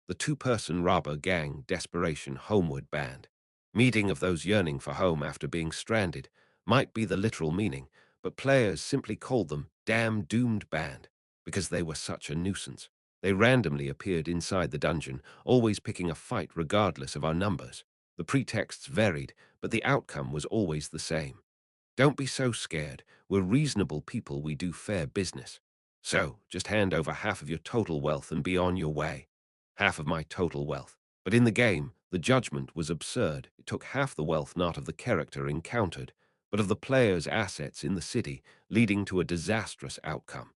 A: The two-person robber gang Desperation Homeward Band. Meeting of those yearning for home after being stranded might be the literal meaning, but players simply called them Damn Doomed Band because they were such a nuisance. They randomly appeared inside the dungeon, always picking a fight regardless of our numbers. The pretexts varied, but the outcome was always the same. Don't be so scared. We're reasonable people, we do fair business. So, just hand over half of your total wealth and be on your way. Half of my total wealth. But in the game, the judgment was absurd. It took half the wealth not of the character encountered, but of the player's assets in the city, leading to a disastrous outcome.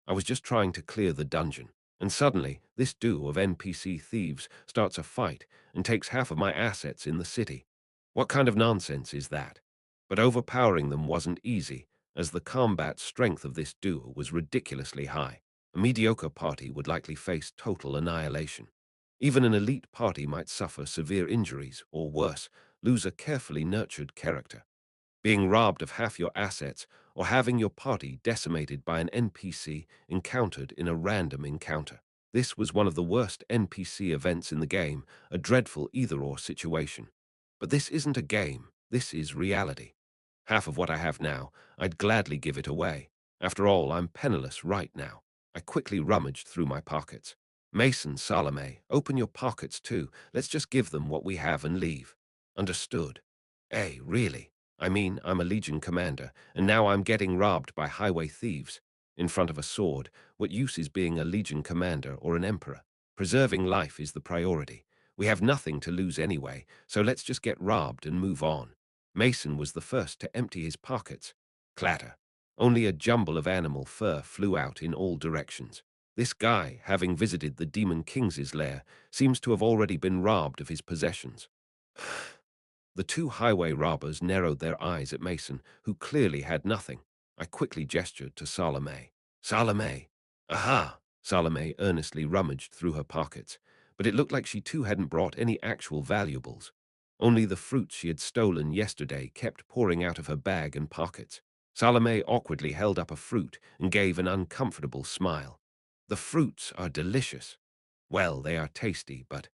A: I was just trying to clear the dungeon, and suddenly, this duo of NPC thieves starts a fight and takes half of my assets in the city. What kind of nonsense is that? But overpowering them wasn't easy, as the combat strength of this duo was ridiculously high. A mediocre party would likely face total annihilation. Even an elite party might suffer severe injuries, or worse, lose a carefully nurtured character. Being robbed of half your assets, or having your party decimated by an NPC encountered in a random encounter. This was one of the worst NPC events in the game, a dreadful either-or situation. But this isn't a game, this is reality. Half of what I have now, I'd gladly give it away. After all, I'm penniless right now. I quickly rummaged through my pockets. Mason, Salome, open your pockets too. Let's just give them what we have and leave. Understood. Really? I mean, I'm a Legion commander, and now I'm getting robbed by highway thieves. In front of a sword, what use is being a Legion commander or an emperor? Preserving life is the priority. We have nothing to lose anyway, so let's just get robbed and move on. Mason was the first to empty his pockets. Clatter. Only a jumble of animal fur flew out in all directions. This guy, having visited the Demon King's lair, seems to have already been robbed of his possessions. The two highway robbers narrowed their eyes at Mason, who clearly had nothing. I quickly gestured to Salome. Salome! Aha! Salome earnestly rummaged through her pockets, but it looked like she too hadn't brought any actual valuables. Only the fruits she had stolen yesterday kept pouring out of her bag and pockets. Salome awkwardly held up a fruit and gave an uncomfortable smile. The fruits are delicious. Well, they are tasty, but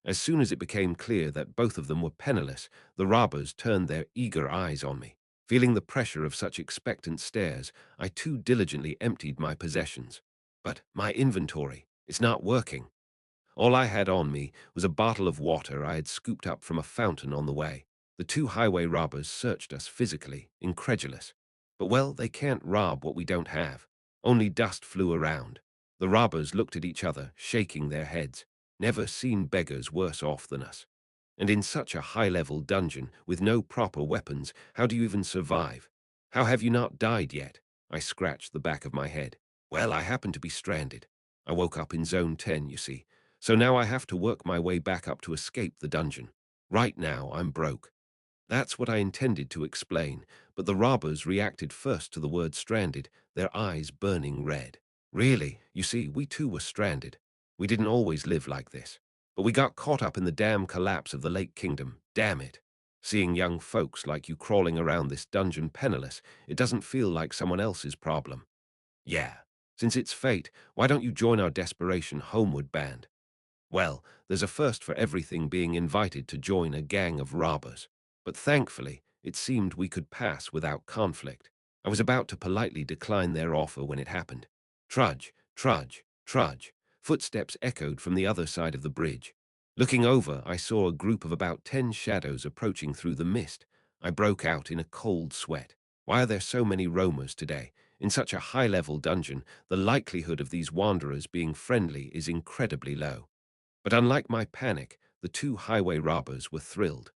A: as soon as it became clear that both of them were penniless, the robbers turned their eager eyes on me. Feeling the pressure of such expectant stares, I too diligently emptied my possessions. But my inventory, it's not working. All I had on me was a bottle of water I had scooped up from a fountain on the way. The two highway robbers searched us physically, incredulous. But well, they can't rob what we don't have. Only dust flew around. The robbers looked at each other, shaking their heads. Never seen beggars worse off than us. And in such a high-level dungeon, with no proper weapons, how do you even survive? How have you not died yet? I scratched the back of my head. Well, I happen to be stranded. I woke up in Zone 10, you see. So now I have to work my way back up to escape the dungeon. Right now, I'm broke. That's what I intended to explain, but the robbers reacted first to the word stranded, their eyes burning red. Really, you see, we too were stranded. We didn't always live like this. But we got caught up in the damn collapse of the Lake Kingdom, damn it. Seeing young folks like you crawling around this dungeon penniless, it doesn't feel like someone else's problem. Yeah, since it's fate, why don't you join our Desperation Homeward band? Well, there's a first for everything being invited to join a gang of robbers. But thankfully, it seemed we could pass without conflict. I was about to politely decline their offer when it happened. Trudge, trudge, trudge. Footsteps echoed from the other side of the bridge. Looking over, I saw a group of about 10 shadows approaching through the mist. I broke out in a cold sweat. Why are there so many roamers today? In such a high-level dungeon, the likelihood of these wanderers being friendly is incredibly low. But unlike my panic, the two highway robbers were thrilled.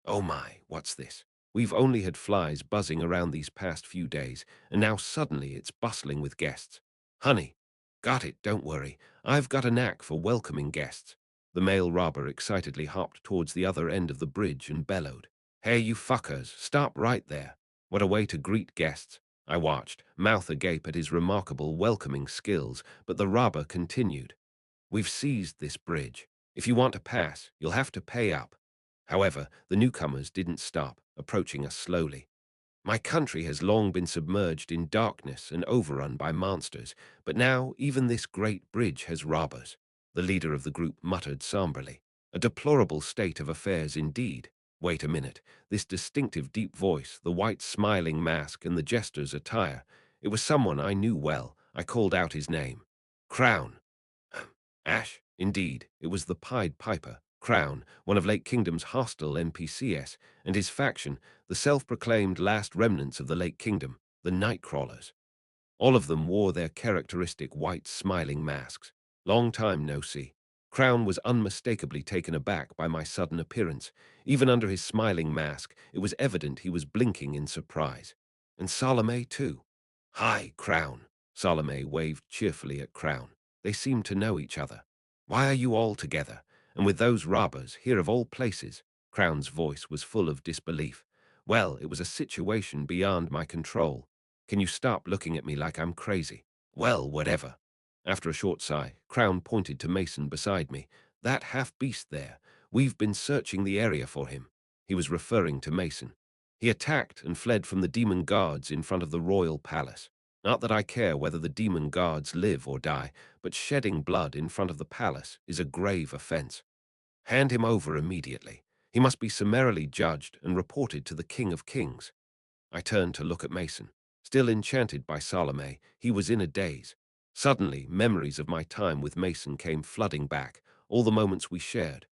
A: Oh my, what's this? We've only had flies buzzing around these past few days, and now suddenly it's bustling with guests. Honey, got it, don't worry. I've got a knack for welcoming guests. The male robber excitedly hopped towards the other end of the bridge and bellowed. Hey, you fuckers, stop right there. What a way to greet guests. I watched, mouth agape at his remarkable welcoming skills, but the robber continued. We've seized this bridge. If you want to pass, you'll have to pay up. However, the newcomers didn't stop, approaching us slowly. My country has long been submerged in darkness and overrun by monsters, but now even this great bridge has robbers. The leader of the group muttered somberly. A deplorable state of affairs indeed. Wait a minute. This distinctive deep voice, the white smiling mask, and the jester's attire. It was someone I knew well. I called out his name. Crown. Ash, indeed, it was the Pied Piper, Crown, one of Lake Kingdom's hostile NPCs, and his faction, the self-proclaimed last remnants of the Lake Kingdom, the Nightcrawlers. All of them wore their characteristic white smiling masks. Long time no see. Crown was unmistakably taken aback by my sudden appearance. Even under his smiling mask, it was evident he was blinking in surprise. And Salome, too. Hi, Crown. Salome waved cheerfully at Crown. They seemed to know each other. Why are you all together? And with those robbers, here of all places? Crown's voice was full of disbelief. Well, it was a situation beyond my control. Can you stop looking at me like I'm crazy? Well, whatever. After a short sigh, Crown pointed to Mason beside me. That half-beast there. We've been searching the area for him. He was referring to Mason. He attacked and fled from the demon guards in front of the royal palace. Not that I care whether the demon guards live or die, but shedding blood in front of the palace is a grave offense. Hand him over immediately. He must be summarily judged and reported to the King of Kings. I turned to look at Mason. Still enchanted by Salome, he was in a daze. Suddenly, memories of my time with Mason came flooding back, all the moments we shared.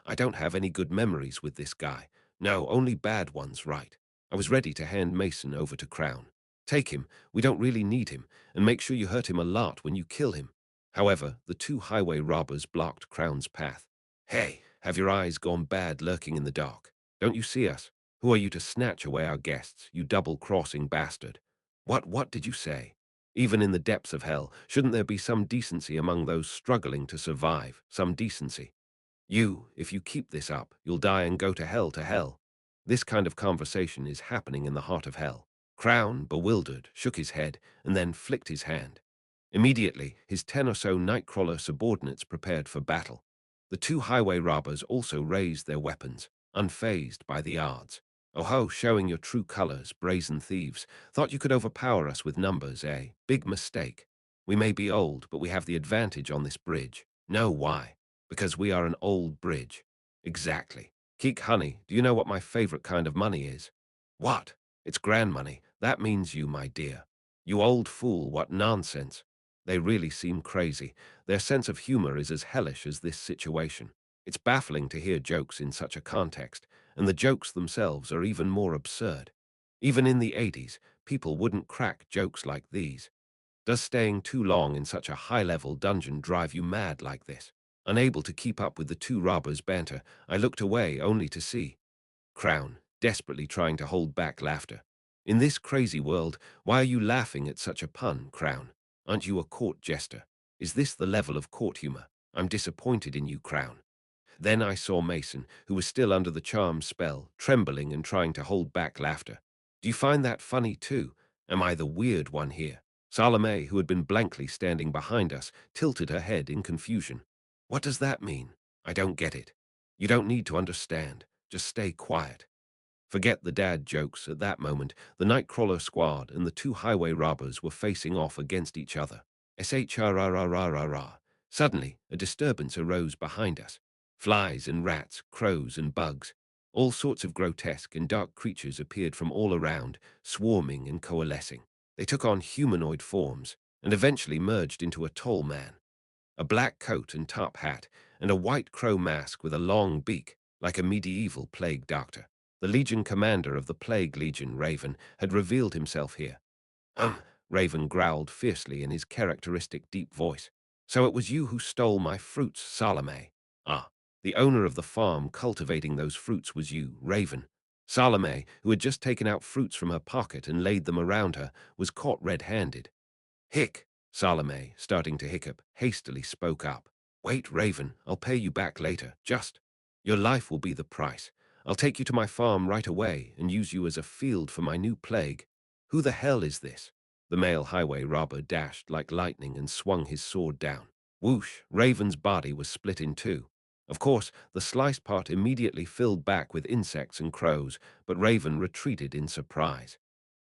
A: I don't have any good memories with this guy. No, only bad ones, right? I was ready to hand Mason over to Crown. Take him, we don't really need him, and make sure you hurt him a lot when you kill him. However, the two highway robbers blocked Crown's path. Hey, have your eyes gone bad lurking in the dark? Don't you see us? Who are you to snatch away our guests, you double-crossing bastard? What did you say? Even in the depths of hell, shouldn't there be some decency among those struggling to survive, some decency? You, if you keep this up, you'll die and go to hell to hell. This kind of conversation is happening in the heart of hell. Crown, bewildered, shook his head and then flicked his hand. Immediately, his 10 or so Nightcrawler subordinates prepared for battle. The two highway robbers also raised their weapons, unfazed by the odds. Oh ho, showing your true colors, brazen thieves. Thought you could overpower us with numbers, eh? Big mistake. We may be old, but we have the advantage on this bridge. No, why? Because we are an old bridge. Exactly. Keek honey, do you know what my favorite kind of money is? What? It's grand money. That means you, my dear. You old fool, what nonsense. They really seem crazy. Their sense of humor is as hellish as this situation. It's baffling to hear jokes in such a context, and the jokes themselves are even more absurd. Even in the 80s, people wouldn't crack jokes like these. Does staying too long in such a high-level dungeon drive you mad like this? Unable to keep up with the two robbers' banter, I looked away only to see Crown, desperately trying to hold back laughter. In this crazy world, why are you laughing at such a pun, Crown? Aren't you a court jester? Is this the level of court humor? I'm disappointed in you, Crown. Then I saw Mason, who was still under the charm spell, trembling and trying to hold back laughter. Do you find that funny too? Am I the weird one here? Salome, who had been blankly standing behind us, tilted her head in confusion. What does that mean? I don't get it. You don't need to understand. Just stay quiet. Forget the dad jokes. At that moment, the Nightcrawler squad and the two highway robbers were facing off against each other. SHRRRRRR. Suddenly, a disturbance arose behind us. Flies and rats, crows and bugs. All sorts of grotesque and dark creatures appeared from all around, swarming and coalescing. They took on humanoid forms and eventually merged into a tall man. A black coat and top hat, and a white crow mask with a long beak, like a medieval plague doctor. The Legion commander of the Plague Legion, Raven, had revealed himself here. Raven growled fiercely in his characteristic deep voice. So it was you who stole my fruits, Salome. Ah, the owner of the farm cultivating those fruits was you, Raven. Salome, who had just taken out fruits from her pocket and laid them around her, was caught red-handed. Hick, Salome, starting to hiccup, hastily spoke up. Wait, Raven, I'll pay you back later. Just. Your life will be the price. I'll take you to my farm right away and use you as a field for my new plague. Who the hell is this? The male highway robber dashed like lightning and swung his sword down. Whoosh, Raven's body was split in two. Of course, the sliced part immediately filled back with insects and crows, but Raven retreated in surprise.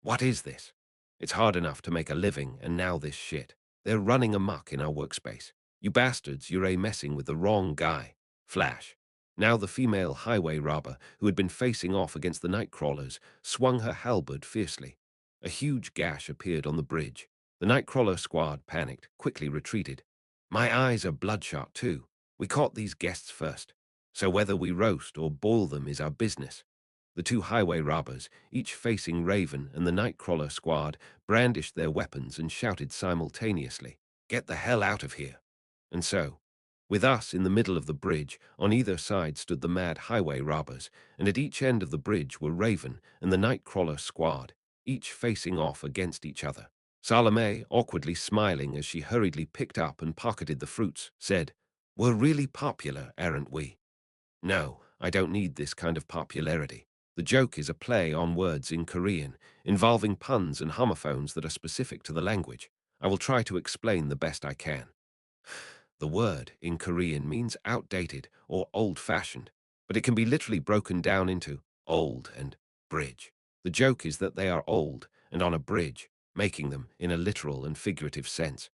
A: What is this? It's hard enough to make a living, and now this shit. They're running amok in our workspace. You bastards, you're messing with the wrong guy. Flash. Now the female highway robber, who had been facing off against the Nightcrawlers, swung her halberd fiercely. A huge gash appeared on the bridge. The Nightcrawler squad panicked, quickly retreated. My eyes are bloodshot too. We caught these guests first. So whether we roast or boil them is our business. The two highway robbers, each facing Raven and the Nightcrawler squad, brandished their weapons and shouted simultaneously, "Get the hell out of here!" And so, with us in the middle of the bridge, on either side stood the mad highway robbers, and at each end of the bridge were Raven and the Nightcrawler squad, each facing off against each other. Salome, awkwardly smiling as she hurriedly picked up and pocketed the fruits, said, "We're really popular, aren't we?" No, I don't need this kind of popularity. The joke is a play on words in Korean, involving puns and homophones that are specific to the language. I will try to explain the best I can. The word in Korean means outdated or old-fashioned, but it can be literally broken down into old and bridge. The joke is that they are old and on a bridge, making them in a literal and figurative sense.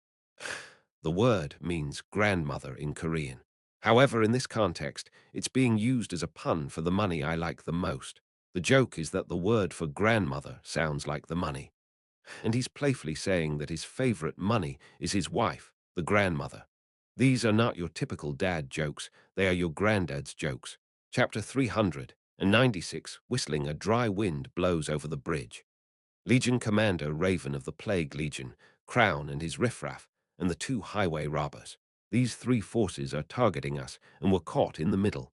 A: The word means grandmother in Korean. However, in this context, it's being used as a pun for the money I like the most. The joke is that the word for grandmother sounds like the money. And he's playfully saying that his favorite money is his wife, the grandmother. These are not your typical dad jokes, they are your granddad's jokes. Chapter 396, whistling a dry wind blows over the bridge. Legion Commander Raven of the Plague Legion, Crown and his riffraff, and the two highway robbers. These three forces are targeting us and were caught in the middle.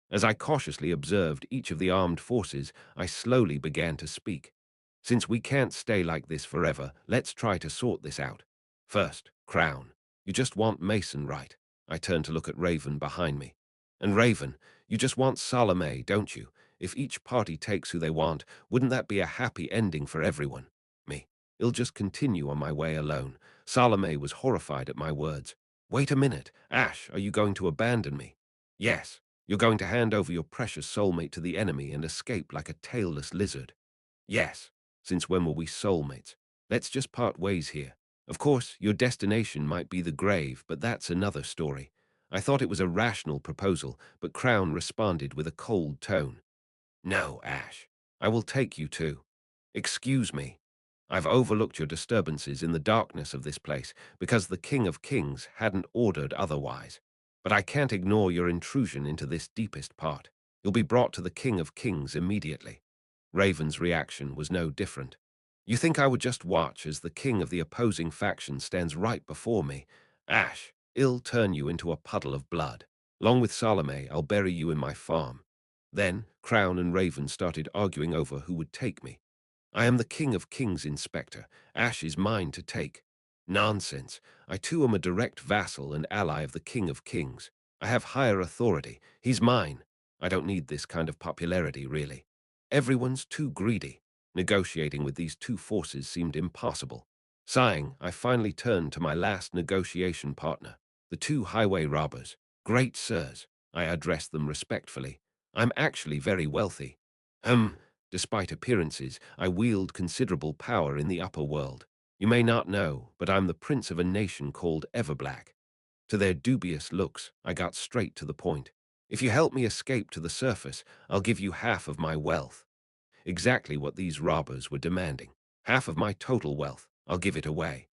A: As I cautiously observed each of the armed forces, I slowly began to speak. Since we can't stay like this forever, let's try to sort this out. First, Crown, you just want Mason, right? I turned to look at Raven behind me. And Raven, you just want Salome, don't you? If each party takes who they want, wouldn't that be a happy ending for everyone? Me. I'll just continue on my way alone. Salome was horrified at my words. Wait a minute. Ash, are you going to abandon me? Yes. You're going to hand over your precious soulmate to the enemy and escape like a tailless lizard. Yes. Since when were we soulmates? Let's just part ways here. Of course, your destination might be the grave, but that's another story. I thought it was a rational proposal, but Crown responded with a cold tone. No, Ash. I will take you too. Excuse me. I've overlooked your disturbances in the darkness of this place because the King of Kings hadn't ordered otherwise. But I can't ignore your intrusion into this deepest part. You'll be brought to the King of Kings immediately. Raven's reaction was no different. You think I would just watch as the king of the opposing faction stands right before me? Ash, I'll turn you into a puddle of blood. Along with Salome, I'll bury you in my farm. Then Crown and Raven started arguing over who would take me. I am the King of Kings, Inspector. Ash is mine to take. Nonsense. I too am a direct vassal and ally of the King of Kings. I have higher authority. He's mine. I don't need this kind of popularity, really. Everyone's too greedy. Negotiating with these two forces seemed impossible. Sighing, I finally turned to my last negotiation partner, the two highway robbers. Great sirs, I addressed them respectfully. I'm actually very wealthy. Despite appearances, I wield considerable power in the upper world. You may not know, but I'm the prince of a nation called Everblack. To their dubious looks, I got straight to the point. If you help me escape to the surface, I'll give you half of my wealth. Exactly what these robbers were demanding. Half of my total wealth. I'll give it away.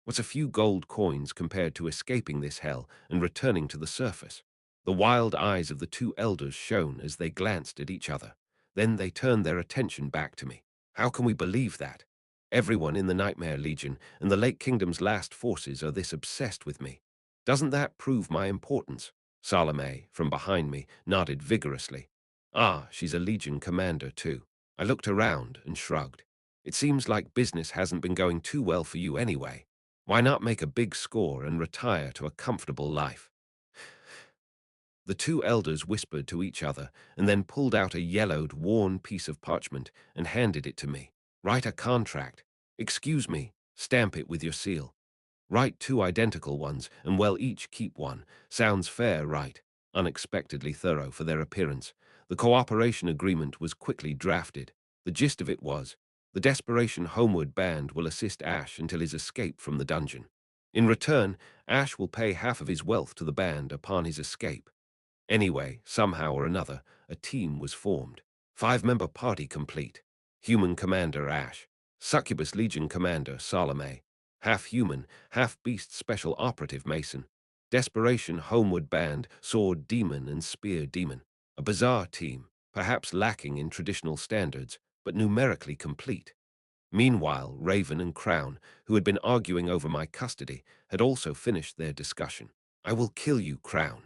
A: What's a few gold coins compared to escaping this hell and returning to the surface? The wild eyes of the two elders shone as they glanced at each other. Then they turned their attention back to me. How can we believe that? Everyone in the Nightmare Legion and the Lake Kingdom's last forces are this obsessed with me. Doesn't that prove my importance? Salome, from behind me, nodded vigorously. Ah, she's a Legion commander too. I looked around and shrugged. It seems like business hasn't been going too well for you anyway. Why not make a big score and retire to a comfortable life? The two elders whispered to each other and then pulled out a yellowed, worn piece of parchment and handed it to me. Write a contract. Excuse me, stamp it with your seal. Write two identical ones, and well, each keep one. Sounds fair, right? Unexpectedly thorough for their appearance. The cooperation agreement was quickly drafted. The gist of it was, the Desperation Homeward Band will assist Ash until his escape from the dungeon. In return, Ash will pay half of his wealth to the band upon his escape. Anyway, somehow or another, a team was formed. 5-member party complete. Human Commander Ash. Succubus Legion Commander Salome. Half-human, half-beast Special Operative Mason. Desperation Homeward Band, Sword Demon and Spear Demon. A bizarre team, perhaps lacking in traditional standards, but numerically complete. Meanwhile, Raven and Crown, who had been arguing over my custody, had also finished their discussion. I will kill you, Crown.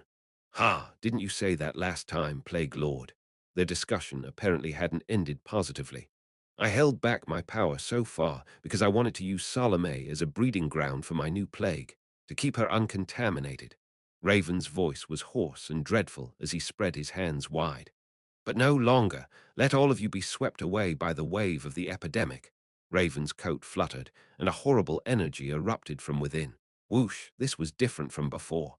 A: Ha, didn't you say that last time, Plague Lord? Their discussion apparently hadn't ended positively. I held back my power so far because I wanted to use Salome as a breeding ground for my new plague, to keep her uncontaminated. Raven's voice was hoarse and dreadful as he spread his hands wide. But no longer. Let all of you be swept away by the wave of the epidemic. Raven's coat fluttered, and a horrible energy erupted from within. Whoosh, this was different from before.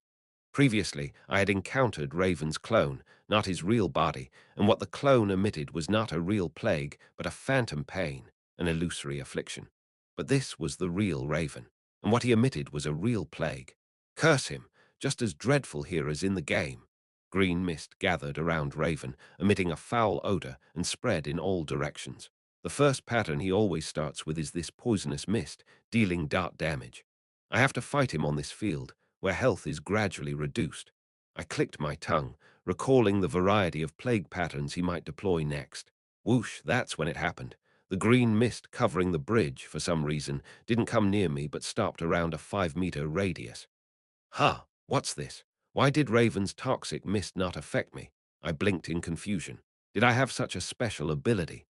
A: Previously, I had encountered Raven's clone, not his real body, and what the clone emitted was not a real plague, but a phantom pain, an illusory affliction. But this was the real Raven, and what he emitted was a real plague. Curse him, just as dreadful here as in the game. Green mist gathered around Raven, emitting a foul odor, and spread in all directions. The first pattern he always starts with is this poisonous mist, dealing dart damage. I have to fight him on this field, where health is gradually reduced. I clicked my tongue, recalling the variety of plague patterns he might deploy next. Whoosh, that's when it happened. The green mist covering the bridge, for some reason, didn't come near me but stopped around a 5-meter radius. Ha, what's this? Why did Raven's toxic mist not affect me? I blinked in confusion. Did I have such a special ability?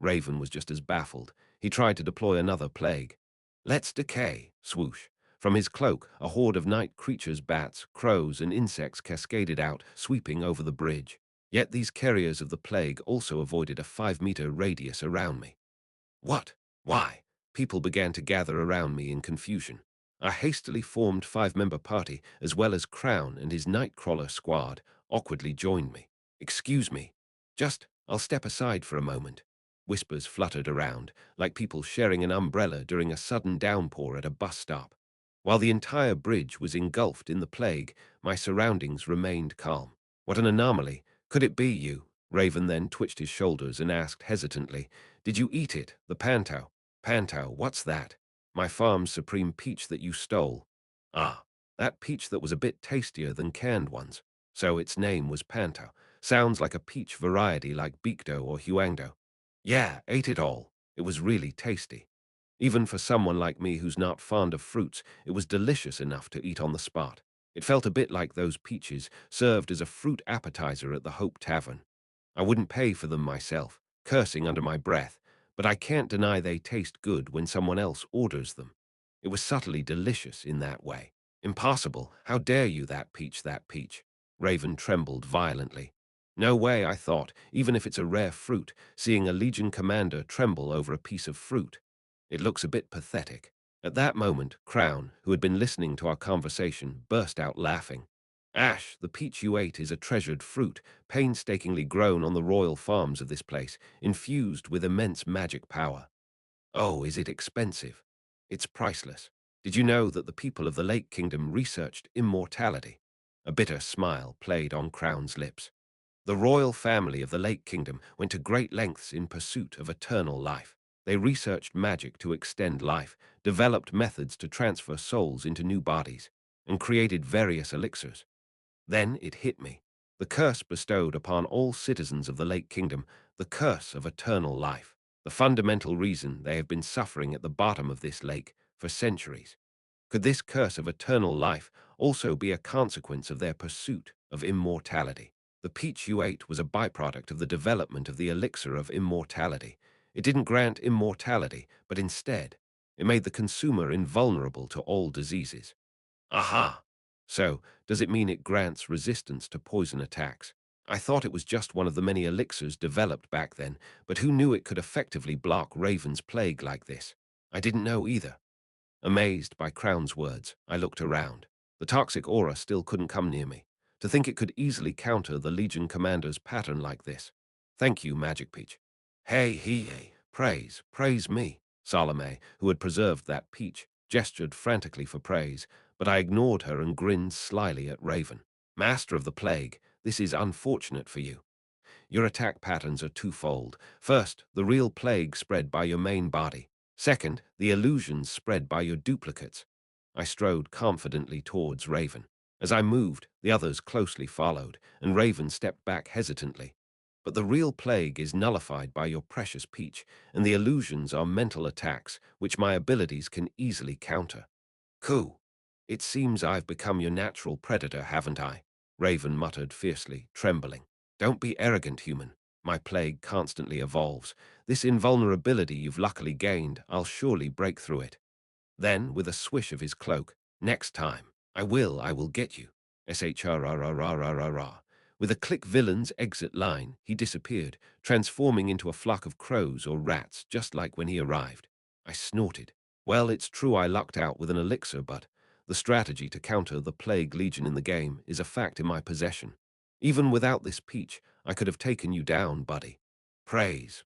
A: Raven was just as baffled. He tried to deploy another plague. Let's decay, swoosh. From his cloak, a horde of night creatures, bats, crows, and insects cascaded out, sweeping over the bridge. Yet these carriers of the plague also avoided a 5-meter radius around me. What? Why? People began to gather around me in confusion. A hastily formed 5-member party, as well as Crown and his Nightcrawler squad, awkwardly joined me. Excuse me. I'll step aside for a moment. Whispers fluttered around, like people sharing an umbrella during a sudden downpour at a bus stop. While the entire bridge was engulfed in the plague, my surroundings remained calm. What an anomaly. Could it be you? Raven then twitched his shoulders and asked hesitantly, did you eat it, the pantow? Pantow, what's that? My farm's supreme peach that you stole. Ah, that peach that was a bit tastier than canned ones. So its name was pantow. Sounds like a peach variety like Beekdo or Huangdo. Yeah, ate it all. It was really tasty. Even for someone like me who's not fond of fruits, it was delicious enough to eat on the spot. It felt a bit like those peaches served as a fruit appetizer at the Hope Tavern. I wouldn't pay for them myself, cursing under my breath, but I can't deny they taste good when someone else orders them. It was subtly delicious in that way. Impossible. How dare you, that peach, that peach? Raven trembled violently. No way, I thought, even if it's a rare fruit, seeing a Legion commander tremble over a piece of fruit. It looks a bit pathetic. At that moment, Crown, who had been listening to our conversation, burst out laughing. Ash, the peach you ate is a treasured fruit, painstakingly grown on the royal farms of this place, infused with immense magic power. Oh, is it expensive? It's priceless. Did you know that the people of the Lake Kingdom researched immortality? A bitter smile played on Crown's lips. The royal family of the Lake Kingdom went to great lengths in pursuit of eternal life. They researched magic to extend life, developed methods to transfer souls into new bodies, and created various elixirs. Then it hit me. The curse bestowed upon all citizens of the Lake Kingdom, the curse of eternal life. The fundamental reason they have been suffering at the bottom of this lake for centuries. Could this curse of eternal life also be a consequence of their pursuit of immortality? The peach you ate was a byproduct of the development of the elixir of immortality. It didn't grant immortality, but instead, it made the consumer invulnerable to all diseases. Aha! So, does it mean it grants resistance to poison attacks? I thought it was just one of the many elixirs developed back then, but who knew it could effectively block Raven's plague like this? I didn't know either. Amazed by Crown's words, I looked around. The toxic aura still couldn't come near me. To think it could easily counter the Legion commander's pattern like this. Thank you, Magic Peach. Hey, praise me. Salome, who had preserved that peach, gestured frantically for praise, but I ignored her and grinned slyly at Raven. Master of the Plague, this is unfortunate for you. Your attack patterns are twofold. First, the real plague spread by your main body. Second, the illusions spread by your duplicates. I strode confidently towards Raven. As I moved, the others closely followed, and Raven stepped back hesitantly. But the real plague is nullified by your precious peach, and the illusions are mental attacks, which my abilities can easily counter. Coo! It seems I've become your natural predator, haven't I? Raven muttered fiercely, trembling. Don't be arrogant, human. My plague constantly evolves. This invulnerability you've luckily gained, I'll surely break through it. Then, with a swish of his cloak, next time, I will get you. SHRRRRRRR. With a click villain's exit line, he disappeared, transforming into a flock of crows or rats, just like when he arrived. I snorted. Well, it's true I lucked out with an elixir, but the strategy to counter the Plague Legion in the game is a fact in my possession. Even without this peach, I could have taken you down, buddy. Praise.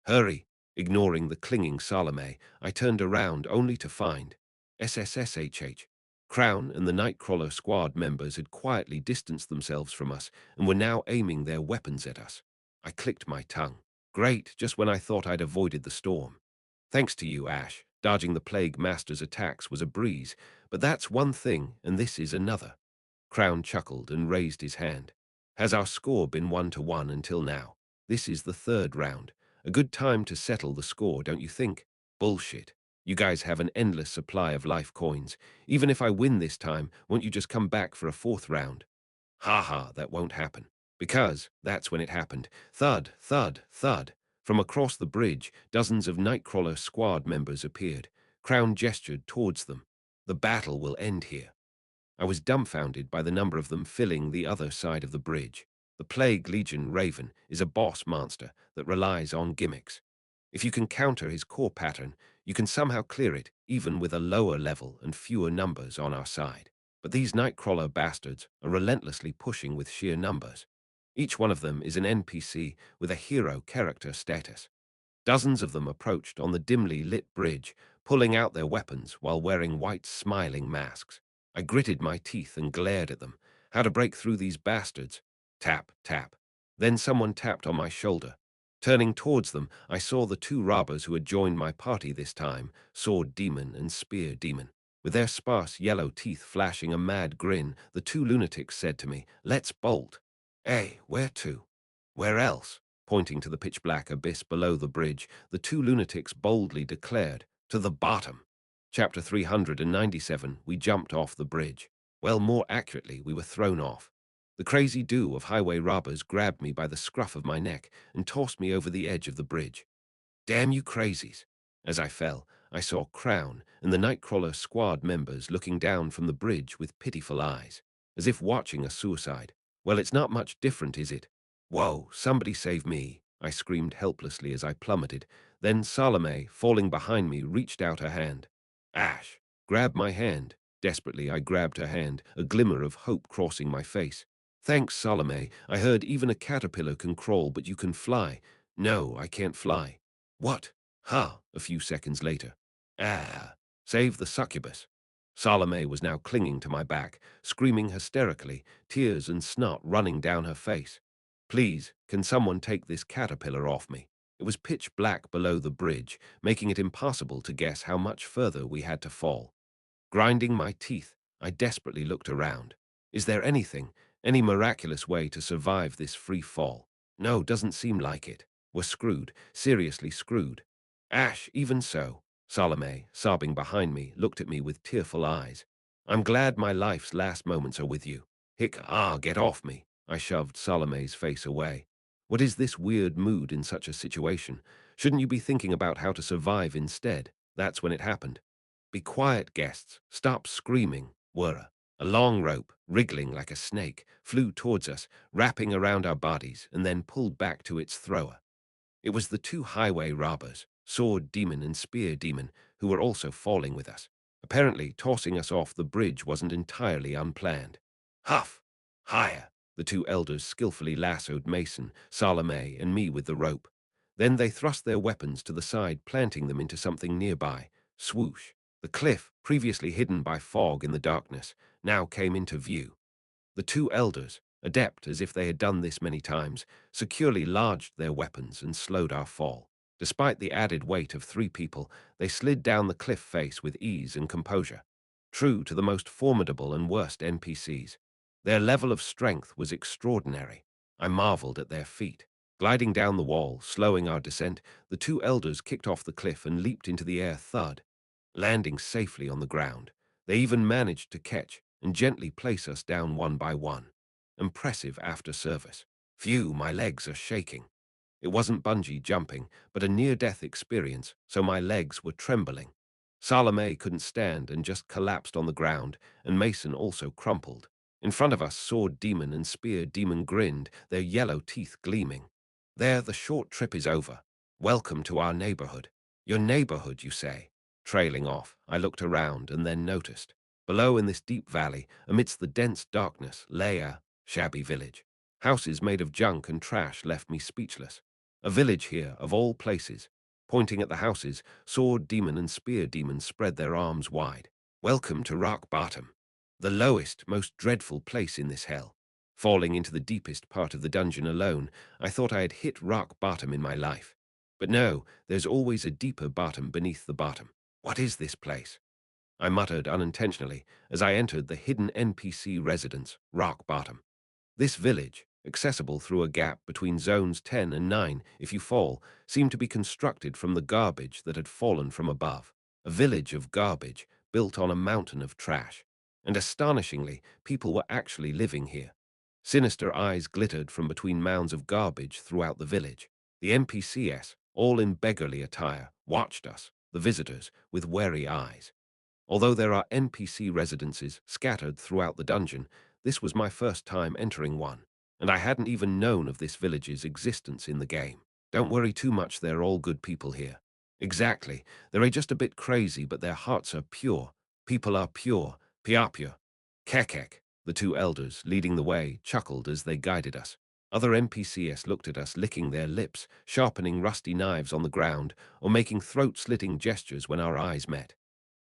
A: Hurry. Ignoring the clinging Salome, I turned around only to find SSSHH. Crown and the Nightcrawler squad members had quietly distanced themselves from us and were now aiming their weapons at us. I clicked my tongue. Great, just when I thought I'd avoided the storm. Thanks to you, Ash. Dodging the Plague Master's attacks was a breeze, but that's one thing and this is another. Crown chuckled and raised his hand. Has our score been 1-1 until now? This is the third round. A good time to settle the score, don't you think? Bullshit. You guys have an endless supply of life coins. Even if I win this time, won't you just come back for a fourth round? Ha, that won't happen. Because that's when it happened. Thud, thud, thud. From across the bridge, dozens of Nightcrawler squad members appeared. Crown gestured towards them. The battle will end here. I was dumbfounded by the number of them filling the other side of the bridge. The Plague Legion Raven is a boss monster that relies on gimmicks. If you can counter his core pattern, you can somehow clear it, even with a lower level and fewer numbers on our side. But these Nightcrawler bastards are relentlessly pushing with sheer numbers. Each one of them is an NPC with a hero character status. Dozens of them approached on the dimly lit bridge, pulling out their weapons while wearing white smiling masks. I gritted my teeth and glared at them. How to break through these bastards? Tap, tap. Then someone tapped on my shoulder. Turning towards them, I saw the two robbers who had joined my party this time, Sword Demon and Spear Demon. With their sparse yellow teeth flashing a mad grin, the two lunatics said to me, "Let's bolt." "Hey, where to?" "Where else?" Pointing to the pitch-black abyss below the bridge, the two lunatics boldly declared, "To the bottom." Chapter 397, we jumped off the bridge. Well, more accurately, we were thrown off. The crazy do of highway robbers grabbed me by the scruff of my neck and tossed me over the edge of the bridge. "Damn you crazies." As I fell, I saw Crown and the Nightcrawler squad members looking down from the bridge with pitiful eyes, as if watching a suicide. Well, it's not much different, is it? "Whoa, somebody save me," I screamed helplessly as I plummeted. Then Salome, falling behind me, reached out her hand. "Ash, grab my hand." Desperately, I grabbed her hand, a glimmer of hope crossing my face. "Thanks, Salome. I heard even a caterpillar can crawl, but you can fly." "No, I can't fly." "What?" "Ha!" A few seconds later. "Ah, save the succubus." Salome was now clinging to my back, screaming hysterically, tears and snot running down her face. "Please, can someone take this caterpillar off me?" It was pitch black below the bridge, making it impossible to guess how much further we had to fall. Grinding my teeth, I desperately looked around. Is there anything, any miraculous way to survive this free fall? No, doesn't seem like it. We're screwed, seriously screwed. "Ash, even so." Salome, sobbing behind me, looked at me with tearful eyes. "I'm glad my life's last moments are with you." Get off me." I shoved Salome's face away. "What is this weird mood in such a situation? Shouldn't you be thinking about how to survive instead?" That's when it happened. "Be quiet, guests. Stop screaming." Whirr. A long rope, wriggling like a snake, flew towards us, wrapping around our bodies, and then pulled back to its thrower. It was the two highway robbers, Sword Demon and Spear Demon, who were also falling with us. Apparently, tossing us off the bridge wasn't entirely unplanned. "Huff! Higher!" The two elders skillfully lassoed Mason, Salome, and me with the rope. Then they thrust their weapons to the side, planting them into something nearby. Swoosh! The cliff, previously hidden by fog in the darkness, now came into view. The two elders, adept as if they had done this many times, securely lodged their weapons and slowed our fall. Despite the added weight of three people, they slid down the cliff face with ease and composure. True to the most formidable and worst NPCs, their level of strength was extraordinary. I marveled at their feat. Gliding down the wall, slowing our descent, the two elders kicked off the cliff and leaped into the air thud, landing safely on the ground. They even managed to catch and gently place us down one by one. Impressive after service. Phew, my legs are shaking. It wasn't bungee jumping, but a near-death experience, so my legs were trembling. Salome couldn't stand and just collapsed on the ground, and Mason also crumpled. In front of us, Sword Demon and Spear Demon grinned, their yellow teeth gleaming. "There, the short trip is over. Welcome to our neighborhood." "Your neighborhood, you say?" Trailing off, I looked around and then noticed. Below in this deep valley, amidst the dense darkness, lay a shabby village. Houses made of junk and trash left me speechless. A village here, of all places. Pointing at the houses, Sword Demon and Spear Demon spread their arms wide. "Welcome to Rock Bottom, the lowest, most dreadful place in this hell." Falling into the deepest part of the dungeon alone, I thought I had hit rock bottom in my life. But no, there's always a deeper bottom beneath the bottom. What is this place? I muttered unintentionally as I entered the hidden NPC residence, Rock Bottom. This village, accessible through a gap between zones 10 and 9 if you fall, seemed to be constructed from the garbage that had fallen from above. A village of garbage built on a mountain of trash. And astonishingly, people were actually living here. Sinister eyes glittered from between mounds of garbage throughout the village. The NPCs, all in beggarly attire, watched us, the visitors, with wary eyes. Although there are NPC residences scattered throughout the dungeon, this was my first time entering one. and I hadn't even known of this village's existence in the game. Don't worry too much, they're all good people here. Exactly. They're just a bit crazy, but their hearts are pure. People are pure. Piapia. Kekek, the two elders, leading the way, chuckled as they guided us. Other NPCs looked at us, licking their lips, sharpening rusty knives on the ground, or making throat-slitting gestures when our eyes met.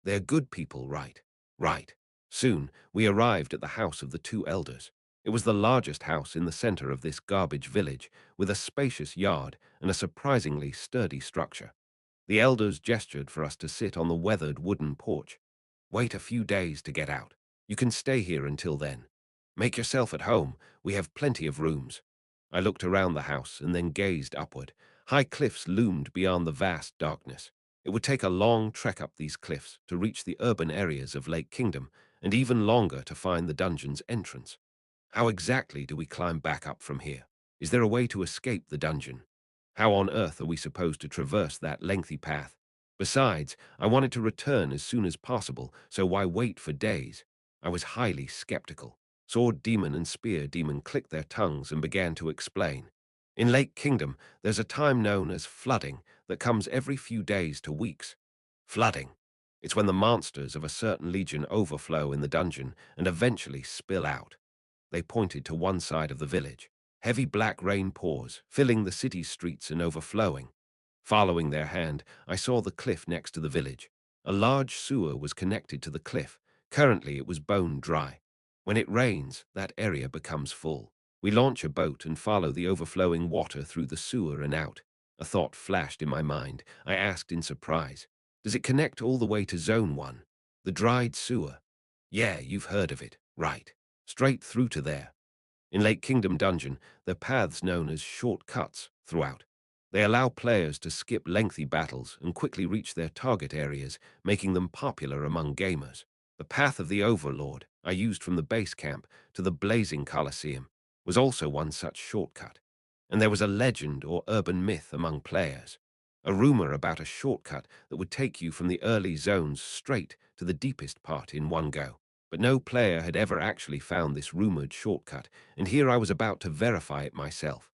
A: They're good people, right? Right. Soon, we arrived at the house of the two elders. It was the largest house in the center of this garbage village, with a spacious yard and a surprisingly sturdy structure. The elders gestured for us to sit on the weathered wooden porch. Wait a few days to get out. You can stay here until then. Make yourself at home. We have plenty of rooms. I looked around the house and then gazed upward. High cliffs loomed beyond the vast darkness. It would take a long trek up these cliffs to reach the urban areas of Lake Kingdom, and even longer to find the dungeon's entrance. How exactly do we climb back up from here? Is there a way to escape the dungeon? How on earth are we supposed to traverse that lengthy path? Besides, I wanted to return as soon as possible, so why wait for days? I was highly skeptical. Sword Demon and Spear Demon clicked their tongues and began to explain. In Lake Kingdom, there's a time known as flooding that comes every few days to weeks. Flooding. It's when the monsters of a certain legion overflow in the dungeon and eventually spill out. They pointed to one side of the village. Heavy black rain pours, filling the city streets and overflowing. Following their hand, I saw the cliff next to the village. A large sewer was connected to the cliff. Currently, it was bone dry. When it rains, that area becomes full. We launch a boat and follow the overflowing water through the sewer and out. A thought flashed in my mind. I asked in surprise, does it connect all the way to Zone 1? The dried sewer? Yeah, you've heard of it, right. Straight through to there. In Lake Kingdom Dungeon, there are paths known as shortcuts throughout. They allow players to skip lengthy battles and quickly reach their target areas, making them popular among gamers. The Path of the Overlord, I used from the base camp to the Blazing Coliseum, was also one such shortcut. And there was a legend or urban myth among players. A rumor about a shortcut that would take you from the early zones straight to the deepest part in one go. But no player had ever actually found this rumored shortcut, and here I was about to verify it myself.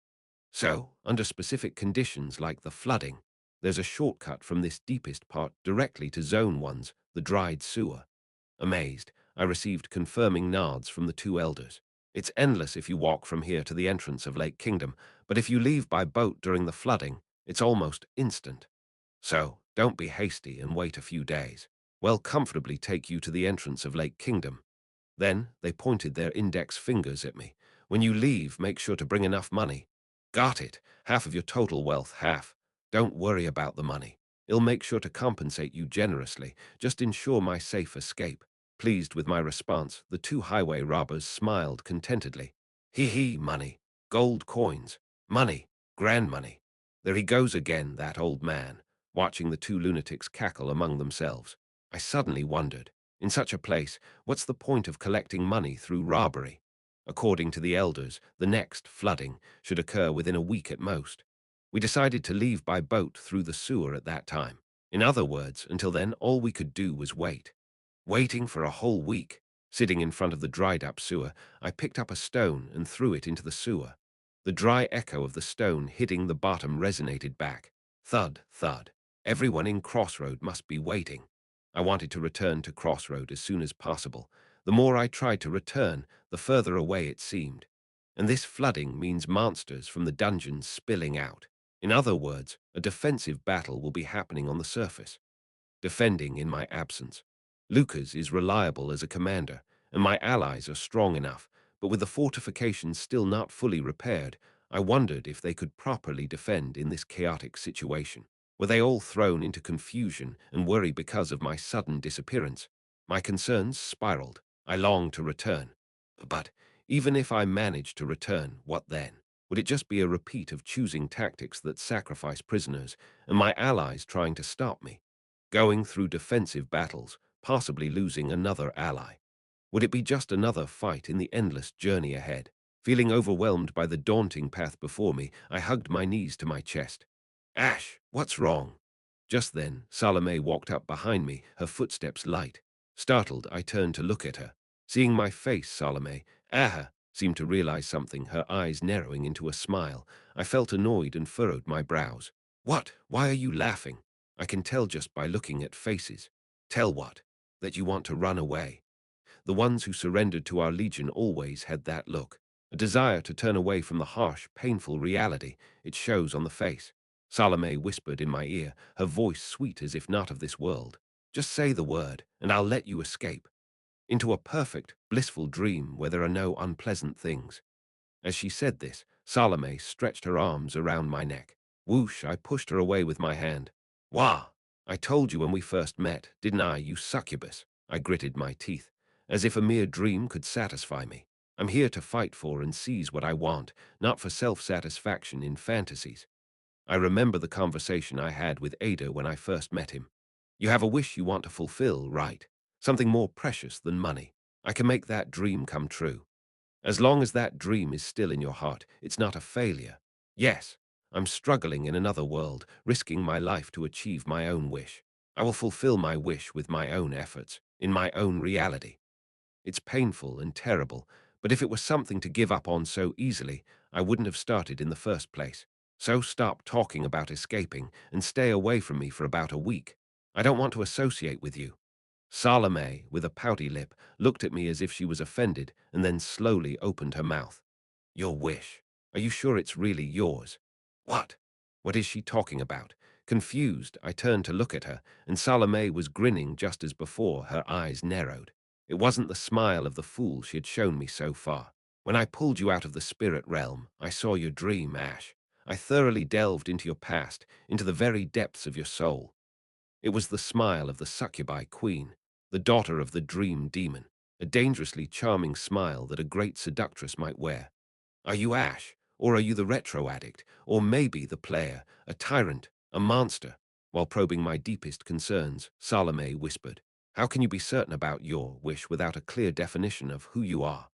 A: So, under specific conditions like the flooding, there's a shortcut from this deepest part directly to Zone 1's, the dried sewer. Amazed, I received confirming nods from the two elders. It's endless if you walk from here to the entrance of Lake Kingdom, but if you leave by boat during the flooding, it's almost instant. So, don't be hasty and wait a few days. We'll comfortably take you to the entrance of Lake Kingdom. Then they pointed their index fingers at me. When you leave, make sure to bring enough money. Got it. Half of your total wealth, half. Don't worry about the money. It'll make sure to compensate you generously. Just ensure my safe escape. Pleased with my response, the two highway robbers smiled contentedly. Hee hee, money. Gold coins. Money. Grand money. There he goes again, that old man. Watching the two lunatics cackle among themselves, I suddenly wondered, in such a place, what's the point of collecting money through robbery? According to the elders, the next flooding should occur within a week at most. We decided to leave by boat through the sewer at that time. In other words, until then, all we could do was wait. Waiting for a whole week. Sitting in front of the dried-up sewer, I picked up a stone and threw it into the sewer. The dry echo of the stone hitting the bottom resonated back. Thud, thud. Everyone in Crossroad must be waiting. I wanted to return to Crossroad as soon as possible. The more I tried to return, the further away it seemed. And this flooding means monsters from the dungeons spilling out. In other words, a defensive battle will be happening on the surface. Defending in my absence. Lucas is reliable as a commander, and my allies are strong enough, but with the fortifications still not fully repaired, I wondered if they could properly defend in this chaotic situation. Were they all thrown into confusion and worry because of my sudden disappearance? My concerns spiraled. I longed to return. But even if I managed to return, what then? Would it just be a repeat of choosing tactics that sacrifice prisoners and my allies trying to stop me? Going through defensive battles, possibly losing another ally? Would it be just another fight in the endless journey ahead? Feeling overwhelmed by the daunting path before me, I hugged my knees to my chest. Ash, what's wrong? Just then, Salome walked up behind me, her footsteps light. Startled, I turned to look at her. Seeing my face, Salome, seemed to realize something, her eyes narrowing into a smile. I felt annoyed and furrowed my brows. What? Why are you laughing? I can tell just by looking at faces. Tell what? That you want to run away. The ones who surrendered to our legion always had that look. A desire to turn away from the harsh, painful reality. It shows on the face. Salome whispered in my ear, her voice sweet as if not of this world. Just say the word, and I'll let you escape. Into a perfect, blissful dream where there are no unpleasant things. As she said this, Salome stretched her arms around my neck. Whoosh, I pushed her away with my hand. Wah! I told you when we first met, didn't I, you succubus? I gritted my teeth, as if a mere dream could satisfy me. I'm here to fight for and seize what I want, not for self-satisfaction in fantasies. I remember the conversation I had with Ada when I first met him. You have a wish you want to fulfill, right? Something more precious than money. I can make that dream come true. As long as that dream is still in your heart, it's not a failure. Yes, I'm struggling in another world, risking my life to achieve my own wish. I will fulfill my wish with my own efforts, in my own reality. It's painful and terrible, but if it was something to give up on so easily, I wouldn't have started in the first place. So stop talking about escaping and stay away from me for about a week. I don't want to associate with you. Salome, with a pouty lip, looked at me as if she was offended and then slowly opened her mouth. Your wish. Are you sure it's really yours? What? What is she talking about? Confused, I turned to look at her, and Salome was grinning just as before, her eyes narrowed. It wasn't the smile of the fool she had shown me so far. When I pulled you out of the spirit realm, I saw your dream, Ash. I thoroughly delved into your past, into the very depths of your soul. It was the smile of the succubi queen, the daughter of the dream demon, a dangerously charming smile that a great seductress might wear. Are you Ash, or are you the retro addict, or maybe the player, a tyrant, a monster? While probing my deepest concerns, Salome whispered, how can you be certain about your wish without a clear definition of who you are?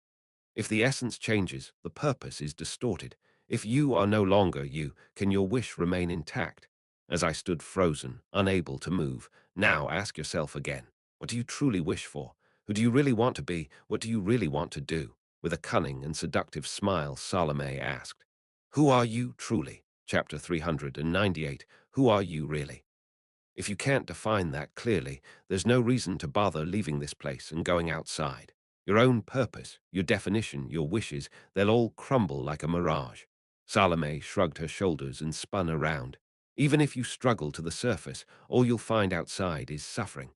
A: If the essence changes, the purpose is distorted. If you are no longer you, can your wish remain intact? As I stood frozen, unable to move, now ask yourself again, what do you truly wish for? Who do you really want to be? What do you really want to do? With a cunning and seductive smile, Salome asked, who are you truly? Chapter 398, Who Are You Really? If you can't define that clearly, there's no reason to bother leaving this place and going outside. Your own purpose, your definition, your wishes, they'll all crumble like a mirage. Salome shrugged her shoulders and spun around. Even if you struggle to the surface, all you'll find outside is suffering.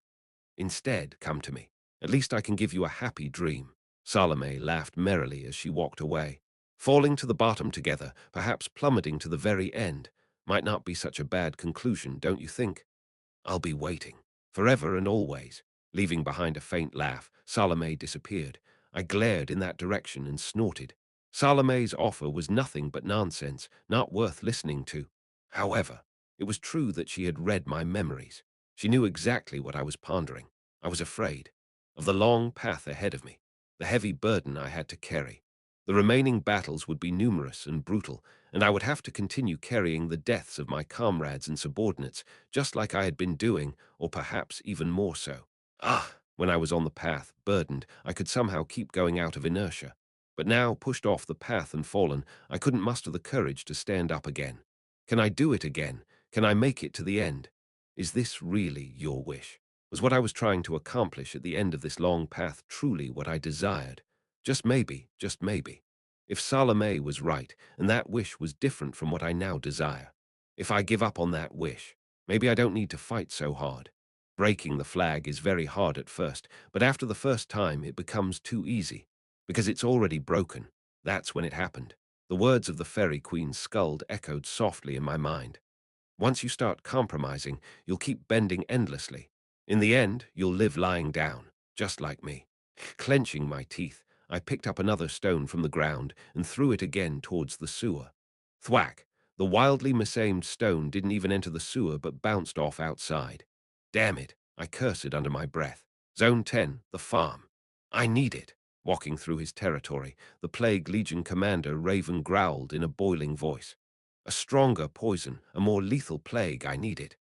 A: Instead, come to me. At least I can give you a happy dream. Salome laughed merrily as she walked away. Falling to the bottom together, perhaps plummeting to the very end, might not be such a bad conclusion, don't you think? I'll be waiting, forever and always. Leaving behind a faint laugh, Salome disappeared. I glared in that direction and snorted. Salome's offer was nothing but nonsense, not worth listening to. However, it was true that she had read my memories. She knew exactly what I was pondering. I was afraid of the long path ahead of me, the heavy burden I had to carry. The remaining battles would be numerous and brutal, and I would have to continue carrying the deaths of my comrades and subordinates, just like I had been doing, or perhaps even more so. When I was on the path, burdened, I could somehow keep going out of inertia. But now, pushed off the path and fallen, I couldn't muster the courage to stand up again. Can I do it again? Can I make it to the end? Is this really your wish? Was what I was trying to accomplish at the end of this long path truly what I desired? Just maybe. If Salome was right, and that wish was different from what I now desire. If I give up on that wish, maybe I don't need to fight so hard. Breaking the flag is very hard at first, but after the first time it becomes too easy. Because it's already broken. That's when it happened. The words of the fairy queen's skull echoed softly in my mind. Once you start compromising, you'll keep bending endlessly. In the end, you'll live lying down, just like me. Clenching my teeth, I picked up another stone from the ground and threw it again towards the sewer. Thwack! The wildly misaimed stone didn't even enter the sewer but bounced off outside. Damn it, I cursed under my breath. Zone 10, the farm. I need it. Walking through his territory, the Plague Legion commander Raven growled in a boiling voice. A stronger poison, a more lethal plague, I need it.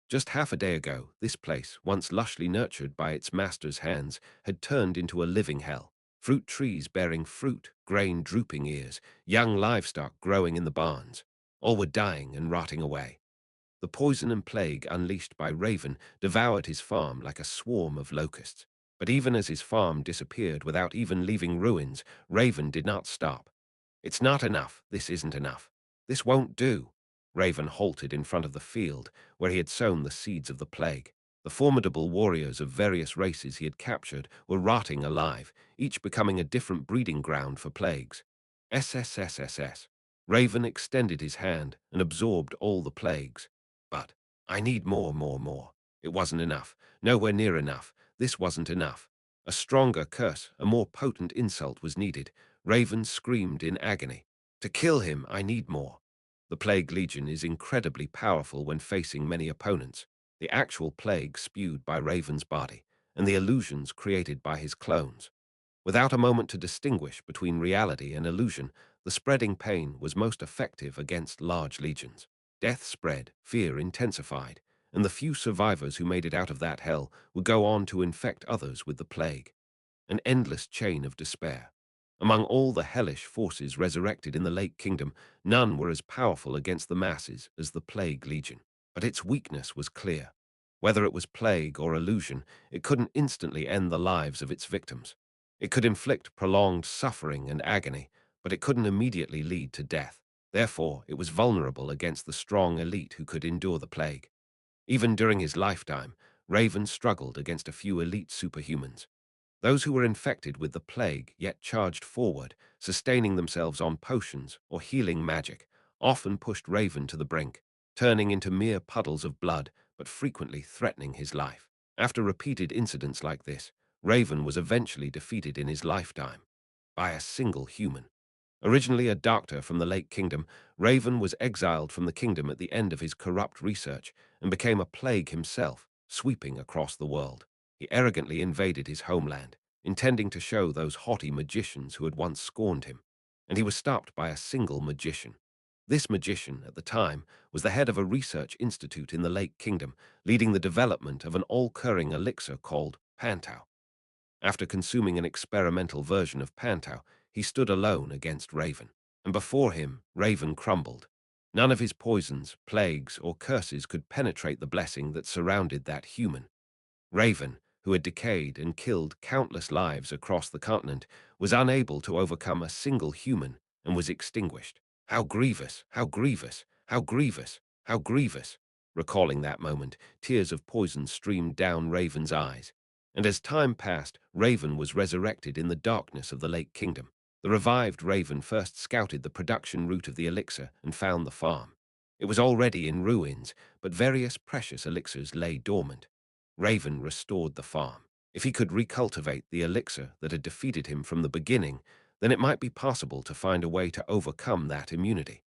A: Just half a day ago, this place, once lushly nurtured by its master's hands, had turned into a living hell. fruit trees bearing fruit, grain drooping ears, young livestock growing in the barns. All were dying and rotting away. The poison and plague unleashed by Raven devoured his farm like a swarm of locusts. But even as his farm disappeared without even leaving ruins, Raven did not stop. "It's not enough. This isn't enough. This won't do." Raven halted in front of the field where he had sown the seeds of the plague. The formidable warriors of various races he had captured were rotting alive, each becoming a different breeding ground for plagues. SSSSS. Raven extended his hand and absorbed all the plagues. But I need more, more, more. It wasn't enough. Nowhere near enough. This wasn't enough. A stronger curse, a more potent insult was needed. Raven screamed in agony. "To kill him, I need more." The Plague Legion is incredibly powerful when facing many opponents. The actual plague spewed by Raven's body, and the illusions created by his clones. Without a moment to distinguish between reality and illusion, the spreading pain was most effective against large legions. Death spread, fear intensified, and the few survivors who made it out of that hell would go on to infect others with the plague. An endless chain of despair. Among all the hellish forces resurrected in the Lake Kingdom, none were as powerful against the masses as the Plague Legion. But its weakness was clear. Whether it was plague or illusion, it couldn't instantly end the lives of its victims. It could inflict prolonged suffering and agony, but it couldn't immediately lead to death. Therefore, it was vulnerable against the strong elite who could endure the plague. Even during his lifetime, Raven struggled against a few elite superhumans. Those who were infected with the plague yet charged forward, sustaining themselves on potions or healing magic, often pushed Raven to the brink, turning into mere puddles of blood, but frequently threatening his life. After repeated incidents like this, Raven was eventually defeated in his lifetime by a single human. Originally a doctor from the Lake Kingdom, Raven was exiled from the kingdom at the end of his corrupt research and became a plague himself, sweeping across the world. He arrogantly invaded his homeland, intending to show those haughty magicians who had once scorned him, and he was stopped by a single magician. This magician, at the time, was the head of a research institute in the Lake Kingdom, leading the development of an all-curing elixir called Pantau. After consuming an experimental version of Pantau, he stood alone against Raven, and before him, Raven crumbled. None of his poisons, plagues, or curses could penetrate the blessing that surrounded that human. Raven, who had decayed and killed countless lives across the continent, was unable to overcome a single human and was extinguished. How grievous, how grievous, how grievous, how grievous. Recalling that moment, tears of poison streamed down Raven's eyes. And as time passed, Raven was resurrected in the darkness of the Lake Kingdom. The revived Raven first scouted the production route of the elixir and found the farm. It was already in ruins, but various precious elixirs lay dormant. Raven restored the farm. If he could recultivate the elixir that had defeated him from the beginning, then it might be possible to find a way to overcome that immunity.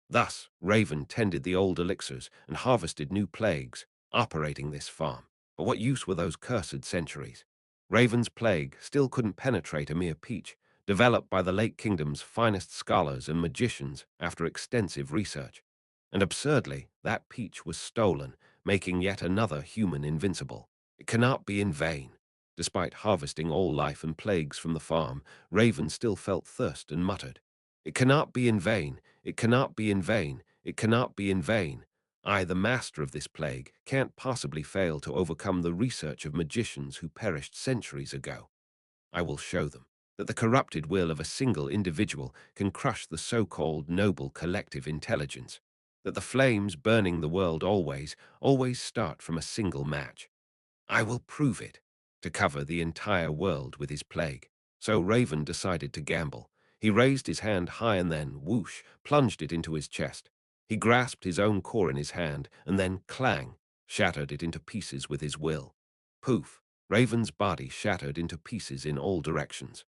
A: Thus, Raven tended the old elixirs and harvested new plagues, operating this farm. But what use were those cursed centuries? Raven's plague still couldn't penetrate a mere peach, developed by the Lake Kingdom's finest scholars and magicians after extensive research. And absurdly, that peach was stolen, making yet another human invincible. It cannot be in vain. Despite harvesting all life and plagues from the farm, Raven still felt thirst and muttered, "It cannot be in vain. It cannot be in vain. It cannot be in vain. I, the master of this plague, can't possibly fail to overcome the research of magicians who perished centuries ago. I will show them that the corrupted will of a single individual can crush the so-called noble collective intelligence, that the flames burning the world always start from a single match. I will prove it," to cover the entire world with his plague. So Raven decided to gamble. He raised his hand high and then, whoosh, plunged it into his chest. He grasped his own core in his hand and then, clang, shattered it into pieces with his will. Poof, Raven's body shattered into pieces in all directions.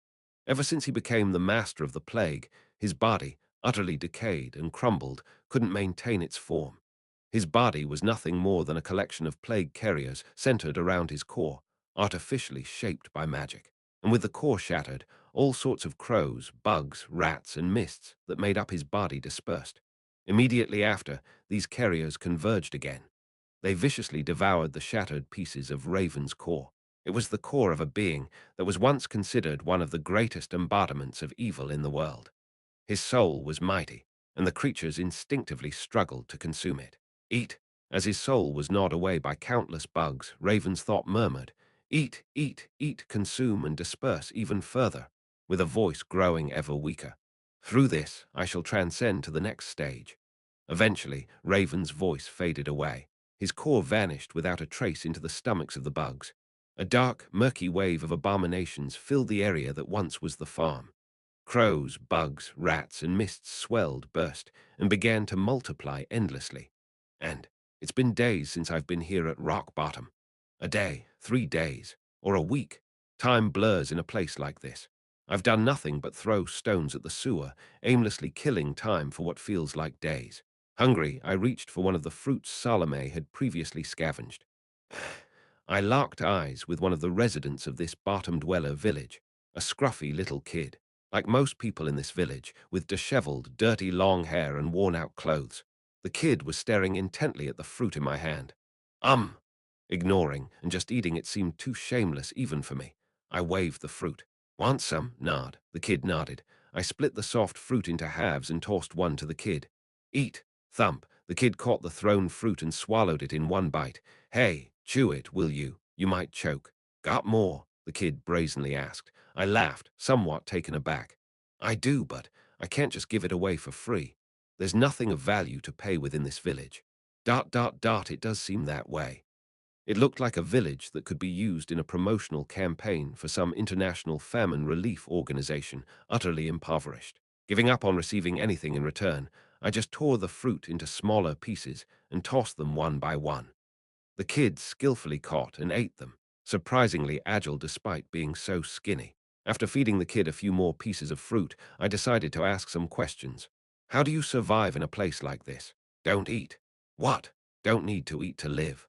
A: Ever since he became the master of the plague, his body, utterly decayed and crumbled, couldn't maintain its form. His body was nothing more than a collection of plague carriers centered around his core, artificially shaped by magic. And with the core shattered, all sorts of crows, bugs, rats, and mists that made up his body dispersed. Immediately after, these carriers converged again. They viciously devoured the shattered pieces of Raven's core. It was the core of a being that was once considered one of the greatest embodiments of evil in the world. His soul was mighty, and the creatures instinctively struggled to consume it. Eat, as his soul was gnawed away by countless bugs, Raven's thought murmured, eat, eat, eat, consume and disperse even further, with a voice growing ever weaker. Through this, I shall transcend to the next stage. Eventually, Raven's voice faded away. His core vanished without a trace into the stomachs of the bugs. A dark, murky wave of abominations filled the area that once was the farm. Crows, bugs, rats, and mists swelled, burst, and began to multiply endlessly. And it's been days since I've been here at rock bottom. A day, 3 days, or a week. Time blurs in a place like this. I've done nothing but throw stones at the sewer, aimlessly killing time for what feels like days. Hungry, I reached for one of the fruits Salome had previously scavenged. I locked eyes with one of the residents of this bottom-dweller village, a scruffy little kid, like most people in this village, with disheveled, dirty long hair and worn-out clothes. The kid was staring intently at the fruit in my hand. Ignoring and just eating it seemed too shameless even for me. I waved the fruit. Want some? Nod. The kid nodded. I split the soft fruit into halves and tossed one to the kid. Eat. Thump. The kid caught the thrown fruit and swallowed it in one bite. Hey, chew it, will you? You might choke. Got more? The kid brazenly asked. I laughed, somewhat taken aback. I do, but I can't just give it away for free. There's nothing of value to pay within this village. ... It does seem that way. It looked like a village that could be used in a promotional campaign for some international famine relief organization, utterly impoverished. Giving up on receiving anything in return, I just tore the fruit into smaller pieces and tossed them one by one. The kids skillfully caught and ate them, surprisingly agile despite being so skinny. After feeding the kid a few more pieces of fruit, I decided to ask some questions. How do you survive in a place like this? Don't eat. What? Don't need to eat to live.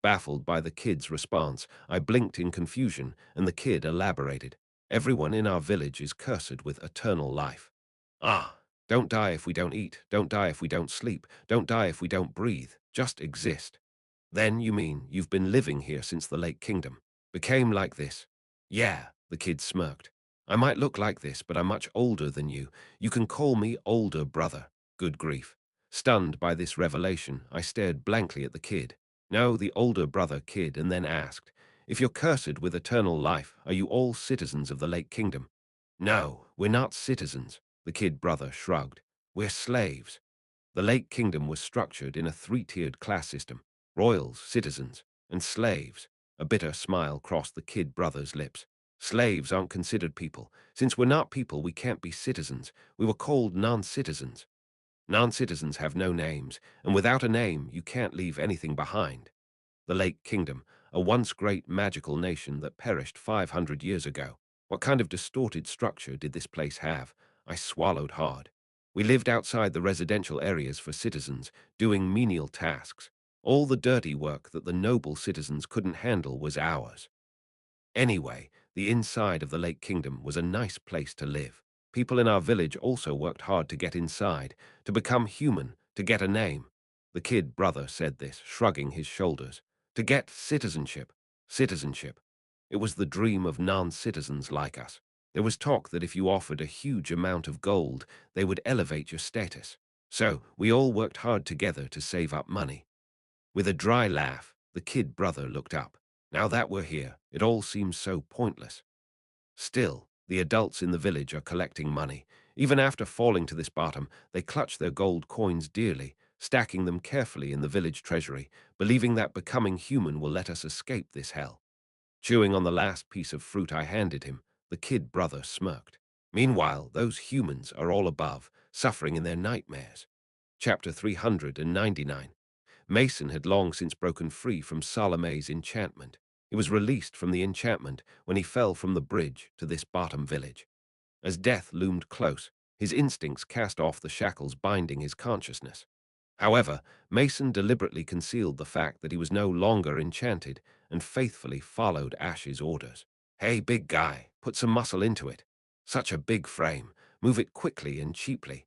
A: Baffled by the kid's response, I blinked in confusion, and the kid elaborated. Everyone in our village is cursed with eternal life. Ah, don't die if we don't eat, don't die if we don't sleep, don't die if we don't breathe, just exist. Then, you mean, you've been living here since the Lake Kingdom? Became like this? Yeah, the kid smirked. I might look like this, but I'm much older than you. You can call me older brother. Good grief. Stunned by this revelation, I stared blankly at the kid. No, the older brother kid, and then asked, if you're cursed with eternal life, are you all citizens of the Lake Kingdom? No, we're not citizens, the kid brother shrugged. We're slaves. The Lake Kingdom was structured in a three-tiered class system: royals, citizens, and slaves. A bitter smile crossed the kid brother's lips. Slaves aren't considered people. Since we're not people, we can't be citizens. We were called non-citizens. Non-citizens have no names, and without a name, you can't leave anything behind. The Lake Kingdom, a once great magical nation that perished 500 years ago. What kind of distorted structure did this place have? I swallowed hard. We lived outside the residential areas for citizens, doing menial tasks. All the dirty work that the noble citizens couldn't handle was ours. Anyway, the inside of the Lake Kingdom was a nice place to live. People in our village also worked hard to get inside, to become human, to get a name. The kid brother said this, shrugging his shoulders. To get citizenship. Citizenship. It was the dream of non-citizens like us. There was talk that if you offered a huge amount of gold, they would elevate your status. So, we all worked hard together to save up money. With a dry laugh, the kid brother looked up. Now that we're here, it all seems so pointless. Still, the adults in the village are collecting money. Even after falling to this bottom, they clutch their gold coins dearly, stacking them carefully in the village treasury, believing that becoming human will let us escape this hell. Chewing on the last piece of fruit I handed him, the kid brother smirked. Meanwhile, those humans are all above, suffering in their nightmares. Chapter 399. Mason had long since broken free from Salome's enchantment. He was released from the enchantment when he fell from the bridge to this bottom village. As death loomed close, his instincts cast off the shackles binding his consciousness. However, Mason deliberately concealed the fact that he was no longer enchanted and faithfully followed Ash's orders. Hey, big guy, put some muscle into it. Such a big frame. Move it quickly and cheaply.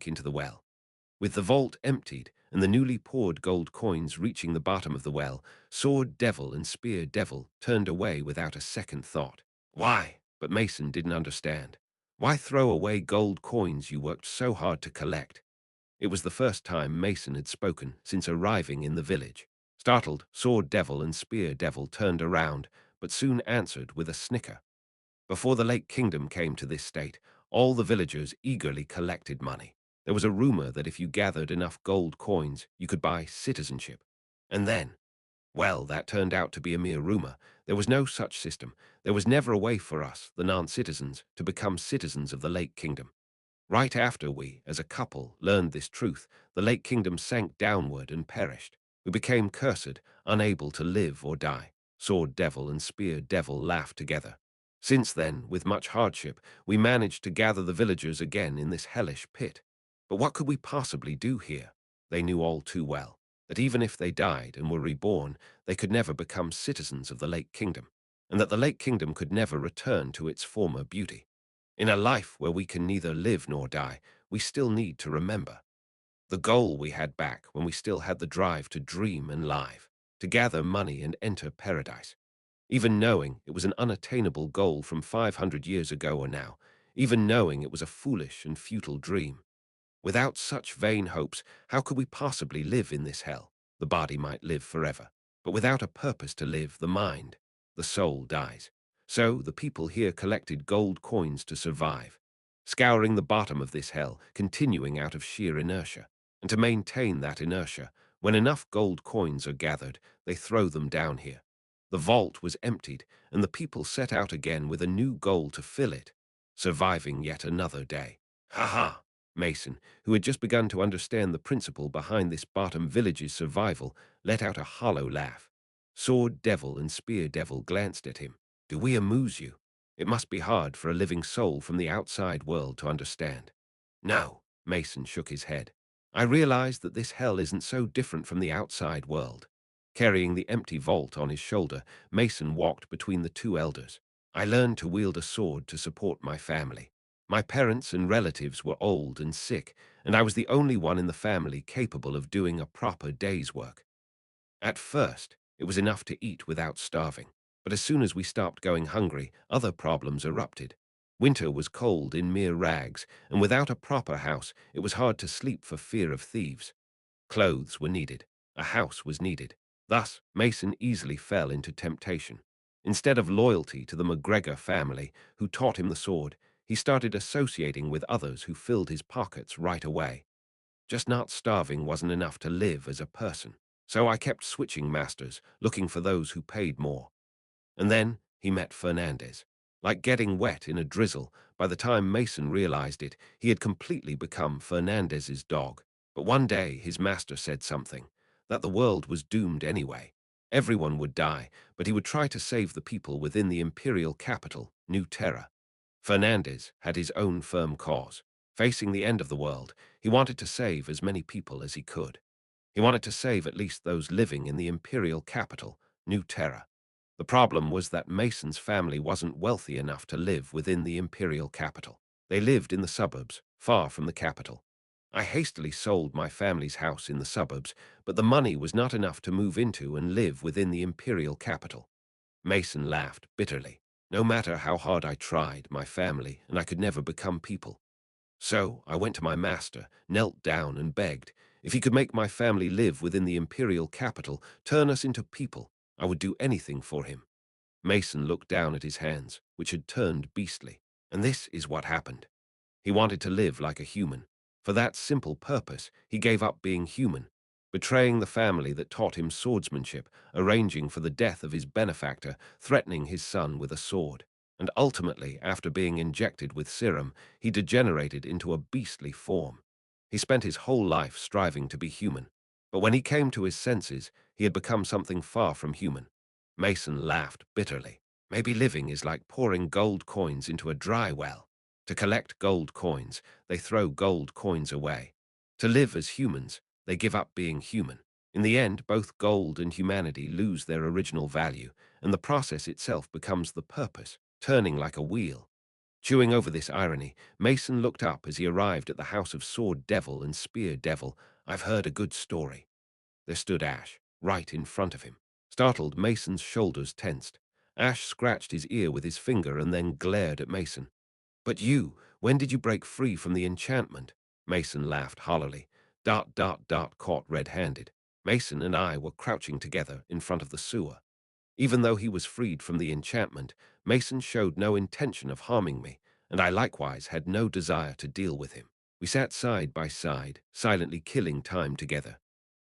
A: sank into the well. With the vault emptied and the newly poured gold coins reaching the bottom of the well, Sword Devil and Spear Devil turned away without a second thought. Why? But Mason didn't understand. Why throw away gold coins you worked so hard to collect? It was the first time Mason had spoken since arriving in the village. Startled, Sword Devil and Spear Devil turned around, but soon answered with a snicker. Before the Lake Kingdom came to this state, all the villagers eagerly collected money. There was a rumor that if you gathered enough gold coins, you could buy citizenship. And then, well, that turned out to be a mere rumor. There was no such system. There was never a way for us, the non-citizens, to become citizens of the Lake Kingdom. Right after we, as a couple, learned this truth, the Lake Kingdom sank downward and perished. We became cursed, unable to live or die. Sword Devil and Spear Devil laughed together. Since then, with much hardship, we managed to gather the villagers again in this hellish pit. But what could we possibly do here? They knew all too well that even if they died and were reborn, they could never become citizens of the Lake Kingdom, and that the Lake Kingdom could never return to its former beauty. In a life where we can neither live nor die, we still need to remember the goal we had back when we still had the drive to dream and live, to gather money and enter paradise. Even knowing it was an unattainable goal from 500 years ago or now, even knowing it was a foolish and futile dream. Without such vain hopes, how could we possibly live in this hell? The body might live forever, but without a purpose to live, the mind, the soul dies. So the people here collected gold coins to survive, scouring the bottom of this hell, continuing out of sheer inertia. And to maintain that inertia, when enough gold coins are gathered, they throw them down here. The vault was emptied, and the people set out again with a new goal to fill it, surviving yet another day. Ha ha! Mason, who had just begun to understand the principle behind this bottom village's survival, let out a hollow laugh. Sword Devil and Spear Devil glanced at him. Do we amuse you? It must be hard for a living soul from the outside world to understand. No, Mason shook his head. I realize that this hell isn't so different from the outside world. Carrying the empty vault on his shoulder, Mason walked between the two elders. I learned to wield a sword to support my family. My parents and relatives were old and sick, and I was the only one in the family capable of doing a proper day's work. At first, it was enough to eat without starving, but as soon as we stopped going hungry, other problems erupted. Winter was cold in mere rags, and without a proper house, it was hard to sleep for fear of thieves. Clothes were needed. A house was needed. Thus, Mason easily fell into temptation. Instead of loyalty to the McGregor family, who taught him the sword, he started associating with others who filled his pockets right away. Just not starving wasn't enough to live as a person. So I kept switching masters, looking for those who paid more. And then he met Fernandez. Like getting wet in a drizzle, by the time Mason realized it, he had completely become Fernandez's dog. But one day his master said something, that the world was doomed anyway. Everyone would die, but he would try to save the people within the imperial capital, New Terra. Fernandez had his own firm cause. Facing the end of the world, he wanted to save as many people as he could. He wanted to save at least those living in the imperial capital, New Terra. The problem was that Mason's family wasn't wealthy enough to live within the imperial capital. They lived in the suburbs, far from the capital. I hastily sold my family's house in the suburbs, but the money was not enough to move into and live within the imperial capital. Mason laughed bitterly. No matter how hard I tried, my family and I could never become people. So I went to my master, knelt down and begged. If he could make my family live within the imperial capital, turn us into people, I would do anything for him. Mason looked down at his hands, which had turned beastly. And this is what happened. He wanted to live like a human. For that simple purpose, he gave up being human, betraying the family that taught him swordsmanship, arranging for the death of his benefactor, threatening his son with a sword. And ultimately, after being injected with serum, he degenerated into a beastly form. He spent his whole life striving to be human. But when he came to his senses, he had become something far from human. Mason laughed bitterly. Maybe living is like pouring gold coins into a dry well. To collect gold coins, they throw gold coins away. To live as humans, they give up being human. In the end, both gold and humanity lose their original value, and the process itself becomes the purpose, turning like a wheel. Chewing over this irony, Mason looked up as he arrived at the house of Sword Devil and Spear Devil. I've heard a good story. There stood Ash, right in front of him. Startled, Mason's shoulders tensed. Ash scratched his ear with his finger and then glared at Mason. But you, when did you break free from the enchantment? Mason laughed hollowly. Caught red-handed. Mason and I were crouching together in front of the sewer. Even though he was freed from the enchantment, Mason showed no intention of harming me, and I likewise had no desire to deal with him. We sat side by side, silently killing time together.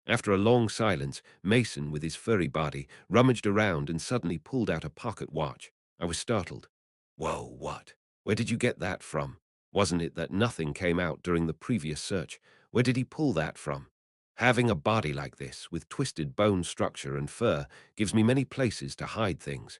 A: After a long silence, Mason, with his furry body, rummaged around and suddenly pulled out a pocket watch. I was startled. Whoa, what? Where did you get that from? Wasn't it that nothing came out during the previous search? Where did he pull that from? Having a body like this, with twisted bone structure and fur, gives me many places to hide things.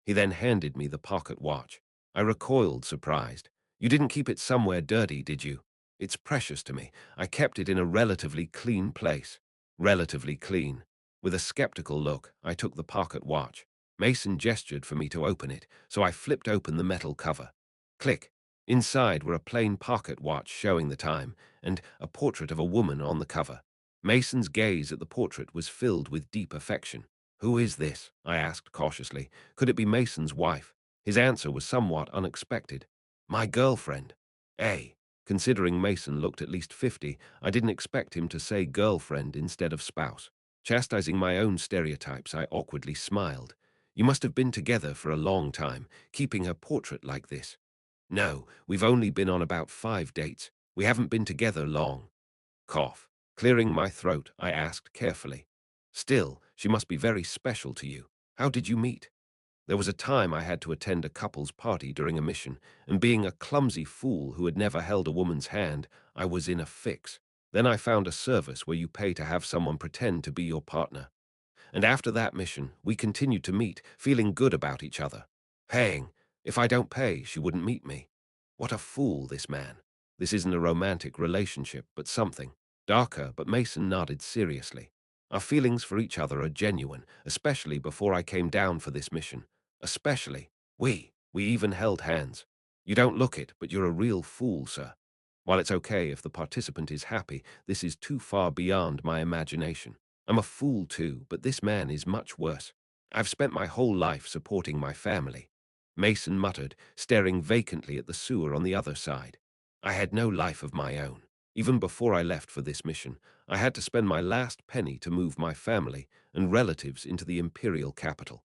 A: He then handed me the pocket watch. I recoiled, surprised. You didn't keep it somewhere dirty, did you? It's precious to me. I kept it in a relatively clean place. Relatively clean. With a skeptical look, I took the pocket watch. Mason gestured for me to open it, so I flipped open the metal cover. Click. Inside were a plain pocket watch showing the time, and a portrait of a woman on the cover. Mason's gaze at the portrait was filled with deep affection. Who is this? I asked cautiously. Could it be Mason's wife? His answer was somewhat unexpected. My girlfriend. Eh? Considering Mason looked at least 50, I didn't expect him to say girlfriend instead of spouse. Chastising my own stereotypes, I awkwardly smiled. You must have been together for a long time, keeping her portrait like this. No, we've only been on about 5 dates. We haven't been together long. Cough. Clearing my throat, I asked carefully. Still, she must be very special to you. How did you meet? There was a time I had to attend a couple's party during a mission, and being a clumsy fool who had never held a woman's hand, I was in a fix. Then I found a service where you pay to have someone pretend to be your partner. And after that mission, we continued to meet, feeling good about each other. Paying. If I don't pay, she wouldn't meet me. What a fool, this man. This isn't a romantic relationship, but something. Darker, but Mason nodded seriously. Our feelings for each other are genuine, especially before I came down for this mission. Especially. We even held hands. You don't look it, but you're a real fool, sir. While it's okay if the participant is happy, this is too far beyond my imagination. I'm a fool too, but this man is much worse. I've spent my whole life supporting my family. Mason muttered, staring vacantly at the sewer on the other side. I had no life of my own. Even before I left for this mission, I had to spend my last penny to move my family and relatives into the imperial capital.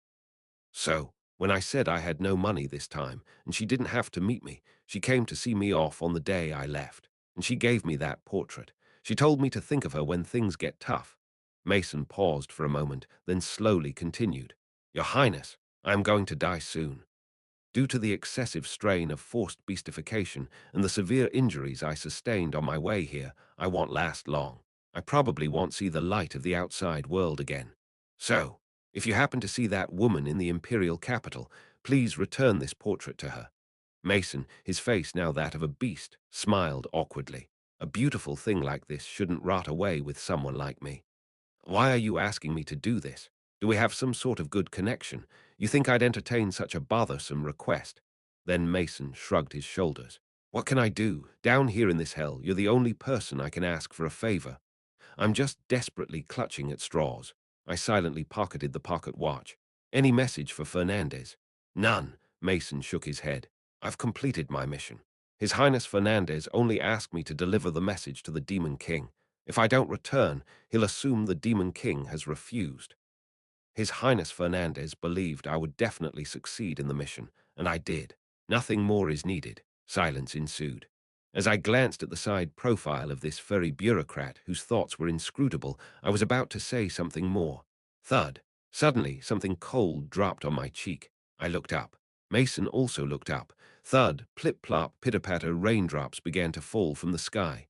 A: So, when I said I had no money this time, and she didn't have to meet me, she came to see me off on the day I left, and she gave me that portrait. She told me to think of her when things get tough. Mason paused for a moment, then slowly continued. Your Highness, I am going to die soon. Due to the excessive strain of forced beastification and the severe injuries I sustained on my way here, I won't last long. I probably won't see the light of the outside world again. So, if you happen to see that woman in the imperial capital, please return this portrait to her. Mason, his face now that of a beast, smiled awkwardly. A beautiful thing like this shouldn't rot away with someone like me. Why are you asking me to do this? Do we have some sort of good connection? You think I'd entertain such a bothersome request? Then Mason shrugged his shoulders. What can I do? Down here in this hell, you're the only person I can ask for a favor. I'm just desperately clutching at straws. I silently pocketed the pocket watch. Any message for Fernandez? None. Mason shook his head. I've completed my mission. His Highness Fernandez only asked me to deliver the message to the Demon King. If I don't return, he'll assume the Demon King has refused. His Highness Fernandez believed I would definitely succeed in the mission, and I did. Nothing more is needed. Silence ensued. As I glanced at the side profile of this furry bureaucrat whose thoughts were inscrutable, I was about to say something more. Thud. Suddenly, something cold dropped on my cheek. I looked up. Mason also looked up. Thud, plip-plop, pitter-patter, raindrops began to fall from the sky.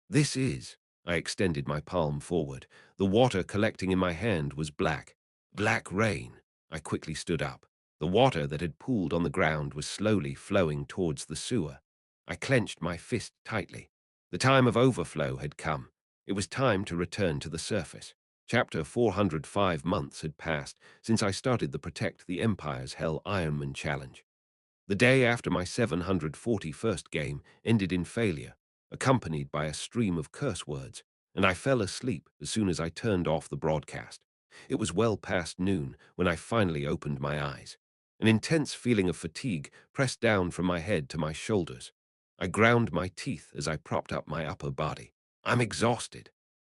A: This is... I extended my palm forward. The water collecting in my hand was black. Black rain. I quickly stood up. The water that had pooled on the ground was slowly flowing towards the sewer. I clenched my fist tightly. The time of overflow had come. It was time to return to the surface. Chapter 405 months had passed since I started the Protect the Empire's Hell Ironman Challenge. The day after my 741st game ended in failure, accompanied by a stream of curse words, and I fell asleep as soon as I turned off the broadcast. It was well past noon when I finally opened my eyes. An intense feeling of fatigue pressed down from my head to my shoulders. I ground my teeth as I propped up my upper body. I'm exhausted.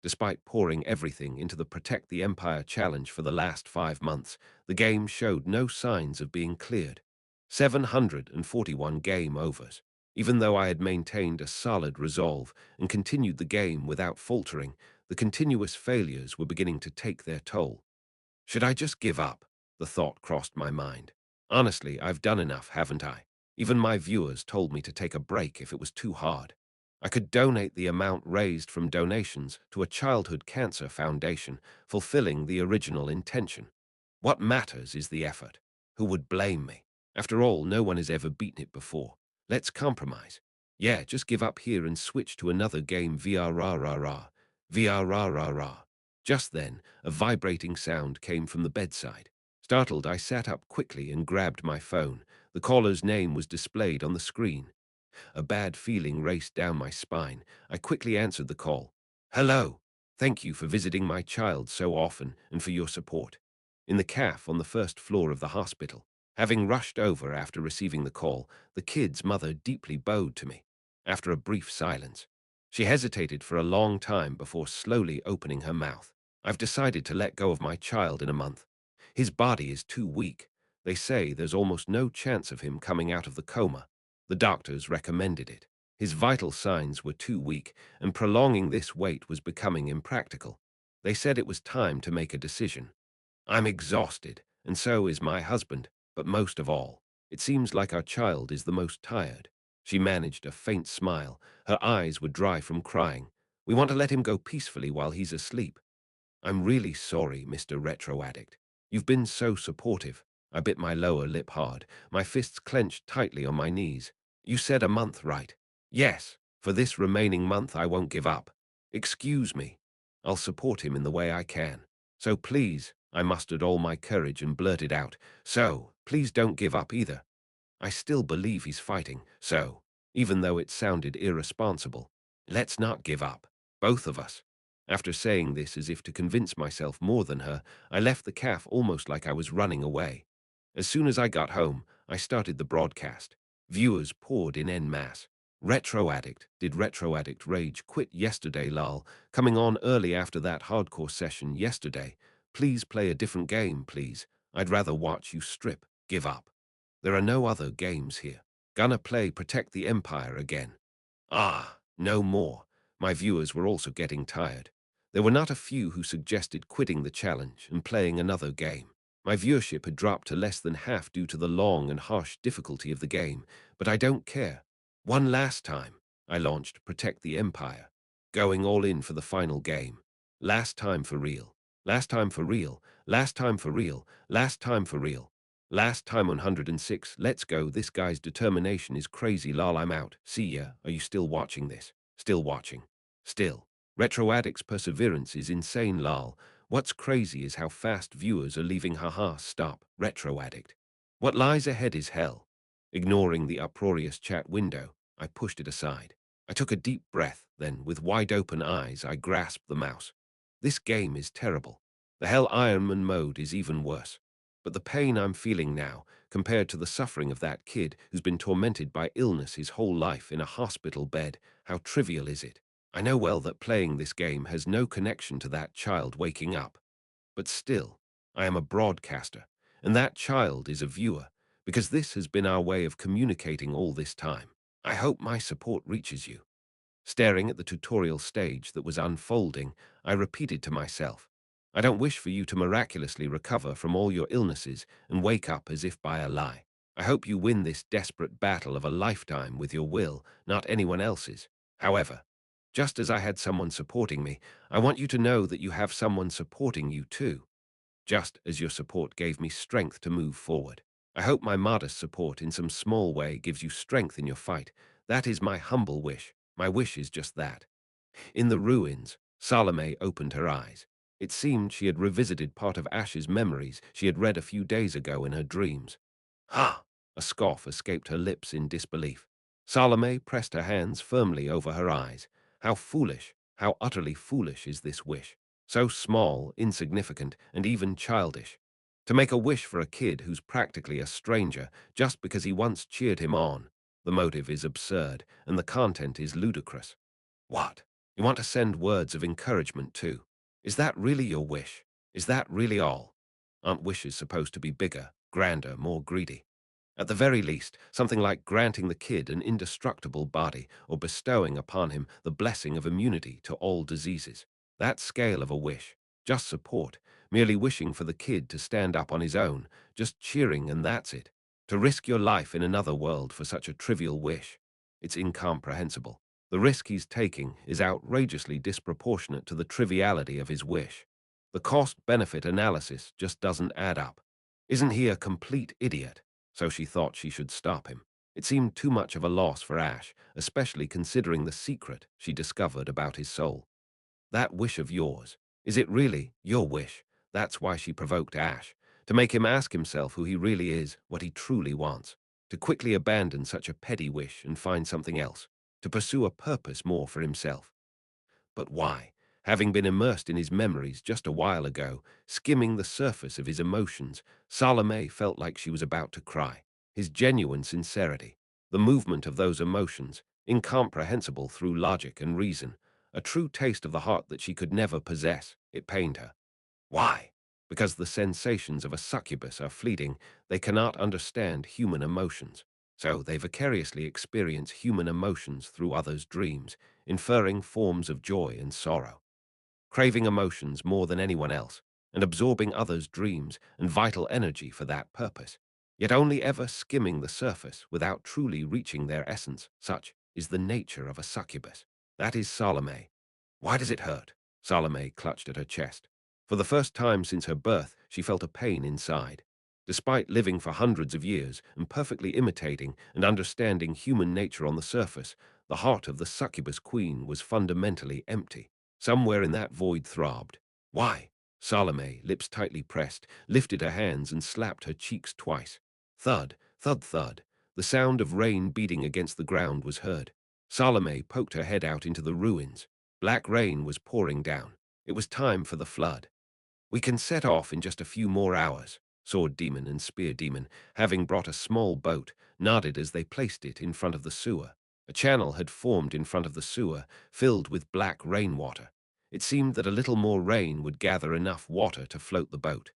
A: Despite pouring everything into the Protect the Empire challenge for the last 5 months, the game showed no signs of being cleared. 741 game overs. Even though I had maintained a solid resolve and continued the game without faltering, the continuous failures were beginning to take their toll. Should I just give up? The thought crossed my mind. Honestly, I've done enough, haven't I? Even my viewers told me to take a break if it was too hard. I could donate the amount raised from donations to a childhood cancer foundation, fulfilling the original intention. What matters is the effort. Who would blame me? After all, no one has ever beaten it before. Let's compromise. Yeah, just give up here and switch to another game VR rah rah rah. VR rah rah rah. Just then, a vibrating sound came from the bedside. Startled, I sat up quickly and grabbed my phone. The caller's name was displayed on the screen. A bad feeling raced down my spine. I quickly answered the call. Hello. Thank you for visiting my child so often and for your support. In the cafe on the first floor of the hospital. Having rushed over after receiving the call, the kid's mother deeply bowed to me. After a brief silence, she hesitated for a long time before slowly opening her mouth. I've decided to let go of my child in a month. His body is too weak. They say there's almost no chance of him coming out of the coma. The doctors recommended it. His vital signs were too weak, and prolonging this wait was becoming impractical. They said it was time to make a decision. I'm exhausted, and so is my husband, but most of all, it seems like our child is the most tired. She managed a faint smile. Her eyes were dry from crying. We want to let him go peacefully while he's asleep. I'm really sorry, Mr. Retro Addict. You've been so supportive. I bit my lower lip hard, my fists clenched tightly on my knees. You said a month, right? Yes, for this remaining month I won't give up. Excuse me. I'll support him in the way I can. So please, I mustered all my courage and blurted out, so, please don't give up either. I still believe he's fighting, so, even though it sounded irresponsible, let's not give up. Both of us. After saying this as if to convince myself more than her, I left the cafe almost like I was running away. As soon as I got home, I started the broadcast. Viewers poured in en masse. Retro Addict. Did Retro Addict Rage quit yesterday, lol? Coming on early after that hardcore session yesterday. Please play a different game, please. I'd rather watch you strip. Give up. There are no other games here. Gonna play Protect the Empire again. Ah, no more. My viewers were also getting tired. There were not a few who suggested quitting the challenge and playing another game. My viewership had dropped to less than half due to the long and harsh difficulty of the game, but I don't care. One last time, I launched Protect the Empire, going all in for the final game. Last time for real. Last time for real. Last time for real. Last time for real. Last time 106. Let's go. This guy's determination is crazy. Lol, I'm out. See ya. Are you still watching this? Still watching. Still. Retro Addict's perseverance is insane. Lol. What's crazy is how fast viewers are leaving. Haha, stop. Retro Addict. What lies ahead is hell. Ignoring the uproarious chat window, I pushed it aside. I took a deep breath, then, with wide-open eyes, I grasped the mouse. This game is terrible. The Hell Ironman mode is even worse. But the pain I'm feeling now, compared to the suffering of that kid who's been tormented by illness his whole life in a hospital bed, how trivial is it? I know well that playing this game has no connection to that child waking up. But still, I am a broadcaster, and that child is a viewer, because this has been our way of communicating all this time. I hope my support reaches you. Staring at the tutorial stage that was unfolding, I repeated to myself, I don't wish for you to miraculously recover from all your illnesses and wake up as if by a lie. I hope you win this desperate battle of a lifetime with your will, not anyone else's. However, just as I had someone supporting me, I want you to know that you have someone supporting you too, just as your support gave me strength to move forward. I hope my modest support in some small way gives you strength in your fight. That is my humble wish. My wish is just that. In the ruins, Salome opened her eyes. It seemed she had revisited part of Ash's memories she had read a few days ago in her dreams. Ha! A scoff escaped her lips in disbelief. Salome pressed her hands firmly over her eyes. How foolish, how utterly foolish is this wish. So small, insignificant, and even childish. To make a wish for a kid who's practically a stranger just because he once cheered him on. The motive is absurd, and the content is ludicrous. What? You want to send words of encouragement too? Is that really your wish? Is that really all? Aren't wishes supposed to be bigger, grander, more greedy? At the very least, something like granting the kid an indestructible body or bestowing upon him the blessing of immunity to all diseases. That scale of a wish. Just support, merely wishing for the kid to stand up on his own, just cheering and that's it. To risk your life in another world for such a trivial wish. It's incomprehensible. The risk he's taking is outrageously disproportionate to the triviality of his wish. The cost-benefit analysis just doesn't add up. Isn't he a complete idiot? So she thought she should stop him. It seemed too much of a loss for Ash, especially considering the secret she discovered about his soul. That wish of yours, is it really your wish? That's why she provoked Ash, to make him ask himself who he really is, what he truly wants, to quickly abandon such a petty wish and find something else, to pursue a purpose more for himself. But why? Having been immersed in his memories just a while ago, skimming the surface of his emotions, Salome felt like she was about to cry. His genuine sincerity, the movement of those emotions, incomprehensible through logic and reason, a true taste of the heart that she could never possess, it pained her. Why? Because the sensations of a succubus are fleeting, they cannot understand human emotions. So they vicariously experience human emotions through others' dreams, inferring forms of joy and sorrow, craving emotions more than anyone else, and absorbing others' dreams and vital energy for that purpose, yet only ever skimming the surface without truly reaching their essence. Such is the nature of a succubus. That is Salome. Why does it hurt? Salome clutched at her chest. For the first time since her birth, she felt a pain inside. Despite living for hundreds of years and perfectly imitating and understanding human nature on the surface, the heart of the succubus queen was fundamentally empty. Somewhere in that void throbbed. Why? Salome, lips tightly pressed, lifted her hands and slapped her cheeks twice. Thud, thud, thud. The sound of rain beating against the ground was heard. Salome poked her head out into the ruins. Black rain was pouring down. It was time for the flood. We can set off in just a few more hours. Sword Demon and Spear Demon, having brought a small boat, nodded as they placed it in front of the sewer. A channel had formed in front of the sewer, filled with black rainwater. It seemed that a little more rain would gather enough water to float the boat.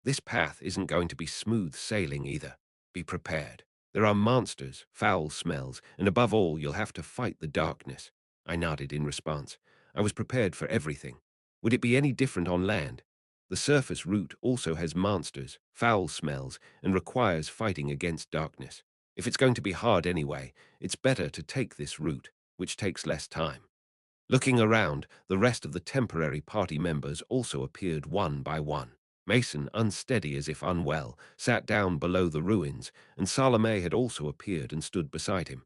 A: This path isn't going to be smooth sailing either. Be prepared. There are monsters, foul smells, and above all, you'll have to fight the darkness. I nodded in response. I was prepared for everything. Would it be any different on land? The surface route also has monsters, foul smells, and requires fighting against darkness. If it's going to be hard anyway, it's better to take this route, which takes less time. Looking around, the rest of the temporary party members also appeared one by one. Mason, unsteady as if unwell, sat down below the ruins, and Salome had also appeared and stood beside him.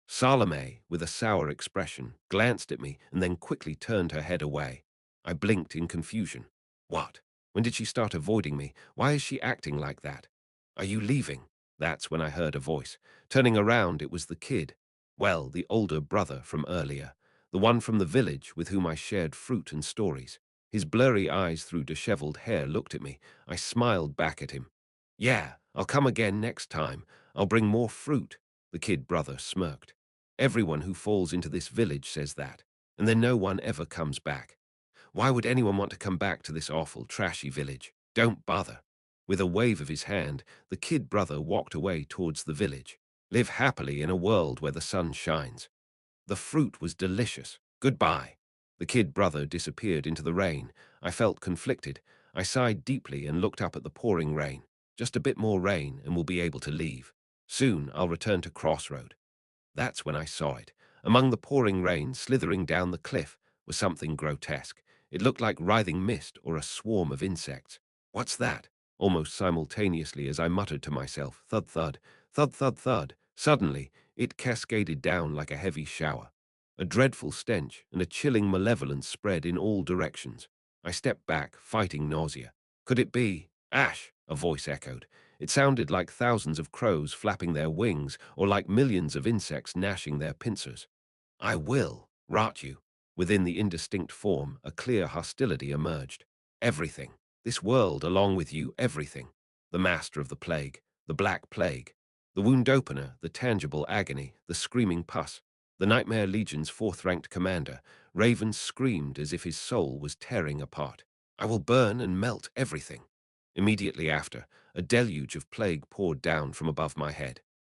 A: Salome, with a sour expression, glanced at me and then quickly turned her head away. I blinked in confusion. What? When did she start avoiding me? Why is she acting like that? Are you leaving? That's when I heard a voice. Turning around, it was the kid. Well, the older brother from earlier, the one from the village with whom I shared fruit and stories. His blurry eyes through disheveled hair looked at me. I smiled back at him. Yeah, I'll come again next time. I'll bring more fruit, the kid brother smirked. Everyone who falls into this village says that, and then no one ever comes back. Why would anyone want to come back to this awful, trashy village? Don't bother. With a wave of his hand, the kid brother walked away towards the village. Live happily in a world where the sun shines. The fruit was delicious. Goodbye. The kid brother disappeared into the rain. I felt conflicted. I sighed deeply and looked up at the pouring rain. Just a bit more rain and we'll be able to leave. Soon I'll return to Crossroad. That's when I saw it. Among the pouring rain, slithering down the cliff, was something grotesque. It looked like writhing mist or a swarm of insects. What's that? Almost simultaneously as I muttered to myself, thud thud, thud thud thud. Suddenly, it cascaded down like a heavy shower. A dreadful stench and a chilling malevolence spread in all directions. I stepped back, fighting nausea. Could it be? Ash, a voice echoed. It sounded like thousands of crows flapping their wings or like millions of insects gnashing their pincers. I will rot you. Within the indistinct form, a clear hostility emerged. Everything. This world, along with you, everything. The master of the plague, the black plague, the wound opener, the tangible agony, the screaming pus, the Nightmare Legion's fourth-ranked commander. Raven screamed as if his soul was tearing apart. I will burn and melt everything. Immediately after, a deluge of plague poured down from above my head.